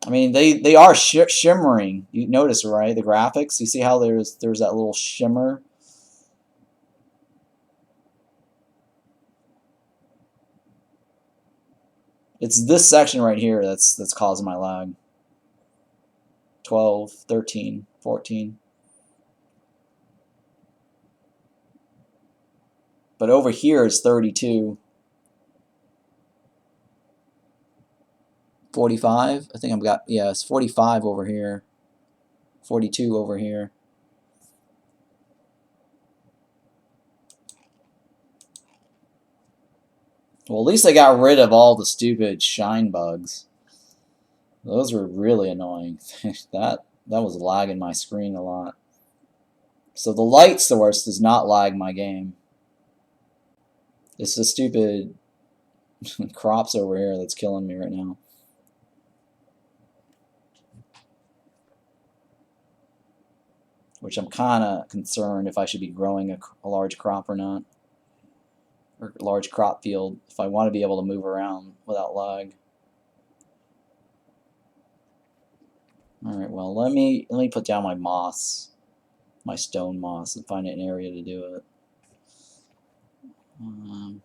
I mean, they are shimmering. You notice, right? The graphics. You see how there's that little shimmer. It's this section right here that's causing my lag. 12, 13, 14. But over here is 32. 45. I think I've got, yeah, it's 45 over here. 42 over here. Well, at least I got rid of all the stupid shine bugs. Those were really annoying. that was lagging my screen a lot. So the light source does not lag my game. It's the stupid crops over here that's killing me right now. Which I'm kind of concerned if I should be growing a large crop or not. Or a large crop field if I want to be able to move around without lag. Alright, well let me put down my moss. My stone moss and find an area to do it. I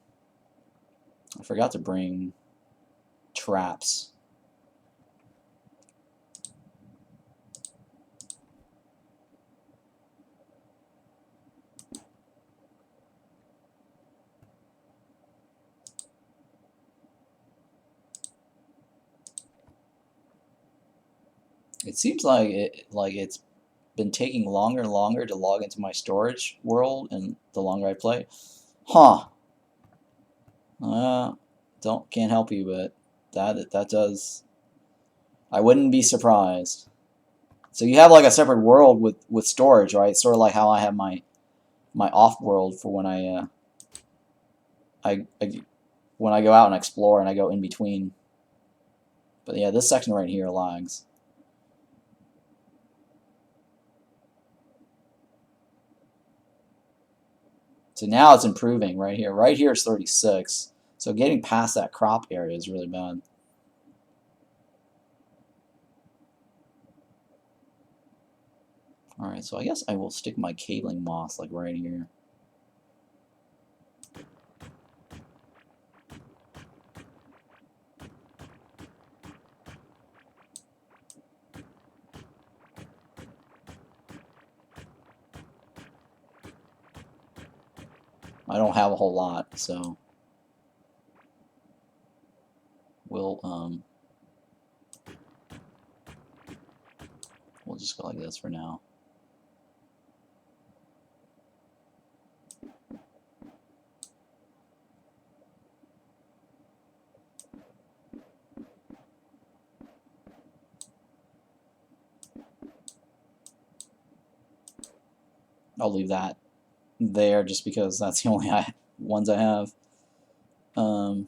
forgot to bring traps. It seems like it's been taking longer and longer to log into my storage world, and the longer I play. Huh. Can't help you, but that does. I wouldn't be surprised. So you have like a separate world with storage, right? Sort of like how I have my off world for when I when I go out and explore and I go in between. But yeah, this section right here lags. So now it's improving right here. Right here is 36. So getting past that crop area is really bad. Alright, so I guess I will stick my cabling moss like right here. I don't have a whole lot, so we'll just go like this for now. I'll leave that there just because that's the only ones I have. I'll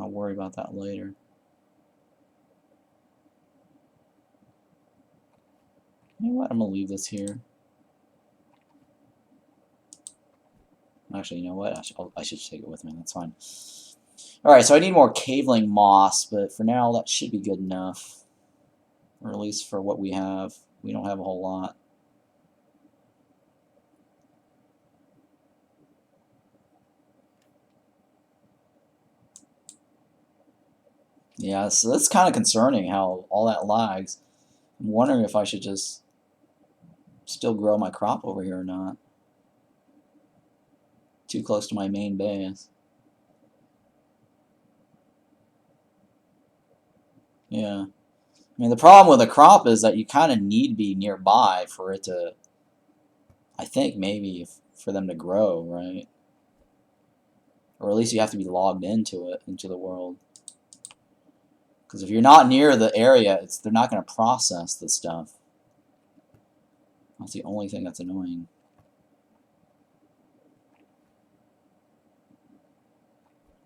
worry about that later. You know what? I'm gonna leave this here. Actually, you know what? I should take it with me. That's fine. Alright, so I need more caveling moss, but for now that should be good enough. Or at least for what we have. We don't have a whole lot. Yeah, so that's kind of concerning how all that lags. I'm wondering if I should just still grow my crop over here or not. Too close to my main base. Yeah. I mean, the problem with a crop is that you kind of need to be nearby for it to, I think, maybe for them to grow, right? Or at least you have to be logged into it, into the world. Because if you're not near the area, they're not going to process the stuff. That's the only thing that's annoying.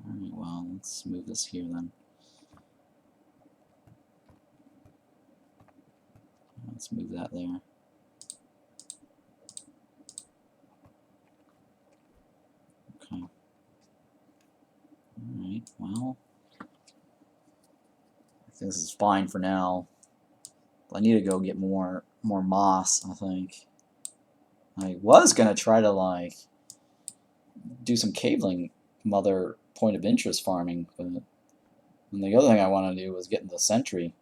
Alright, well, let's move this here then. Let's move that there. Okay. Alright, well, I think this is fine for now. I need to go get more moss, I think. I was going to try to, like, do some caveling mother point of interest farming, but and the other thing I want to do was get into Sentry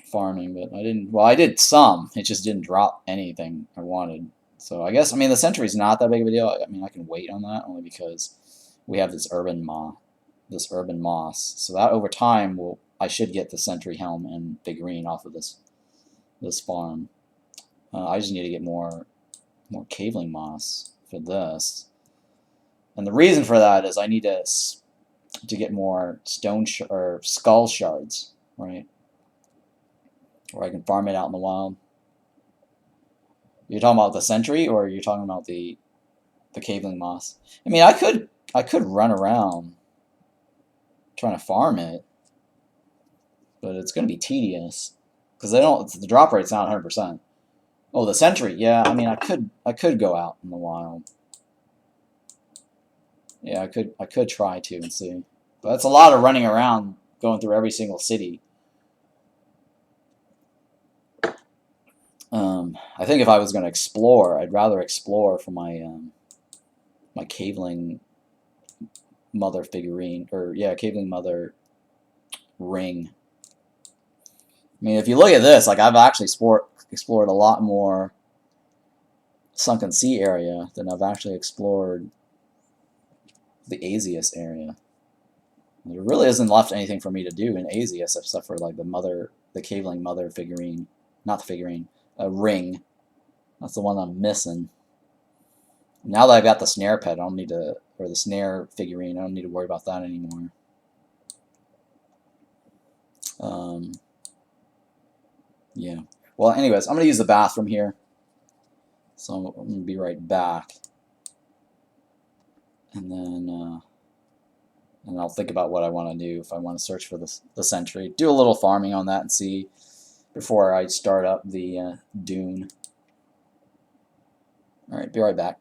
farming, but I didn't. Well, I did some. It just didn't drop anything I wanted. So I guess, I mean, the Sentry's not that big of a deal. I mean, I can wait on that only because we have this urban moss. So that over time I should get the Sentry Helm and Figurine off of this farm. I just need to get more caveling moss for this. And the reason for that is I need to get more or skull shards, right? Or I can farm it out in the wild. You're talking about the Sentry, or you're talking about the caveling moss? I mean, I could run around trying to farm it, but it's going to be tedious because the drop rate's not 100%. Oh, the Sentry, yeah. I mean, I could go out in the wild. Yeah, I could try to and see, but that's a lot of running around going through every single city. I think if I was going to explore, I'd rather explore for my my caveling mother figurine, or yeah, caveling mother ring. I mean, if you look at this, like I've actually explored a lot more sunken sea area than I've actually explored the Asius area. There really isn't left anything for me to do in Asius except for like the caveling mother figurine, not the figurine, a ring. That's the one I'm missing. Now that I've got the snare pet, I don't need to, or the snare figurine, I don't need to worry about that anymore. Yeah. Well, anyways, I'm going to use the bathroom here. So I'm going to be right back. And then I'll think about what I want to do, if I want to search for the Sentry. Do a little farming on that and see before I start up the dune. Alright, be right back.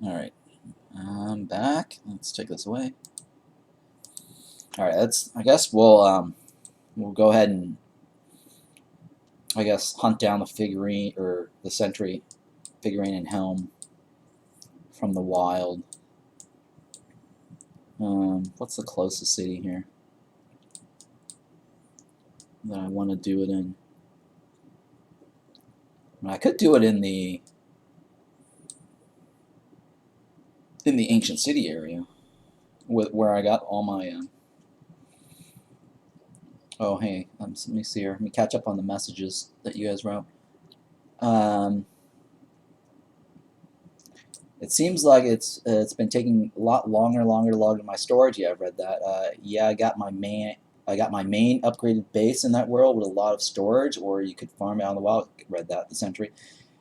Alright. I'm back. Let's take this away. Alright, I guess we'll go ahead and hunt down the figurine or the Sentry figurine and Helm from the wild. What's the closest city here that I want to do it in? I could do it in the ancient city area, where I got all my. Oh hey, let me see here. Let me catch up on the messages that you guys wrote. It seems like it's been taking a lot longer to log in my storage. Yeah, I've read that. Yeah, I got my main upgraded base in that world with a lot of storage, or you could farm out in the wild. Read that, the Sentry.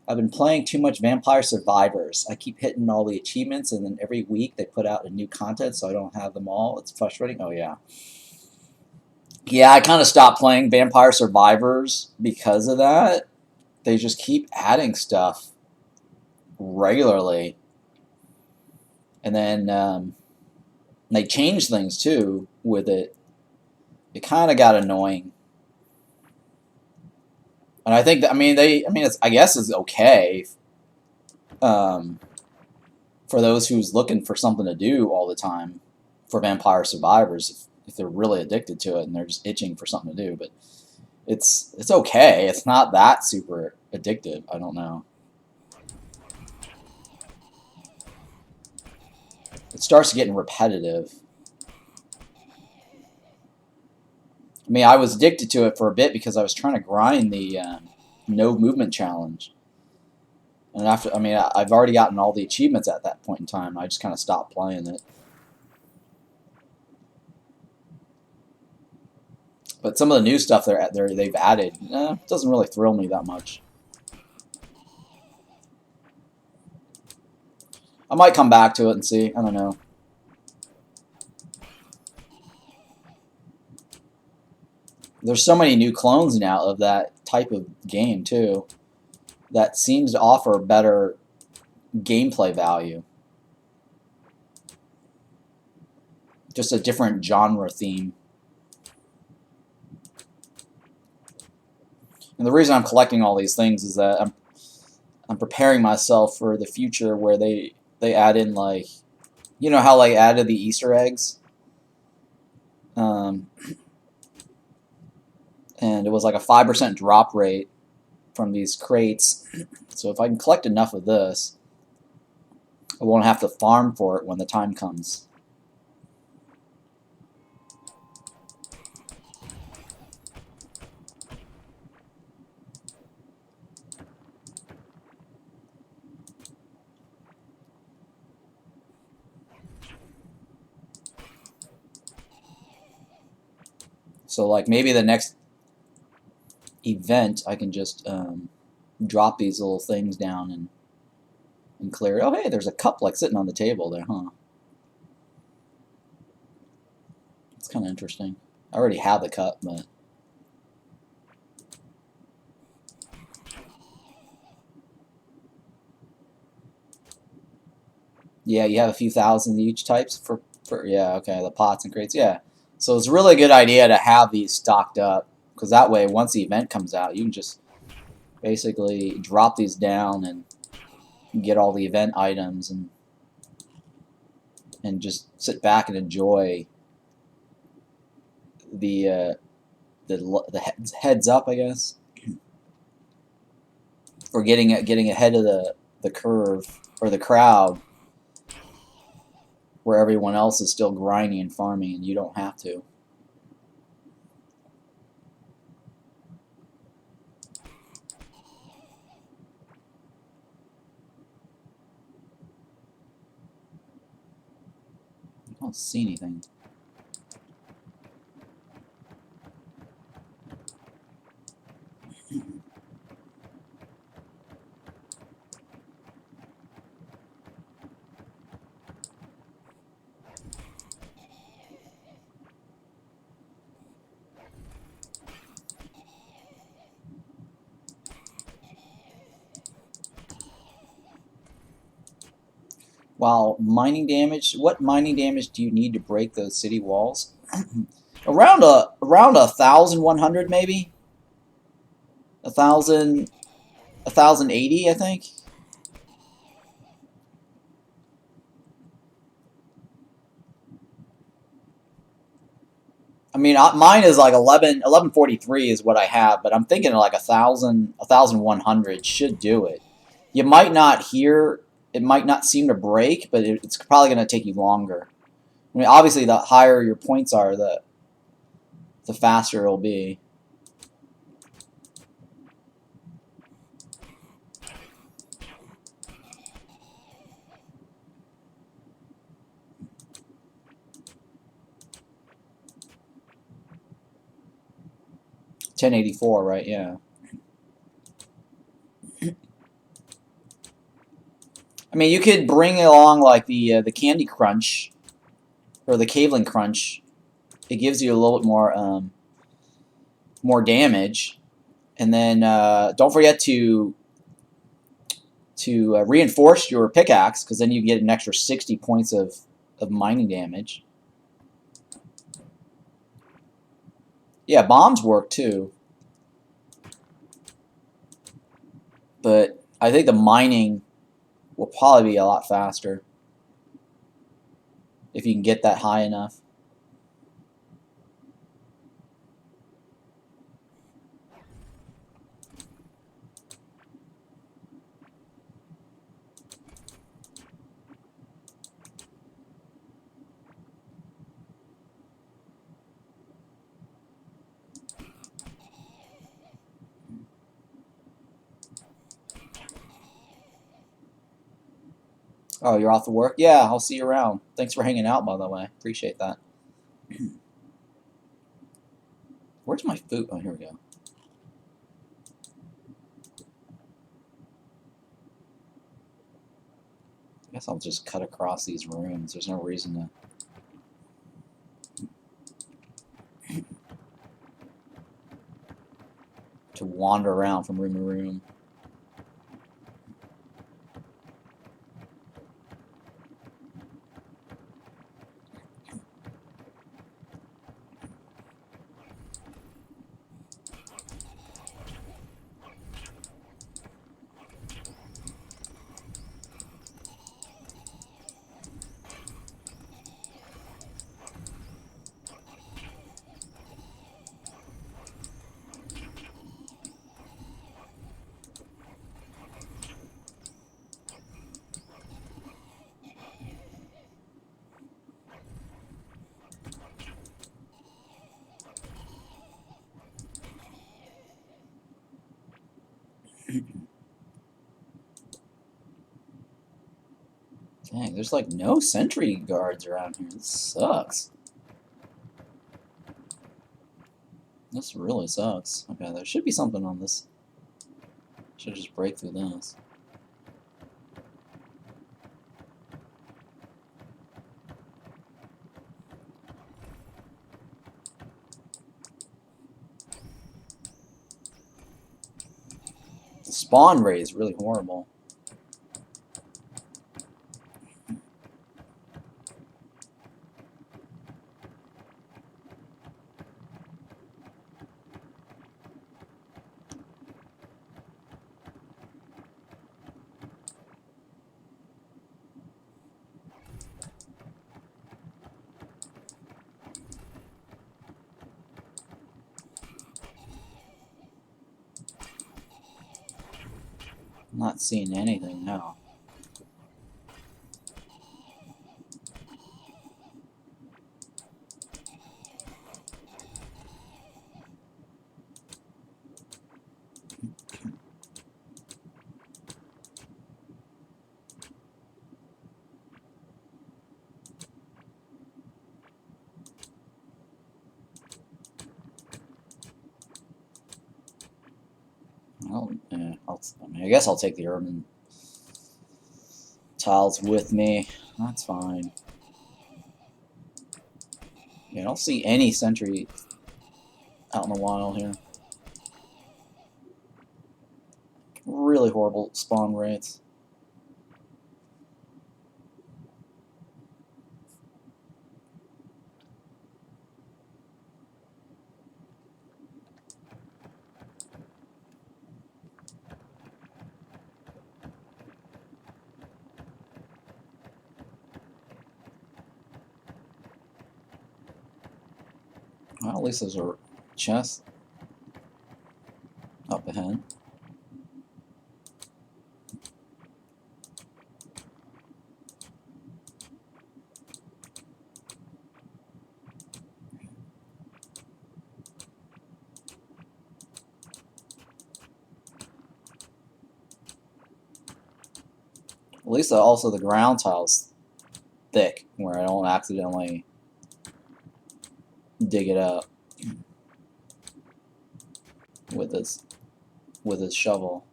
I've been playing too much Vampire Survivors. I keep hitting all the achievements, and then every week they put out a new content, so I don't have them all. It's frustrating. Oh yeah. Yeah, I kind of stopped playing Vampire Survivors because of that. They just keep adding stuff regularly. And then they changed things too with it. It kind of got annoying. And I think that, I guess it's okay for those who's looking for something to do all the time for Vampire Survivors if they're really addicted to it and they're just itching for something to do. But it's okay. It's not that super addictive. I don't know. It starts getting repetitive. I mean, I was addicted to it for a bit because I was trying to grind the no movement challenge. And after, I've already gotten all the achievements at that point in time. I just kind of stopped playing it. But some of the new stuff they've added doesn't really thrill me that much. I might come back to it and see. I don't know. There's so many new clones now of that type of game too that seems to offer better gameplay value. Just a different genre theme. And the reason I'm collecting all these things is that I'm preparing myself for the future where they add in, like, you know how they added the Easter eggs? And it was like a 5% drop rate from these crates. So if I can collect enough of this, I won't have to farm for it when the time comes. So like maybe the next event I can just drop these little things down and clear it. Oh hey, there's a cup like sitting on the table there, huh? It's kind of interesting. I already have the cup, but yeah, you have a few thousand each types for yeah, okay, the pots and crates, yeah. So it's a really good idea to have these stocked up, because that way once the event comes out, you can just basically drop these down and get all the event items and just sit back and enjoy the heads up, I guess, or getting ahead of the curve or the crowd, where everyone else is still grinding and farming and you don't have to. I don't see anything. While mining damage, what mining damage do you need to break those city walls? around 1,100 maybe, 1,080 I think. I mean, mine is like 1143 is what I have, but I'm thinking like 1,100 should do it. You might not hear, it might not seem to break, but it's probably going to take you longer. I mean, obviously, the higher your points are, the faster it'll be. $10.84, right? Yeah. I mean, you could bring along like the Candy Crunch or the Caveling Crunch. It gives you a little bit more damage, and then don't forget to reinforce your pickaxe, because then you get an extra 60 points of mining damage. Yeah, bombs work too, but I think the mining will probably be a lot faster if you can get that high enough. Oh, you're off to work? Yeah, I'll see you around. Thanks for hanging out, by the way. Appreciate that. Where's my food? Oh, here we go. I guess I'll just cut across these rooms. There's no reason to wander around from room to room. Dang, there's like no sentry guards around here. This sucks. This really sucks. Okay, there should be something on this. Should just break through this. The spawn rate is really horrible. I'm not seeing anything now. Well, I guess I'll take the urban tiles with me. That's fine. Yeah, I don't see any sentry out in the wild here. Really horrible spawn rates. Well, at least there's a chest up ahead. At least also the ground tile's thick, where I don't accidentally dig it up with his shovel.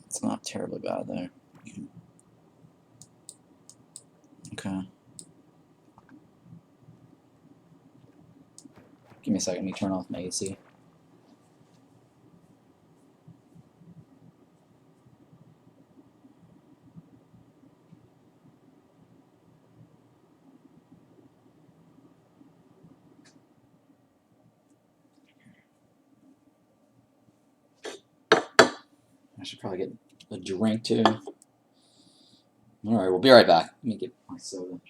It's not terribly bad there. Okay. Give me a second, let me turn off my AC. I should probably get a drink too. Alright, we'll be right back. Let me get my soda.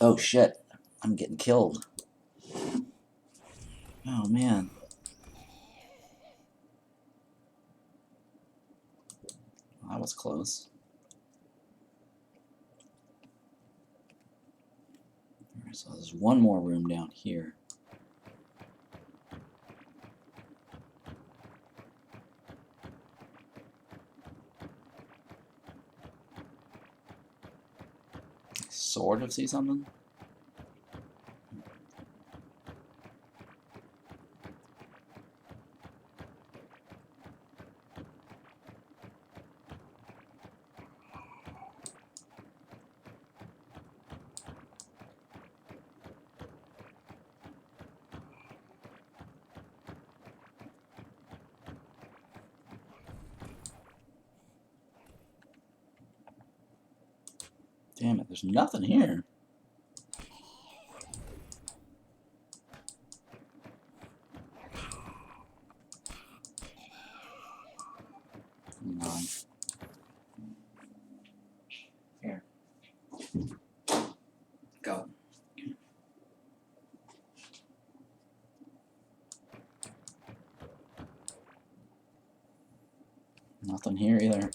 Oh shit, I'm getting killed. Oh man. That was close. Alright, so there's one more room down here. Sort of see something. Damn it, there's nothing here. Come on. Here. Go. Nothing here either.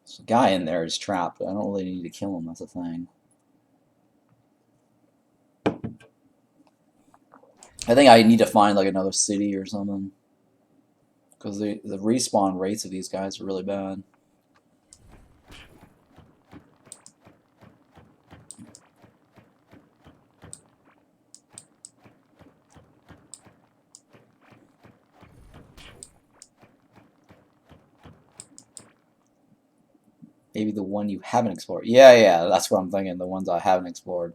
So the guy in there is trapped, but I don't really need to kill him, that's the thing. I think I need to find like another city or something. Because the respawn rates of these guys are really bad. Maybe the one you haven't explored. Yeah, that's what I'm thinking. The ones I haven't explored.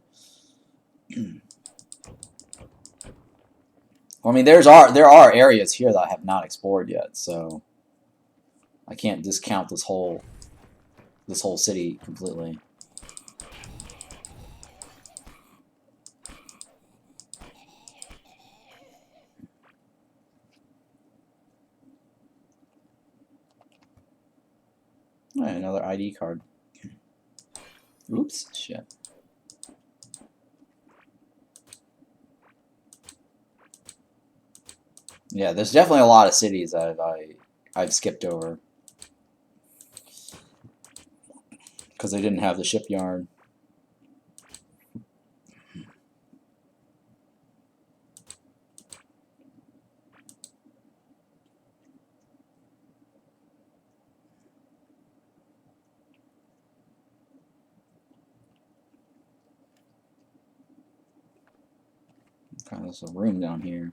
Well, I mean, there are areas here that I have not explored yet, so I can't discount this whole city completely. Alright, another ID card. Oops, shit. Yeah, there's definitely a lot of cities that I've skipped over because they didn't have the shipyard. Okay, there's a room down here.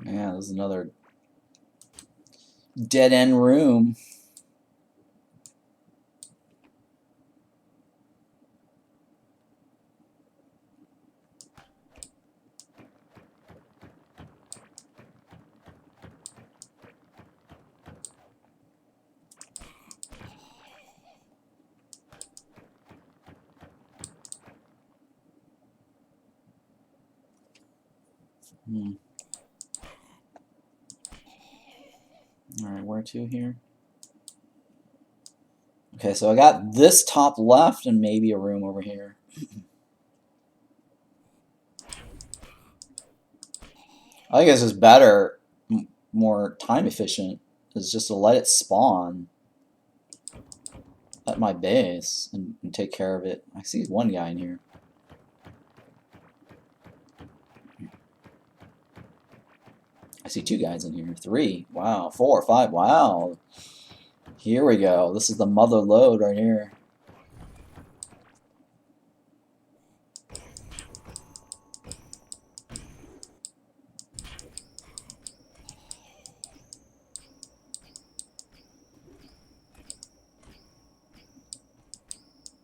Yeah, there's another dead end room. Alright, where to here? Okay, so I got this top left and maybe a room over here. I think this is better, more time efficient, is just to let it spawn at my base and take care of it. I see one guy in here. I see two guys in here. 3. Wow. 4, 5. Wow. Here we go. This is the mother lode right here.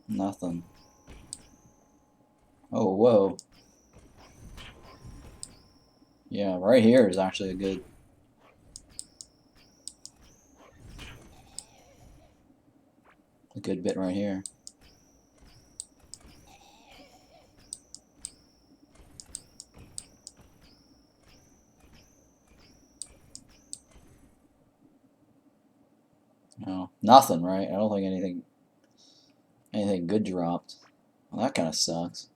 Nothing. Oh, whoa. Yeah, right here is actually a good bit right here. No, nothing, right? I don't think anything good dropped. Well, that kind of sucks.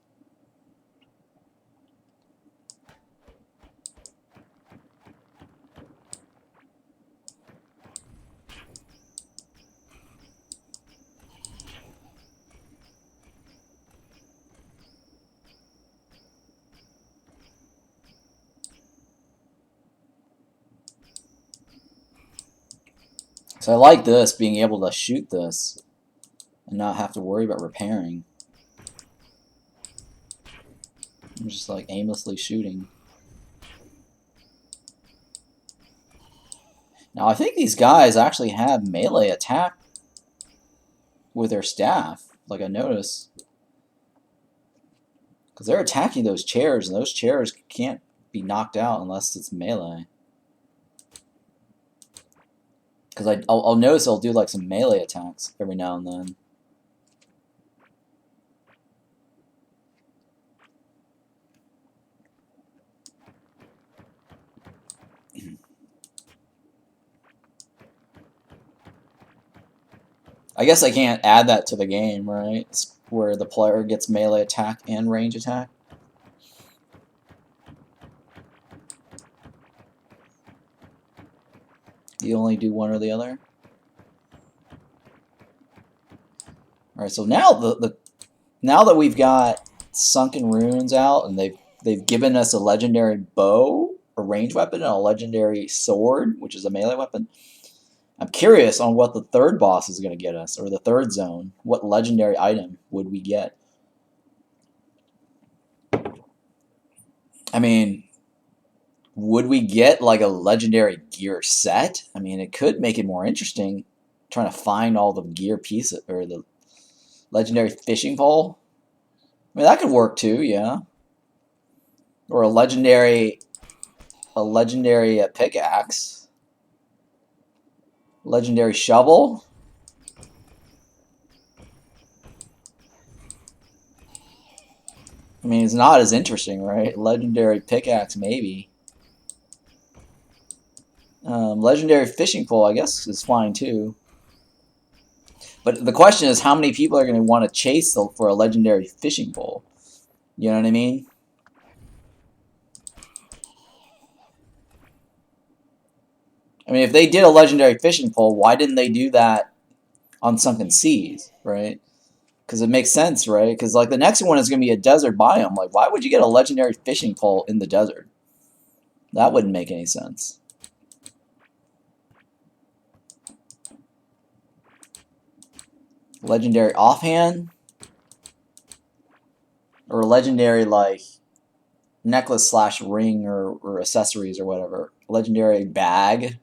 So I like this, being able to shoot this and not have to worry about repairing. I'm just like aimlessly shooting. Now I think these guys actually have melee attack with their staff, like I noticed. Because they're attacking those chairs, and those chairs can't be knocked out unless it's melee. Because I'll notice I'll do like some melee attacks every now and then. I guess I can't add that to the game, right? It's where the player gets melee attack and range attack. You only do one or the other. All right, so now now that we've got sunken runes out and they've given us a legendary bow, a ranged weapon, and a legendary sword, which is a melee weapon. I'm curious on what the third boss is going to get us, or the third zone. What legendary item would we get? I mean, would we get like a legendary gear set? I mean, it could make it more interesting trying to find all the gear pieces, or the legendary fishing pole. I mean, that could work too, yeah. Or a legendary pickaxe. Legendary shovel. I mean, it's not as interesting, right? Legendary pickaxe, maybe. Legendary fishing pole, I guess, is fine too. But the question is, how many people are going to want to chase for a legendary fishing pole? You know what I mean? I mean, if they did a legendary fishing pole, why didn't they do that on Sunken Seas, right? Because it makes sense, right? Because like the next one is going to be a desert biome. Like, why would you get a legendary fishing pole in the desert? That wouldn't make any sense. Legendary offhand? Or a legendary, like, necklace / ring or accessories or whatever. Legendary bag?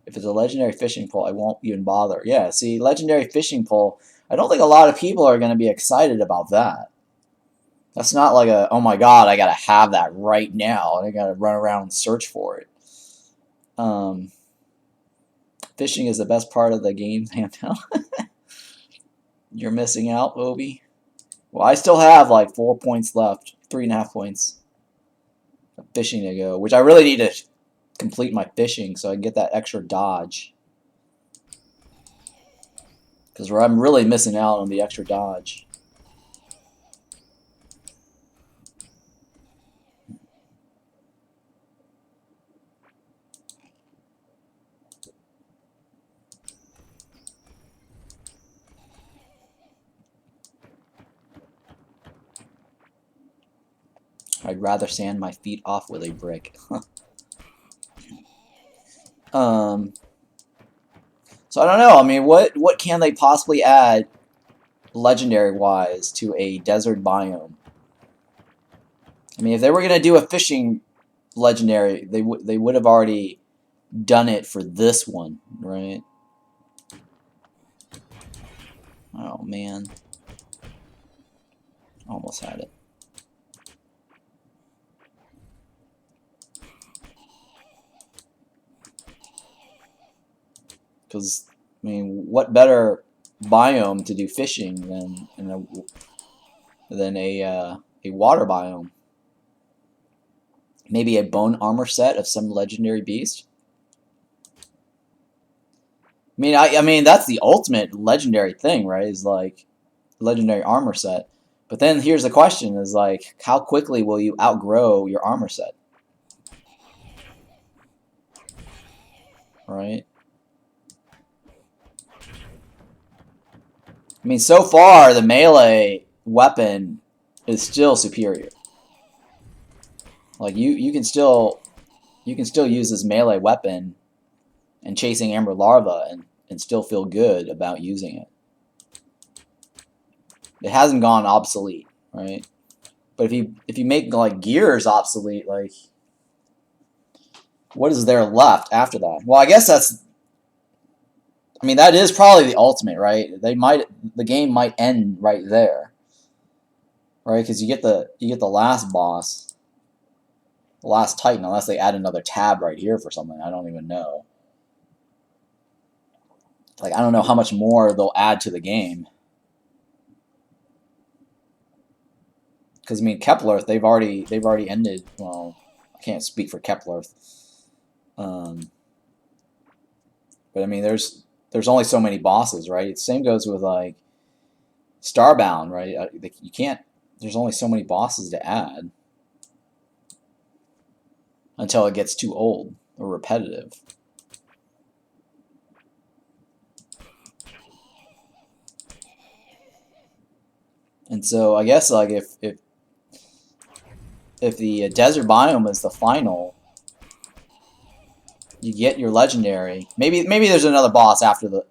If it's a legendary fishing pole, I won't even bother. Yeah, see, legendary fishing pole, I don't think a lot of people are going to be excited about that. That's not like a, oh my god, I gotta have that right now, and I gotta run around and search for it. Fishing is the best part of the game, handheld. You're missing out, Obi. Well, I still have like 4 points left, 3.5 points of fishing to go, which I really need to complete my fishing so I can get that extra dodge. Because I'm really missing out on the extra dodge. I'd rather sand my feet off with a brick. So I don't know. I mean, what can they possibly add legendary-wise to a desert biome? I mean, if they were gonna do a fishing legendary, they would have already done it for this one, right? Oh man, almost had it. Because I mean, what better biome to do fishing than a water biome? Maybe a bone armor set of some legendary beast. I mean that's the ultimate legendary thing, right? Is like legendary armor set. But then here's the question: is like, how quickly will you outgrow your armor set? Right? I mean, so far the melee weapon is still superior. Like you can still use this melee weapon and chasing amber larva and still feel good about using it. It hasn't gone obsolete, right? But if you make like gears obsolete, like what is there left after that? Well, I guess that's. I mean, that is probably the ultimate, right? The game might end right there, right? Because you get the last boss, the last Titan, unless they add another tab right here for something. I don't even know. Like I don't know how much more they'll add to the game. Because I mean, Kepler, they've already ended. Well, I can't speak for Kepler. But I mean, there's only so many bosses, right? Same goes with like Starbound, right? You can't. There's only so many bosses to add until it gets too old or repetitive. And so I guess like if the desert biome is the final, you get your legendary. Maybe there's another boss after the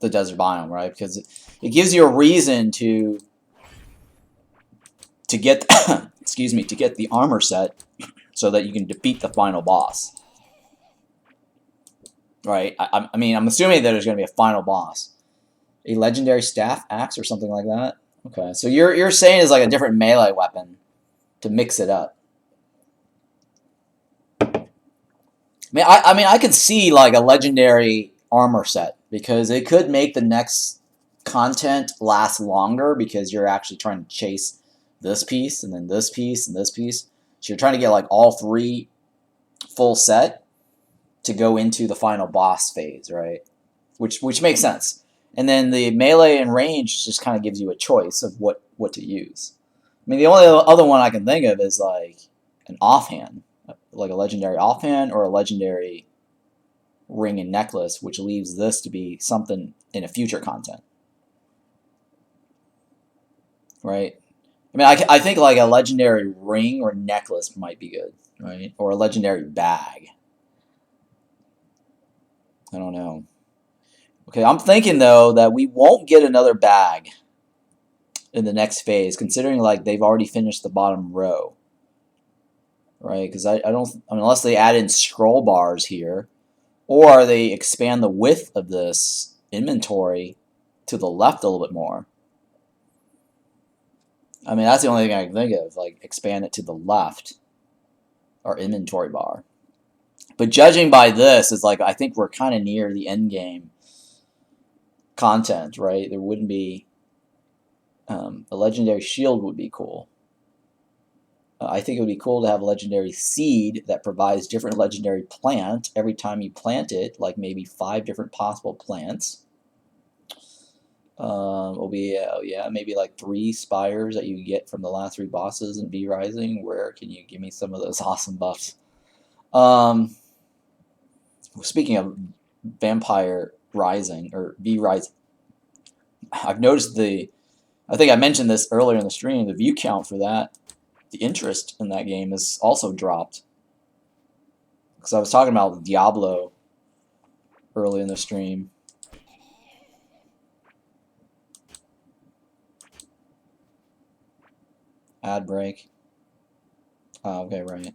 desert biome, right? Because it gives you a reason to get excuse me, to get the armor set so that you can defeat the final boss. Right? I mean, I'm assuming that there's going to be a final boss. A legendary staff axe or something like that. Okay, so you're saying it's like a different melee weapon to mix it up. I mean, I can see like a legendary armor set, because it could make the next content last longer because you're actually trying to chase this piece and then this piece and this piece. So you're trying to get like all 3 full set to go into the final boss phase, right? Which makes sense. And then the melee and range just kind of gives you a choice of what to use. I mean, the only other one I can think of is like an offhand, like a legendary offhand or a legendary ring and necklace, which leaves this to be something in a future content, right? I mean, I think like a legendary ring or necklace might be good, right? Or a legendary bag. I don't know. Okay, I'm thinking though that we won't get another bag in the next phase, considering like they've already finished the bottom row, right? Because I don't, unless they add in scroll bars here, or they expand the width of this inventory to the left a little bit more. I mean, that's the only thing I can think of, like expand it to the left, our inventory bar. But judging by this, it's like I think we're kind of near the end game content, right? There wouldn't be a legendary shield would be cool. I think it would be cool to have a legendary seed that provides different legendary plant every time you plant it, like maybe 5 different possible plants. Will be yeah, maybe like 3 spires that you get from the last 3 bosses in V Rising. Where can you give me some of those awesome buffs? Speaking of Vampire Rising or V Rising, I've noticed I think I mentioned this earlier in the stream, the view count for that, the interest in that game is also dropped. Because I was talking about Diablo early in the stream. Ad break. Oh, okay, right.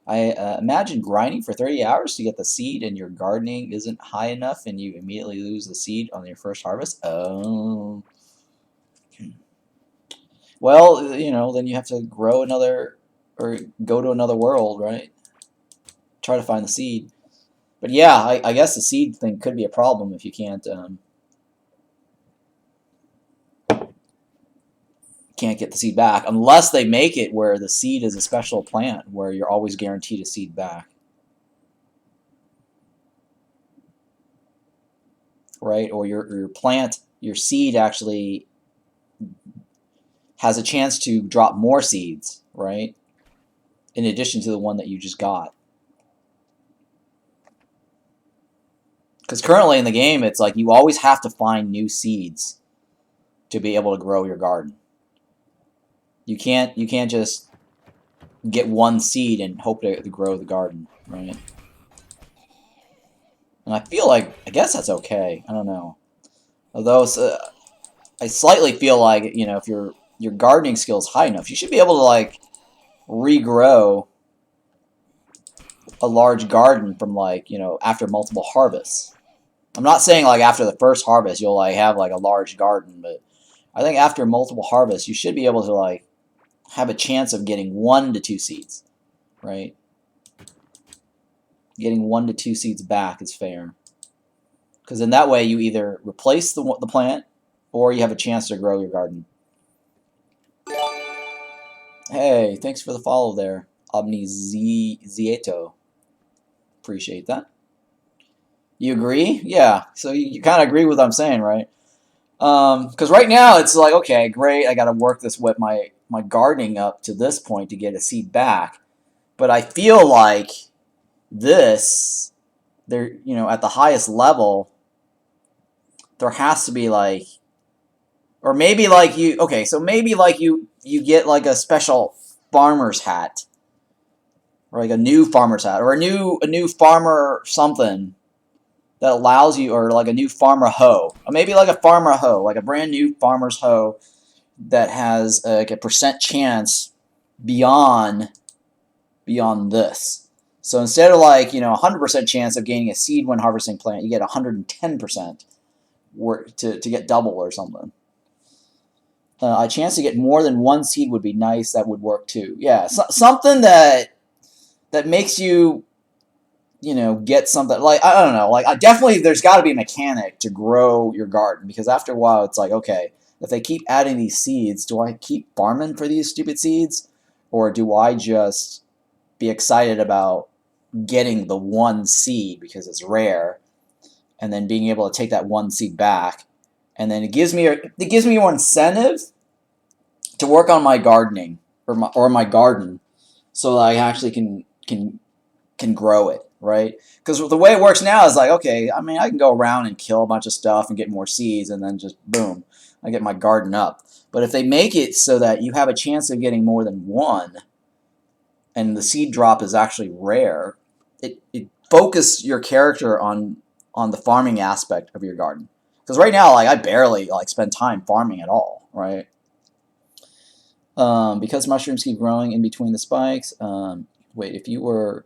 I imagine grinding for 30 hours to get the seed and your gardening isn't high enough and you immediately lose the seed on your first harvest. Oh. Well, you know, then you have to grow another, or go to another world, right? Try to find the seed. But yeah, I guess the seed thing could be a problem if you can't get the seed back, unless they make it where the seed is a special plant where you're always guaranteed a seed back, right? Or your plant, your seed actually has a chance to drop more seeds, right, in addition to the one that you just got. Because currently in the game, it's like you always have to find new seeds to be able to grow your garden. You can't just get one seed and hope to grow the garden, right? And I feel like, I guess that's okay. I don't know. Although I slightly feel like, you know, if your gardening skill is high enough, you should be able to like regrow a large garden from like, you know, after multiple harvests. I'm not saying like after the first harvest you'll like have like a large garden, but I think after multiple harvests you should be able to like have a chance of getting 1 to 2 seeds, right? Getting 1 to 2 seeds back is fair, because in that way you either replace the plant or you have a chance to grow your garden. Hey, thanks for the follow there, Zieto. Appreciate that. You agree? Yeah. So you kind of agree with what I'm saying, right? Because right now it's like, okay, great, I got to work this with my gardening up to this point to get a seed back. But I feel like this, there, you know, at the highest level, there has to be like, or maybe like you, okay, so maybe like you get like a special farmer's hat, or like a new farmer's hat, or a new farmer something that allows you, or like a new farmer hoe, or maybe like a farmer hoe, like a brand new farmer's hoe that has like a % chance beyond this. So instead of like, you know, 100% chance of gaining a seed when harvesting plant, you get 110% to get double or something. A chance to get more than 1 seed would be nice. That would work too. Yeah, something that makes you you know, get something like, I don't know, like I definitely there's got to be a mechanic to grow your garden, because after a while it's like, okay, if they keep adding these seeds, do I keep farming for these stupid seeds, or do I just be excited about getting the one seed because it's rare, and then being able to take that one seed back, and then it gives me more incentive to work on my gardening or my garden, so that I actually can grow it, right? Because the way it works now is like, okay, I mean, I can go around and kill a bunch of stuff and get more seeds, and then just boom, I get my garden up. But if they make it so that you have a chance of getting more than one, and the seed drop is actually rare, it focus your character on the farming aspect of your garden. Because right now, like I barely like spend time farming at all, right? Because mushrooms keep growing in between the spikes. Wait, if you were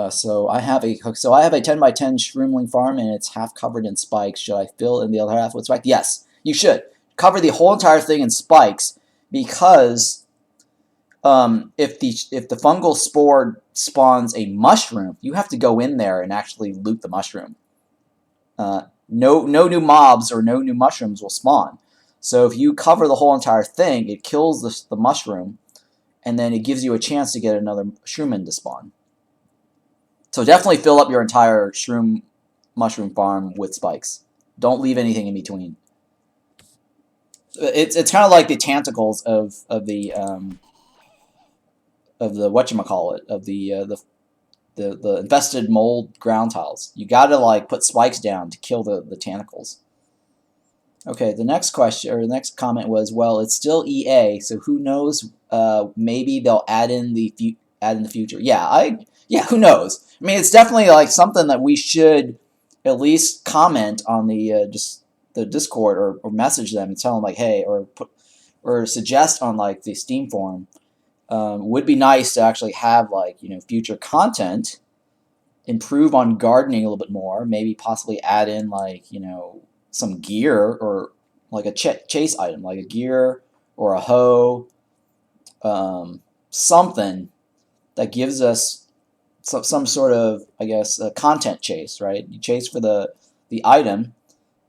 so I have a 10 by 10 shroomling farm, and it's half covered in spikes. Should I fill in the other half with spikes? Yes, you should cover the whole entire thing in spikes, because if the fungal spore spawns a mushroom, you have to go in there and actually loot the mushroom. No new mobs or no new mushrooms will spawn. So if you cover the whole entire thing, it kills the mushroom, and then it gives you a chance to get another shroom to spawn. So definitely fill up your entire shroom mushroom farm with spikes. Don't leave anything in between. It's kind of like the tentacles of the whatchamacallit, of the infested mold ground tiles. You gotta like put spikes down to kill the tentacles. Okay, the next question or the next comment was, well, it's still EA, so who knows? Maybe they'll add in the future. Yeah, who knows? I mean, it's definitely like something that we should at least comment on the just the Discord, or message them and tell them like, hey, or suggest on like the Steam forum. Would be nice to actually have like, you know, future content, improve on gardening a little bit more, maybe possibly add in like, you know, some gear, or like a chase item, like a gear or a hoe, something that gives us some sort of, I guess, a content chase, right? You chase for the item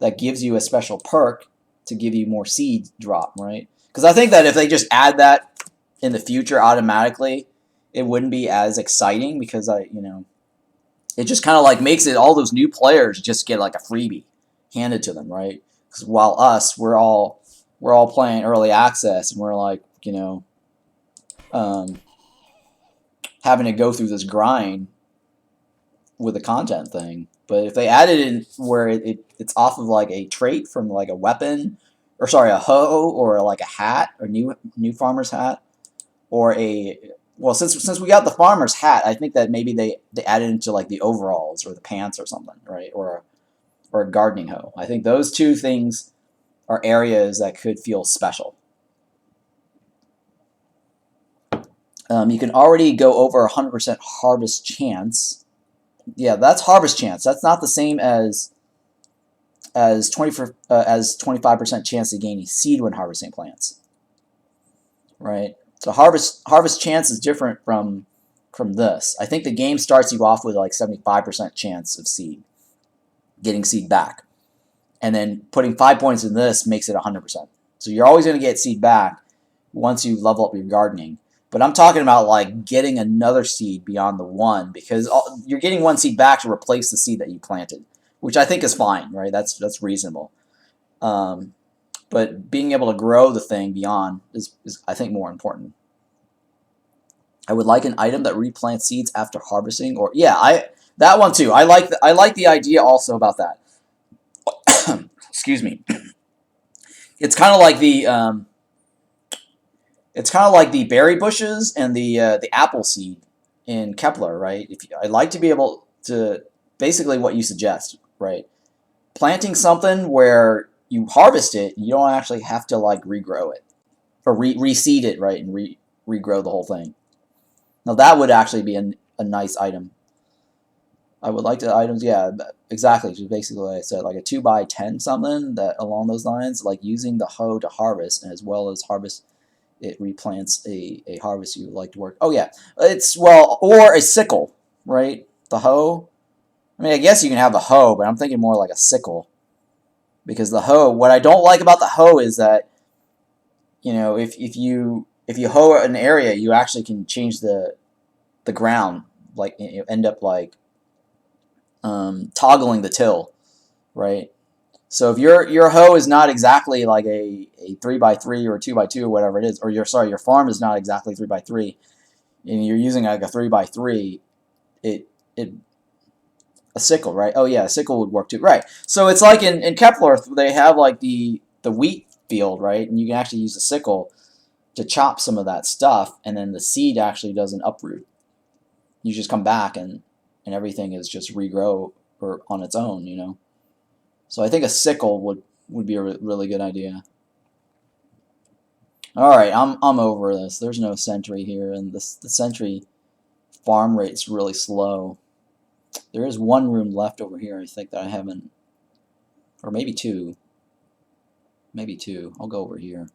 that gives you a special perk to give you more seed drop, right? Because I think that if they just add that in the future automatically, it wouldn't be as exciting, because it just kind of like makes it, all those new players just get like a freebie handed to them, right? Because while we're all playing early access, and we're like, um, having to go through this grind with the content thing. But if they added in where it's off of like a trait from like a weapon, or sorry, a hoe, or like a hat, or new farmer's hat, or since we got the farmer's hat, I think that maybe they added into like the overalls or the pants or something, right? Or a gardening hoe. I think those two things are areas that could feel special. You can already go over 100% harvest chance. Yeah, that's harvest chance. That's not the same as 25% chance of gaining seed when harvesting plants, right? So harvest chance is different from this. I think the game starts you off with like 75% chance of getting seed back, and then putting 5 points in this makes it 100%. So you're always going to get seed back once you level up your gardening. But I'm talking about like getting another seed beyond the one, because you're getting one seed back to replace the seed that you planted, which I think is fine, right? That's reasonable. But being able to grow the thing beyond is I think more important. I would like an item that replants seeds after harvesting, or that one too. I like the idea also about that. Excuse me. It's kind of like the berry bushes and the apple seed in Kepler, right? I'd like to be able to, basically what you suggest, right? Planting something where you harvest it, and you don't actually have to like regrow it, or reseed it, right, and regrow the whole thing. Now that would actually be a nice item. I would like the items, yeah, exactly. Just basically what I said, like a 2 by 10 something that along those lines, like using the hoe to harvest, and as well as harvest, it replants a harvest you would like to work. Oh yeah, or a sickle, right? The hoe? I mean, I guess you can have the hoe, but I'm thinking more like a sickle. Because the hoe, what I don't like about the hoe is that, you know, if you hoe an area, you actually can change the ground, like you end up like toggling the till, right? So if your hoe is not exactly like a 3x3 or a 2x2 or whatever it is, or your farm is not exactly 3x3, and you're using like a 3x3, it a sickle, right? Oh yeah, a sickle would work too, right? So it's like in Kepler, they have like the wheat field, right? And you can actually use a sickle to chop some of that stuff, and then the seed actually doesn't uproot. You just come back and everything is just regrow or on its own, you know. So I think a sickle would be a really good idea. All right, I'm over this. There's no sentry here, and the sentry farm rate's really slow. There is one room left over here, I think, that I haven't, or maybe two. Maybe two. I'll go over here.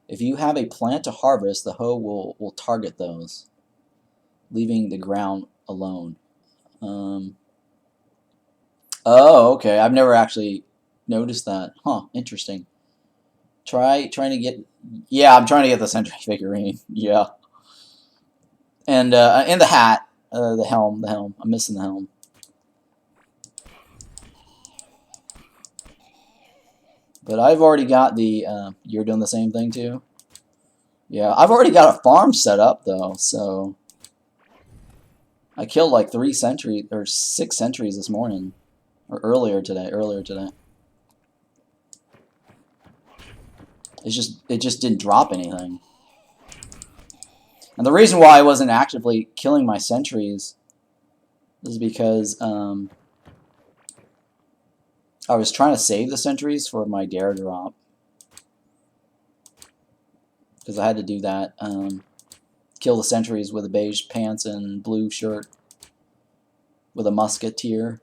If you have a plant to harvest, the hoe will target those, leaving the ground alone. Oh, okay. I've never actually noticed that. Huh, interesting. Trying to get... Yeah, I'm trying to get the Sentry figurine. Yeah. And the hat. The helm. I'm missing the helm. But I've already got the... you're doing the same thing, too? Yeah, I've already got a farm set up, though, so... I killed like 3 sentries, or 6 sentries this morning. Or earlier today. It just didn't drop anything. And the reason why I wasn't actively killing my sentries is because I was trying to save the sentries for my dare drop. Because I had to do that. Kill the sentries with a beige pants and blue shirt with a musketeer.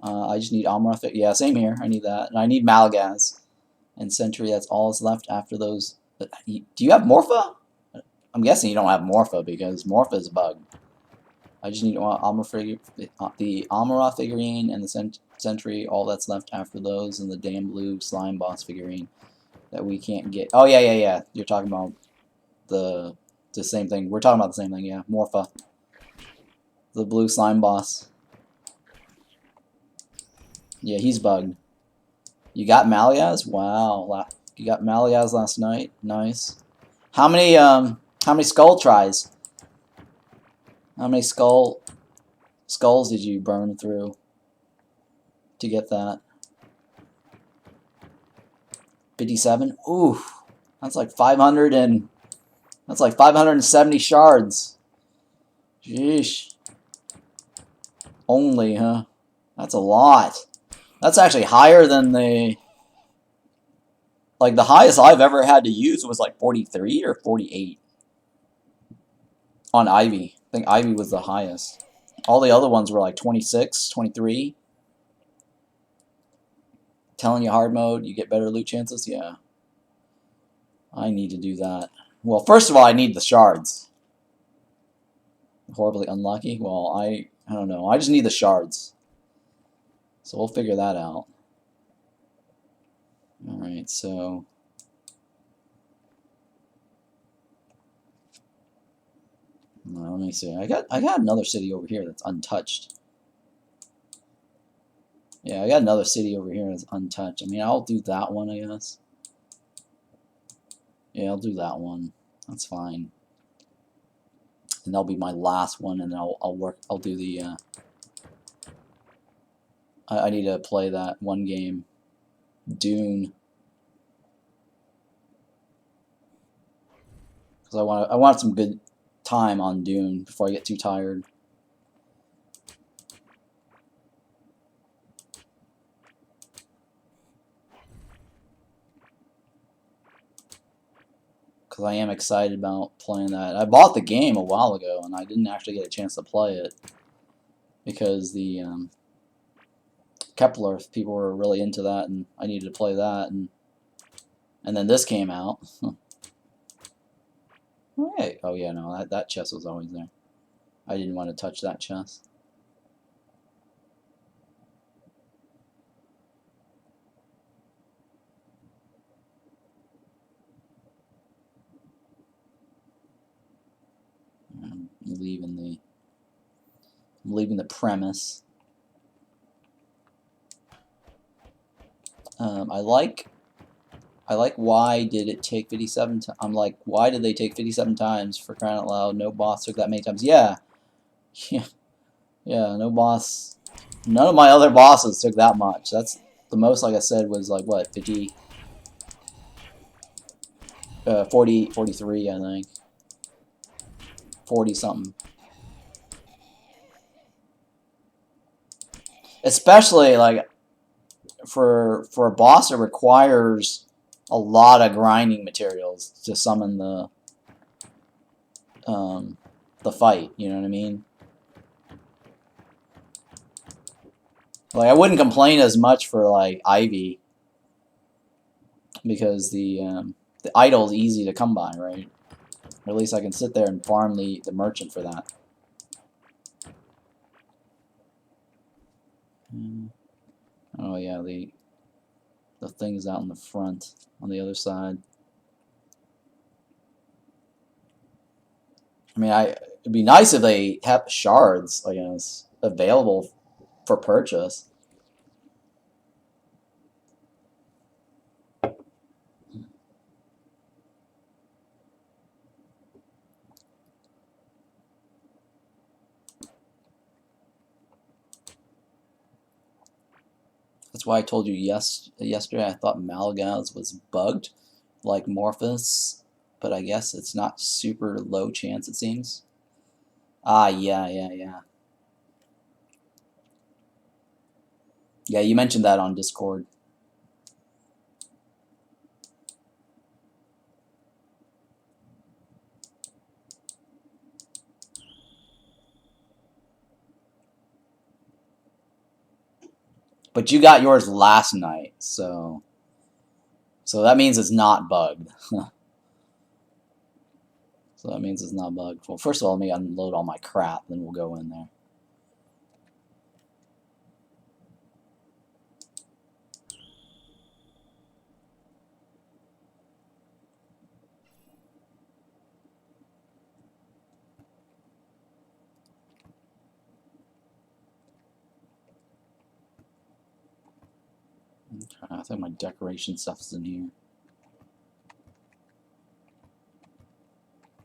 I just need Amra. Yeah, same here. I need that. And I need Malgaz. And Sentry, that's all that's left after those. Do you have Morpha? I'm guessing you don't have Morpha because Morpha is bugged. I just need the Amara figurine and the Sentry, all that's left after those, and the damn blue slime boss figurine that we can't get. Oh, yeah. You're talking about the same thing. We're talking about the same thing, yeah. Morpha. The blue slime boss. Yeah, he's bugged. You got Maliaz? Wow. You got Maliaz last night. Nice. How many skull tries? How many skulls did you burn through to get that? 57? Ooh. That's like 570 shards. Sheesh. Only, huh? That's a lot. That's actually higher than the highest I've ever had to use was like 43 or 48 on Ivy. I think Ivy was the highest. All the other ones were like 26, 23. Telling you hard mode, you get better loot chances? Yeah. I need to do that. Well, first of all, I need the shards. Horribly unlucky? Well, I don't know. I just need the shards. So we'll figure that out. Alright, so... let me see. I got another city over here that's untouched. Yeah, I got another city over here that's untouched. I mean, I'll do that one, I guess. Yeah, I'll do that one. That's fine. And that'll be my last one, and then I'll do the I need to play that one game, Dune, because I want some good time on Dune before I get too tired. Because I am excited about playing that. I bought the game a while ago, and I didn't actually get a chance to play it because the Kepler people were really into that, and I needed to play that, and then this came out. Alright. Oh yeah, no, that chest was always there. I didn't want to touch that chest. I'm leaving the premise. I like why did it take 57 times? I'm like, why did they take 57 times, for crying out loud? No boss took that many times. Yeah. Yeah, no boss. None of my other bosses took that much. That's the most, like I said, was like, what, 50? 40, 43, I think. 40 something. Especially, like, for a boss that requires a lot of grinding materials to summon the fight, you know what I mean? Like, I wouldn't complain as much for, like, Ivy, because the idol is easy to come by, right? Or at least I can sit there and farm the merchant for that. Oh yeah, the thing is out in the front, on the other side. I mean, it'd be nice if they have shards, I guess, available for purchase. That's why I told you yesterday I thought Malagaz was bugged, like Morphus, but I guess it's not super low chance, it seems. Ah, yeah. Yeah, you mentioned that on Discord. But you got yours last night, so that means it's not bugged. So that means it's not bugged. Well, first of all, let me unload all my crap, then we'll go in there. Okay, I think my decoration stuff is in here.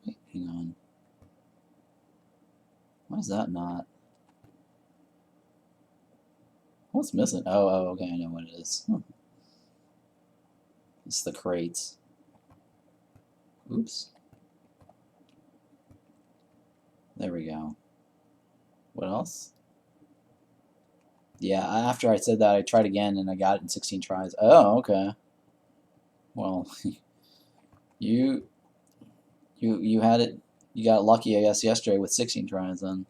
Wait, hang on. Why is that not? What's missing? Oh, okay, I know what it is. It's the crates. Oops. There we go. What else? Yeah, after I said that, I tried again, and I got it in 16 tries. Oh, okay. Well, you had it. You got lucky, I guess, yesterday with 16 tries, then.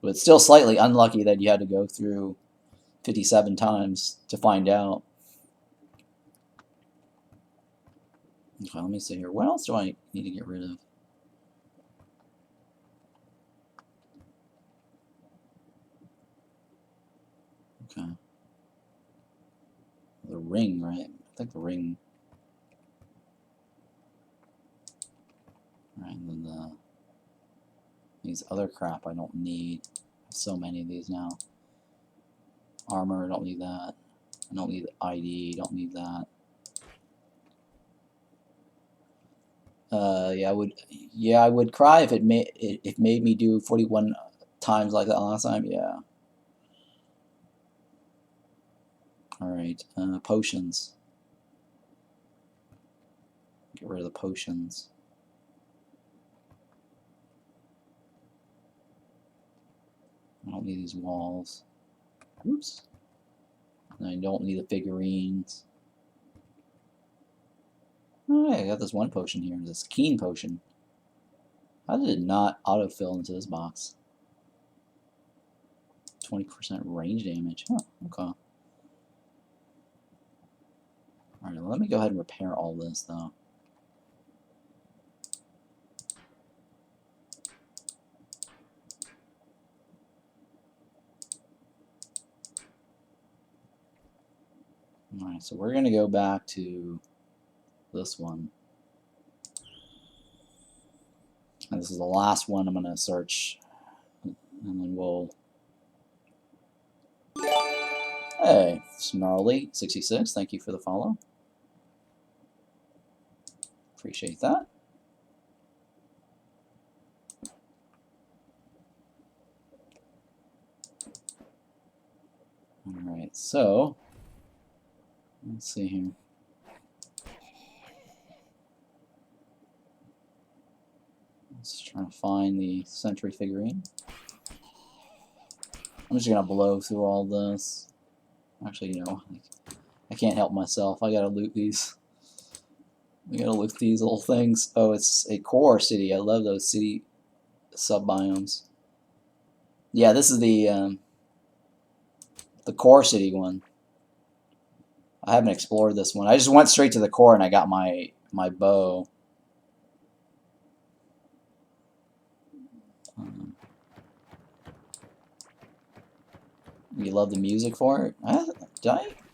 But it's still slightly unlucky that you had to go through 57 times to find out. Okay, let me see here. What else do I need to get rid of? Okay. The ring, right? I think the ring. Right, and then these other crap I don't need. I have so many of these now. Armor, I don't need that. I don't need ID, don't need that. Yeah, I would cry if it made me do 41 times like that last time. Yeah. All right. Potions. Get rid of the potions. I don't need these walls. Oops. And I don't need the figurines. Oh, I got this one potion here. This keen potion. How did it not autofill into this box? 20% range damage. Huh, okay. Alright, let me go ahead and repair all this, though. Alright, so we're going to go back to this one. And this is the last one I'm going to search. And then we'll... Hey, Snarly66, thank you for the follow. Appreciate that. Alright, so... let's see here. Let's try to find the Sentry figurine. I'm just gonna blow through all this. Actually, you know, I can't help myself. I gotta loot these. I gotta loot these little things. Oh, it's a core city. I love those city sub-biomes. Yeah, this is the core city one. I haven't explored this one. I just went straight to the core and I got my bow. You love the music for it? I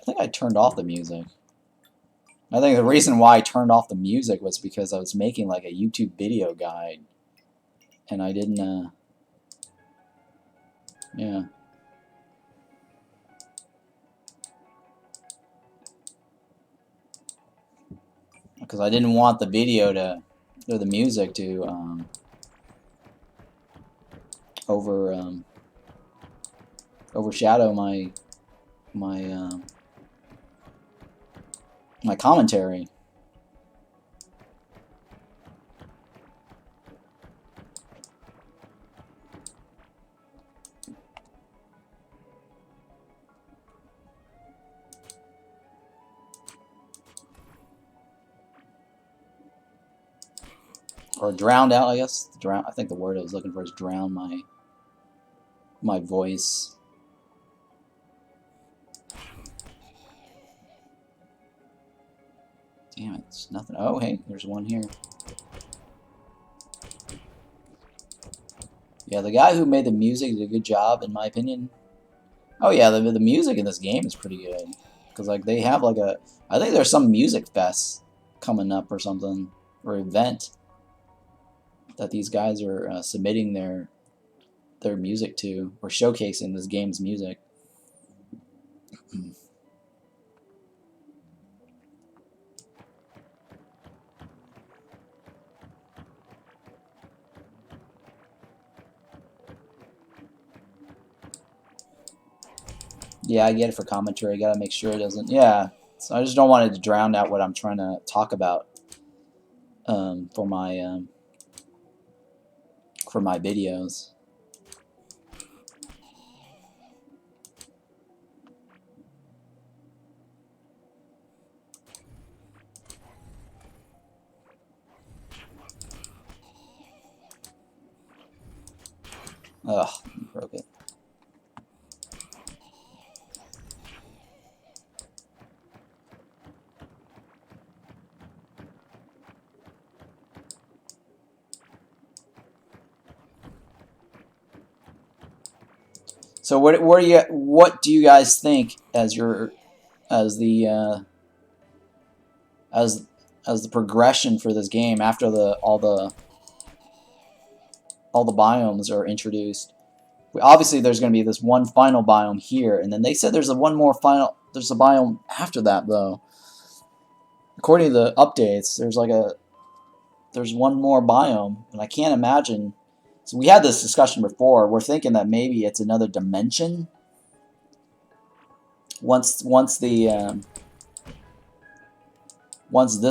think I turned off the music. I think the reason why I turned off the music was because I was making like a YouTube video guide. And I didn't, yeah. Because I didn't want the video to, or the music to, overshadow my commentary. Or drowned out, I guess. I think the word I was looking for is drown my voice. Damn it, it's nothing. Oh, hey, there's one here. Yeah, the guy who made the music did a good job, in my opinion. Oh yeah, the music in this game is pretty good. Because like they have like a, I think there's some music fest coming up or something, or event that these guys are submitting their music to, or showcasing this game's music. Yeah, I get it for commentary. I gotta make sure it doesn't. Yeah, so I just don't want it to drown out what I'm trying to talk about for my videos. Ugh, broke it. So what do you guys think as the progression for this game after all the biomes are introduced? Obviously, there's going to be this one final biome here, and then they said there's a biome after that though. According to the updates, there's one more biome, and I can't imagine. So we had this discussion before. We're thinking that maybe it's another dimension. Once this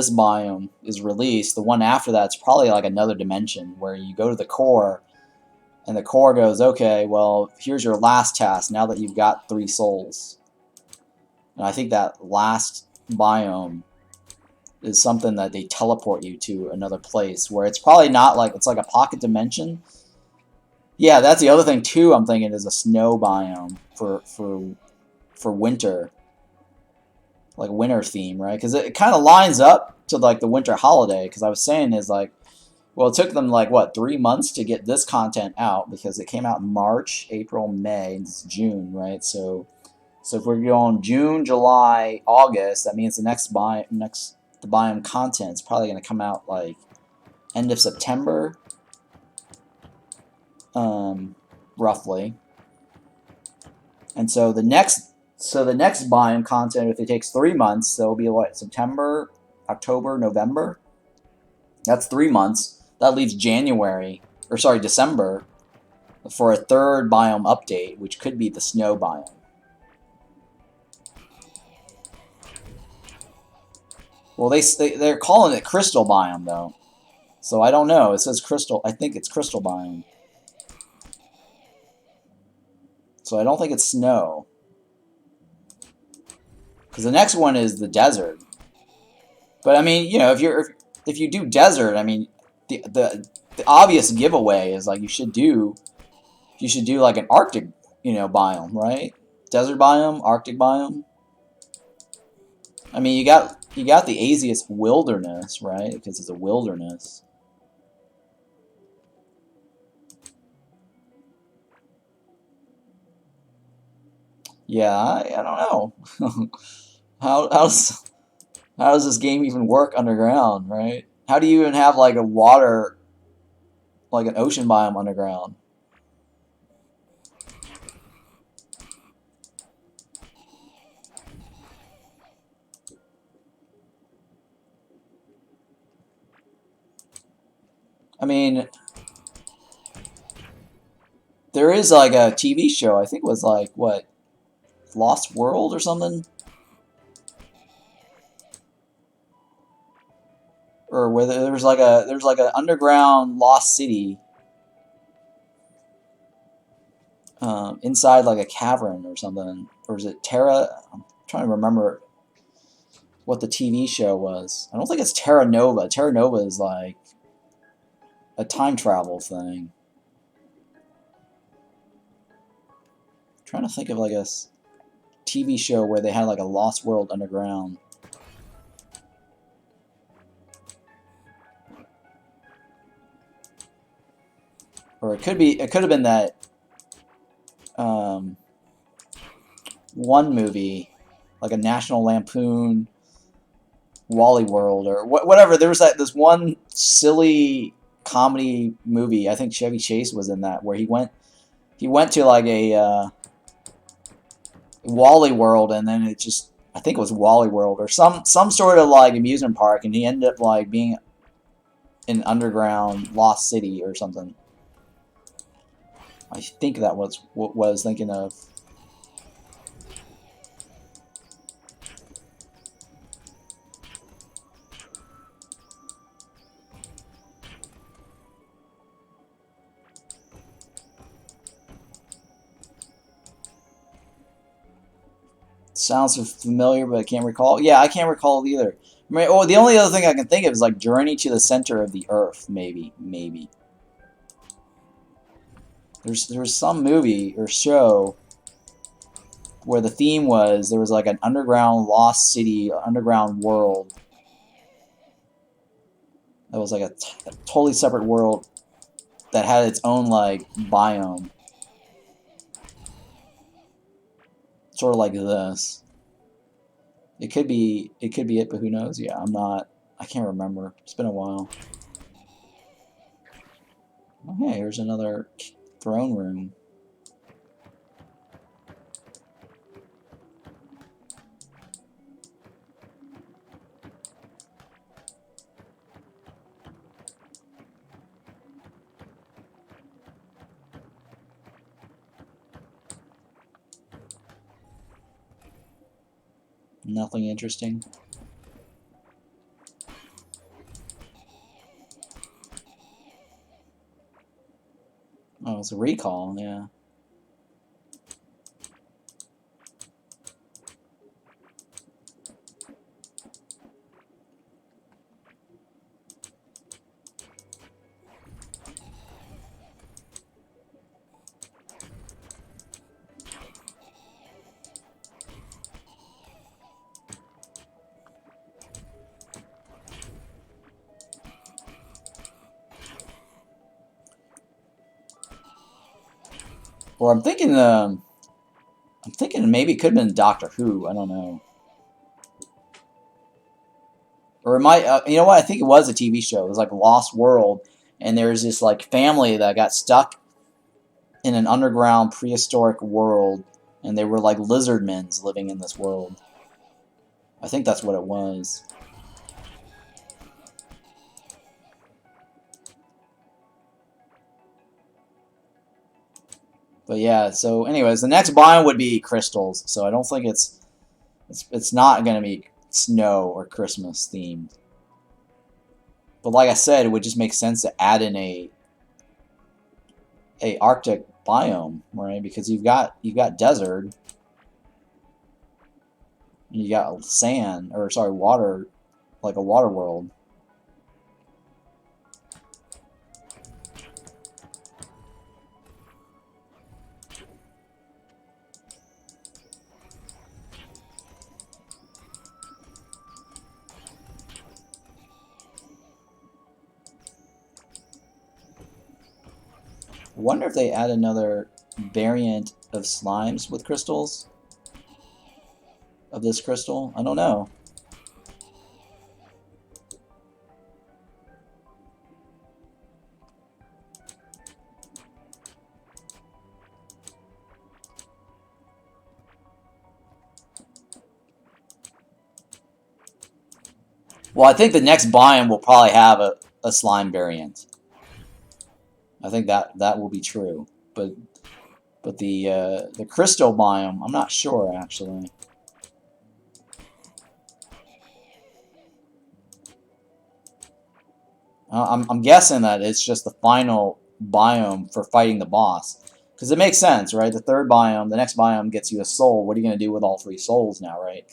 biome is released, the one after that's probably like another dimension where you go to the core, and the core goes, okay, well, here's your last task now that you've got 3 souls. And I think that last biome is something that they teleport you to another place where it's probably not like, it's like a pocket dimension. Yeah, that's the other thing too I'm thinking is a snow biome for winter. Like winter theme, right? Because it kind of lines up to like the winter holiday, because I was saying is like, well, it took them like, what, 3 months to get this content out because it came out in March, April, May, and it's June, right? So So if we're going June, July, August, that means the the biome content is probably going to come out like end of September, roughly. And so the next biome content, if it takes 3 months, so it'll be what, September, October, November. That's 3 months. That leaves December for a third biome update, which could be the snow biome. Well, they're calling it crystal biome though, so I don't know. It says crystal. I think it's crystal biome. So I don't think it's snow. Because the next one is the desert. But I mean, you know, if you do desert, I mean, the obvious giveaway is like you should do like an Arctic, you know, biome, right? Desert biome, Arctic biome. I mean, you got the easiest wilderness, right? Because it's a wilderness. Yeah, I don't know. how does this game even work underground, right? How do you even have like a water, like an ocean biome underground? I mean, there is like a TV show, I think it was like, what, Lost World or something? Or where there's like an underground lost city inside like a cavern or something. Or is it Terra? I'm trying to remember what the TV show was. I don't think it's Terra Nova. Terra Nova is like a time travel thing. I'm trying to think of like a TV show where they had like a Lost World underground. Or it could have been that one movie, like a National Lampoon Wally World or whatever. There was this one silly comedy movie. I think Chevy Chase was in that, where he went to like a Wally World, and then it just, I think it was Wally World or some sort of like amusement park, and he ended up like being in underground lost city or something. I think that was what I was thinking of. Sounds familiar, but I can't recall. Yeah, I can't recall it either. I mean, the only other thing I can think of is like Journey to the Center of the Earth, maybe. There was some movie or show where the theme was there was like an underground lost city, underground world. That was like a totally separate world that had its own like biome. Sort of like this. It could be it, but who knows? Yeah, I can't remember. It's been a while. Oh, hey, here's another throne room. Nothing interesting. Oh, it's a recall, yeah. Or I'm thinking maybe it could have been Doctor Who. I don't know. Or it might, you know what? I think it was a TV show. It was like Lost World, and there's this like family that got stuck in an underground prehistoric world, and they were like lizardmen living in this world. I think that's what it was. But yeah, so anyways, the next biome would be crystals. So I don't think it's not gonna be snow or Christmas themed. But like I said, it would just make sense to add in a Arctic biome, right? Because you've got desert, and you got sand, or sorry, water, like a water world. I wonder if they add another variant of slimes with crystals. Of this crystal? I don't know. Well, I think the next biome will probably have a slime variant. I think that will be true. But the crystal biome, I'm not sure actually. I'm guessing that it's just the final biome for fighting the boss. Because it makes sense, right? The third biome, the next biome gets you a soul. What are you going to do with all 3 souls now, right?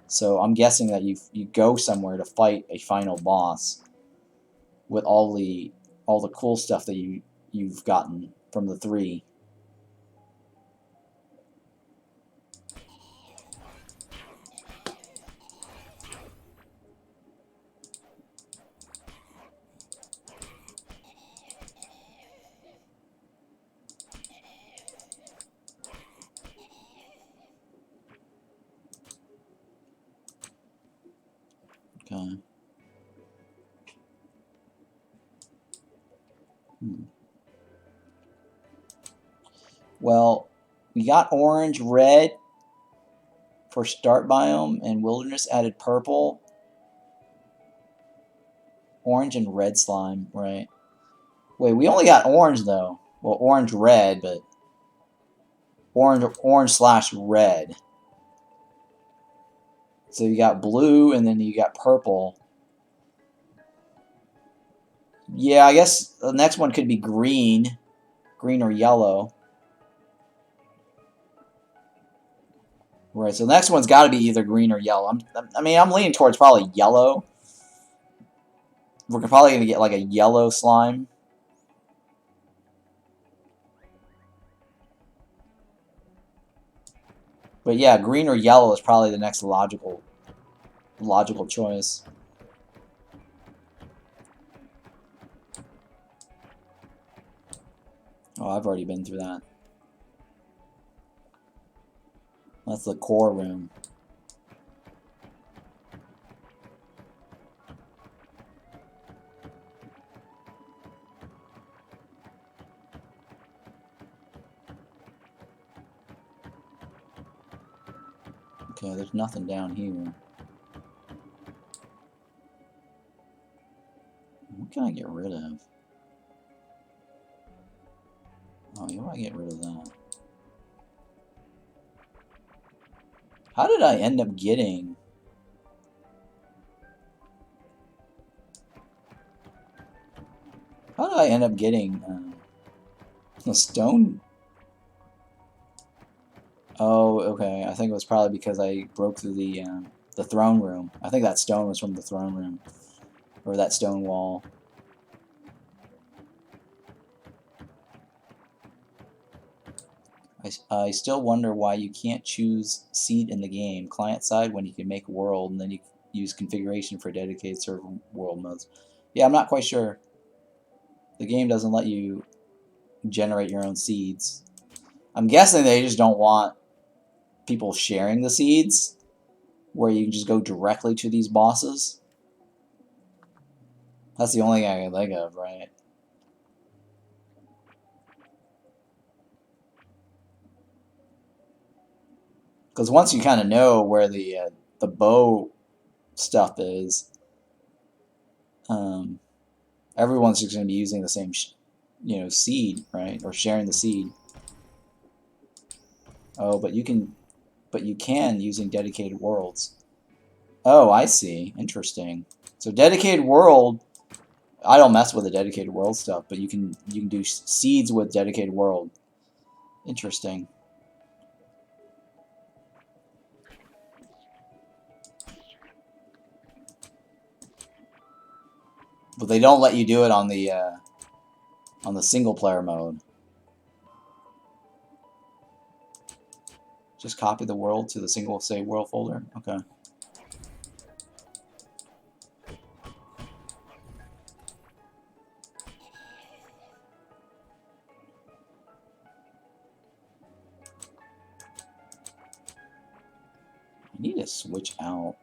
So I'm guessing that you go somewhere to fight a final boss with all the cool stuff that you've gotten from the 3. Okay. Well, we got orange, red for start biome, and wilderness added purple, orange, and red slime, right? Wait, we only got orange though. Well, orange, red, but orange / red. So you got blue, and then you got purple. Yeah, I guess the next one could be green or yellow. Right, so the next one's got to be either green or yellow. I'm leaning towards probably yellow. We're probably going to get like a yellow slime. But yeah, green or yellow is probably the next logical choice. Oh, I've already been through that. That's the core room. Okay, there's nothing down here. What can I get rid of? Oh, you want to get rid of that. How did I end up getting... How did I end up getting the stone? Oh, okay. I think it was probably because I broke through the throne room. I think that stone was from the throne room. Or that stone wall. I still wonder why you can't choose seat in the game, client side, when you can make world, and then you use configuration for dedicated server world modes. Yeah, I'm not quite sure. The game doesn't let you generate your own seeds. I'm guessing they just don't want people sharing the seeds, where you can just go directly to these bosses. That's the only thing I can think of, right? Because once you kind of know where the bow stuff is, everyone's just going to be using the same, seed, right? Or sharing the seed. Oh, but you can using dedicated worlds. Oh, I see. Interesting. So dedicated world, I don't mess with the dedicated world stuff, but you can do seeds with dedicated world. Interesting. But they don't let you do it on the single player mode. Just copy the world to the single save world folder. Okay. I need to switch out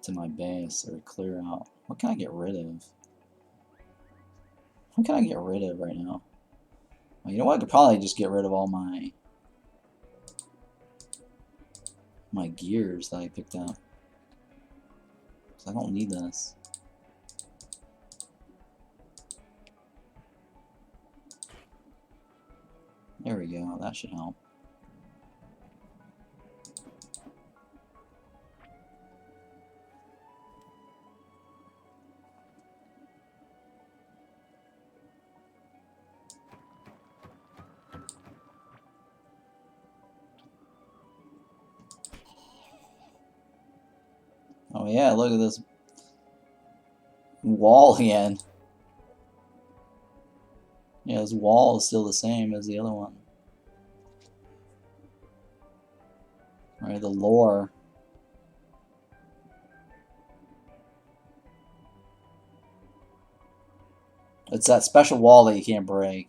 to my base or clear out. What can I get rid of? What can I get rid of right now? Well, you know what? I could probably just get rid of all my gears that I picked up. I don't need this. There we go. That should help. Oh yeah, look at this wall again. Yeah, this wall is still the same as the other one. Right, the lore. It's that special wall that you can't break.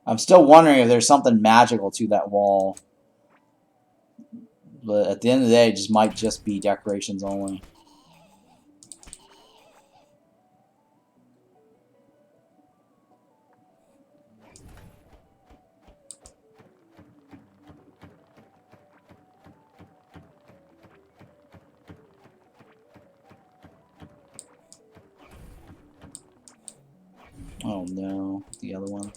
I'm still wondering if there's something magical to that wall. But at the end of the day, it just might just be decorations only. Oh no, the other one.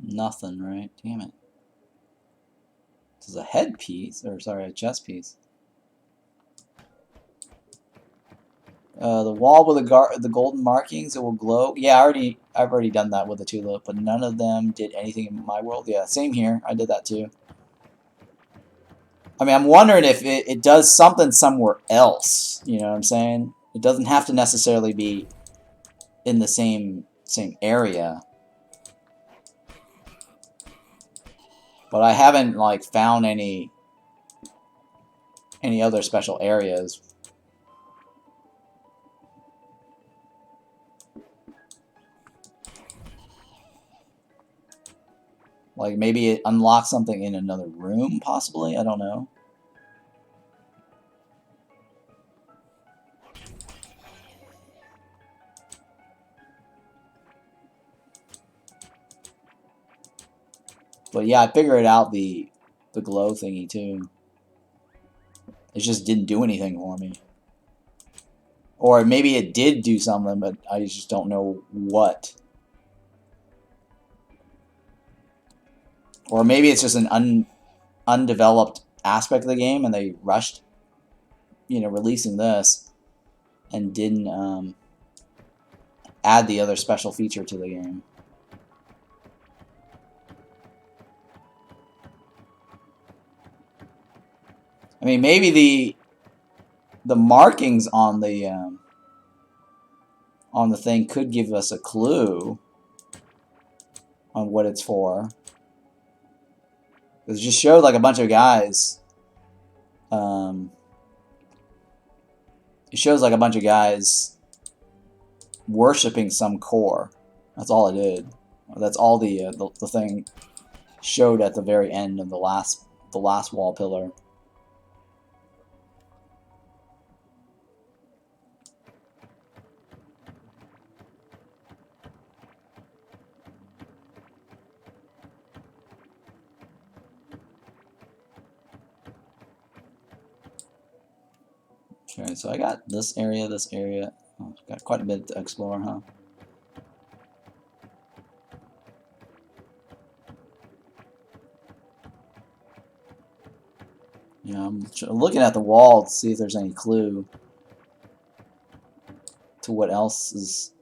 Nothing, right? Damn it. This is a headpiece, or sorry, a chest piece. The wall with the golden markings, it will glow. Yeah, I've already done that with the tulip, but none of them did anything in my world. Yeah, same here. I did that too. I mean, I'm wondering if it does something somewhere else. You know what I'm saying? It doesn't have to necessarily be in the same area. But I haven't like found any other special areas. Like maybe it unlocks something in another room, possibly. I don't know. But yeah, I figured out the glow thingy too. It just didn't do anything for me. Or maybe it did do something, but I just don't know what. Or maybe it's just an undeveloped aspect of the game, and they rushed, releasing this, and didn't add the other special feature to the game. I mean, maybe the markings on the thing could give us a clue. on what it's for. It just showed like a bunch of guys. It shows like a bunch of guys worshipping some core. That's all it did. That's all the thing showed at the very end of the last wall pillar. Okay, so I got this area, this area. Oh, got quite a bit to explore, huh? Yeah, I'm looking at the wall to see if there's any clue to what else is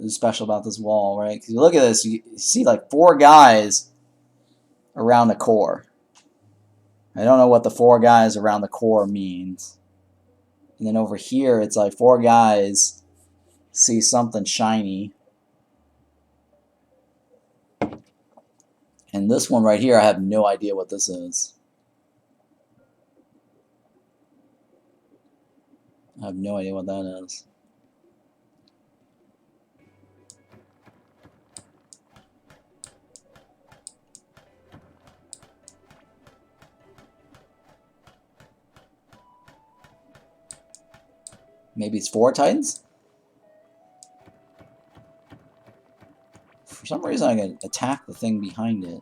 special about this wall, right? Because you look at this, you see like 4 guys around the core. I don't know what the 4 guys around the core means. And then over here, it's like 4 guys see something shiny. And this one right here, I have no idea what this is. I have no idea what that is. Maybe it's 4 Titans? For some reason, I can attack the thing behind it.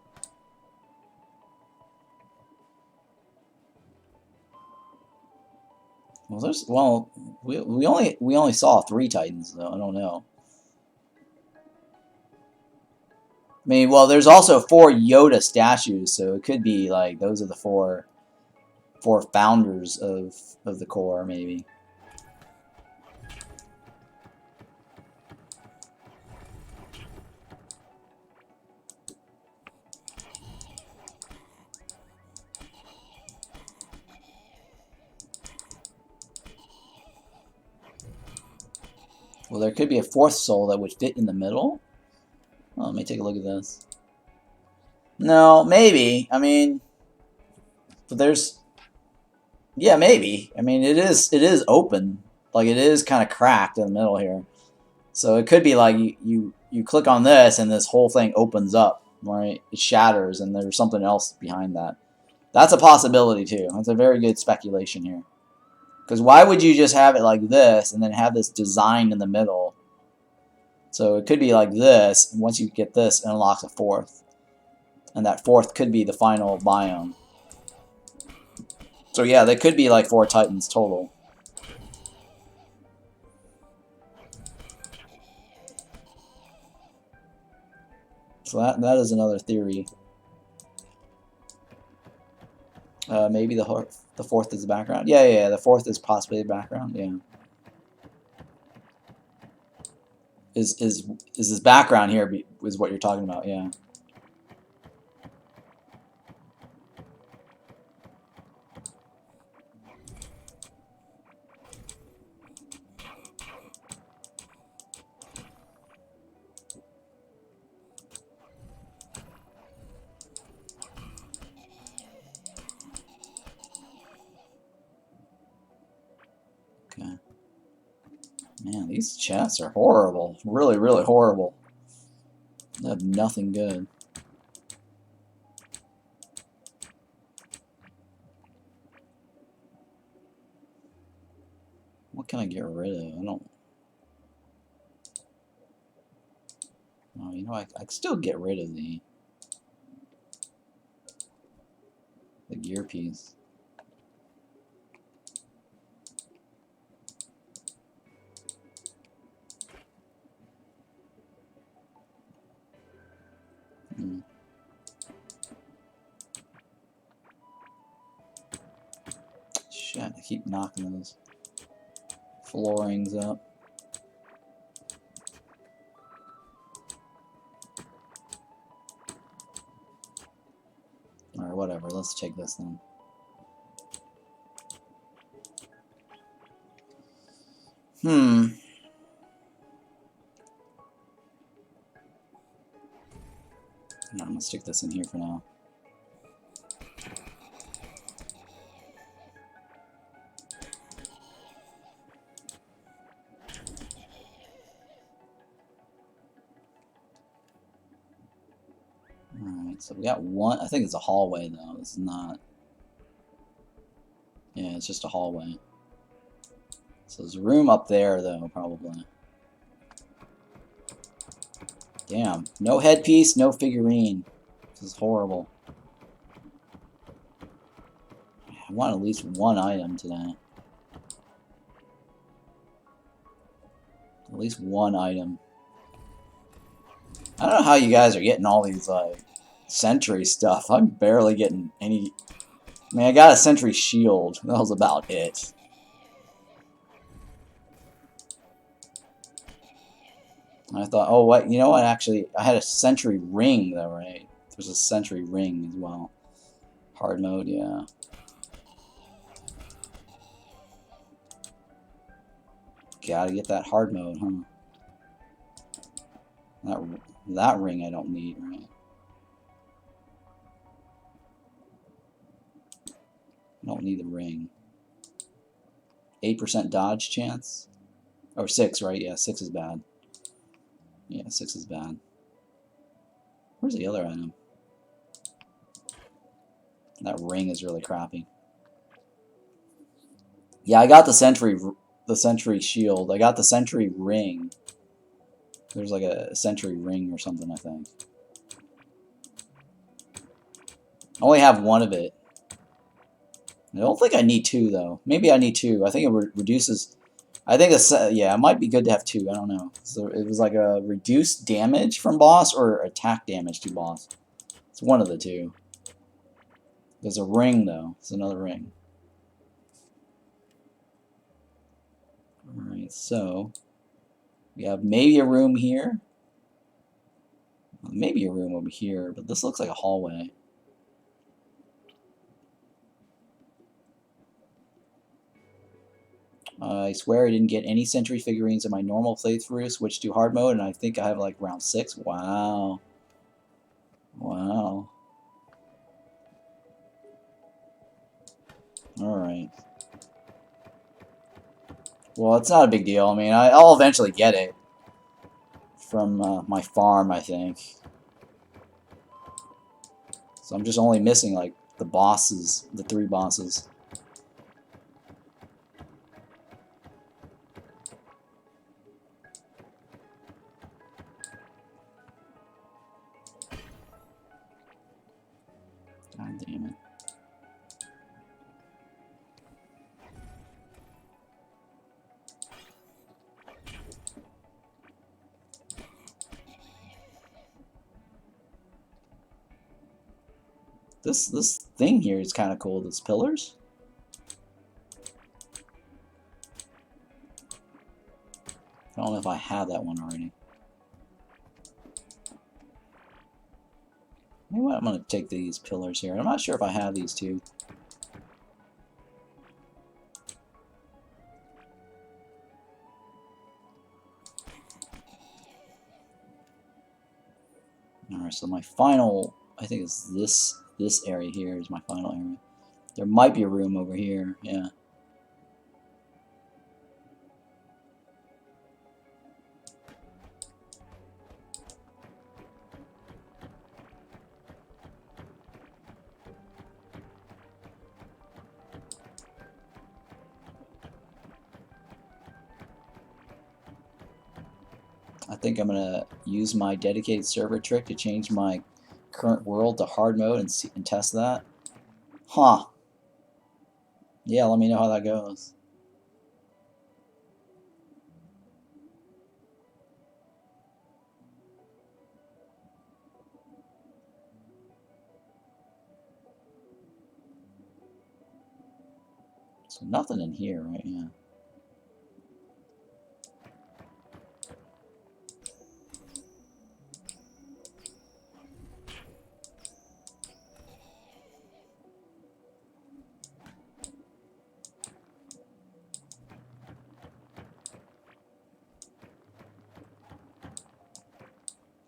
Well, we only saw 3 Titans though. I don't know. I mean, well, there's also 4 Yoda statues, so it could be like those are the 4 founders of the core, maybe. Well, there could be a 4th soul that would fit in the middle. Oh, let me take a look at this. No, maybe. I mean, but there's, yeah, maybe. I mean, it is open, like it is kind of cracked in the middle here. So it could be like you click on this and this whole thing opens up, right? It shatters and there's something else behind that. That's a possibility too. That's a very good speculation here. Because why would you just have it like this and then have this design in the middle? So it could be like this, and once you get this, it unlocks a 4th. And that 4th could be the final biome. So yeah, they could be like 4 Titans total. So that is another theory. Maybe the 4th is the background. Yeah, the 4th is possibly the background. Yeah. Is this background here is what you're talking about? Yeah. Okay. Man, these chests are horrible. Really, really horrible. They have nothing good. What can I get rid of? I don't... Oh, you know, I can still get rid of the gear piece. Shit, I keep knocking those floorings up. Alright, whatever. Let's take this then. stick this in here for now. Alright, so we got one. I think it's a hallway though. This is not. Yeah, it's just a hallway. So there's a room up there though, probably. Damn. No headpiece, no figurine. This is horrible. I want at least one item today. At least one item. I don't know how you guys are getting all these, like, Sentry stuff. I'm barely getting any... I mean, I got a Sentry shield. That was about it. I thought, oh, what? You know what? Actually, I had a Sentry ring, though, right? There's a Sentry ring as well. Hard mode, yeah. Gotta get that hard mode, huh? That ring I don't need, right? I don't need the ring. 8% dodge chance? Or 6, right? Yeah, 6 is bad. Yeah, 6 is bad. Where's the other item? That ring is really crappy. Yeah, I got the Sentry shield. I got the Sentry ring. There's like a Sentry ring or something, I think. I only have one of it. I don't think I need 2 though. Maybe I need 2. I think it reduces. I think it's yeah, it might be good to have 2. I don't know. So it was like a reduced damage from boss or attack damage to boss. It's one of the two. There's a ring though. It's another ring. All right, so we have maybe a room here. Maybe a room over here, but this looks like a hallway. I swear I didn't get any Sentry figurines in my normal playthrough. Switched to hard mode, and I think I have like round 6. Wow. Wow. Alright. Well, it's not a big deal. I mean, I'll eventually get it. From my farm, I think. So I'm just only missing, like, the bosses. The 3 bosses. God damn it. This thing here is kind of cool. These pillars. I don't know if I have that one already. You know what? I'm going to take these pillars here. I'm not sure if I have these 2. Alright, so my final, I think it's this area here is my final area. There might be a room over here, yeah. I think I'm gonna use my dedicated server trick to change my current world to hard mode and test that. Huh. Yeah, let me know how that goes. So nothing in here, right? Yeah.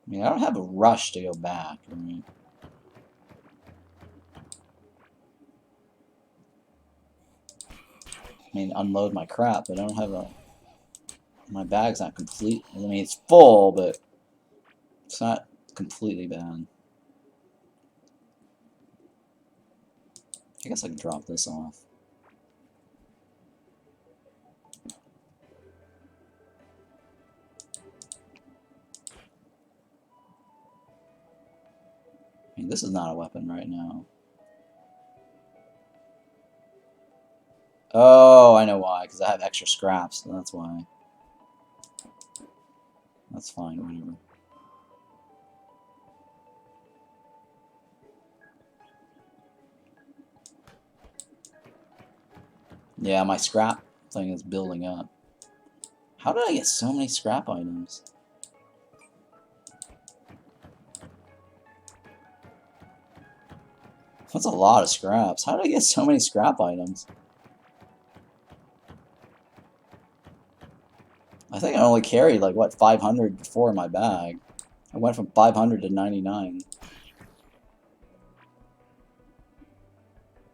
I mean, I don't have a rush to go back. I mean, I mean, unload my crap, but I don't have a... My bag's not complete. I mean, it's full, but it's not completely bad. I guess I can drop this off. I mean, this is not a weapon right now. Oh, I know why. Because I have extra scraps, so that's why. That's fine, whatever. Yeah, my scrap thing is building up. How did I get so many scrap items? That's a lot of scraps. How did I get so many scrap items? I think I only carried, like, what, 500 before in my bag. I went from 500 to 99.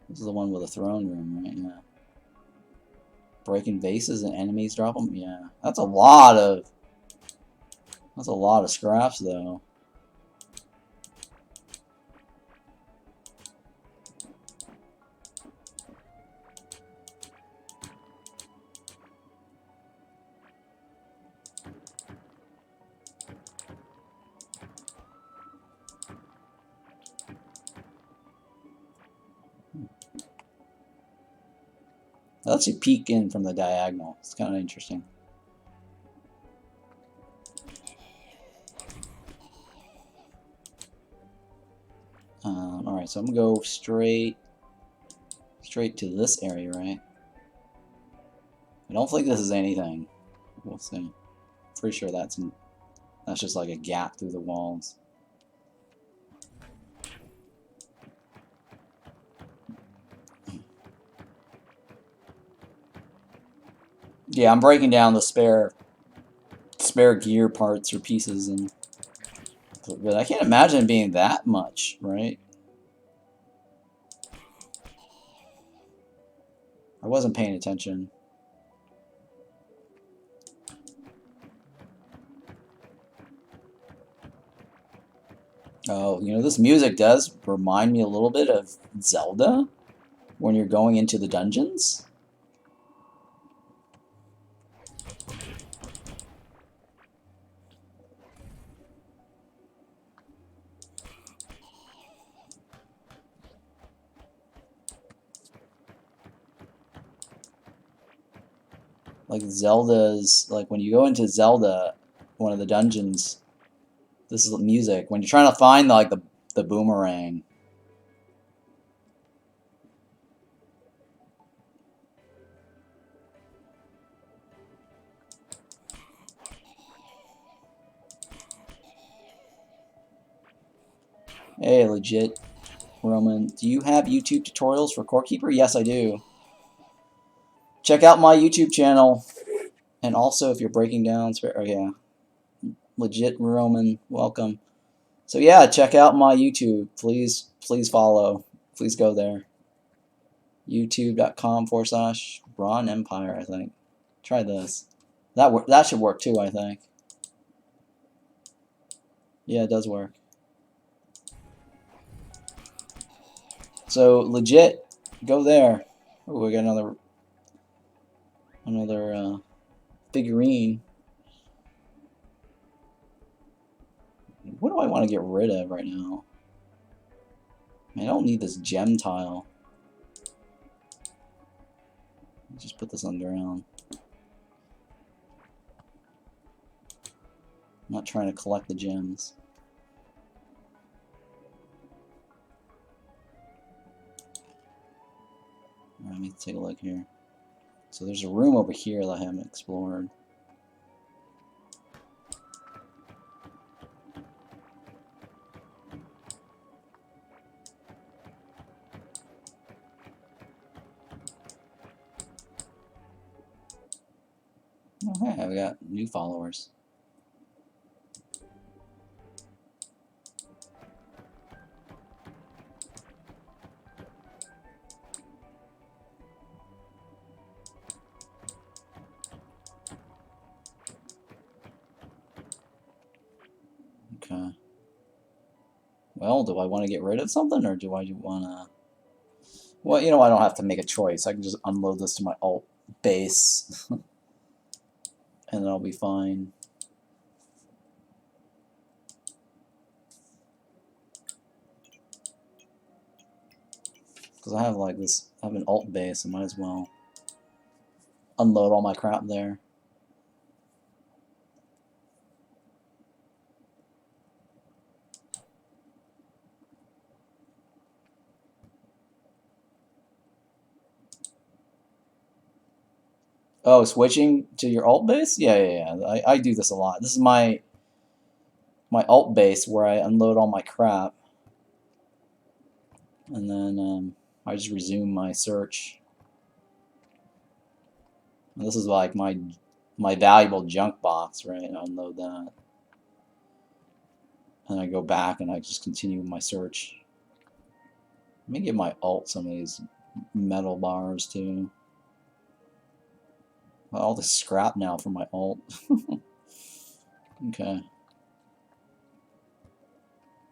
This is the one with the throne room, right? Yeah. Breaking vases and enemies drop them? Yeah. That's a lot of scraps, though. That lets you peek in from the diagonal. It's kind of interesting. Alright, so I'm gonna go straight to this area, right? I don't think this is anything. We'll see. Pretty sure that's just like a gap through the walls. Yeah, I'm breaking down the spare gear parts or pieces, and but I can't imagine it being that much, right? I wasn't paying attention. Oh, you know, this music does remind me a little bit of Zelda when you're going into the dungeons. Like Zelda's, like when you go into Zelda, one of the dungeons, this is music. When you're trying to find like the boomerang. Hey, legit, Roman. Do you have YouTube tutorials for Core Keeper? Yes, I do. Check out my YouTube channel. And also, if you're breaking down, oh yeah, legit Roman, welcome. So yeah, check out my YouTube. Please follow. Please go there. YouTube.com/Ron Empire, I think. Try this. That should work too, I think. Yeah, it does work. So legit, go there. Oh, we got another figurine. What do I want to get rid of right now? I don't need this gem tile. Just put this on the ground. I'm not trying to collect the gems. Alright, let me take a look here. So there's a room over here that I haven't explored. Okay, we got new followers. Well, do I want to get rid of something, or do I want to... Well, you know, I don't have to make a choice. I can just unload this to my alt base, and then I'll be fine. Because I have like this, I have an alt base, I might as well unload all my crap there. Oh, switching to your alt base? Yeah. I do this a lot. This is my alt base where I unload all my crap, and then I just resume my search. And this is like my valuable junk box, right? I unload that, and I go back and I just continue my search. Let me give my alt some of these metal bars too. All the scrap now for my alt. Okay.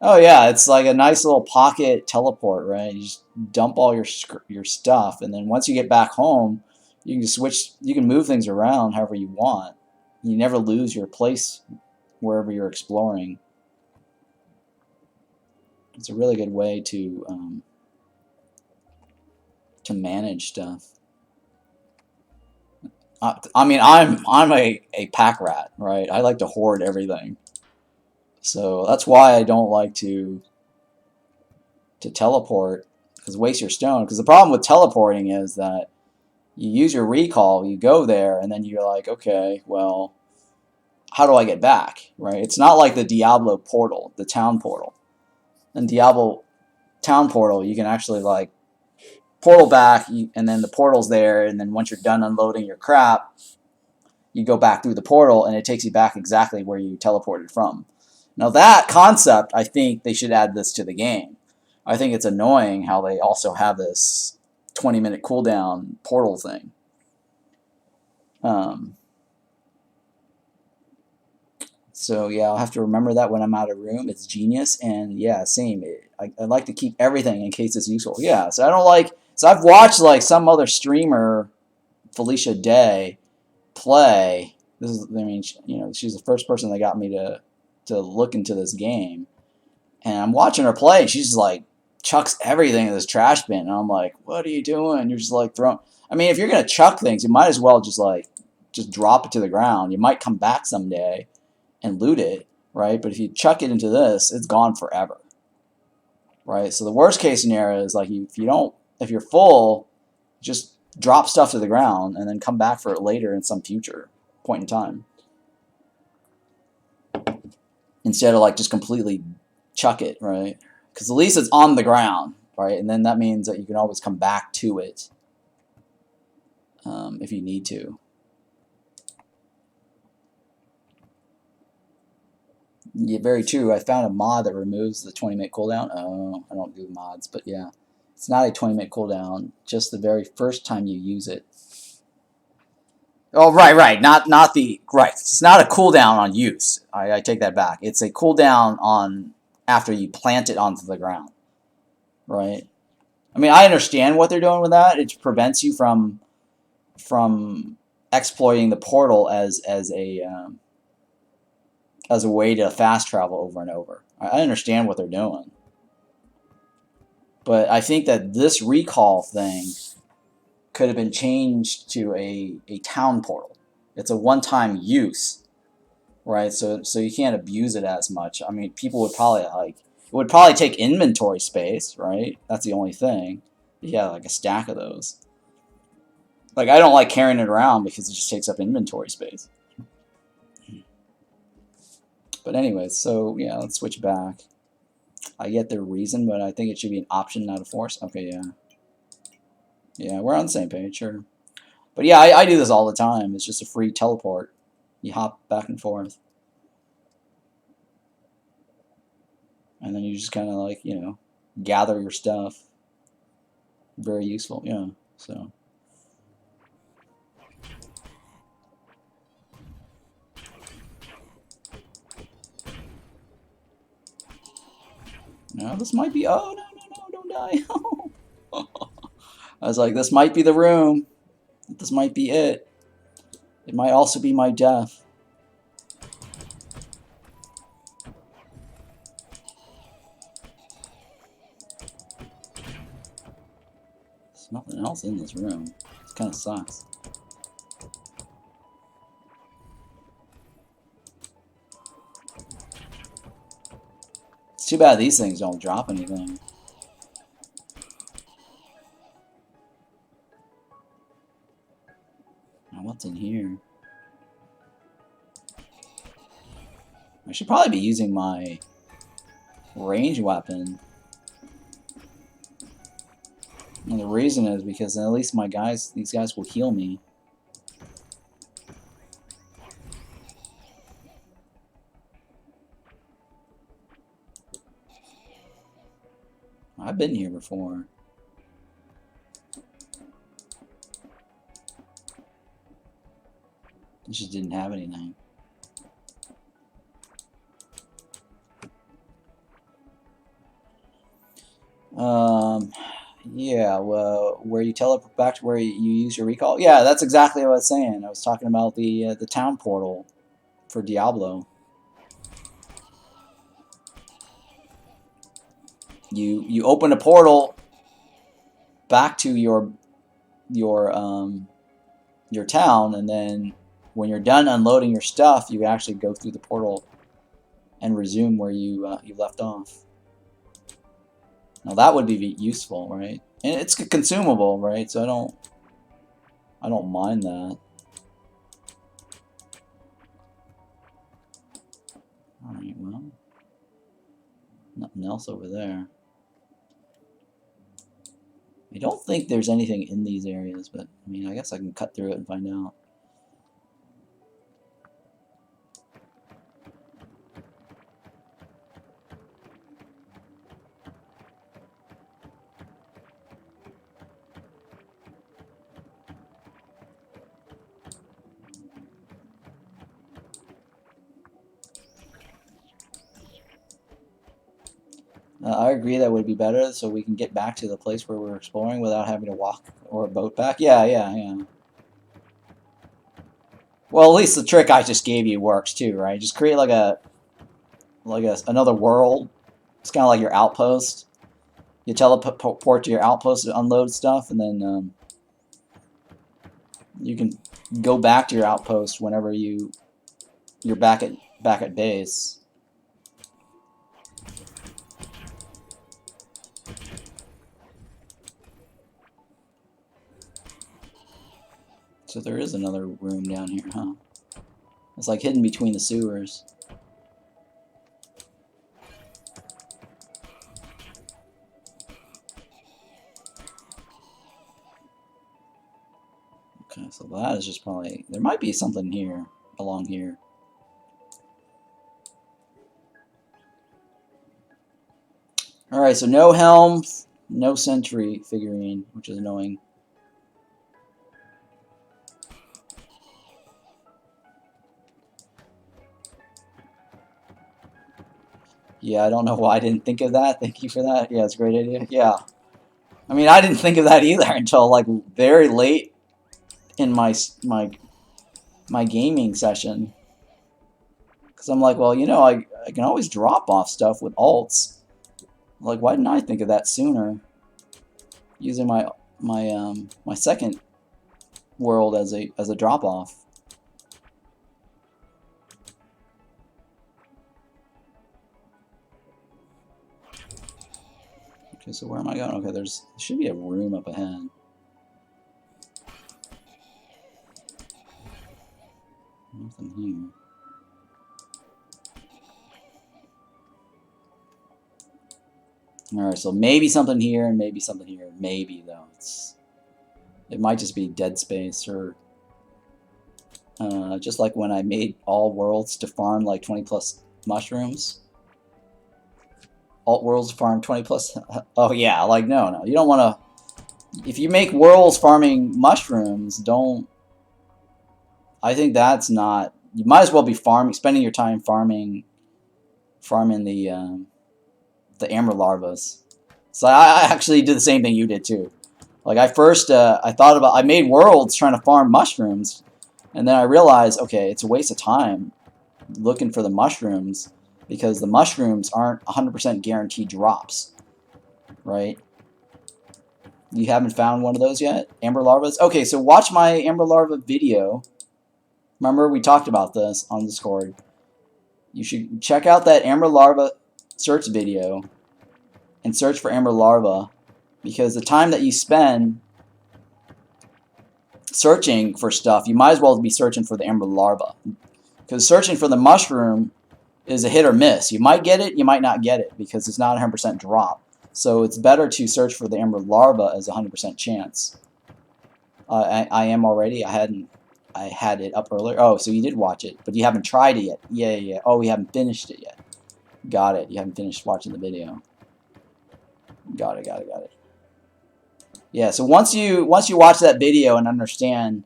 Oh yeah, it's like a nice little pocket teleport, right? You just dump all your stuff, and then once you get back home, you can just switch. You can move things around however you want. You never lose your place wherever you're exploring. It's a really good way to manage stuff. I mean, I'm a pack rat, right? I like to hoard everything, so that's why I don't like to teleport, because waste your stone. Because the problem with teleporting is that you use your recall, you go there, and then you're like, okay, well, how do I get back, right? It's not like the Diablo portal, the town portal. In Diablo town portal, you can actually like portal back, and then the portal's there, and then once you're done unloading your crap, you go back through the portal, and it takes you back exactly where you teleported from. Now that concept, I think they should add this to the game. I think it's annoying how they also have this 20-minute cooldown portal thing. So yeah, I'll have to remember that when I'm out of room. It's genius, and yeah, same. I like to keep everything in case it's useful. Yeah, so I don't like. So I've watched like some other streamer, Felicia Day, play. This is, I mean, you know, she's the first person that got me to look into this game, and I'm watching her play, and she's just like chucks everything in this trash bin, and I'm like, what are you doing? You're just like throwing. I mean, if you're gonna chuck things, you might as well just drop it to the ground. You might come back someday and loot it, right? But if you chuck it into this, it's gone forever, right? So the worst case scenario is like if you're full, just drop stuff to the ground and then come back for it later in some future point in time, instead of like just completely chuck it, right? Because at least it's on the ground, right? And then that means that you can always come back to it if you need to. Yeah, very true. I found a mod that removes the 20-minute cooldown. Oh, I don't do mods, but yeah. It's not a 20-minute cooldown, just the very first time you use it. Oh, right. Not the... Right. It's not a cooldown on use. I take that back. It's a cooldown on after you plant it onto the ground. Right? I mean, I understand what they're doing with that. It prevents you from exploiting the portal as a way to fast travel over and over. I understand what they're doing. But I think that this recall thing could have been changed to a town portal. It's a one-time use, right? So you can't abuse it as much. I mean, people would probably it would probably take inventory space, right? That's the only thing. Yeah, like a stack of those. Like, I don't like carrying it around because it just takes up inventory space. But anyways, so yeah, let's switch back. I get the reason, but I think it should be an option, not a force. Okay, yeah. Yeah, we're on the same page, sure. But yeah, I do this all the time. It's just a free teleport. You hop back and forth. And then you just kind of like, you know, gather your stuff. Very useful, yeah. So. Oh, this might be. Oh no no no! Don't die! I was like, this might be the room. This might be it. It might also be my death. There's nothing else in this room. It kind of sucks. It's too bad these things don't drop anything. Now what's in here? I should probably be using my range weapon. And the reason is because at least these guys will heal me. I've been here before. It just didn't have anything. Yeah, well, where you teleport back to where you use your recall? Yeah, that's exactly what I was saying. I was talking about the town portal for Diablo. You open a portal back to your town, and then when you're done unloading your stuff, you actually go through the portal and resume where you left off. Now that would be useful, right? And it's consumable, right? So I don't mind that. All right, well, nothing else over there. I don't think there's anything in these areas, but I mean, I guess I can cut through it and find out. I agree that would be better, so we can get back to the place where we're exploring without having to walk or a boat back. Yeah. Well, at least the trick I just gave you works too, right? Just create like another world. It's kind of like your outpost. You teleport to your outpost to unload stuff, and then you can go back to your outpost whenever you're back at base. So there is another room down here, huh? It's like hidden between the sewers. Okay, so that is just probably... There might be something here, along here. Alright, so no Helm, no Sentry figurine, which is annoying. Yeah, I don't know why I didn't think of that. Thank you for that. Yeah, it's a great idea. Yeah. I mean, I didn't think of that either until, like, very late in my gaming session. Because I'm like, well, you know, I can always drop off stuff with alts. Like, why didn't I think of that sooner? Using my second world as a drop off. Okay, so where am I going? Okay, there should be a room up ahead. Nothing here. Alright, so maybe something here and maybe something here. Maybe, though. It might just be dead space, or just like when I made all worlds to farm like 20 plus mushrooms. Alt worlds farm 20 plus. Oh yeah, like no, you don't want to. If you make worlds farming mushrooms, don't. I think that's not. You might as well be spending your time farming the the amber larvas. So I actually did the same thing you did too. Like I first, I made worlds trying to farm mushrooms, and then I realized, okay, it's a waste of time looking for the mushrooms because the mushrooms aren't 100% guaranteed drops, right? You haven't found one of those yet? Amber larvas? Okay, so watch my amber larva video. Remember, we talked about this on Discord. You should check out that amber larva search video and search for amber larva, because the time that you spend searching for stuff, you might as well be searching for the amber larva. Because searching for the mushroom is a hit or miss. You might get it, you might not get it, because it's not 100% drop. So it's better to search for the amber larva as a 100% chance. I am already. I had it up earlier. Oh, so you did watch it, but you haven't tried it yet. Yeah. Oh, we haven't finished it yet. Got it. You haven't finished watching the video. Got it. Yeah. So once you watch that video and understand,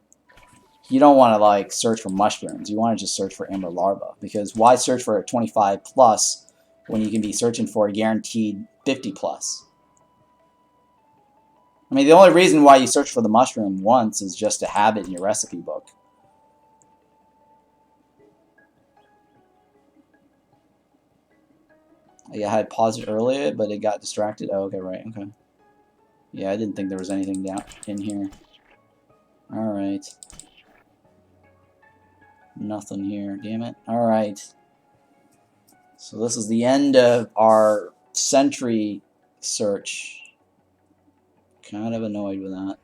you don't want to like search for mushrooms. You want to just search for amber larva, because why search for a 25 plus when you can be searching for a guaranteed 50 plus? I mean, the only reason why you search for the mushroom once is just to have it in your recipe book. Yeah, I had paused it earlier, but it got distracted. Oh, okay, right, okay. Yeah, I didn't think there was anything down in here. Alright. Nothing here, damn it. Alright. So this is the end of our Sentry search. Kind of annoyed with that.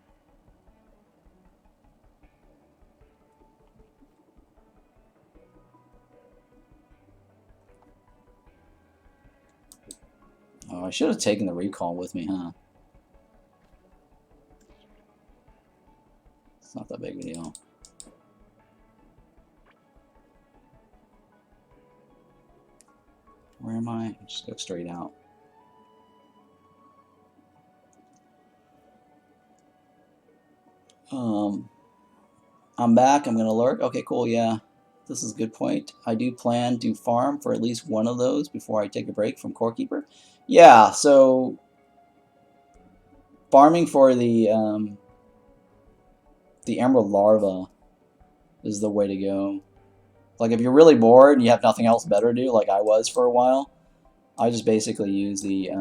Oh, I should have taken the recall with me, huh? It's not that big of a deal. Where am I? Just go straight out. I'm back. I'm gonna lurk. Okay, cool. Yeah, this is a good point. I do plan to farm for at least one of those before I take a break from Core Keeper. Yeah, so farming for the emerald larva is the way to go. Like if you're really bored and you have nothing else better to do, like I was for a while, I just basically use the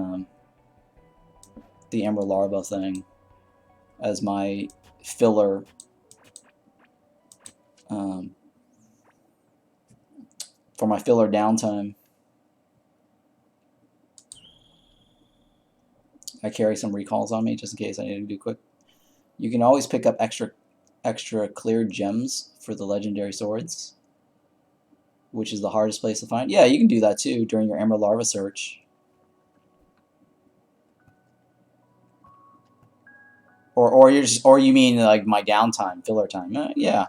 emerald larva thing as my filler. For my filler downtime. I carry some recalls on me just in case I need to do quick. You can always pick up extra clear gems for the legendary swords, which is the hardest place to find. Yeah, you can do that too during your emerald larva search. Or you mean like my downtime, filler time? Yeah.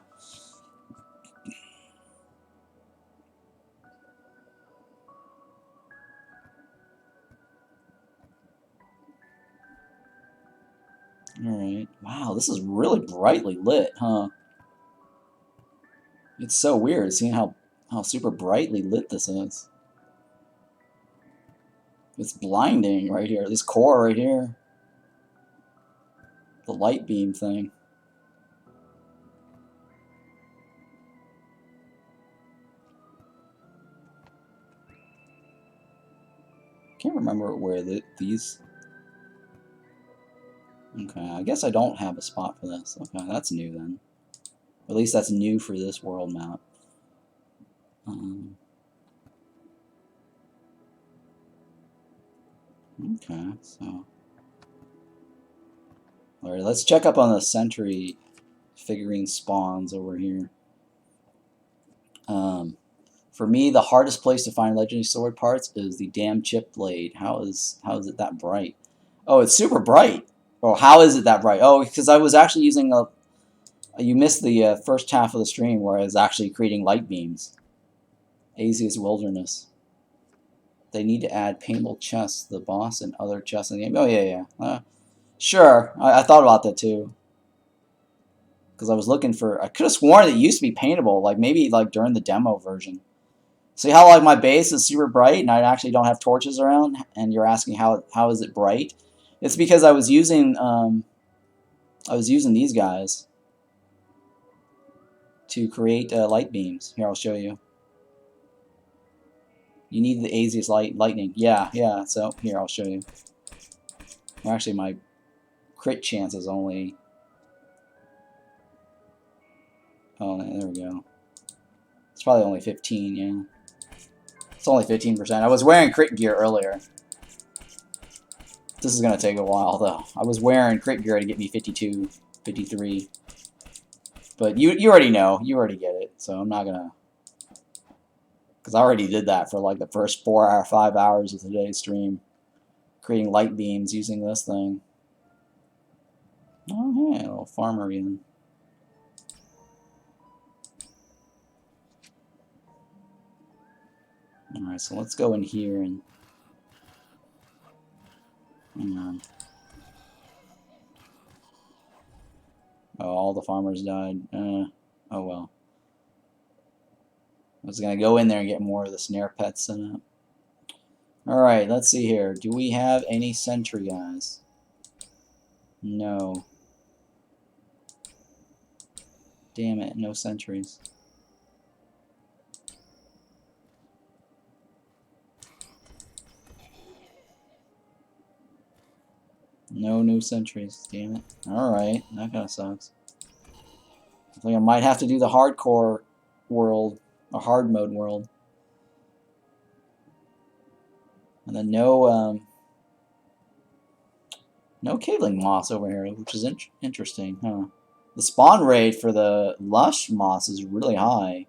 Alright. Wow, this is really brightly lit, huh? It's so weird seeing how super brightly lit this is. It's blinding right here. This core right here. The light beam thing. Can't remember where these... Okay, I guess I don't have a spot for this. Okay, that's new then. At least that's new for this world map. Okay, so... Alright, let's check up on the Sentry figurine spawns over here. For me, the hardest place to find legendary sword parts is the damn chip blade. How is it that bright? Oh, it's super bright. Oh, how is it that bright? Oh, because I was actually using a... You missed the first half of the stream where I was actually creating light beams. Azia's Wilderness. They need to add paintable chests, the boss, and other chests in the game. Oh, yeah. Sure, I thought about that too. Because I was looking for... I could have sworn it used to be paintable, like maybe like during the demo version. See how like my base is super bright and I actually don't have torches around, and you're asking how is it bright? It's because I was using these guys to create light beams. Here, I'll show you. You need the easiest lightning. Yeah, yeah. So here, I'll show you. Well, actually, my crit chance is only. Oh, there we go. It's probably only 15. Yeah, it's only 15%. I was wearing crit gear earlier. This is gonna take a while though. I was wearing crit gear to get me 52, 53. But you already know. You already get it. So I'm not gonna. Because I already did that for like the first 4 or 5 hours of today's stream. Creating light beams using this thing. Oh, hey, a little farmer even. Alright, so let's go in here and. Hang on. Oh, all the farmers died. Oh well. I was gonna go in there and get more of the snare pets set up. Alright, let's see here. Do we have any sentry guys? No. Damn it, no sentries. No new sentries, damn it. Alright, that kinda sucks. I think I might have to do the hardcore world, a hard mode world. And then no caveling moss over here, which is interesting, huh? The spawn rate for the lush moss is really high.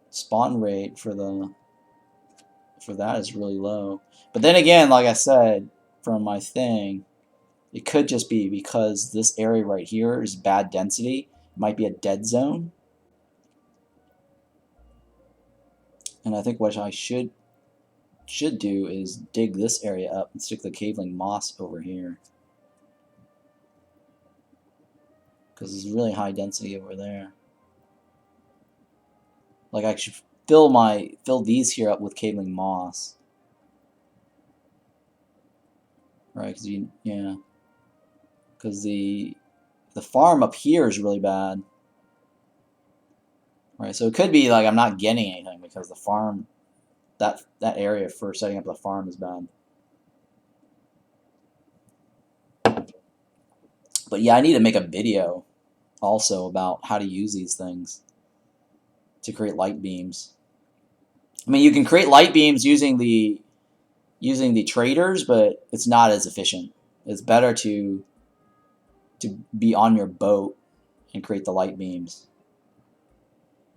Spawn rate for that is really low. But then again, like I said, from my thing, it could just be because this area right here is bad density. It might be a dead zone. And I think what I should do is dig this area up and stick the caveling moss over here. Because it's really high density over there. Like I should fill these here up with caveling moss. Right, because the farm up here is really bad. Right, so it could be like I'm not getting anything because the farm, that area for setting up the farm is bad. But yeah, I need to make a video also about how to use these things to create light beams. I mean, you can create light beams using the traders, but it's not as efficient. It's better to be on your boat and create the light beams.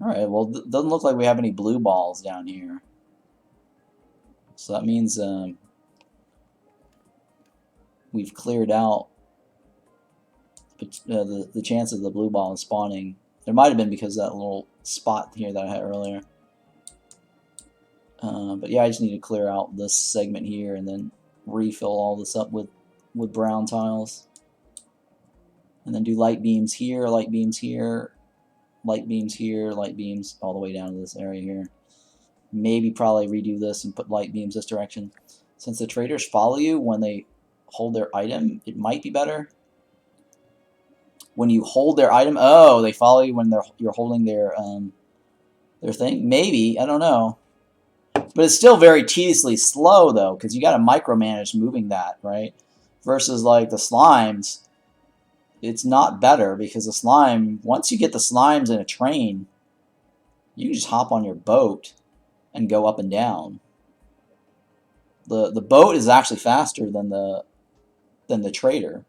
Alright, well, doesn't look like we have any blue balls down here. So that means we've cleared out the chance of the blue ball spawning. There might have been because of that little spot here that I had earlier. But yeah, I just need to clear out this segment here and then refill all this up with brown tiles. And then do light beams here, light beams here, light beams here, light beams all the way down to this area here. Maybe probably redo this and put light beams this direction. Since the traders follow you when they hold their item, it might be better. When you hold their item, oh, they follow you when you're holding their thing. Maybe, I don't know. But it's still very tediously slow though, because you got to micromanage moving that, right? Versus like the slimes, it's not better because the slime, once you get the slimes in a train, you can just hop on your boat and go up and down. The boat is actually faster than the trader.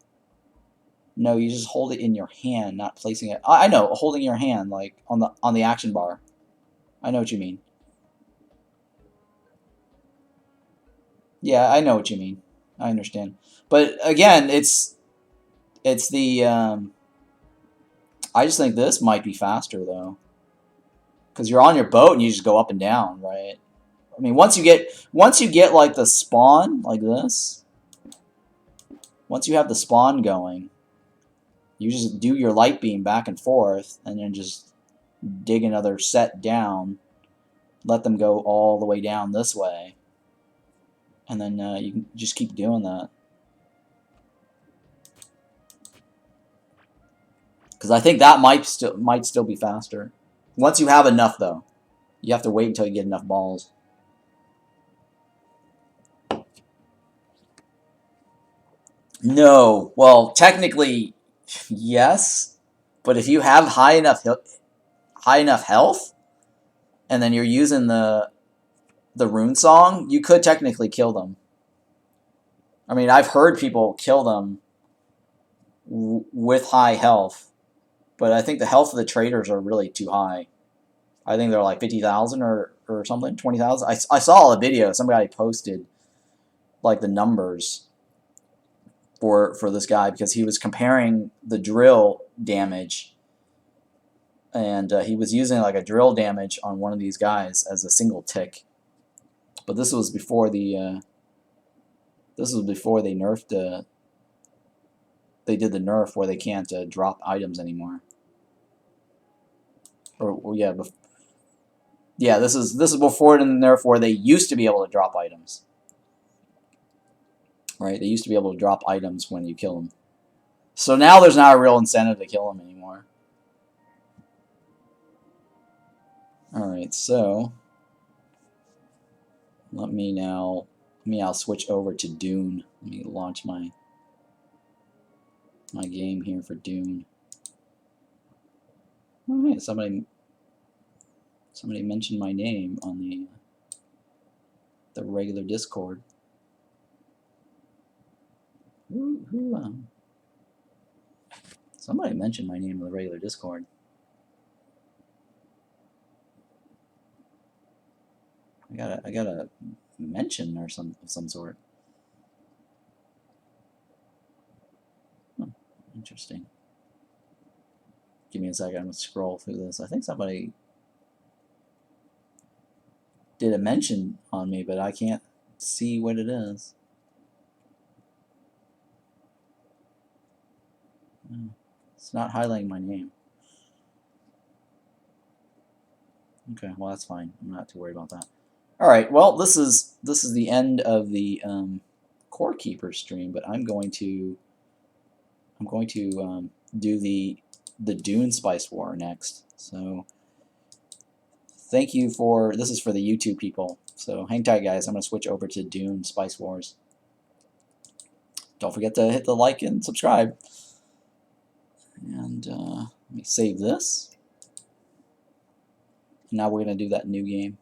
No, you just hold it in your hand, not placing it. I know, holding your hand like on the action bar. I know what you mean. Yeah, I know what you mean. I understand. But again, it's the I just think this might be faster though. Because you're on your boat and you just go up and down, right? I mean, once you get like the spawn like this, once you have the spawn going, you just do your light beam back and forth and then just dig another set down let them go all the way down this way, and then you can just keep doing that. Because I think that might still be faster. Once you have enough, though, you have to wait until you get enough balls. No, well, technically, yes, but if you have high enough health, and then you're using the rune song, you could technically kill them. I mean, I've heard people kill them with high health, but I think the health of the traders are really too high. I think they're like 50,000 or something, 20,000. I saw a video somebody posted, like the numbers for this guy, because he was comparing the drill damage, and he was using like a drill damage on one of these guys as a single tick. But this was before the they nerfed they did the nerf where they can't drop items anymore. Or yeah, yeah, this is before the nerf where they used to be able to drop items. Right, they used to be able to drop items when you kill them. So now there's not a real incentive to kill them anymore. Alright, so let me now switch over to Dune. Let me launch my game here for Dune. Alright, somebody mentioned my name on the regular Discord. Somebody mentioned my name on the regular Discord. I got a mention or some sort. Interesting. Give me a second. I'm gonna scroll through this. I think somebody did a mention on me, but I can't see what it is. It's not highlighting my name. Okay, well that's fine. I'm not too worried about that. All right. Well, this is the end of the Core Keeper stream, but I'm going to do the Dune Spice War next. So thank you for this is for the YouTube people. So hang tight, guys. I'm going to switch over to Dune Spice Wars. Don't forget to hit the like and subscribe. And let me save this. Now we're going to do that new game.